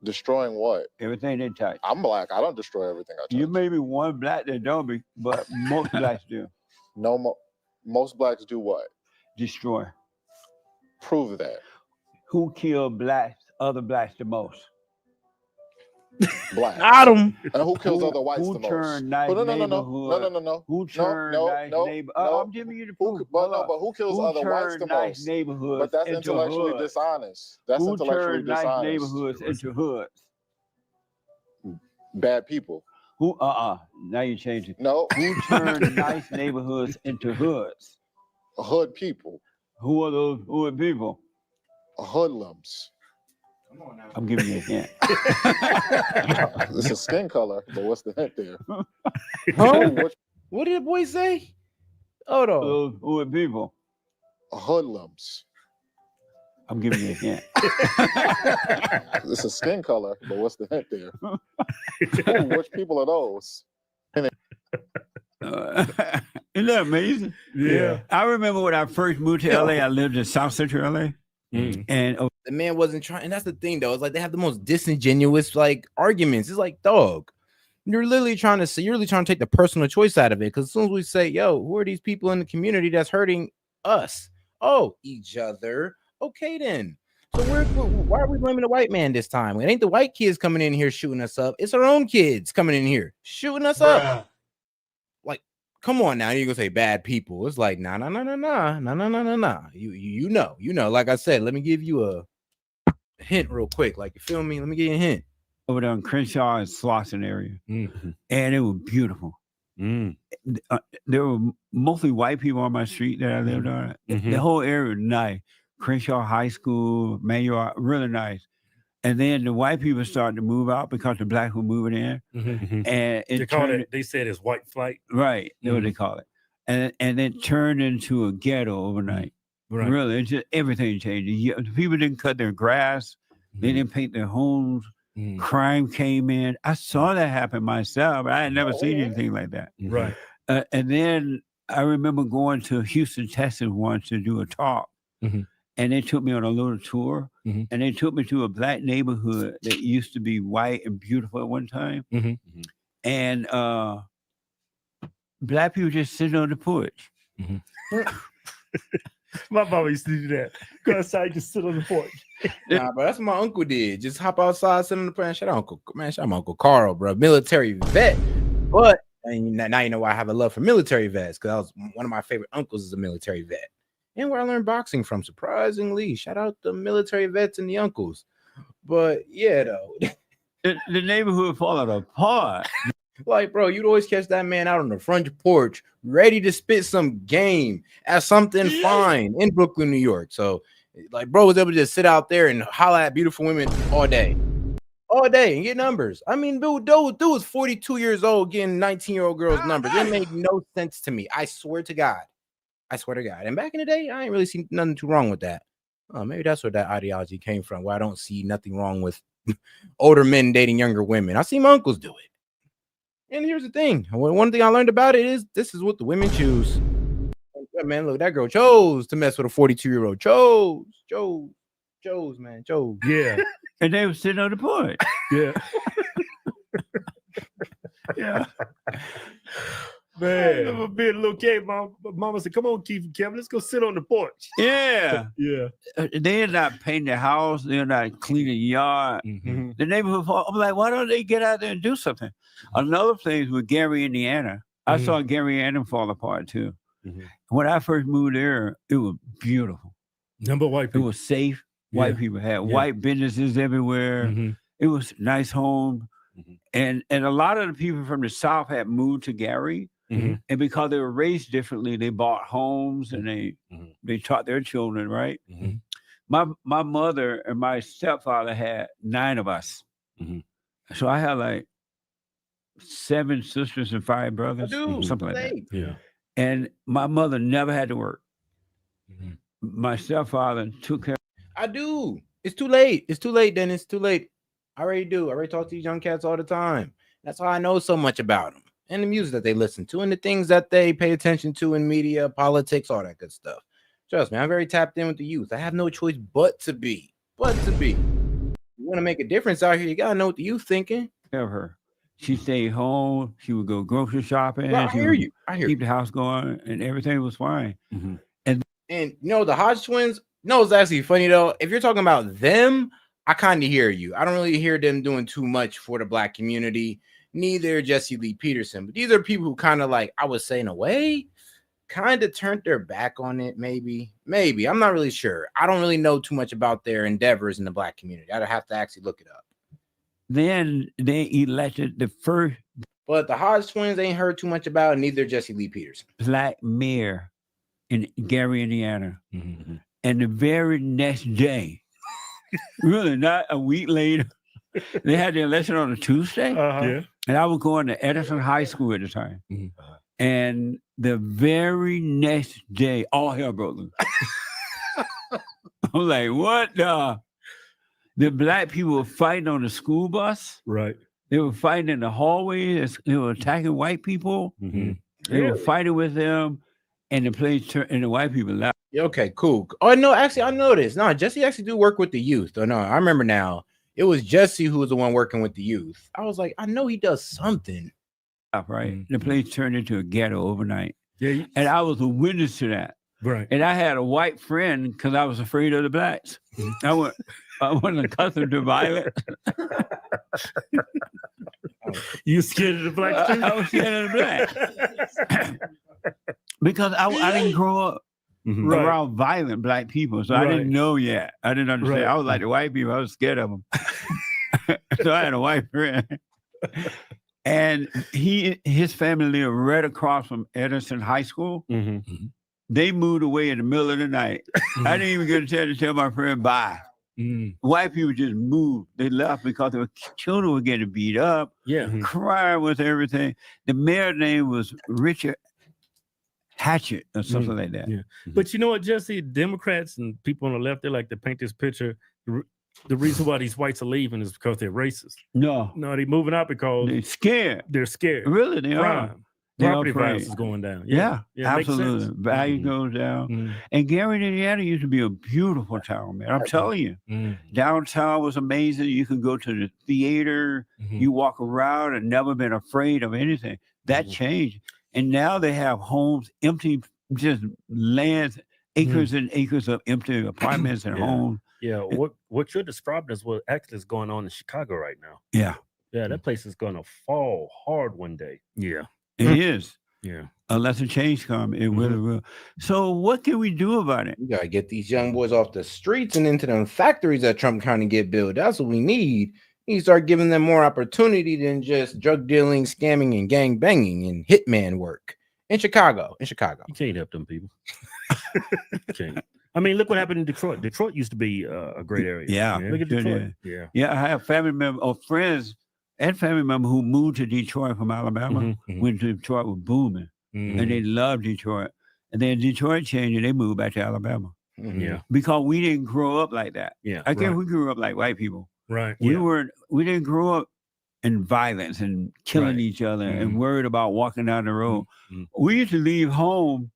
Destroying what? Everything they touch. I'm black. I don't destroy everything I touch. You may be one black that don't be, but most blacks do. No, most blacks do what? Destroy. Prove that. Who killed blacks, other blacks the most? Black. Got him. And who kills other whites who the most? Turned nice No. Who turned nice neighborhood? I'm giving you the proof. But who kills other whites the nice most? Neighborhoods But that's into intellectually hoods? dishonest. That's who intellectually turned dishonest. Nice neighborhoods into hoods? Bad people. Who? Now you change it. No. Who turned nice neighborhoods into hoods? Hood people. Who are those hood people? Hoodlums. I'm giving you a hint. It's a skin color, but what's the hint there? Huh? What did the boy say? Hold on. Those hood people. Hoodlums. I'm giving you a hint. It's a skin color, but what's the hint there? Which people are those? Isn't that amazing? Yeah. I remember when I first moved to LA, I lived in South Central LA. And the man wasn't trying, and that's the thing though. It's like they have the most disingenuous like arguments. It's like, dog, you're literally trying to take the personal choice out of it. Because as soon as we say, yo, who are these people in the community that's hurting us? Oh, each other. Okay, then. So why are we blaming the white man this time? It ain't the white kids coming in here shooting us up. It's our own kids coming in here shooting us up. Like, come on now. You're gonna say bad people. It's like, nah. You know. Like I said, let me give you a hint real quick. Like, you feel me? Let me give you a hint. Over there in Crenshaw and Slauson area. And it was beautiful. There were mostly white people on my street that I lived on. The whole area was nice. Crenshaw High School, Manual, really nice. And then the white people started to move out because the black were moving in. And they said it's white flight. Right. That's what they call it. And it turned into a ghetto overnight. Right. Really, it's just everything changed. The people didn't cut their grass. They didn't paint their homes. Crime came in. I saw that happen myself. I had never seen anything like that. Right. And then I remember going to Houston, Texas once to do a talk. And they took me on a little tour. And they took me to a black neighborhood that used to be white and beautiful at one time. And black people just sitting on the porch. My mama used to do that. Go outside, just sit on the porch. Nah, bro, that's what my uncle did. Just hop outside, sit on the porch. Shout out my Uncle Carl, bro. Military vet. But and now you know why I have a love for military vets, because one of my favorite uncles is a military vet. And where I learned boxing from, surprisingly. Shout out the military vets and the uncles. But yeah, though. The neighborhood falling apart. Like, bro, you'd always catch that man out on the front porch, ready to spit some game at something fine in Brooklyn, New York. So, like, bro was able to just sit out there and holler at beautiful women all day and get numbers. I mean, dude was 42 years old getting 19-year-old girls' numbers. It made no sense to me. I swear to God. And back in the day, I ain't really seen nothing too wrong with that. Oh, maybe that's where that ideology came from, where I don't see nothing wrong with older men dating younger women. I see my uncles do it. And here's the thing. One thing I learned about it is this is what the women choose. Yeah, man, look, that girl chose to mess with a 42-year-old. Chose, man. Yeah. And they were sitting on the porch. Yeah. Yeah. Man, I remember being a little kid. My mama said, "Come on, Keith and Kevin, let's go sit on the porch." Yeah. Yeah. They're not painting the house. They're not cleaning the yard. The neighborhood. I'm like, why don't they get out there and do something? Another place with Gary, Indiana. I saw Gary, Indiana fall apart too. When I first moved there, it was beautiful. Number white people. It was safe. White people had white businesses everywhere. It was nice home. And a lot of the people from the South had moved to Gary. And because they were raised differently, they bought homes and they taught their children, right? My mother and my stepfather had 9 of us. So I had like 7 sisters and 5 brothers, something like that. Yeah. And my mother never had to work. My stepfather took care. I do. It's too late. It's too late, Dennis. It's too late. I already do. I already talk to these young cats all the time. That's why I know so much about them and the music that they listen to and the things that they pay attention to in media, politics, all that good stuff. Trust me, I'm very tapped in with the youth. I have no choice but to be. You want to make a difference out here, you gotta know what the youth thinking. Of her. She stayed home. She would go grocery shopping. Well, I hear you. Keep the house going, and everything was fine. And you know, the Hodge twins, no, it's actually funny though. If you're talking about them, I kind of hear you. I don't really hear them doing too much for the black community. Neither Jesse Lee Peterson. But these are people who kind of like, I would say in a way, kind of turned their back on it. Maybe. I'm not really sure. I don't really know too much about their endeavors in the black community. I'd have to actually look it up. Then they elected the first. But the Hodge twins ain't heard too much about, neither Jesse Lee Peterson. Black mayor in Gary, Indiana. And the very next day, really not a week later, they had the election on a Tuesday. And I was going to Edison High School at the time. And the very next day, all hell broke loose. I'm like, what the black people were fighting on the school bus. Right. They were fighting in the hallways. They were attacking white people. They were fighting with them. And the place turned, and the white people left. Okay, cool. Oh, no, actually, I know this. No, Jesse actually do work with the youth. Oh, no, I remember now. It was Jesse who was the one working with the youth. I was like, I know he does something. Right. The place turned into a ghetto overnight. Yeah. And I was a witness to that. Right. And I had a white friend because I was afraid of the blacks. I wasn't accustomed to violence. You scared of the blacks too? I was scared of the blacks. Because I didn't grow up around violent black people. So I didn't know yet. I didn't understand. I was like the white people. I was scared of them. So I had a white friend. And his family lived right across from Edison High School. They moved away in the middle of the night. I didn't even get a chance to tell my friend bye. White people just moved. They left because their children were getting beat up, crying with everything. The mayor's name was Richard Hatchett or something like that. But you know what, Jesse? Democrats and people on the left, they like to paint this picture. The reason why these whites are leaving is because they're racist. No, they're moving out because they're scared. They're scared. Really, they are. Property values is going down. Yeah, absolutely. Value goes down. And Gary, Indiana used to be a beautiful town, man. I'm telling you. Downtown was amazing. You could go to the theater. You walk around and never been afraid of anything. That changed. And now they have homes empty, just lands, acres and acres of empty apartments and homes. Yeah, what you're describing is what actually is going on in Chicago right now. Yeah. Yeah, that place is going to fall hard one day. Yeah. It is. Yeah. Unless a change comes, it really will. So what can we do about it? We got to get these young boys off the streets and into them factories that Trump kind of get built. That's what we need. You start giving them more opportunity than just drug dealing, scamming, and gang banging and hitman work in Chicago. You can't help them people. Can't. I mean, look what happened in Detroit. Detroit used to be a great area. Yeah. Look at Detroit. Yeah. I have family members or friends and family members who moved to Detroit from Alabama. Went to Detroit was booming, and they loved Detroit. And then Detroit changed, and they moved back to Alabama. Yeah, because we didn't grow up like that. Yeah, I guess we grew up like white people. Right. We didn't grow up in violence and killing each other and worried about walking down the road. We used to leave home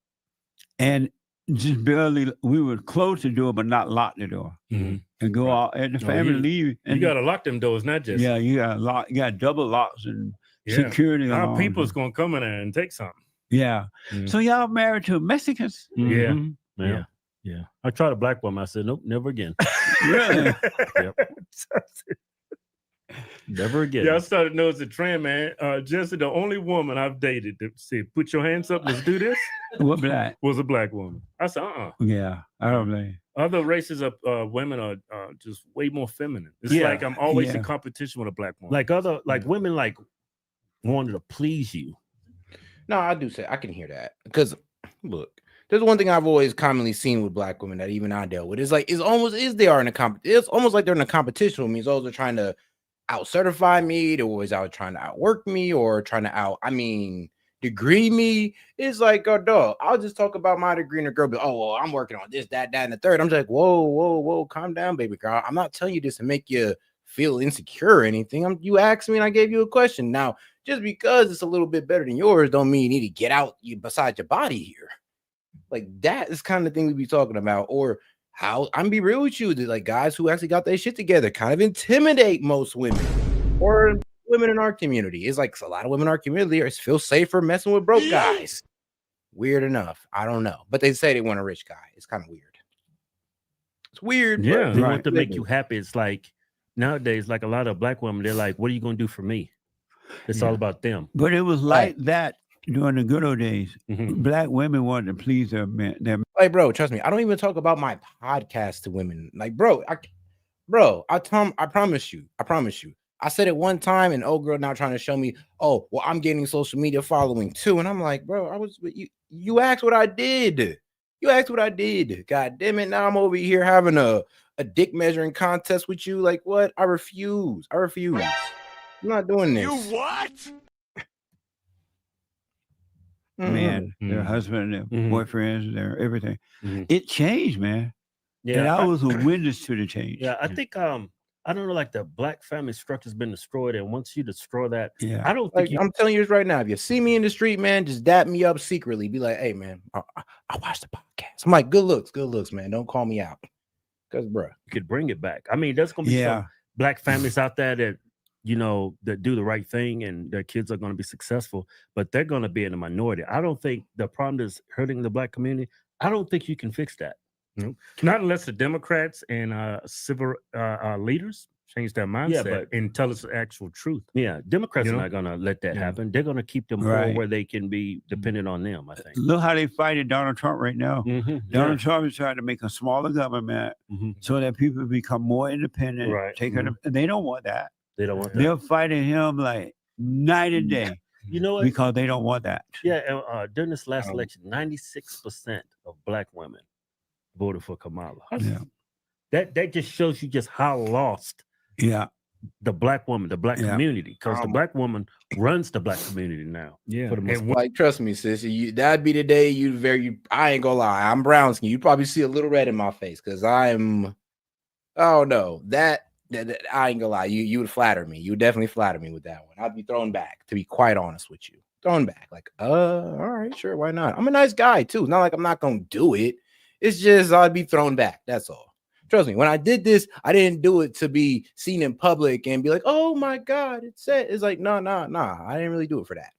and just barely, we were close the door, but not lock the door. And go out and the family leave. And you got to lock them doors, not just. Yeah, you got double locks and security. Our people's going to come in there and take something. Yeah. So y'all married to Mexicans? Yeah. I tried a black woman. I said, nope, never again. Really? Yep. Never again. Yeah, I started to notice a trend, man. Jesse, the only woman I've dated that said, put your hands up, let's do this. What black? Was a black woman. I said, Yeah, I don't blame. Other races of women are just way more feminine. It's like I'm always in competition with a black woman. Like women like wanted to please you. No, I do say I can hear that because look, there's one thing I've always commonly seen with black women that even I dealt with. It's like it's almost like they're in a competition with me. It's always they're trying to out certify me. They're always out trying to outwork me or trying to degree me. It's like, oh, dog, I'll just talk about my degree and the girl be, oh, well, I'm working on this, that, and the third. I'm just like, whoa, calm down, baby girl. I'm not telling you this to make you feel insecure or anything. You asked me and I gave you a question. Now, just because it's a little bit better than yours don't mean you need to get out beside your body here. Like that is kind of the thing we be talking about. Or how I'm be real with you, like guys who actually got their shit together kind of intimidate most women or women in our community. It's like a lot of women in our community feel safer messing with broke guys. Weird enough. I don't know. But they say they want a rich guy. It's kind of weird. It's weird. Yeah, they want to make you happy. It's like nowadays, like a lot of black women, they're like, what are you going to do for me? It's all about them. But it was like that during the good old days. Black women wanted to please their men. Like, bro, trust me. I don't even talk about my podcast to women. Like, bro, I promise you. I said it one time, and old girl now trying to show me, oh, well, I'm getting social media following too. And I'm like, bro, you asked what I did. You asked what I did. God damn it. Now I'm over here having a dick measuring contest with you. Like, what? I refuse. I'm not doing this. You what? Man, their husband, their boyfriends, their everything. It changed, man. Yeah, and I was a witness to the change. Yeah, I think I don't know, like the black family structure's been destroyed, and once you destroy that, I don't think I'm telling you this right now. If you see me in the street, man, just dap me up secretly. Be like, hey, man, I watched the podcast. I'm like, good looks, man. Don't call me out, because bro, you could bring it back. I mean, there's gonna be some black families out there that that do the right thing and their kids are going to be successful, but they're going to be in a minority. I don't think the problem is hurting the black community. I don't think you can fix that. Not unless the Democrats and civil leaders change their mindset and tell us the actual truth. Yeah, Democrats are not going to let that happen. They're going to keep them poor where they can be dependent on them, I think. Look how they fighting Donald Trump right now. Donald Trump is trying to make a smaller government so that people become more independent. They don't want that. They don't want that. They're fighting him like night and day. You know what? Because they don't want that. Yeah, during this last election, 96% of black women voted for Kamala. That just shows you just how lost the black woman, the black community, because the black woman runs the black community now. Yeah, for the most part. Like, trust me, sis, that'd be the day I ain't gonna lie, I'm brown skin. You probably see a little red in my face because I ain't gonna lie. You would flatter me. You would definitely flatter me with that one. I'd be thrown back, to be quite honest with you. Thrown back. Like, all right, sure, why not? I'm a nice guy too. Not like I'm not gonna do it. It's just I'd be thrown back. That's all. Trust me. When I did this, I didn't do it to be seen in public and be like, oh my God, it's like, no. I didn't really do it for that.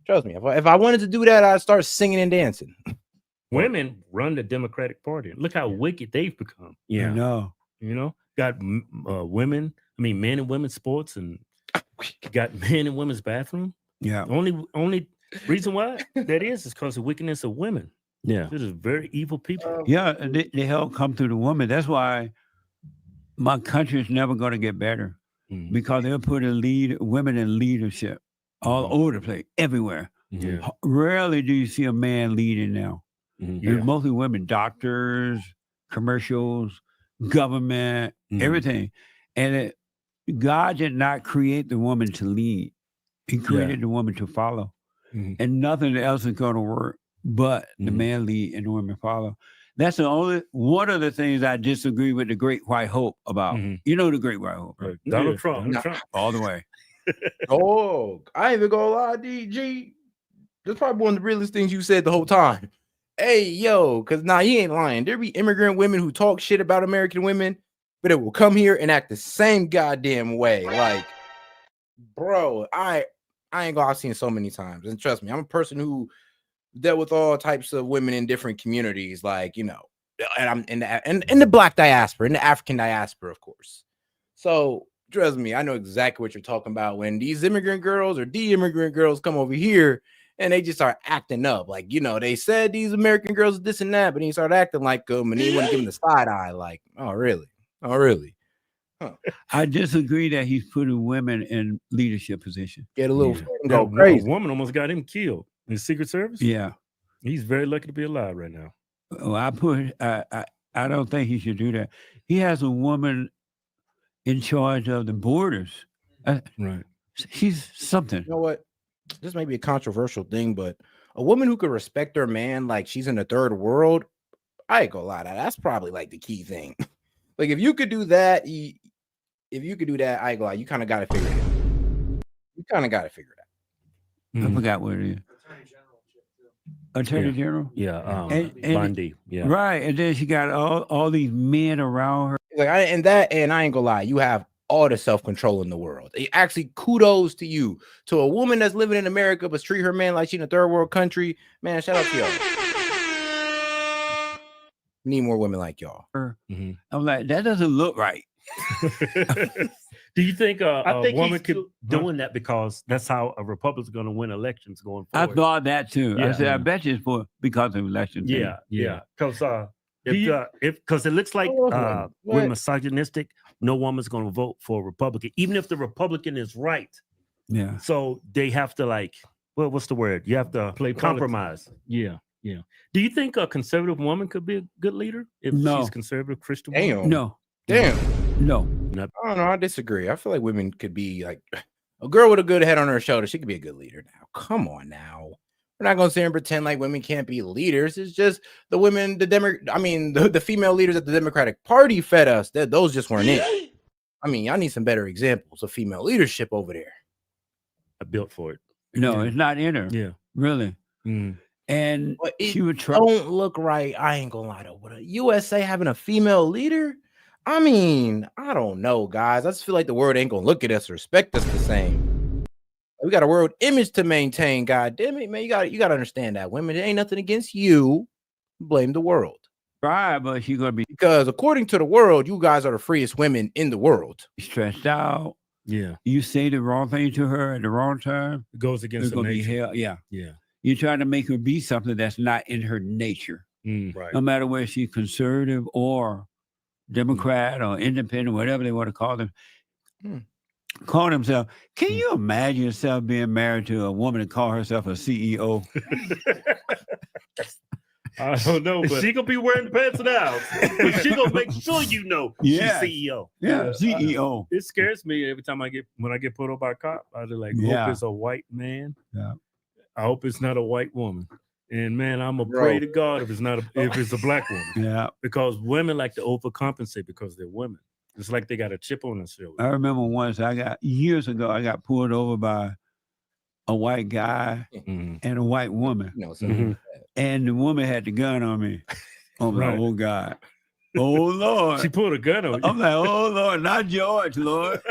Trust me. If I wanted to do that, I'd start singing and dancing. Women run the Democratic Party. Look how wicked they've become. Yeah. You know, got men and women's sports, and got men and women's bathroom. Yeah. Only reason why that is because of wickedness of women. Yeah. This is very evil people. Yeah, they help come through the woman. That's why my country is never going to get better because they'll put women in leadership all over the place, everywhere. Yeah. Rarely do you see a man leading now. It's mostly women, doctors, commercials, government, everything. And God did not create the woman to lead. He created the woman to follow. And nothing else is going to work but the man lead and the women follow. That's one of the things I disagree with the Great White Hope about. You know the Great White Hope, right? Donald Trump. All the way. Oh, I ain't even gonna lie, DG. That's probably one of the realest things you said the whole time. Hey, yo, because he ain't lying. There be immigrant women who talk shit about American women, but it will come here and act the same goddamn way. Like, bro, I ain't gonna, I've seen it so many times. And trust me, I'm a person who dealt with all types of women in different communities, like, you know, and I'm in the Black diaspora, in the African diaspora, of course. So trust me, I know exactly what you're talking about when these immigrant girls or de-immigrant girls come over here and they just start acting up. Like, you know, they said these American girls this and that, but then you start acting like them, and then you want to give them the side eye, like, oh, really? Oh, really? Huh. I disagree that he's putting women in leadership position. Get a little Go crazy. A woman almost got him killed in the Secret Service. Yeah. He's very lucky to be alive right now. Well, I don't think he should do that. He has a woman in charge of the borders. Right. She's something. You know what? This may be a controversial thing, but a woman who could respect her man like she's in the third world, I ain't gonna lie, that's probably like the key thing. Like, if you could do that, I ain't gonna lie, you kind of got to figure it out. You kind of got to figure it out. I forgot what it is. Attorney General? Yeah. And Bundy. Yeah. Right. And then she got all these men around her. Like, I ain't gonna lie, you have all the self-control in the world. Actually, kudos to you. To a woman that's living in America but treat her man like she's in a third world country, man, shout out to y'all. Need more women like y'all. I'm like, that doesn't look right. Do you think I a think woman he's could still doing that because that's how a Republican's going to win elections going forward? I thought that too. I Yeah. said, I bet you it's because of election. Yeah, because because it looks like we're misogynistic. No woman's going to vote for a Republican, even if the Republican is right. Yeah. So they have to, like, well, what's the word? You have to Play compromise. Yeah. Do you think a conservative woman could be a good leader if she's conservative Christian? Damn. No. Damn. No. I don't know. I disagree. I feel like women could be like a girl with a good head on her shoulder. She could be a good leader now. Come on now. We're not going to sit here and pretend like women can't be leaders. It's just the women, the female leaders that the Democratic Party fed us, those just weren't it. I mean, y'all need some better examples of female leadership over there. I built for it. No, it's not in her. Yeah. Really. And she would try. Don't look right. I ain't gonna lie though. With a USA having a female leader, I mean, I don't know, guys. I just feel like the world ain't gonna look at us or respect us the same. We got a world image to maintain. God damn it, man. You gotta understand that. Women, it ain't nothing against you. Blame the world. Right, but she's gonna be because according to the world, you guys are the freest women in the world. Stressed out. Yeah. You say the wrong thing to her at the wrong time. It goes against the nature. Hell. Yeah. Yeah. You're trying to make her be something that's not in her nature. Right. No matter whether she's conservative or Democrat or independent, whatever they want to call them. Call themselves. Can you imagine yourself being married to a woman and call herself a CEO? I don't know, but she gonna be wearing the pants now. But she gonna make sure you know she's CEO. Yeah, CEO. It scares me every time when I get pulled over by a cop. I just like hope it's a white man. Yeah. I hope it's not a white woman. And man, I'm gonna pray to God if it's a black woman. Yeah. Because women like to overcompensate because they're women. It's like they got a chip on their shoulder. I remember once years ago, I got pulled over by a white guy and a white woman. And the woman had the gun on me. I'm like, oh God. Oh Lord. She pulled a gun on you. I'm like, oh Lord, not George, Lord.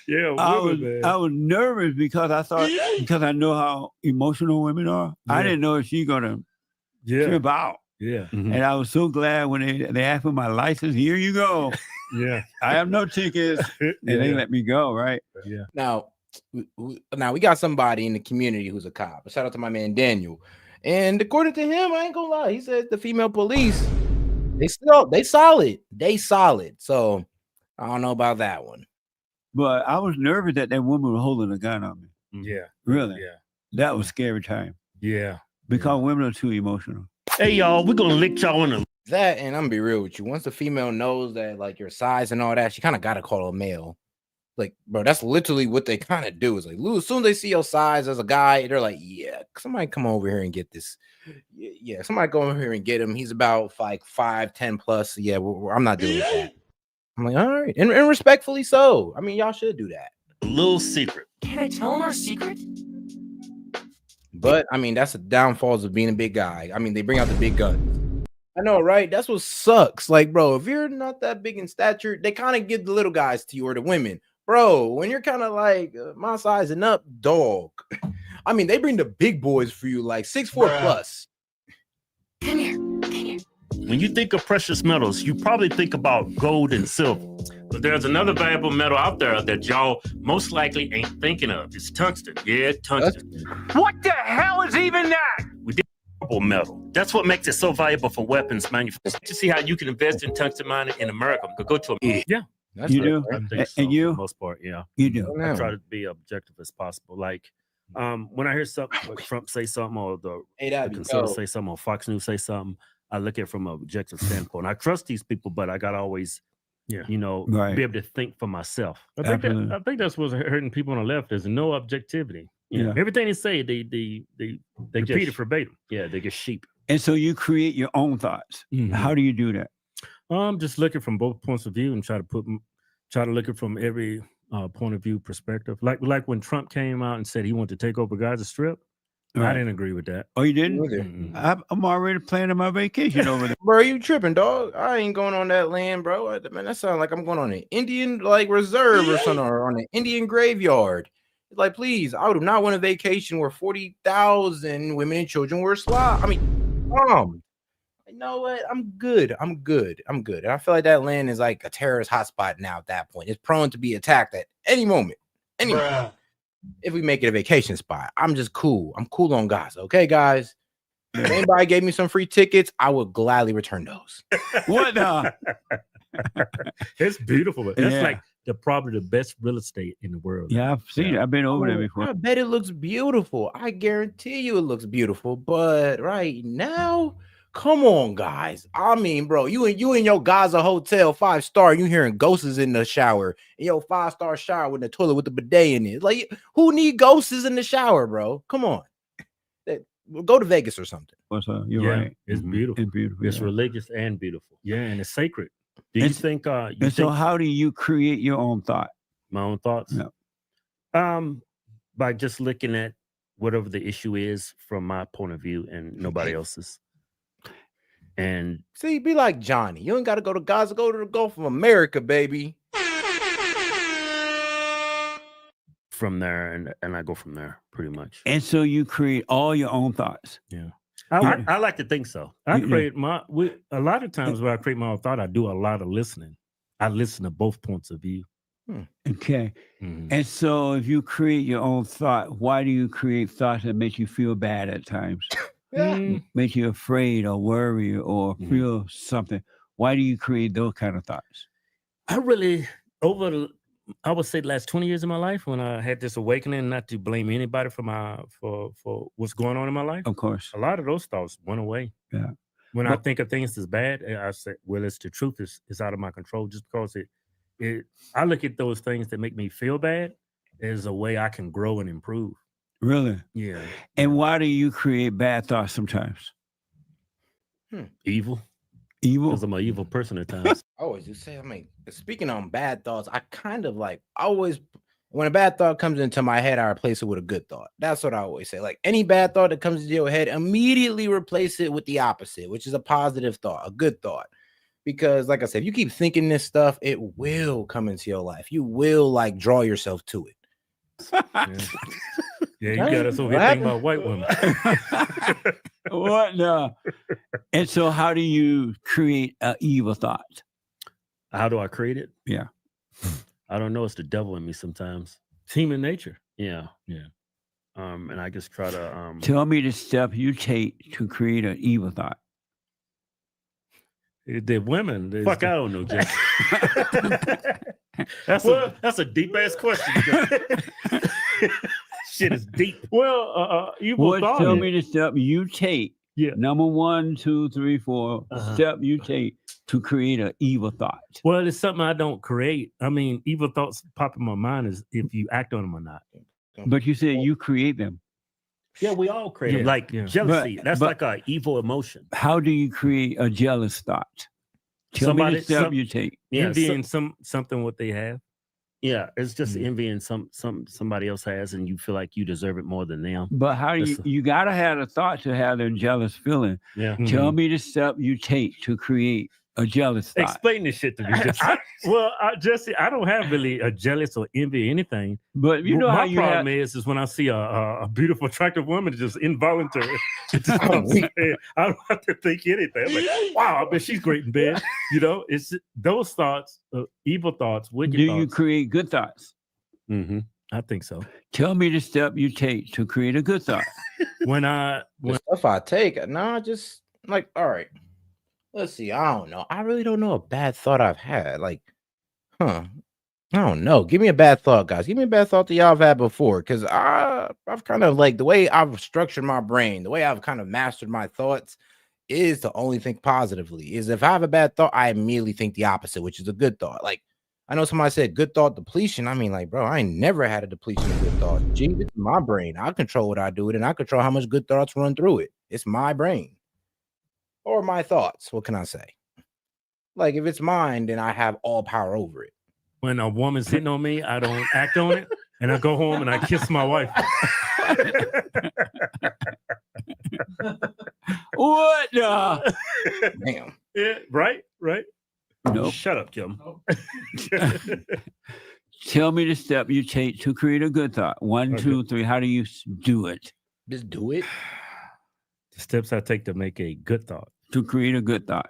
Yeah, I was nervous because I know how emotional women are. I didn't know if she's gonna trip out. Yeah. And I was so glad when they asked for my license. Here you go. Yeah. I have no tickets. And they let me go, right? Yeah. Now we got somebody in the community who's a cop. Shout out to my man Daniel. And according to him, I ain't gonna lie, he said the female police, they solid. They solid. So I don't know about that one. But I was nervous that woman was holding a gun on me. Yeah. Really? Yeah. That was a scary time. Yeah. Because women are too emotional. Hey, y'all, we're going to lick y'all in them. That, and I'm going to be real with you. Once the female knows that, like, your size and all that, she kind of got to call a male. Like, bro, that's literally what they kind of do. Is like, as soon as they see your size as a guy, they're like, yeah, somebody come over here and get this. Yeah, somebody go over here and get him. He's about like 5'10" plus. Yeah, I'm not doing that. I'm like, all right. And respectfully so. I mean, y'all should do that. A little secret. Can I tell him our secret? But, I mean, that's the downfalls of being a big guy. I mean, they bring out the big guns. I know, right? That's what sucks. Like, bro, if you're not that big in stature, they kind of give the little guys to you or the women. bro, when you're kind of like my size and up, dog. I mean, they bring the big boys for you, like 6'4" plus. Come here. Come here. When you think of precious metals, you probably think about gold and silver. But there's another valuable metal out there that y'all most likely ain't thinking of. It's tungsten. Yeah, tungsten. What the hell is even that? We did metal. That's what makes it so valuable for weapons manufacturers. To see how you can invest in tungsten mining in America. Go to a Yeah. That's you do, I think so, and you, for the most part, yeah, you do. I try to be objective as possible. Like, when I hear something, like Trump say something, or the conservatives say something, or Fox News say something, I look at it from an objective standpoint. I trust these people, but I gotta always, be able to think for myself. I think that's what's hurting people on the left. There's no objectivity. Everything they say, they repeat it verbatim. Yeah, they get sheep. And so you create your own thoughts. How do you do that? I'm just looking from both points of view and try to look at from every point of view perspective. Like when Trump came out and said he wanted to take over Gaza Strip, I didn't agree with that. Oh, you didn't? I'm already planning my vacation over there. Bro, you tripping, dog? I ain't going on that land, bro. Man, that sounds like I'm going on an Indian reserve or something, or on an Indian graveyard. Like, please, I would not want a vacation where 40,000 women and children were slaughtered. I mean, you know what? I'm good. And I feel like that land is like a terrorist hotspot now at that point. It's prone to be attacked at any moment. Anyway, if we make it a vacation spot, I'm just cool. I'm cool on Gaza. Okay, guys? If anybody gave me some free tickets, I would gladly return those. What? It's beautiful. That's like probably the best real estate in the world. Yeah, I've seen it. I've been over there before. I bet it looks beautiful. I guarantee you it looks beautiful. But right now, come on, guys. I mean, bro, you in your Gaza hotel 5-star, you hearing ghosts in the shower, in your 5-star shower with the toilet with the bidet in it. Like, who need ghosts in the shower, bro? Come on. Go to Vegas or something. You're right. It's beautiful. It's beautiful. It's religious and beautiful. Yeah, and it's sacred. Do you think? So how do you create your own thought? My own thoughts. Yeah. By just looking at whatever the issue is from my point of view and nobody else's. And see, be like Johnny. You ain't got to go to Gaza. Go to the Gulf of America, baby. From there, and I go from there pretty much. And so you create all your own thoughts. Yeah. I like to think so. I create a lot of times when I create my own thought, I do a lot of listening. I listen to both points of view. Okay. And so if you create your own thought, why do you create thoughts that make you feel bad at times? Make you afraid or worry or feel something? Why do you create those kind of thoughts? I would say the last 20 years of my life, when I had this awakening, not to blame anybody for what's going on in my life. Of course. A lot of those thoughts went away. Yeah. When I think of things as bad, I say, well, it's the truth is out of my control, just because I look at those things that make me feel bad as a way I can grow and improve. Really? Yeah. And why do you create bad thoughts sometimes? Evil. Because I'm an evil person at times. I always do say, I mean, speaking on bad thoughts, I kind of always, when a bad thought comes into my head, I replace it with a good thought. That's what I always say. Like, any bad thought that comes into your head, immediately replace it with the opposite, which is a positive thought, a good thought. Because like I said, if you keep thinking this stuff, it will come into your life. You will draw yourself to it. Yeah, you got us over here thinking about white women. What? No. And so how do you create an evil thought? How do I create it? Yeah. I don't know. It's the devil in me sometimes. It's human nature. Yeah. Yeah. And I just try to tell me the step you take to create an evil thought. The women. Fuck, I don't know, Jeff. That's a deep ass question. Shit is deep. Well, evil thought. Tell me the step you take. Yeah. Number 1, 2, 3, 4. Step you take to create an evil thought. Well, it's something I don't create. I mean, evil thoughts pop in my mind is if you act on them or not. But you said you create them. Yeah, we all create them. Like jealousy. That's like an evil emotion. How do you create a jealous thought? Tell me the step you take. Envying something what they have. Yeah, it's just envying somebody else has, and you feel like you deserve it more than them. But how do you gotta have a thought to have their jealous feeling? Yeah. Tell me the step you take to create A jealous thought. Explain this shit to me. Jesse, I don't have really a jealous or envy or anything. But you know my how you problem is when I see a beautiful, attractive woman just involuntary. I don't have to think anything. I'm like, wow, I bet she's great in bed. You know, it's those thoughts, evil thoughts, wicked Do thoughts. you create good thoughts? Mm-hmm. I think so. Tell me the step you take to create a good thought. When stuff I take, no, just like, all right. Let's see. I don't know. I really don't know a bad thought I've had. Like, I don't know. Give me a bad thought, guys. Give me a bad thought that y'all have had before. Because I've kind of like the way I've structured my brain, the way I've kind of mastered my thoughts is to only think positively. Is if I have a bad thought, I immediately think the opposite, which is a good thought. Like, I know somebody said good thought depletion. I mean, like, bro, I ain't never had a depletion of good thoughts. Gee, this is my brain. I control what I do with it, and I control how much good thoughts run through it. It's my brain. Or my thoughts. What can I say? Like, if it's mine, then I have all power over it. When a woman's hitting on me, I don't act on it, and I go home and I kiss my wife. What? Damn. Yeah, right. Nope. Shut up, Kim. Tell me the step you take to create a good thought. 1, 2, 3. How do you do it? Just do it. The steps I take to make a good thought. To create a good thought.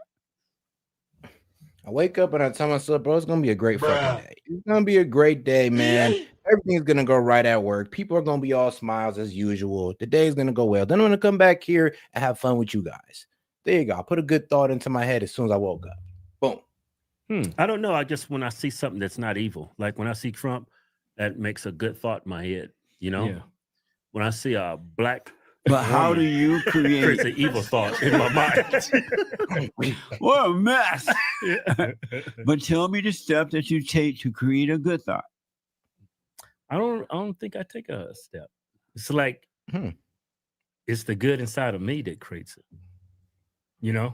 I wake up and I tell myself, bro, it's gonna be a great fucking day. It's gonna be a great day, man. Everything's gonna go right at work. People are gonna be all smiles as usual. The day's gonna go well. Then I'm gonna come back here and have fun with you guys. There you go. I put a good thought into my head as soon as I woke up. Boom. I don't know. I just when I see something that's not evil, like when I see Trump, that makes a good thought in my head. You know, when I see a black. But how do you create an evil thought in my mind? What a mess. But tell me the step that you take to create a good thought. I don't think I take a step. It's like it's the good inside of me that creates it. You know,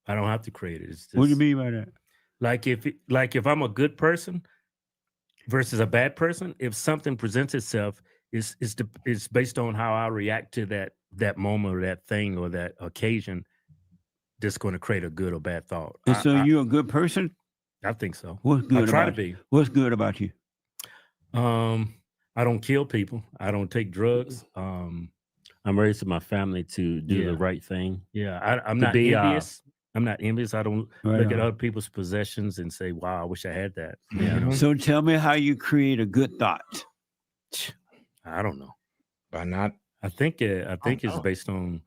I don't have to create it. It's just, what do you mean by that? Like if I'm a good person versus a bad person, if something presents itself, it's based on how I react to that moment or that thing or that occasion that's going to create a good or bad thought. And so you're a good person? I think so. What's good I try about to be. What's good about you? I don't kill people. I don't take drugs. I'm raising my family to do the right thing. Yeah, I'm not envious. I'm not envious. I don't look at other people's possessions and say, wow, I wish I had that. Yeah. You know? So tell me how you create a good thought. I don't know. By not? I think it's based on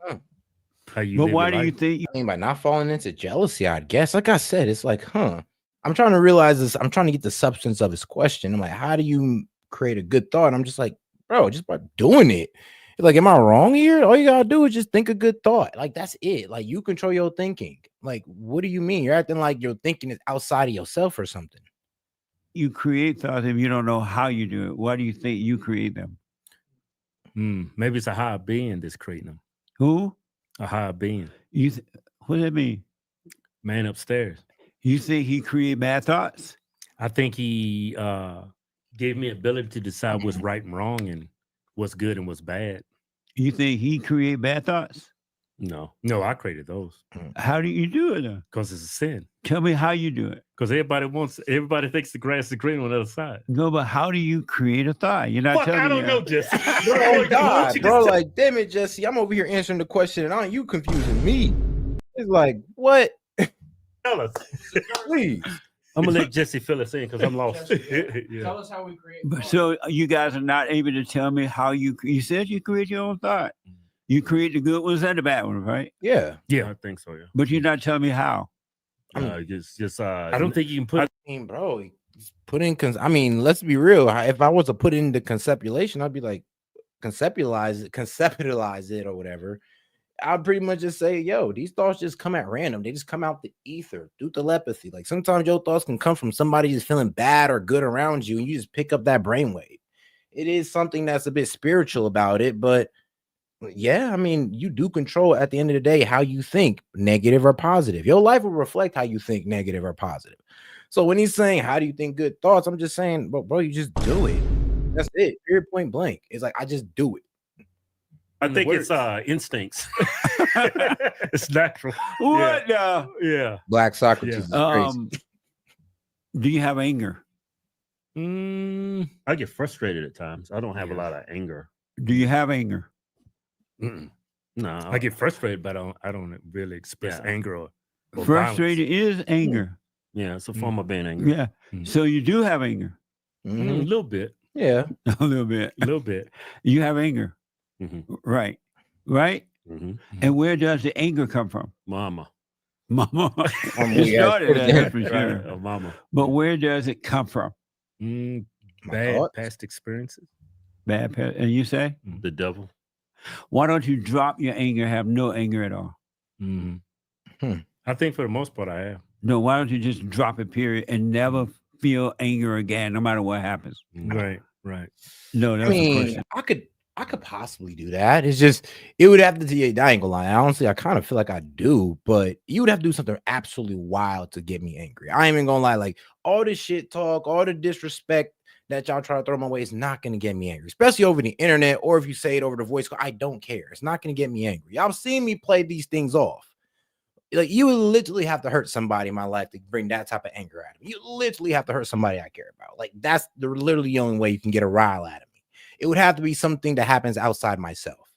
how you But live why your do you life. think? I mean, by not falling into jealousy, I guess. Like I said, it's like, I'm trying to realize this. I'm trying to get the substance of his question. I'm like, how do you create a good thought? I'm just like, bro, just by doing it. Like, am I wrong here? All you gotta do is just think a good thought. Like, that's it. Like, you control your thinking. Like, what do you mean? You're acting like your thinking is outside of yourself or something. You create thoughts if you don't know how you do it. Why do you think you create them? Maybe it's a higher being that's creating them. Who? A higher being. What does that mean? Man upstairs. You think he created bad thoughts? I think he gave me ability to decide what's right and wrong and what's good and what's bad. You think he created bad thoughts? No, I created those. How do you do it then? Because it's a sin. Tell me how you do it. Because everybody thinks the grass is green on the other side. No, but how do you create a thought? You're not telling me. I don't know, Jesse. Oh, God, bro, like, damn it, Jesse. I'm over here answering the question and aren't you confusing me? It's like, what? Tell us. Please. I'm going to let Jesse fill us in because I'm lost. Tell us how we create. So you guys are not able to tell me how you said you create your own thought. You create the good ones and the bad ones, right? Yeah. Yeah, I think so, yeah. But you're not telling me how. I don't think you can put. I mean, bro, put in. I mean, let's be real. If I was to put into conceptualization, I'd be like, conceptualize it, or whatever. I'd pretty much just say, yo, these thoughts just come at random. They just come out the ether through telepathy. Like sometimes your thoughts can come from somebody who's feeling bad or good around you, and you just pick up that brainwave. It is something that's a bit spiritual about it, but. Yeah, I mean, you do control at the end of the day how you think, negative or positive. Your life will reflect how you think, negative or positive. So when he's saying, how do you think good thoughts? I'm just saying, bro, you just do it. That's it. Period, point blank. It's like, I just do it. I think it's instincts. It's natural. What? Yeah. Black Socrates is crazy. Do you have anger? I get frustrated at times. I don't have a lot of anger. Do you have anger? No, I get frustrated, but I don't really express anger or Frustrated violence. is anger. Yeah, it's a form of being angry. Yeah. So you do have anger. A little bit. Yeah. A little bit. A little bit. You have anger. Right. Right? And where does the anger come from? Mama. It started there for sure. Right, mama. But where does it come from? Bad past experiences. Bad past. And you say? The devil. Why don't you drop your anger, have no anger at all? I think for the most part I have. No, why don't you just drop it, period, and never feel anger again, no matter what happens? Right. No, that's the question. I could possibly do that. It's just it would have to be. I ain't gonna lie. Honestly, I kind of feel like I do, but you would have to do something absolutely wild to get me angry. I ain't even gonna lie. Like all this shit talk, all the disrespect that y'all try to throw my way is not gonna get me angry, especially over the internet or if you say it over the voice call. I don't care. It's not gonna get me angry. Y'all seen me play these things off. Like you would literally have to hurt somebody in my life to bring that type of anger out of me. You literally have to hurt somebody I care about. Like that's literally the only way you can get a rile out of me. It would have to be something that happens outside myself.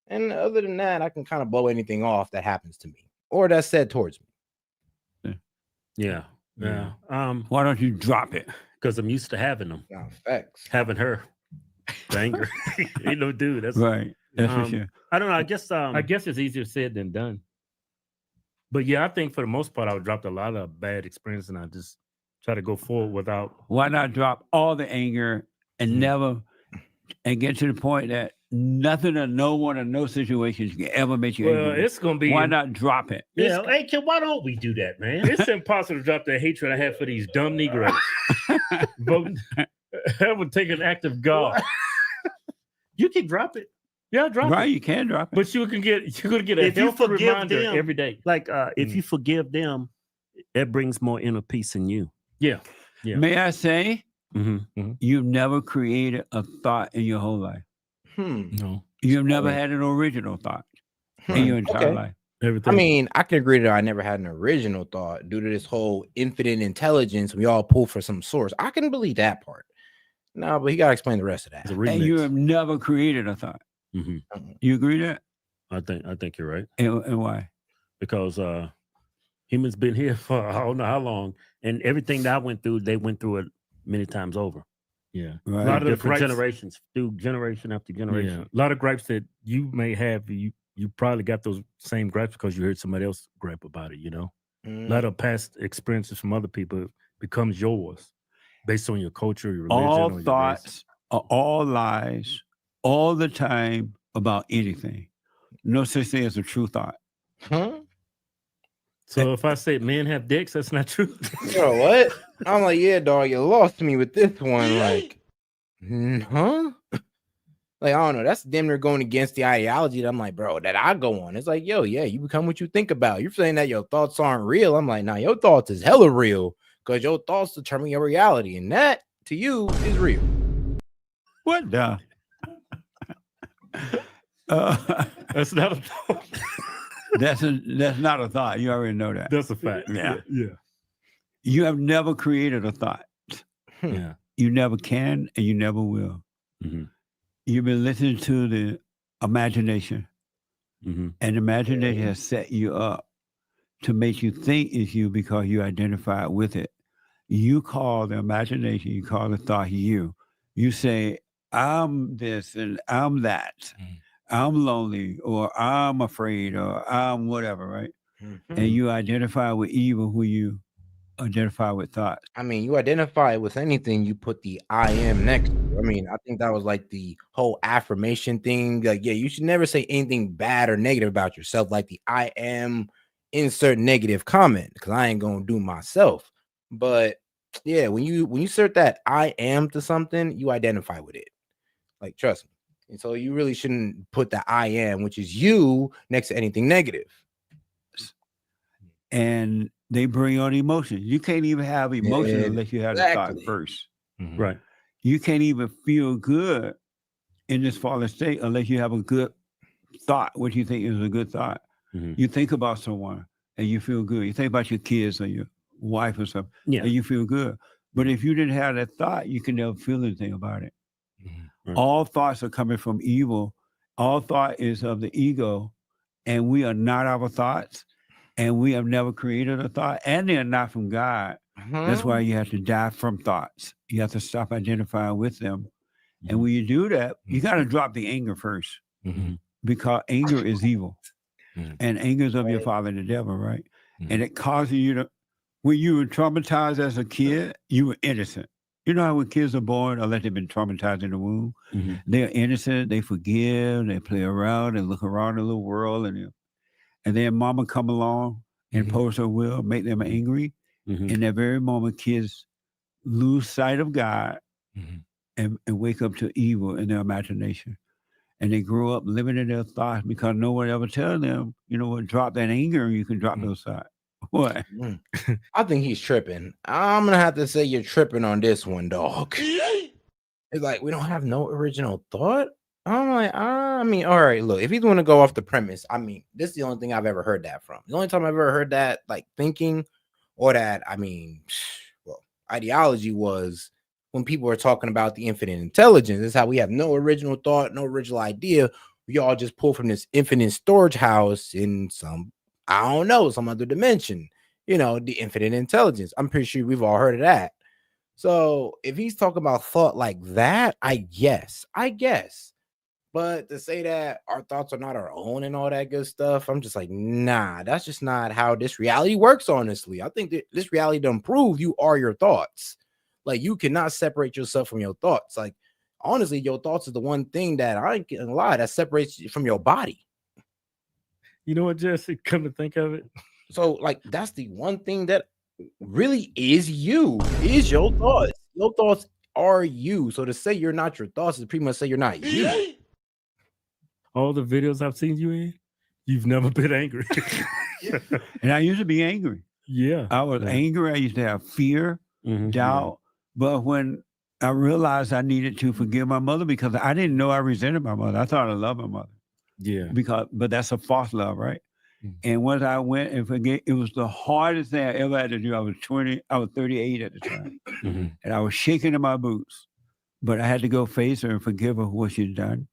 And other than that, I can kind of blow anything off that happens to me or that's said towards me. Yeah. Why don't you drop it? Because I'm used to having them. Facts. Having her. The anger. Ain't no dude. That's right. That's for sure. I don't know. I guess it's easier said than done. But yeah, I think for the most part, I would drop a lot of bad experience and I just try to go forward without. Why not drop all the anger and never and get to the point that nothing or no one or no situations can ever make you angry? It's gonna be. Why not drop it? Yeah, hey kid, why don't we do that, man? It's impossible to drop the hatred I have for these dumb Negroes. But that would take an act of God. You can drop it. Yeah, drop it. Right, you can drop it. But you're gonna get a healthy reminder them, every day. Like if you forgive them, it brings more inner peace in you. Yeah. May I say, you've never created a thought in your whole life. No. You've never had an original thought in your entire life. Everything. I mean, I can agree that I never had an original thought due to this whole infinite intelligence. We all pull for some source. I can believe that part. No, but he gotta explain the rest of that. And you have never created a thought. You agree that? I think you're right. And why? Because humans been here for I don't know how long, and everything that I went through, they went through it many times over. Yeah, right. A lot of different generations, through generation after generation. A lot of gripes that you may have, you probably got those same gripes because you heard somebody else gripe about it. You know, a lot of past experiences from other people becomes yours based on your culture, your religion. All thoughts are all lies. All the time about anything. No such thing as a true thought. So if I say men have dicks, that's not true. Bro, what? I'm like, yeah, dog, you lost me with this one. Like, huh? Like, I don't know. That's damn near going against the ideology that I'm like, bro, that I go on. It's like, yo, yeah, you become what you think about. You're saying that your thoughts aren't real. I'm like, nah, your thoughts is hella real because your thoughts determine your reality. And that, to you, is real. What the? That's not a thought. That's not a thought. You already know that. That's a fact. Yeah. You have never created a thought. Yeah. You never can and you never will. You've been listening to the imagination. And imagination has set you up to make you think it's you because you identify with it. You call the imagination, you call the thought you. You say, I'm this and I'm that. I'm lonely or I'm afraid or I'm whatever, right? And you identify with evil who you identify with thoughts. I mean, you identify with anything, you put the I am next to. I mean, I think that was like the whole affirmation thing. Like, yeah, you should never say anything bad or negative about yourself, like the I am insert negative comment, because I ain't gonna do myself. But yeah, when you insert that I am to something, you identify with it. Like, trust me. And so you really shouldn't put the I am, which is you, next to anything negative. And they bring on emotions. You can't even have emotions unless you have the thought first. Right. You can't even feel good in this fallen state unless you have a good thought, what you think is a good thought. You think about someone and you feel good. You think about your kids or your wife or something, and you feel good. But if you didn't have that thought, you can never feel anything about it. All thoughts are coming from evil. All thought is of the ego, and we are not our thoughts, and we have never created a thought, and they're not from God. That's why you have to die from thoughts. You have to stop identifying with them. And when you do that, you got to drop the anger first, because anger is evil. And anger is of your father, the devil, right? And it causes you to, when you were traumatized as a kid, you were innocent. You know how when kids are born, unless they've been traumatized in the womb, they're innocent, they forgive, they play around and look around the little world, and then mama come along and impose her will, make them angry. In that very moment, kids lose sight of God and wake up to evil in their imagination. And they grow up living in their thoughts because no one ever tells them, you know what, drop that anger and you can drop those thoughts. What? I think he's tripping. I'm gonna have to say you're tripping on this one, dog. It's like we don't have no original thought. I'm like, I mean, all right, look, if he's gonna go off the premise, I mean, this is the only thing I've ever heard that from. The only time I've ever heard that, like thinking, or that, I mean, well, ideology was when people were talking about the infinite intelligence. It's how we have no original thought, no original idea. We all just pull from this infinite storage house in some, I don't know, some other dimension, you know, the infinite intelligence. I'm pretty sure we've all heard of that. So if he's talking about thought like that, I guess. But to say that our thoughts are not our own and all that good stuff, I'm just like, nah, that's just not how this reality works, honestly. I think that this reality done prove you are your thoughts. Like, you cannot separate yourself from your thoughts. Like, honestly, your thoughts is the one thing that I ain't gonna lie, that separates you from your body. You know what, Jesse? Come to think of it. So, like, that's the one thing that really is you, is your thoughts. Your thoughts are you. So to say you're not your thoughts is pretty much say you're not you. All the videos I've seen you in, you've never been angry. And I used to be angry. Yeah. I was angry. I used to have fear, doubt. But when I realized I needed to forgive my mother, because I didn't know I resented my mother. I thought I loved my mother. Yeah. But that's a false love, right? And once I went and forget, it was the hardest thing I ever had to do. I was 38 at the time. And I was shaking in my boots. But I had to go face her and forgive her for what she'd done.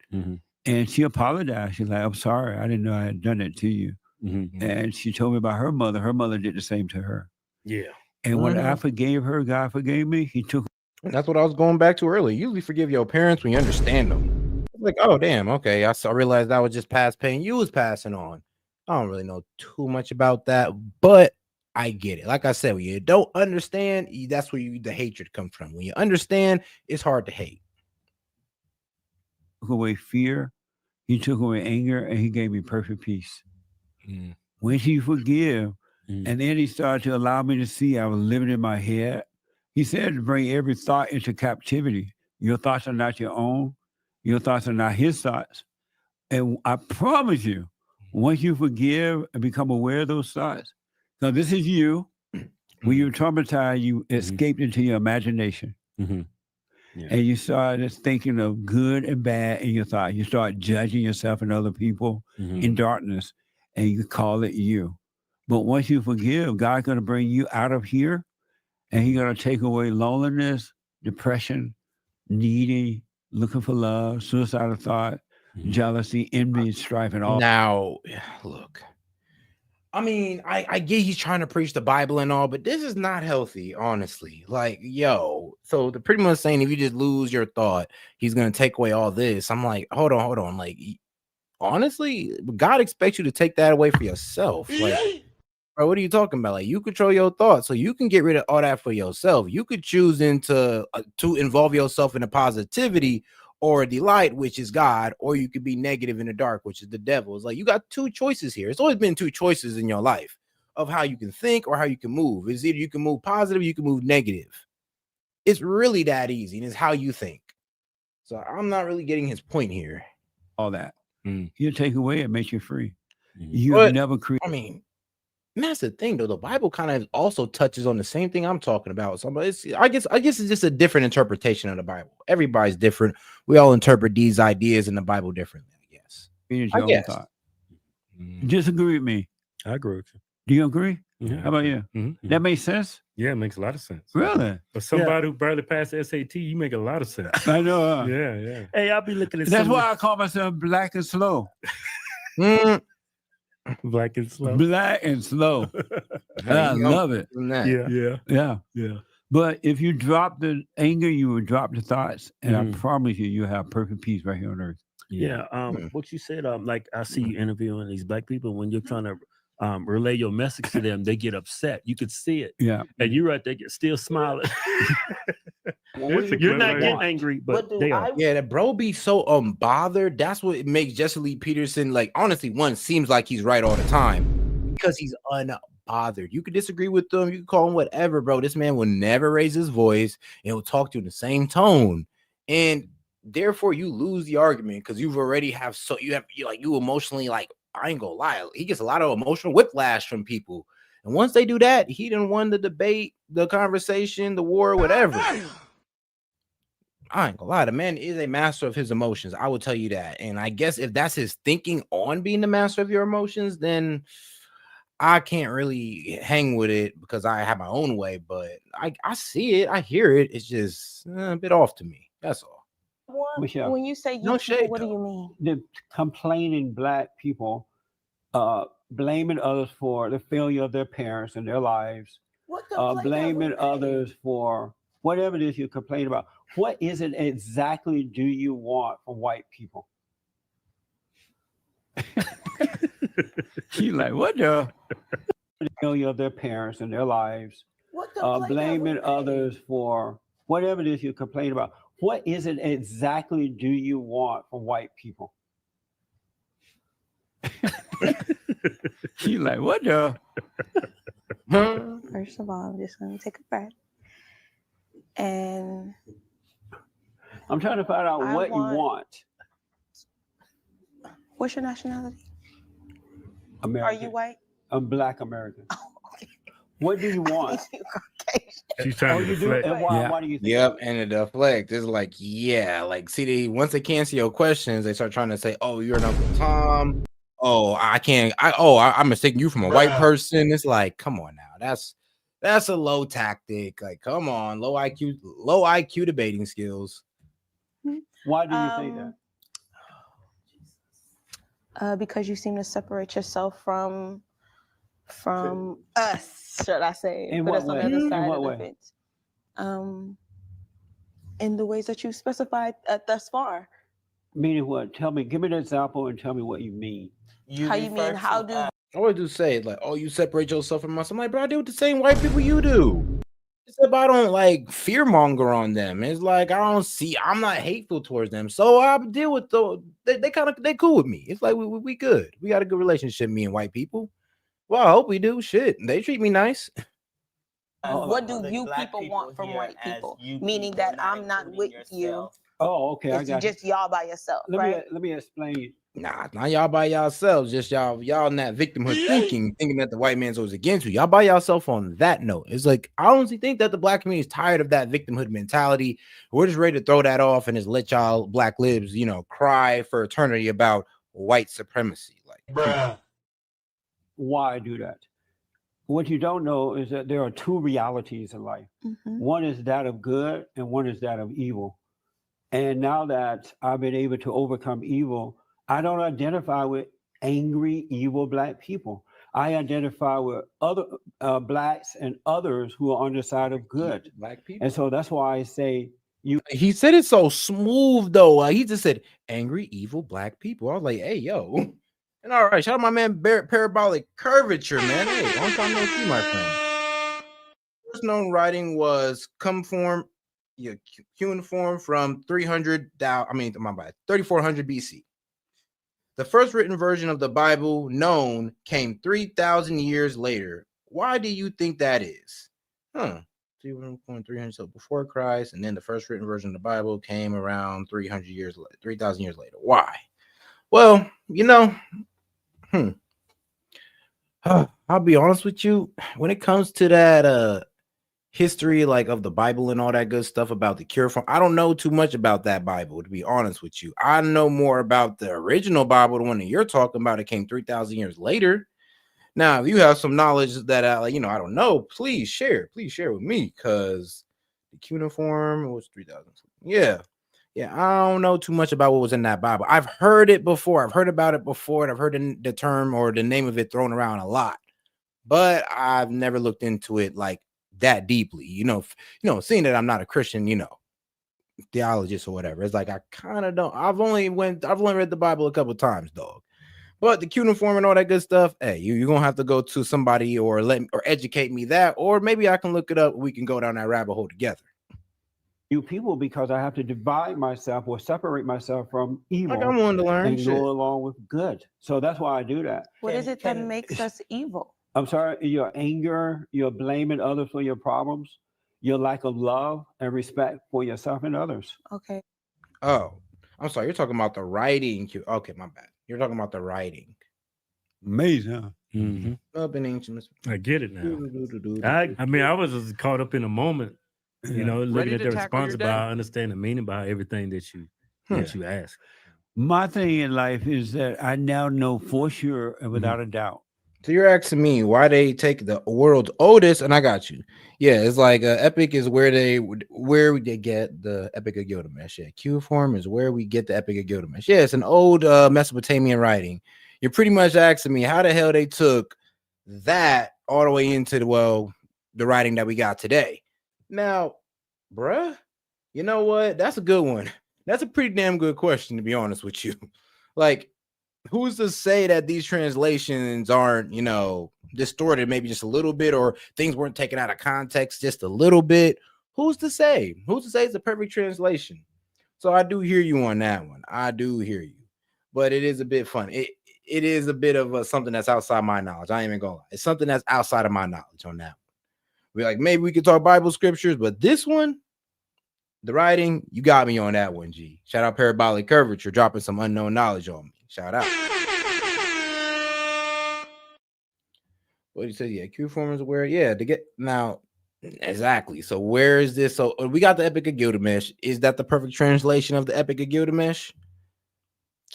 And she apologized. She's like, I'm sorry. I didn't know I had done it to you. And she told me about her mother. Her mother did the same to her. Yeah. And when I forgave her, God forgave me. He took. And that's what I was going back to earlier. You usually forgive your parents when you understand them. It's like, oh, damn. Okay. I realized that was just past pain you was passing on. I don't really know too much about that, but I get it. Like I said, when you don't understand, that's where the hatred comes from. When you understand, it's hard to hate. Took away fear, he took away anger, and he gave me perfect peace. When he forgive, and then he started to allow me to see I was living in my head. He said to bring every thought into captivity. Your thoughts are not your own. Your thoughts are not his thoughts. And I promise you, once you forgive and become aware of those thoughts, so this is you. When you're traumatized, you escaped into your imagination. And you started thinking of good and bad in your thought. You start judging yourself and other people in darkness, and you call it you. But once you forgive, God's going to bring you out of here, and he's going to take away loneliness, depression, needy, looking for love, suicidal thought, jealousy, envy, strife, and all. Now, look, I mean, I get he's trying to preach the Bible and all, but this is not healthy, honestly. Like, yo, so they're pretty much saying if you just lose your thought, he's going to take away all this. I'm like, hold on. Like, honestly, God expects you to take that away for yourself. Like, bro, what are you talking about? Like, you control your thoughts, so you can get rid of all that for yourself. You could choose to involve yourself in a positivity or a delight, which is God, or you could be negative in the dark, which is the devil. It's like you got two choices here. It's always been two choices in your life of how you can think or how you can move. It's either you can move positive, you can move negative. It's really that easy, and it's how you think. So I'm not really getting his point here. All that. You take away, it makes you free. You have never created. I mean, And that's the thing, though. The Bible kind of also touches on the same thing I'm talking about. So I guess it's just a different interpretation of the Bible. Everybody's different. We all interpret these ideas in the Bible differently, I guess. Here's I your guess. thought. Disagree with me. I agree with you. Do you agree? Yeah, How about you? That makes sense? Yeah, it makes a lot of sense. Really? For somebody who barely passed the S.A.T, you make a lot of sense. I know. Yeah. Hey, I'll be looking at That's why I call myself black and slow. Black and slow. Black and slow. I love it. Yeah. But if you drop the anger, you will drop the thoughts, and I promise you, you have perfect peace right here on earth. Yeah. What you said, like I see you interviewing these black people when you're trying to relay your message to them, they get upset. You could see it. Yeah. And you're right there, still smiling. You're not getting angry, but they are. Yeah, that bro be so bothered. That's what makes Jesse Lee Peterson, like, honestly, one seems like he's right all the time because he's unbothered. You could disagree with him, you can call him whatever, bro. This man will never raise his voice and will talk to you in the same tone. And therefore you lose the argument because you emotionally, like, I ain't gonna lie, he gets a lot of emotional whiplash from people. And once they do that, he done won the debate, the conversation, the war, whatever. I ain't gonna lie, the man is a master of his emotions. I will tell you that. And I guess if that's his thinking on being the master of your emotions, then I can't really hang with it because I have my own way. But I see it, I hear it. It's just a bit off to me. That's all. Michelle, When you say no shade, what do you mean? The complaining black people blaming others for the failure of their parents and their lives, blaming others for whatever it is you complain about. What is it exactly do you want from white people? She's like, what the failure of their parents and their lives, blaming others for whatever it is you complain about. What is it exactly do you want from white people? She's like, what the? First of all, I'm just going to take a breath. And I'm trying to find out what you want. What's your nationality? American. Are you white? I'm black American. Oh, okay. What do you want? She's trying to deflect. Why do you think? Yep, and it deflect. It's like, yeah, like, see, once they can't see your questions, they start trying to say, oh, you're an Uncle Tom. Oh, I'm mistaking you from a white person. It's like, come on now. That's a low tactic. Like, come on, low IQ debating skills. Why do you say that? Because you seem to separate yourself from us, should I say? In what way? In what way? In the ways that you specified thus far. Meaning what? Tell me. Give me an example and tell me what you mean. How you mean? How do? I always do say, like, oh, you separate yourself from us. I'm like, bro, I deal with the same white people you do. Except I don't like fearmonger on them. It's like I'm not hateful towards them. So I deal with they cool with me. It's like we good. We got a good relationship, me and white people. Well, I hope we do. Shit, they treat me nice. What do you people want from white people? Meaning that I'm not with you. Oh, okay. I got just y'all by yourself, right? Let me explain. Nah, not y'all by yourselves. Just y'all in that victimhood thinking that the white man's always against you. Y'all by yourself on that note. It's like, I honestly think that the black community is tired of that victimhood mentality. We're just ready to throw that off and just let y'all black libs, cry for eternity about white supremacy. Like, bruh. Why do that? What you don't know is that there are two realities in life. Mm-hmm. One is that of good and one is that of evil. And now that I've been able to overcome evil, I don't identify with angry, evil black people. I identify with other blacks and others who are on the side of good. Black people. And so that's why I say you. He said it so smooth though. He just said angry, evil black people. I was like, hey, yo. And all right, shout out my man Parabolic Curvature, man. Hey, long time no see, my friend. First known writing was cuneiform from 3400 BC. The first written version of the Bible known came 3,000 years later. Why do you think that is? 300, so before Christ, and then the first written version of the Bible came around 3,000 years later. Why? Well, I'll be honest with you. When it comes to that history, like of the Bible and all that good stuff about the cure form, I don't know too much about that Bible, to be honest with you. I know more about the original Bible, the one that you're talking about. It came 3,000 years later. Now, if you have some knowledge that I don't know, please share with me, because the cuneiform was 3,000. Yeah. I don't know too much about what was in that Bible. I've heard it before. I've heard about it before, and I've heard the term or the name of it thrown around a lot, but I've never looked into it like that deeply. Seeing that I'm not a Christian, theologist or whatever. It's like I kind of don't. I've only read the Bible a couple of times, dog. But the cuneiform and all that good stuff, hey, you're gonna have to go to somebody or educate me that, or maybe I can look it up. We can go down that rabbit hole together. You people, because I have to divide myself or separate myself from evil. I wanted to learn and go along with good. So that's why I do that. What is it that makes us evil? I'm sorry, your anger, your blaming others for your problems, your lack of love and respect for yourself and others. Okay. Oh, I'm sorry. You're talking about the writing. Okay, my bad. You're talking about the writing. Amazing, huh? Mm-hmm. Up in ancient. I get it now. I mean, I was just caught up in a moment, looking at the response about understanding the meaning behind everything that you ask. My thing in life is that I now know for sure and without a doubt. So you're asking me why they take the world's oldest, and I got you. Yeah, it's like Epic is where they get the Epic of Gilgamesh. Yeah, cuneiform is where we get the Epic of Gilgamesh. Yeah, it's an old Mesopotamian writing. You're pretty much asking me how the hell they took that all the way into the writing that we got today. Now, bruh, you know what? That's a good one. That's a pretty damn good question, to be honest with you. Like, who's to say that these translations aren't, distorted maybe just a little bit, or things weren't taken out of context just a little bit? Who's to say? Who's to say it's a perfect translation? So I do hear you on that one. I do hear you. But it is a bit fun. It is a bit of something that's outside my knowledge. I ain't even gonna lie. It's something that's outside of my knowledge on that one. We're like, maybe we could talk Bible scriptures, but this one, the writing, you got me on that one, G. Shout out Parabolic Curvature, dropping some unknown knowledge on me. Shout out. What do you say? Yeah, cuneiform is where, to get now. Exactly. So where is this? So we got the Epic of Gilgamesh. Is that the perfect translation of the Epic of Gilgamesh?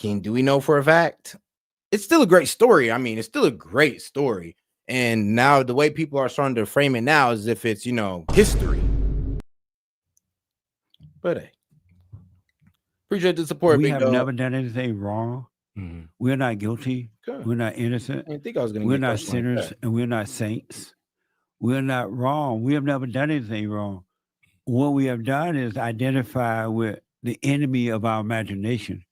Do we know for a fact? It's still a great story. I mean, it's still a great story. And now the way people are starting to frame it now is if it's, history. But hey, appreciate the support. We have never done anything wrong. Mm-hmm. We're not guilty. Good. We're not innocent. I think I was going to. We're not sinners, and we're not saints. We're not wrong. We have never done anything wrong. What we have done is identify with the enemy of our imagination.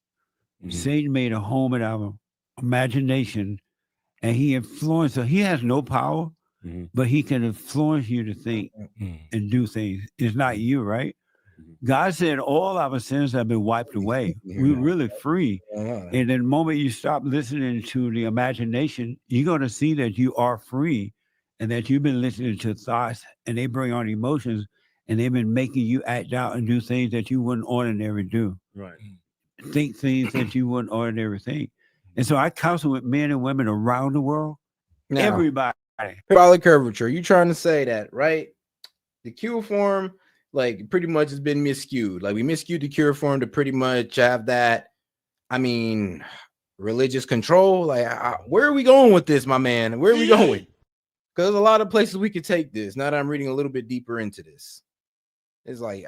Mm-hmm. Satan made a home in our imagination, and he influenced us. He has no power, but he can influence you to think and do things. It's not you, right? God said all our sins have been wiped away. We're really free. And the moment you stop listening to the imagination, you're going to see that you are free and that you've been listening to thoughts, and they bring on emotions, and they've been making you act out and do things that you wouldn't ordinarily do. Right. Think things that you wouldn't ordinarily think. And so I counsel with men and women around the world, everybody. Parabolic Curvature, you trying to say that, right? The cuneiform, like, pretty much has been miscued. Like, we miscued the cuneiform to pretty much have that, religious control. Like, where are we going with this, my man? Where are we going? Because there's a lot of places we could take this. Now that I'm reading a little bit deeper into this, it's like,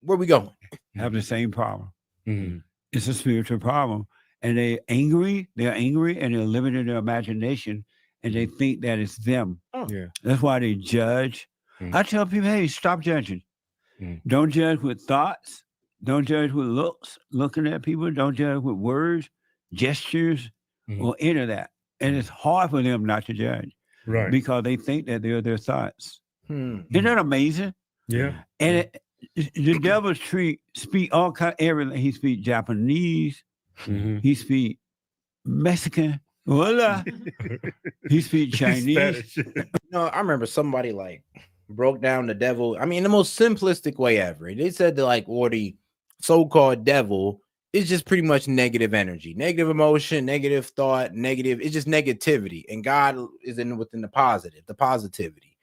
where are we going? Have the same problem. Mm-hmm. It's a spiritual problem. And they're angry, and they're living in their imagination, and they think that it's them. Oh. Yeah. That's why they judge. I tell people, hey, stop judging. Don't judge with thoughts. Don't judge with looks, looking at people. Don't judge with words, gestures, or any of that. And it's hard for them not to judge. Right. Because they think that they're their thoughts. Isn't that amazing? Yeah. And the devil speak all kind of everything. He speak Japanese. He speak Mexican. Voila. He speak Chinese. I remember somebody broke down the devil. I mean, the most simplistic way ever. They said that the so-called devil it's just pretty much negative energy, negative emotion, negative thought, negative. It's just negativity, and God is within the positivity.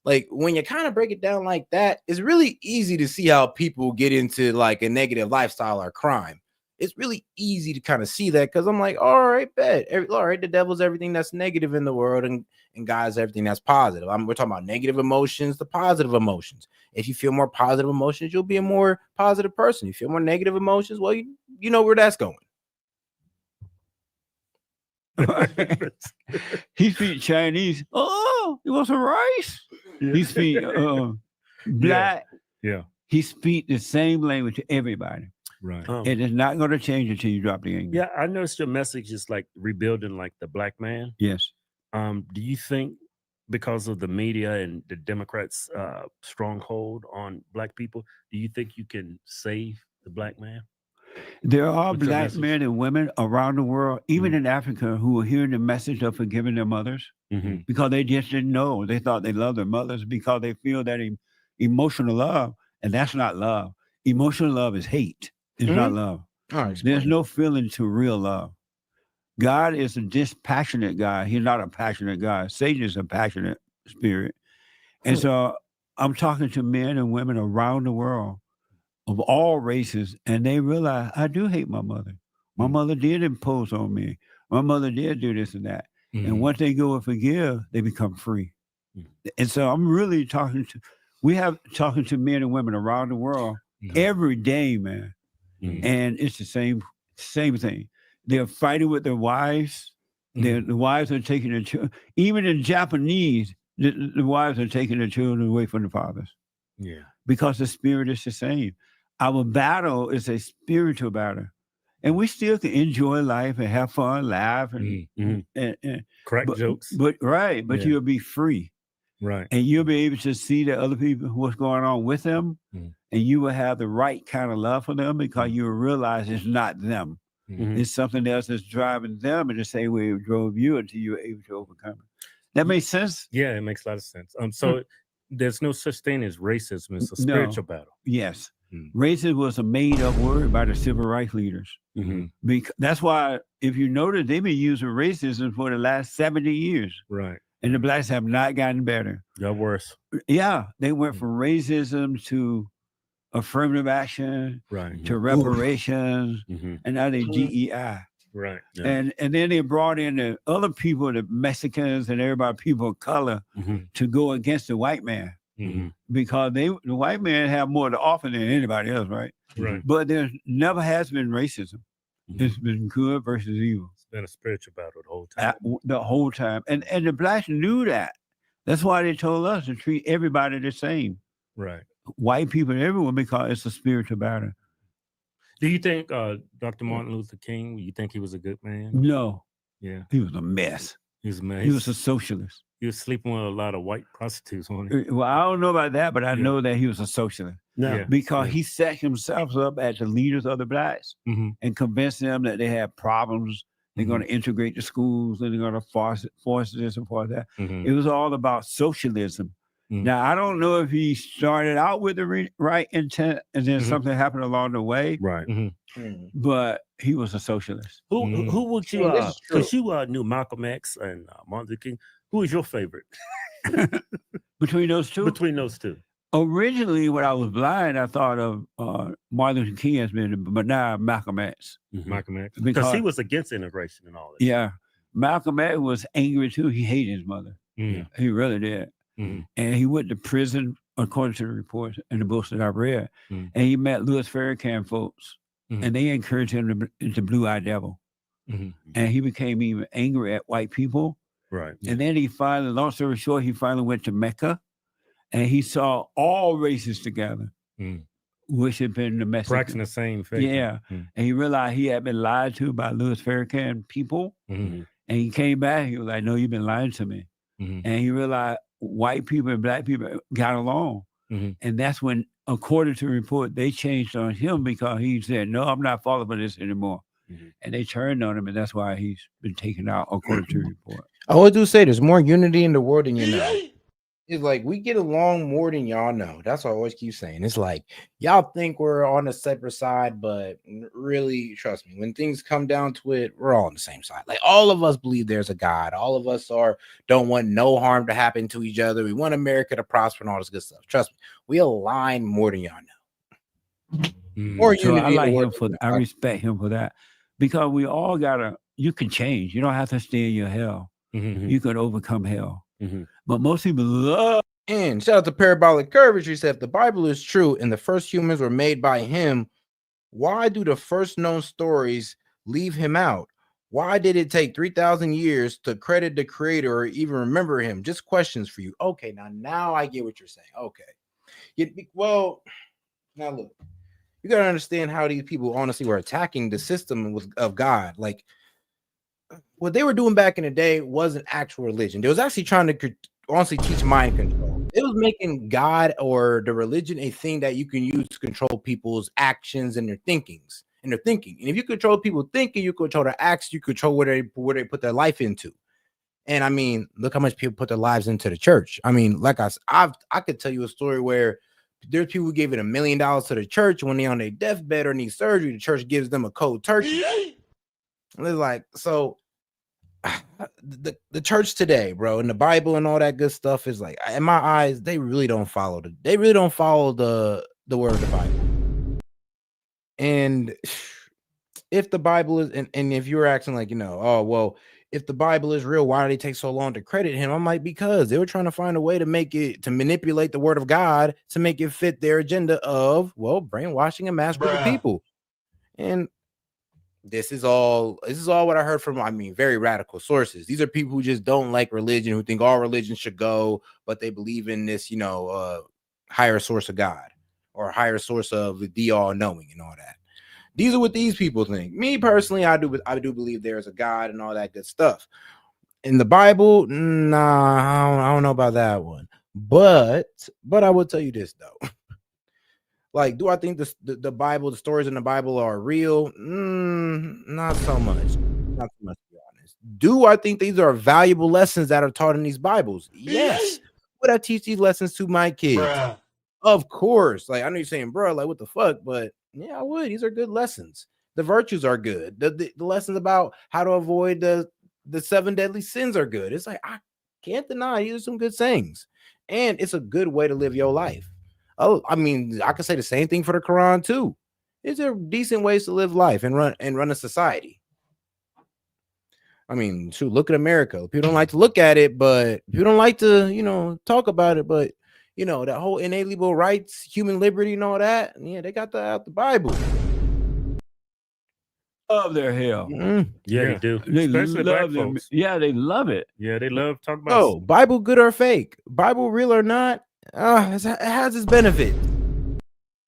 Like when you kind of break it down like that, it's really easy to see how people get into like a negative lifestyle or crime. It's really easy to kind of see that because I'm like, all right, all right, the devil's everything that's negative in the world, and God's everything that's positive. We're talking about negative emotions, the positive emotions. If you feel more positive emotions, you'll be a more positive person. You feel more negative emotions, well, you know where that's going. He speaks Chinese. Oh, you want some rice? Yeah. He speaks black. Yeah. He speaks the same language to everybody. Right. It is not going to change until you drop the English. Yeah, I noticed your message is like rebuilding like the black man. Yes. Do you think because of the media and the Democrats' stronghold on black people, do you think you can save the black man? There are What's your black message? men and women around the world, even in Africa, who are hearing the message of forgiving their mothers because they just didn't know. They thought they loved their mothers because they feel that emotional love, and that's not love. Emotional love is hate. It's not love. There's no feeling to real love. God is a dispassionate God. He's not a passionate God. Satan is a passionate spirit. And so I'm talking to men and women around the world of all races, and they realize I do hate my mother. My mother did impose on me. My mother did do this and that. And once they go and forgive, they become free. And so I'm really talking to men and women around the world every day, man. And it's the same thing. They're fighting with their wives. The wives are taking their children. Even in Japanese, the wives are taking their children away from the fathers. Yeah. Because the spirit is the same. Our battle is a spiritual battle. And we still can enjoy life and have fun, laugh, and crack jokes. But you'll be free. Right. And you'll be able to see the other people, what's going on with them. And you will have the right kind of love for them because you will realize it's not them. It's something else that's driving them in the same way it drove you until you were able to overcome it. That makes sense? Yeah, it makes a lot of sense. So there's no such thing as racism. It's a spiritual battle. Yes. Racism was a made-up word by the civil rights leaders. Because that's why, if you notice, they've been using racism for the last 70 years. Right. And the blacks have not gotten better. Got worse. Yeah. They went from racism to affirmative action, right, to reparations, and now they DEI. Right. Yeah. And then they brought in the other people, the Mexicans and everybody, people of color, to go against the white man. Because the white man have more to offer than anybody else, right? Right. But there never has been racism. It's been good versus evil. It's been a spiritual battle the whole time. The whole time. And the blacks knew that. That's why they told us to treat everybody the same. Right. White people and everyone, because it's a spiritual battle. Do you think Dr. Martin Luther King, you think he was a good man? No. Yeah. He was a mess. He was a mess. He was a socialist. He was sleeping with a lot of white prostitutes on it. Well, I don't know about that, but I know that he was a socialist. Because he set himself up as the leaders of the blacks and convinced them that they had problems. They're going to integrate the schools and they're going to force this and force that. It was all about socialism. Now, I don't know if he started out with the right intent and then something happened along the way. Right. But he was a socialist. Who would you, because you knew Malcolm X and Martin Luther King, who is your favorite? Between those two? Between those two. Originally, when I was blind, I thought of Martin Luther King as being, but now Malcolm X. Malcolm X. Because he was against integration and all that. Yeah. Malcolm X was angry too. He hated his mother. He really did. And he went to prison, according to the reports and the books that I read. And he met Louis Farrakhan folks, and they encouraged him to Blue-Eyed Devil. And he became even angry at white people. Right. And then he finally, long story short, he finally went to Mecca, and he saw all races together, which had been the message. Practicing the same faith. Yeah. And he realized he had been lied to by Louis Farrakhan people. And he came back, he was like, no, you've been lying to me. And he realized white people and black people got along. And that's when, according to the report, they changed on him because he said, no, I'm not falling for this anymore. And they turned on him, and that's why he's been taken out, according to the report. I would do say there's more unity in the world than you know. It's like we get along more than y'all know. That's what I always keep saying. It's like y'all think we're on a separate side, but really, trust me, when things come down to it, we're all on the same side. Like all of us believe there's a God. All of us don't want no harm to happen to each other. We want America to prosper and all this good stuff. Trust me, we align more than y'all know. More So I unity. like him for. I respect him for that, because we all gotta. You can change. You don't have to stay in your hell. You can overcome hell. But most people love. And shout out to Parabolic Curvature. He said, if the Bible is true and the first humans were made by him, why do the first known stories leave him out? Why did it take 3,000 years to credit the creator or even remember him? Just questions for you. Okay, now I get what you're saying. Okay. Well, now look, you got to understand how these people honestly were attacking the system of God. Like, what they were doing back in the day wasn't actual religion. They was actually trying to honestly teach mind control. It was making God or the religion a thing that you can use to control people's actions and their thinkings and their thinking. And if you control people thinking, you control their actions, you control where they put their life into. And I mean, look how much people put their lives into the church. I mean, like I could tell you a story where there's people who gave it $1 million to the church when they're on their deathbed or need surgery. The church gives them a cold turkey. And it's like, so the church today, bro, and the Bible and all that good stuff is like, in my eyes, they really don't follow the word of the Bible. And if the Bible is, and if you're acting like, oh, well, if the Bible is real, why do they take so long to credit him? I'm like, because they were trying to find a way to manipulate the word of God to make it fit their agenda of, well, brainwashing a mass group of people. And this is all what I heard from, very radical sources. These are people who just don't like religion, who think all religion should go, but they believe in this, higher source of God or higher source of the all knowing and all that. These are what these people think. Me personally, I do believe there's a God and all that good stuff. In the Bible, nah, I don't know about that one. But I will tell you this though. Like, do I think the Bible, the stories in the Bible are real? Not so much. Not so much, to be honest. Do I think these are valuable lessons that are taught in these Bibles? Yes. Would I teach these lessons to my kids? Bruh. Of course. Like, I know you're saying, bro, like, what the fuck? But yeah, I would. These are good lessons. The virtues are good. The lessons about how to avoid the 7 deadly sins are good. It's like, I can't deny these are some good things. And it's a good way to live your life. Oh, I mean, I could say the same thing for the Quran too. These are decent ways to live life and run a society. I mean, shoot, look at America. People don't like to look at it, but people don't like to, talk about it. But that whole inalienable rights, human liberty, and all that. Yeah, they got that out the Bible. Love their hell. Yeah, they do. They Especially love black them. folks. Yeah, they love it. Yeah, they love talking about. Oh, Bible good or fake? Bible real or not? It has its benefits.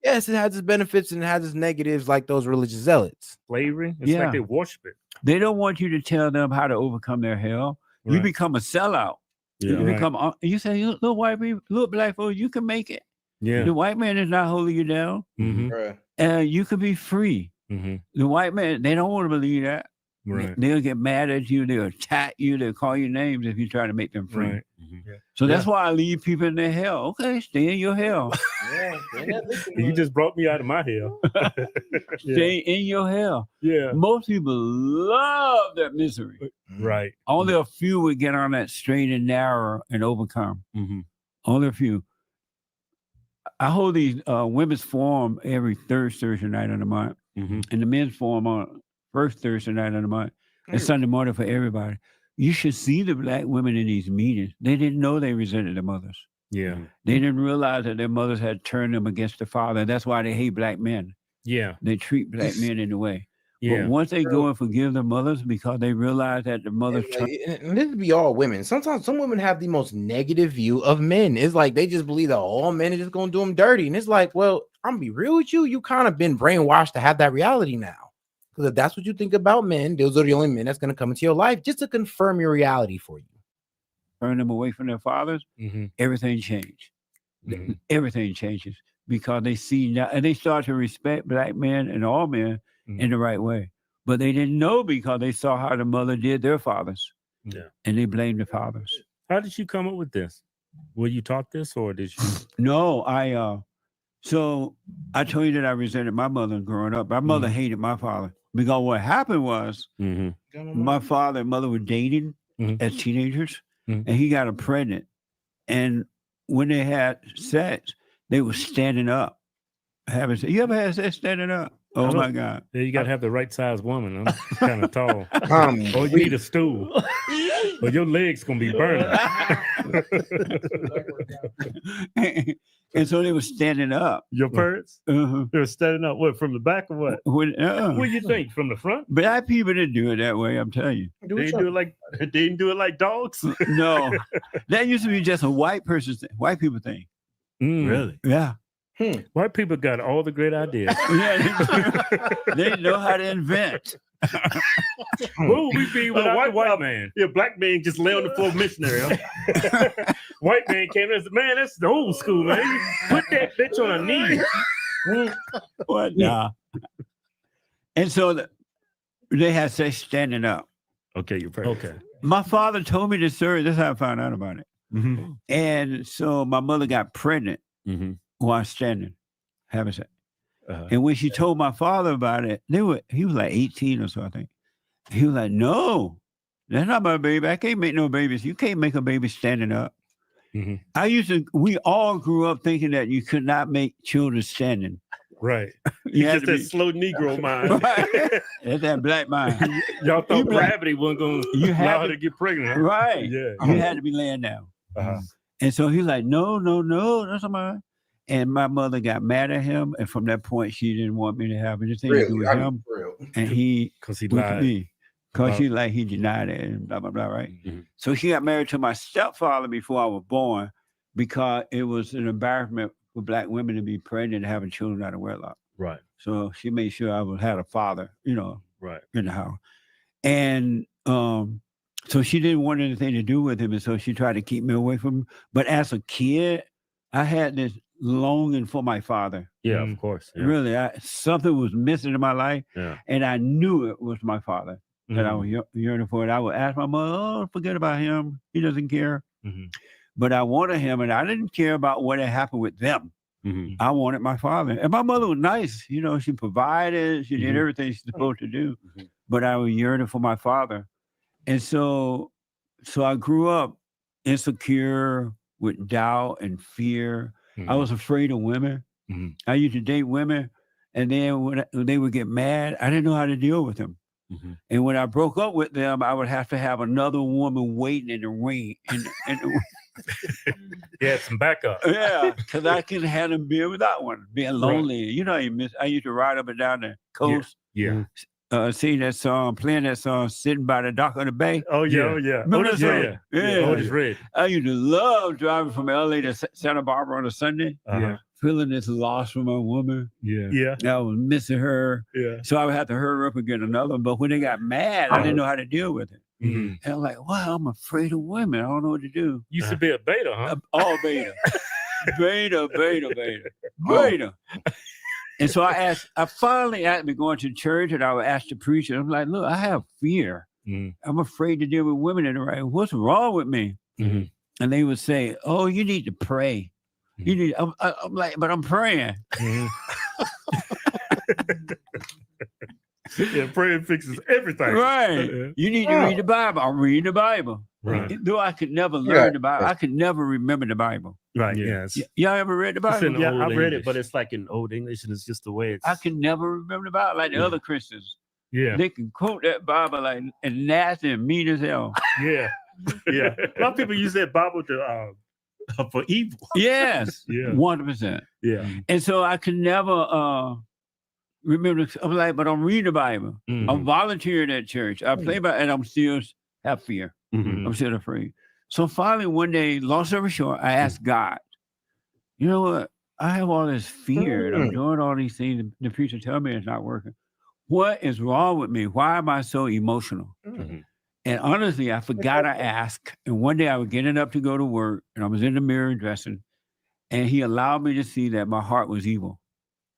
Yes, it has its benefits and it has its negatives, like those religious zealots. Slavery. It's like they worship it. They don't want you to tell them how to overcome their hell. Right. You become a sellout. Yeah, you become. You say, little white people, little black folks, you can make it. Yeah. The white man is not holding you down. And you can be free. The white man, they don't want to believe that. Right. They'll get mad at you. They'll attack you. They'll call you names if you try to make them free. Right. So that's why I leave people in their hell. Okay, stay in your hell. You just brought me out of my hell. Stay in your hell. Yeah. Most people love that misery. Right. Only a few would get on that straight and narrow and overcome. Only a few. I hold these women's forum every third Thursday night of the month. And the men's forum on first Thursday night of the month and Sunday morning for everybody. You should see the black women in these meetings. They didn't know they resented their mothers. Yeah. They didn't realize that their mothers had turned them against the father. And that's why they hate black men. Yeah. They treat black men in a way. Yeah. But once they go and forgive their mothers because they realize that the mothers and this would be all women. Sometimes some women have the most negative view of men. It's like they just believe that all men are just gonna do them dirty. And it's like, well, I'm gonna be real with you. You kind of been brainwashed to have that reality now. Because if that's what you think about men, those are the only men that's gonna come into your life just to confirm your reality for you. Turn them away from their fathers, everything changed. Everything changes because they see now and they start to respect black men and all men in the right way. But they didn't know because they saw how the mother did their fathers. Yeah. And they blamed the fathers. How did you come up with this? Were you taught this or did you? No, so I told you that I resented my mother growing up. My mother hated my father because what happened was my father and mother were dating as teenagers, and he got her pregnant. And when they had sex, they were standing up. You ever had sex standing up? Oh my God! Yeah, you got to have the right size woman. I'm kind of tall. Or you need a stool. Or your legs gonna be burning. And so they were standing up. Your parents? They were standing up. What, from the back or what? What do you think? From the front? Black people didn't do it that way. I'm telling you. They didn't do it like dogs. No, that used to be just a white people thing. Really? Yeah. White people got all the great ideas. They know how to invent. Who we be with a white man? Yeah, black man just lay on the floor missionary. Huh? White man came in and said, man, that's the old school, man. Put that bitch on her knee. What? Nah. And so they had sex standing up. Okay, you're perfect. Okay. My father told me this story. That's how I found out about it. And so my mother got pregnant while standing, having sex. And when she told my father about it, he was like 18 or so, I think. He was like, no, that's not my baby. I can't make no babies. You can't make a baby standing up. We all grew up thinking that you could not make children standing. Right. You just that slow Negro mind. Right. That's that black mind. Y'all thought gravity wasn't going to allow her to get pregnant. Huh? Right. Yeah. You had to be laying down. And so he was like, no, that's not mine. And my mother got mad at him. And from that point, she didn't want me to have anything to do with him. And because he lied. Because he denied it and blah, blah, blah, right? So she got married to my stepfather before I was born because it was an embarrassment for black women to be pregnant and having children out of wedlock. Right. So she made sure I had a father, right, in the house. And so she didn't want anything to do with him. And so she tried to keep me away from him. But as a kid, I had this longing for my father. Yeah, of course. Yeah. Really, something was missing in my life. Yeah. And I knew it was my father that I was yearning for it. I would ask my mother, oh, forget about him. He doesn't care. But I wanted him, and I didn't care about what had happened with them. I wanted my father. And my mother was nice. She provided. She did everything she's supposed to do. But I was yearning for my father. And so I grew up insecure with doubt and fear. I was afraid of women. I used to date women, and then when they would get mad, I didn't know how to deal with them. And when I broke up with them, I would have to have another woman waiting in the ring. Yeah, some backup. Yeah, because I couldn't handle being without one, being lonely. Right. I used to ride up and down the coast. Yeah. Sing that song, playing that song, sitting by the dock of the bay. Oh yeah. Remember that song? Yeah. Otis Red. I used to love driving from LA to Santa Barbara on a Sunday. Feeling this loss from a woman. Yeah. I was missing her. Yeah. So I would have to hurry up and get another one. But when they got mad, I didn't know how to deal with it. And I'm like, wow, I'm afraid of women. I don't know what to do. Used to be a beta, huh? All beta. Beta. And so I finally had me going to church, and I would ask the preacher, I'm like, look, I have fear. I'm afraid to deal with women in the right. What's wrong with me? And they would say, oh, you need to pray. I'm like, but I'm praying. Yeah, praying fixes everything. Right. You need to read the Bible. I'm reading the Bible. Right. Though I could never learn the Bible. I could never remember the Bible. Right. Yes. Y'all ever read the Bible? Yeah, I've read it, but it's like in Old English, and it's just the way it's. I can never remember the Bible like the other Christians. Yeah. They can quote that Bible like and nasty and mean as hell. Yeah. A lot of people use that Bible to for evil. Yes. 100%. Yeah. And so I could never remember. I'm like, but I'm reading the Bible. I'm volunteering at church. I play by, and I'm still have fear. I'm still afraid. So finally, one day, long story short, I asked God, you know what? I have all this fear, and I'm doing all these things. The preacher tell me it's not working. What is wrong with me? Why am I so emotional? And honestly, I forgot to ask. And one day I was getting up to go to work, and I was in the mirror dressing, and he allowed me to see that my heart was evil.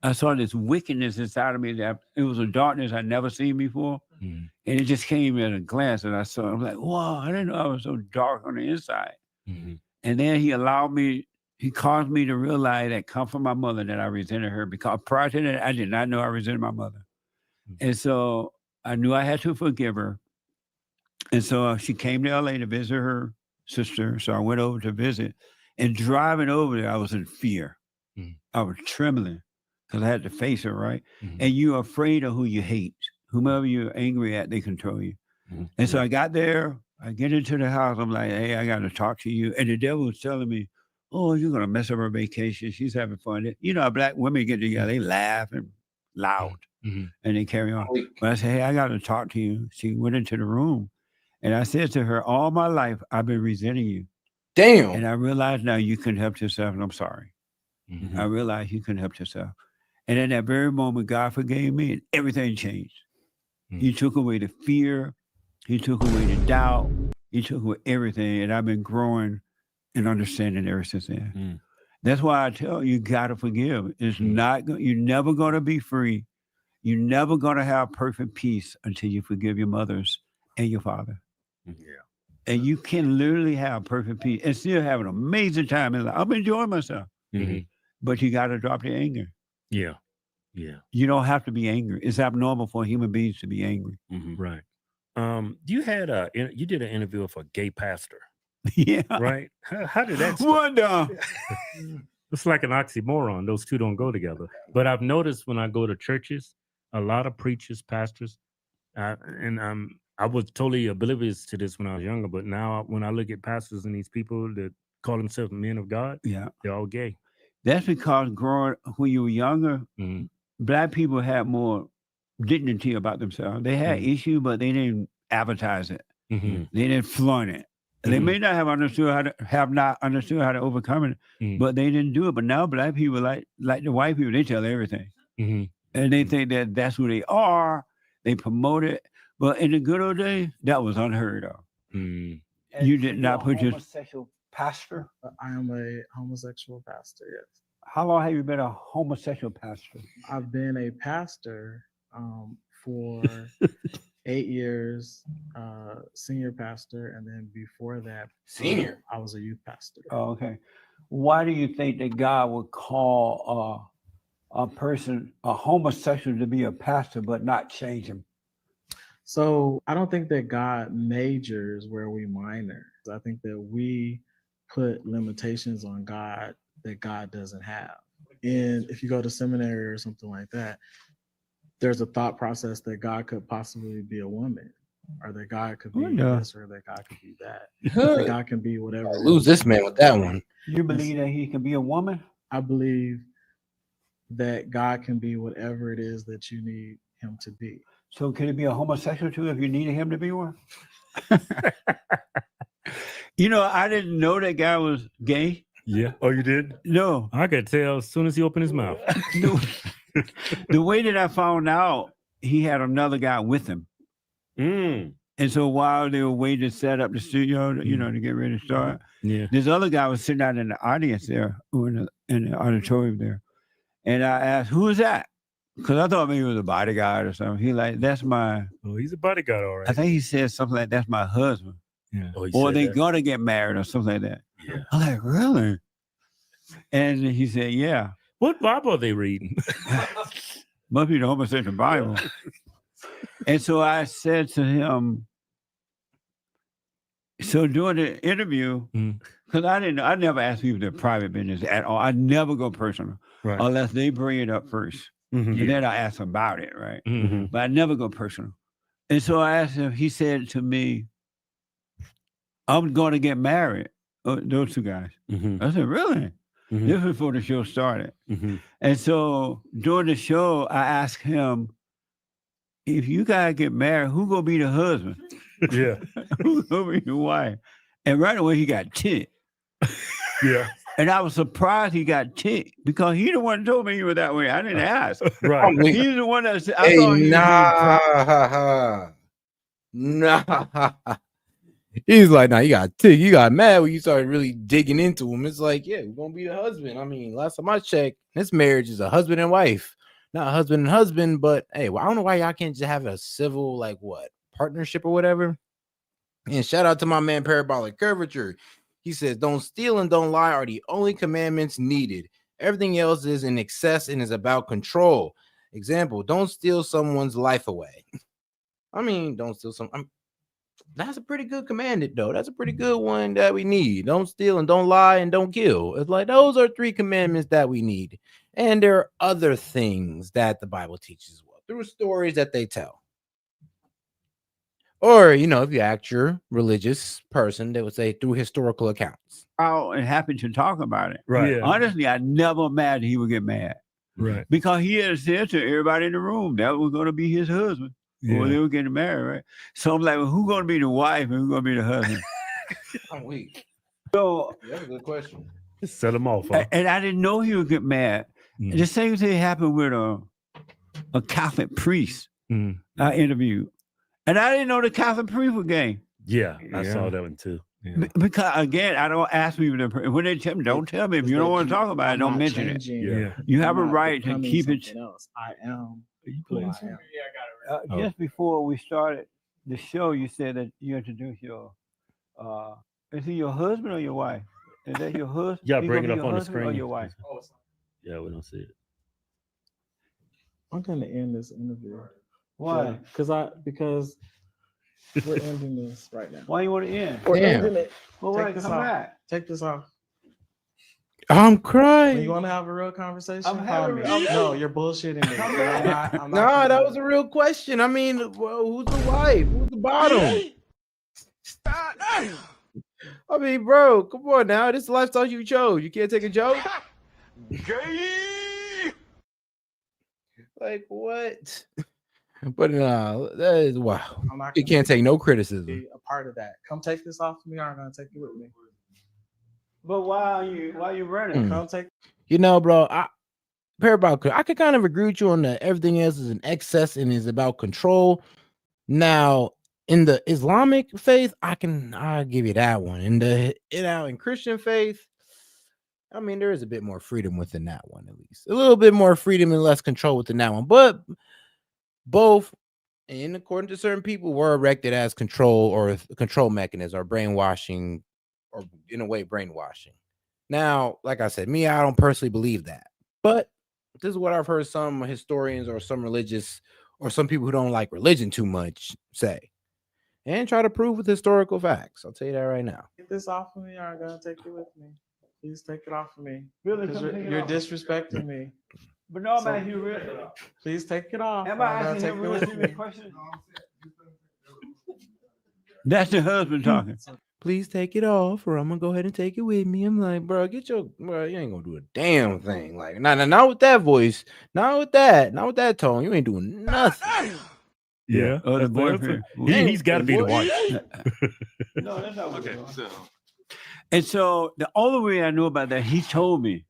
I saw this wickedness inside of me that it was a darkness I'd never seen before. And it just came at a glance, and I saw, I'm like, wow, I didn't know I was so dark on the inside. And then he caused me to realize that come from my mother that I resented her, because prior to that, I did not know I resented my mother. And so I knew I had to forgive her. And so she came to LA to visit her sister. So I went over to visit. And driving over there, I was in fear. I was trembling because I had to face her, right? And you're afraid of who you hate. Whomever you're angry at, they control you. And so I got there. I get into the house. I'm like, hey, I got to talk to you. And the devil was telling me, oh, you're going to mess up her vacation. She's having fun. You know, black women get together, they laugh and loud and they carry on. But I said, hey, I got to talk to you. She went into the room and I said to her, all my life, I've been resenting you. Damn. And I realized now you couldn't help yourself. And I'm sorry. I realized you couldn't help yourself. And in that very moment, God forgave me and everything changed. He took away the fear. He took away the doubt. He took away everything. And I've been growing and understanding ever since then. That's why I tell you, got to forgive. It's not, you're never going to be free. You're never going to have perfect peace until you forgive your mothers and your father. And you can literally have perfect peace and still have an amazing time in life. I'm enjoying myself. But you got to drop the anger. Yeah. You don't have to be angry. It's abnormal for human beings to be angry. Right. You did an interview with a gay pastor. Yeah. Right. How did that start? It's like an oxymoron. Those two don't go together. But I've noticed when I go to churches, a lot of preachers, pastors, and I was totally oblivious to this when I was younger. But now when I look at pastors and these people that call themselves men of God, they're all gay. That's because when you were younger, black people had more dignity about themselves. They had issues, but they didn't advertise it. They didn't flaunt it. They may not have understood how to overcome it, but they didn't do it. But now black people, like the white people, they tell everything. And they think that that's who they are. They promote it. But in the good old days, that was unheard of. You did not put your homosexual pastor. I am a homosexual pastor, yes. How long have you been a homosexual pastor? I've been a pastor for 8 years, senior pastor, and then before that, senior, I was a youth pastor. Oh, okay. Why do you think that God would call a person, a homosexual, to be a pastor, but not change him? So I don't think that God majors where we minor. I think that we put limitations on God that God doesn't have. And if you go to seminary or something like that, there's a thought process that God could possibly be a woman, or that God could be this, or that God could be that. That God can be whatever. I'll lose this man with that one. You believe that he can be a woman? I believe that God can be whatever it is that you need him to be. So can he be a homosexual too if you needed him to be one? You know, I didn't know that guy was gay. Yeah. Oh, you did? No. I could tell as soon as he opened his mouth. The way that I found out, he had another guy with him. And so while they were waiting to set up the studio, to get ready to start, this other guy was sitting out in the audience there, in the auditorium there. And I asked, who is that? Because I thought maybe it was a bodyguard or something. He like, that's my... Oh, he's a bodyguard, all right. I think he said something like, that's my husband. Yeah. Oh, or they gonna get married or something like that. Yeah. I'm like, really? And he said, yeah. What Bible are they reading? Must be the homosexual Bible. And so I said to him, so during the interview, because I never ask people their private business at all. I never go personal unless they bring it up first. And then I ask about it, right? But I never go personal. And so I asked him, he said to me, I'm going to get married. Those two guys. I said, really? This was before the show started. And so during the show, I asked him, if you guys get married, who gonna be the husband? Yeah. Who's gonna be the wife? And right away he got ticked. Yeah. And I was surprised he got ticked because he the one who told me he was that way. I didn't ask. Right. He's the one that said, hey, nah. He's like, nah, you got ticked. You got mad when you started really digging into him. It's like, yeah, we're gonna be the husband. I mean, last time I checked, this marriage is a husband and wife. Not husband and husband, but hey, well, I don't know why y'all can't just have a civil, partnership or whatever. And shout out to my man, Parabolic Curvature. He says, don't steal and don't lie are the only commandments needed. Everything else is in excess and is about control. Example, don't steal someone's life away. I mean, don't steal that's a pretty good commandment, though. That's a pretty good one that we need. Don't steal and don't lie and don't kill. It's like those are 3 commandments that we need. And there are other things that the Bible teaches as well through stories that they tell. Or, you know, if you ask your religious person, they would say through historical accounts. Oh, and happy to talk about it. Right. Yeah. Honestly, I never imagined he would get mad. Right. Because he had said to everybody in the room that was going to be his husband. Yeah. When they were getting married, right? So I'm like, well, who's going to be the wife and who's going to be the husband? I'm weak. So that's a good question. Just set him off. Huh? And I didn't know he would get mad. The same thing happened with a Catholic priest I interviewed. And I didn't know the Catholic priest was gay. Yeah, I saw that one too. Yeah. Because again, I don't ask people when they tell me, don't tell me. If you don't want to talk about it, don't mention it. Yeah. You have a right to keep it. Else. I am. Who I am. Just before we started the show, you said that you introduced your is he your husband or your wife? Is that your husband? Yeah, bring it up on the screen. Or your wife? Yeah, we don't see it. I'm gonna end this interview. Why? Because we're ending this right now. Why you want to end? We're ending it. Well, Take wait, this come off. back. Take this off. I'm When crying. you want to have a real conversation? I'm Call having me. a real- No, you're bullshitting me. I'm not Nah, that was a real question. I mean, well, who's the wife? Who's the bottom? I mean, bro, come on now. This is the lifestyle you chose. You can't take a joke. Like what? But that is wow. I'm not You can't take no criticism. be a part of that. Come take this off of me, or I'm gonna take it with me. But why are you running? Come take. You know, bro, I could kind of agree with you on that. Everything else is an excess and is about control. Now, in the Islamic faith, I'll give you that one. In Christian faith, I mean, there is a bit more freedom within that one, at least. A little bit more freedom and less control within that one. But both, and according to certain people, were erected as control or control mechanism or brainwashing, or in a way, brainwashing. Now, like I said, I don't personally believe that. But this is what I've heard some historians or some religious or some people who don't like religion too much say. And try to prove with historical facts. I'll tell you that right now. Get this off of me, or I'm gonna take it with me. Please take it off of me. Really? Because Come take it you're off. disrespecting me. But no, So- man, you really. Please take it off. Am or I I'm gonna asking take him it real with serious me. question? That's the husband talking. Please take it off, or I'm gonna go ahead and take it with me. I'm like, bro, you ain't gonna do a damn thing. Like, not with that voice, not with that tone. You ain't doing nothing. Yeah. Oh, the That's boyfriend. He's got to be the wife. No, that's not okay. And so the only way I knew about that, he told me.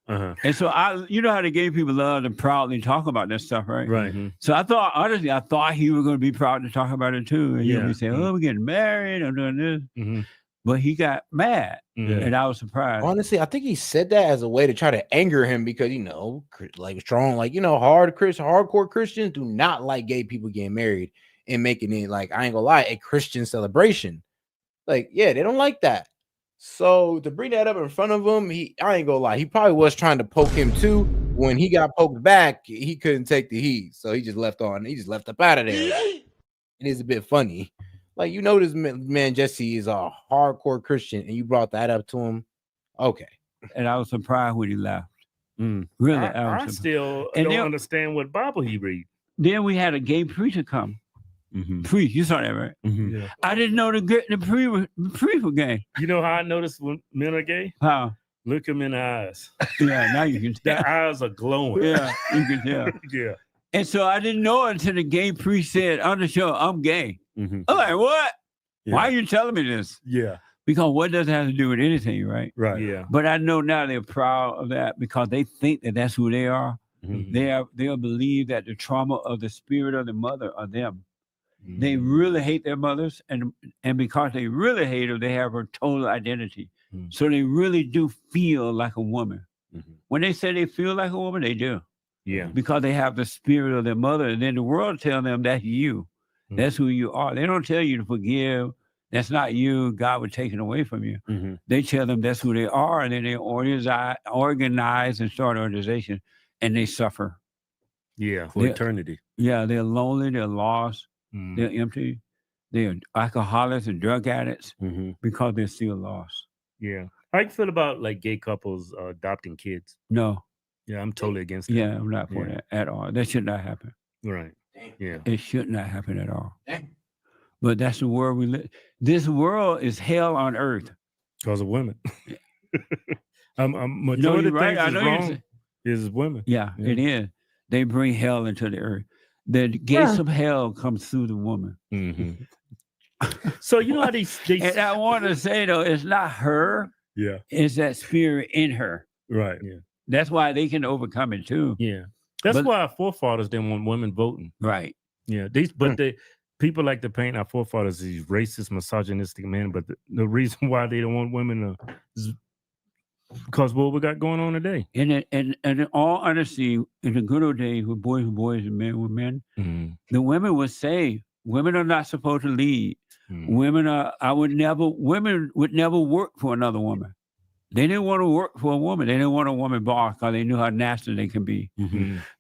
And so you know how the gay people love to proudly talk about that stuff, right? Right. So I thought he was going to be proud to talk about it too. And he'll be saying, "Oh, we're getting married. I'm doing this." But he got mad, and I was surprised. Honestly, I think he said that as a way to try to anger him because, like strong, like, hardcore Christians do not like gay people getting married and making it, like, I ain't gonna lie, a Christian celebration. Like, yeah, they don't like that. So to bring that up in front of him, I ain't gonna lie, he probably was trying to poke him too. When he got poked back, he couldn't take the heat, so he just left up out of there. It is a bit funny. Like, this man Jesse is a hardcore Christian, and you brought that up to him. Okay. And I was surprised when he left. Really, I still And don't then- understand what Bible he read. Then we had a gay preacher come. Priest, you saw that, right? Yeah. I didn't know the priest was gay. You know how I notice when men are gay? How? Look him in the eyes. Yeah, now you can tell. Their eyes are glowing. Yeah, you can tell. Yeah. And so I didn't know until the gay priest said, on the show, I'm gay. I'm like, what? Yeah. Why are you telling me this? Yeah. Because what does it have to do with anything, right? Right. Yeah. But I know now they're proud of that because they think that that's who they are. They'll believe that the trauma of the spirit of the mother are them. They really hate their mothers, and because they really hate her, they have her total identity. So they really do feel like a woman. When they say they feel like a woman, they do. Yeah. Because they have the spirit of their mother, and then the world tell them that's you. That's who you are. They don't tell you to forgive. that's not you, God would take it away from you. Mm-hmm. They tell them that's who they are, and then they organize and start an organization, and they suffer. Yeah, for eternity. Yeah, they're lonely, they're lost, they're empty, they're alcoholics and drug addicts because they're still lost. Yeah. How you feel about like gay couples adopting kids? No. Yeah, I'm totally against it. Yeah, I'm not for that at all. That should not happen. Right. Yeah. It should not happen at all. But that's the world we live. This world is hell on earth. Because of women. Majority of things is wrong is women. Yeah, it is. They bring hell into the earth. The gates of hell comes through the woman. So you know how these and I want to say though, it's not her. Yeah. It's that spirit in her. Right. Yeah. That's why they can overcome it too. Yeah. That's why our forefathers didn't want women voting. Right. Yeah. People like to paint our forefathers as these racist, misogynistic men, but the reason why they don't want women is because what we got going on today. And in all honesty, in the good old days with boys were boys and men were men, the women would say, women are not supposed to lead. Women would never work for another woman. They didn't want to work for a woman. They didn't want a woman boss because they knew how nasty they can be.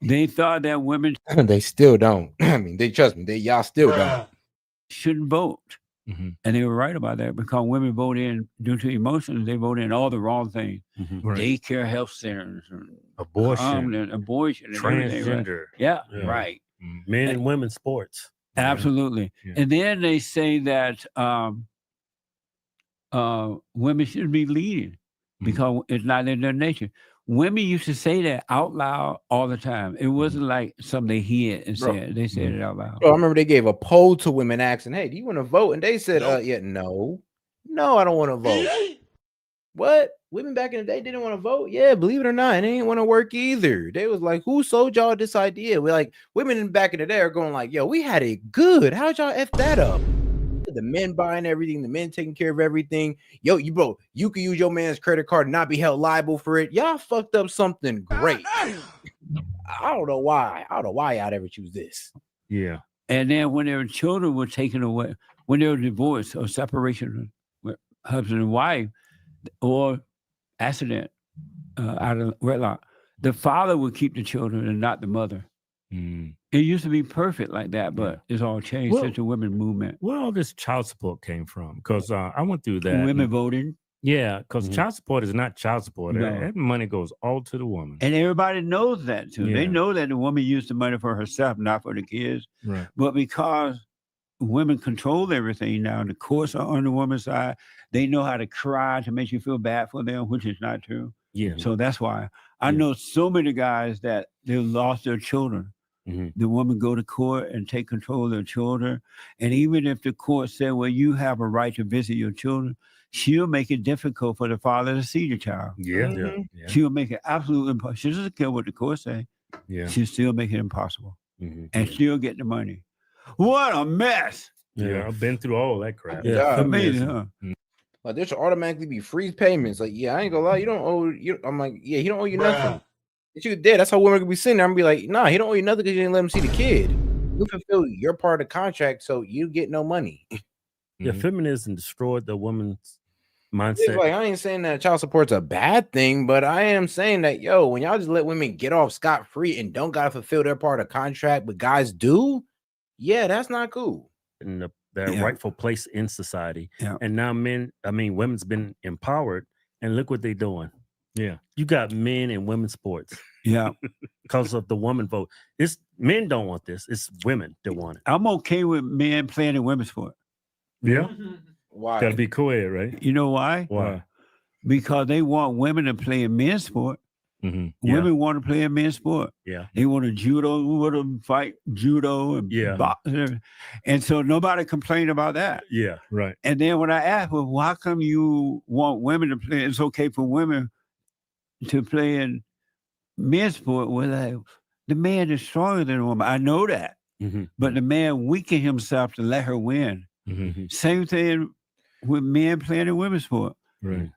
They thought that women they still don't. I mean, they trust me. Y'all still don't. Shouldn't vote. And they were right about that because women vote in due to emotions. They vote in all the wrong things. Right. Daycare, health centers, abortion, transgender. Yeah, right. Men and women's sports. Absolutely. Yeah. And then they say that women shouldn't be leading because it's not in their nature. Women used to say that out loud all the time. It wasn't like something they hid and said. They said it out loud. Bro, I remember they gave a poll to women asking, hey, do you want to vote? And they said, no, I don't want to vote. What? Women back in the day didn't want to vote? Yeah, believe it or not, they didn't want to work either. They was like, who sold y'all this idea? We're like, women back in the day are going like, yo, we had it good. How'd y'all F that up? The men buying everything, the men taking care of everything. Yo, you can use your man's credit card and not be held liable for it. Y'all fucked up something great. I don't know why. Y'all ever choose this. Yeah. And then when their children were taken away, when they were divorced or separation with husband and wife, or accident out of wedlock, the father would keep the children and not the mother. It used to be perfect like that, but it's all changed since the women movement. Where all this child support came from? Because I went through that. Women voting. Yeah, because child support is not child support. No. That money goes all to the woman. And everybody knows that too. Yeah. They know that the woman used the money for herself, not for the kids. Right. But because women control everything now, the courts are on the woman's side. They know how to cry to make you feel bad for them, which is not true. Yeah. So that's why I know so many guys that they lost their children. The woman go to court and take control of their children. And even if the court said, well, you have a right to visit your children, she'll make it difficult for the father to see the child. Yeah. She'll make it absolutely impossible. She doesn't care what the court say. Yeah. She'll still make it impossible and still get the money. What a mess. Yeah, I've been through all that crap. Yeah, amazing, huh? Like there should automatically be freeze payments. Like, yeah, I ain't gonna lie, you don't owe you. I'm like, yeah, he don't owe you nothing. If you did, that's how women could be sitting there and be like, nah, he don't owe you nothing because you didn't let him see the kid. You fulfill your part of the contract, so you get no money. Yeah, feminism destroyed the woman's mindset. Like, I ain't saying that child support's a bad thing, but I am saying that, yo, when y'all just let women get off scot-free and don't gotta fulfill their part of the contract, but guys do, yeah, that's not cool. In their rightful place in society. And now women's been empowered, and look what they're doing. Yeah. You got men in women's sports. Yeah. Because of the woman vote. It's men don't want this. It's women that want it. I'm okay with men playing in women's sport. Yeah. Why? Gotta be co-ed, right? You know why? Why? Because they want women to play in men's sport. Women want to play in men's sport. Yeah. They want to fight judo and boxing. And so nobody complained about that. Yeah, right. And then when I asked, well, how come you want women to play? It's okay for women to play in men's sport. Well, the man is stronger than the woman. I know that. But the man weakened himself to let her win. Same thing with men playing in women's sport. Right.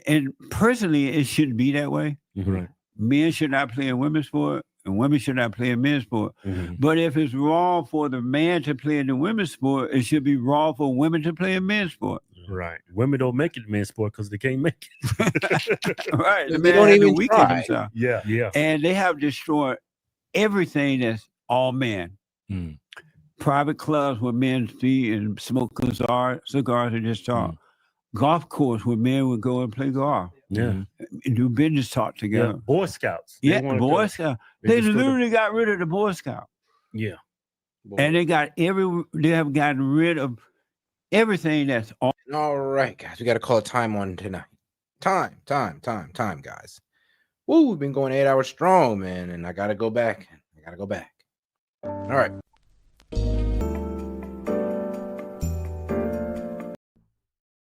And personally, it shouldn't be that way. Right. Men should not play in women's sport. and women should not play in men's sport. But if it's wrong for the man to play in the women's sport, it should be wrong for women to play in men's sport. Right. Women don't make it men's sport because they can't make it. Right. The They man don't has to even weaken try. himself. Yeah. Yeah. And they have destroyed everything that's all men. Private clubs where men see and smoke cigars and just talk. Golf course where men would go and play golf. Yeah. And do business talk together. Yeah. Boy Scouts. Yeah, Boy Scouts. They literally got rid of the Boy Scout. Yeah. And they have gotten rid of everything that's all. All right, guys, we got to call a time on tonight. Time, guys. Woo, we've been going 8 hours strong, man, and I got to go back. All right.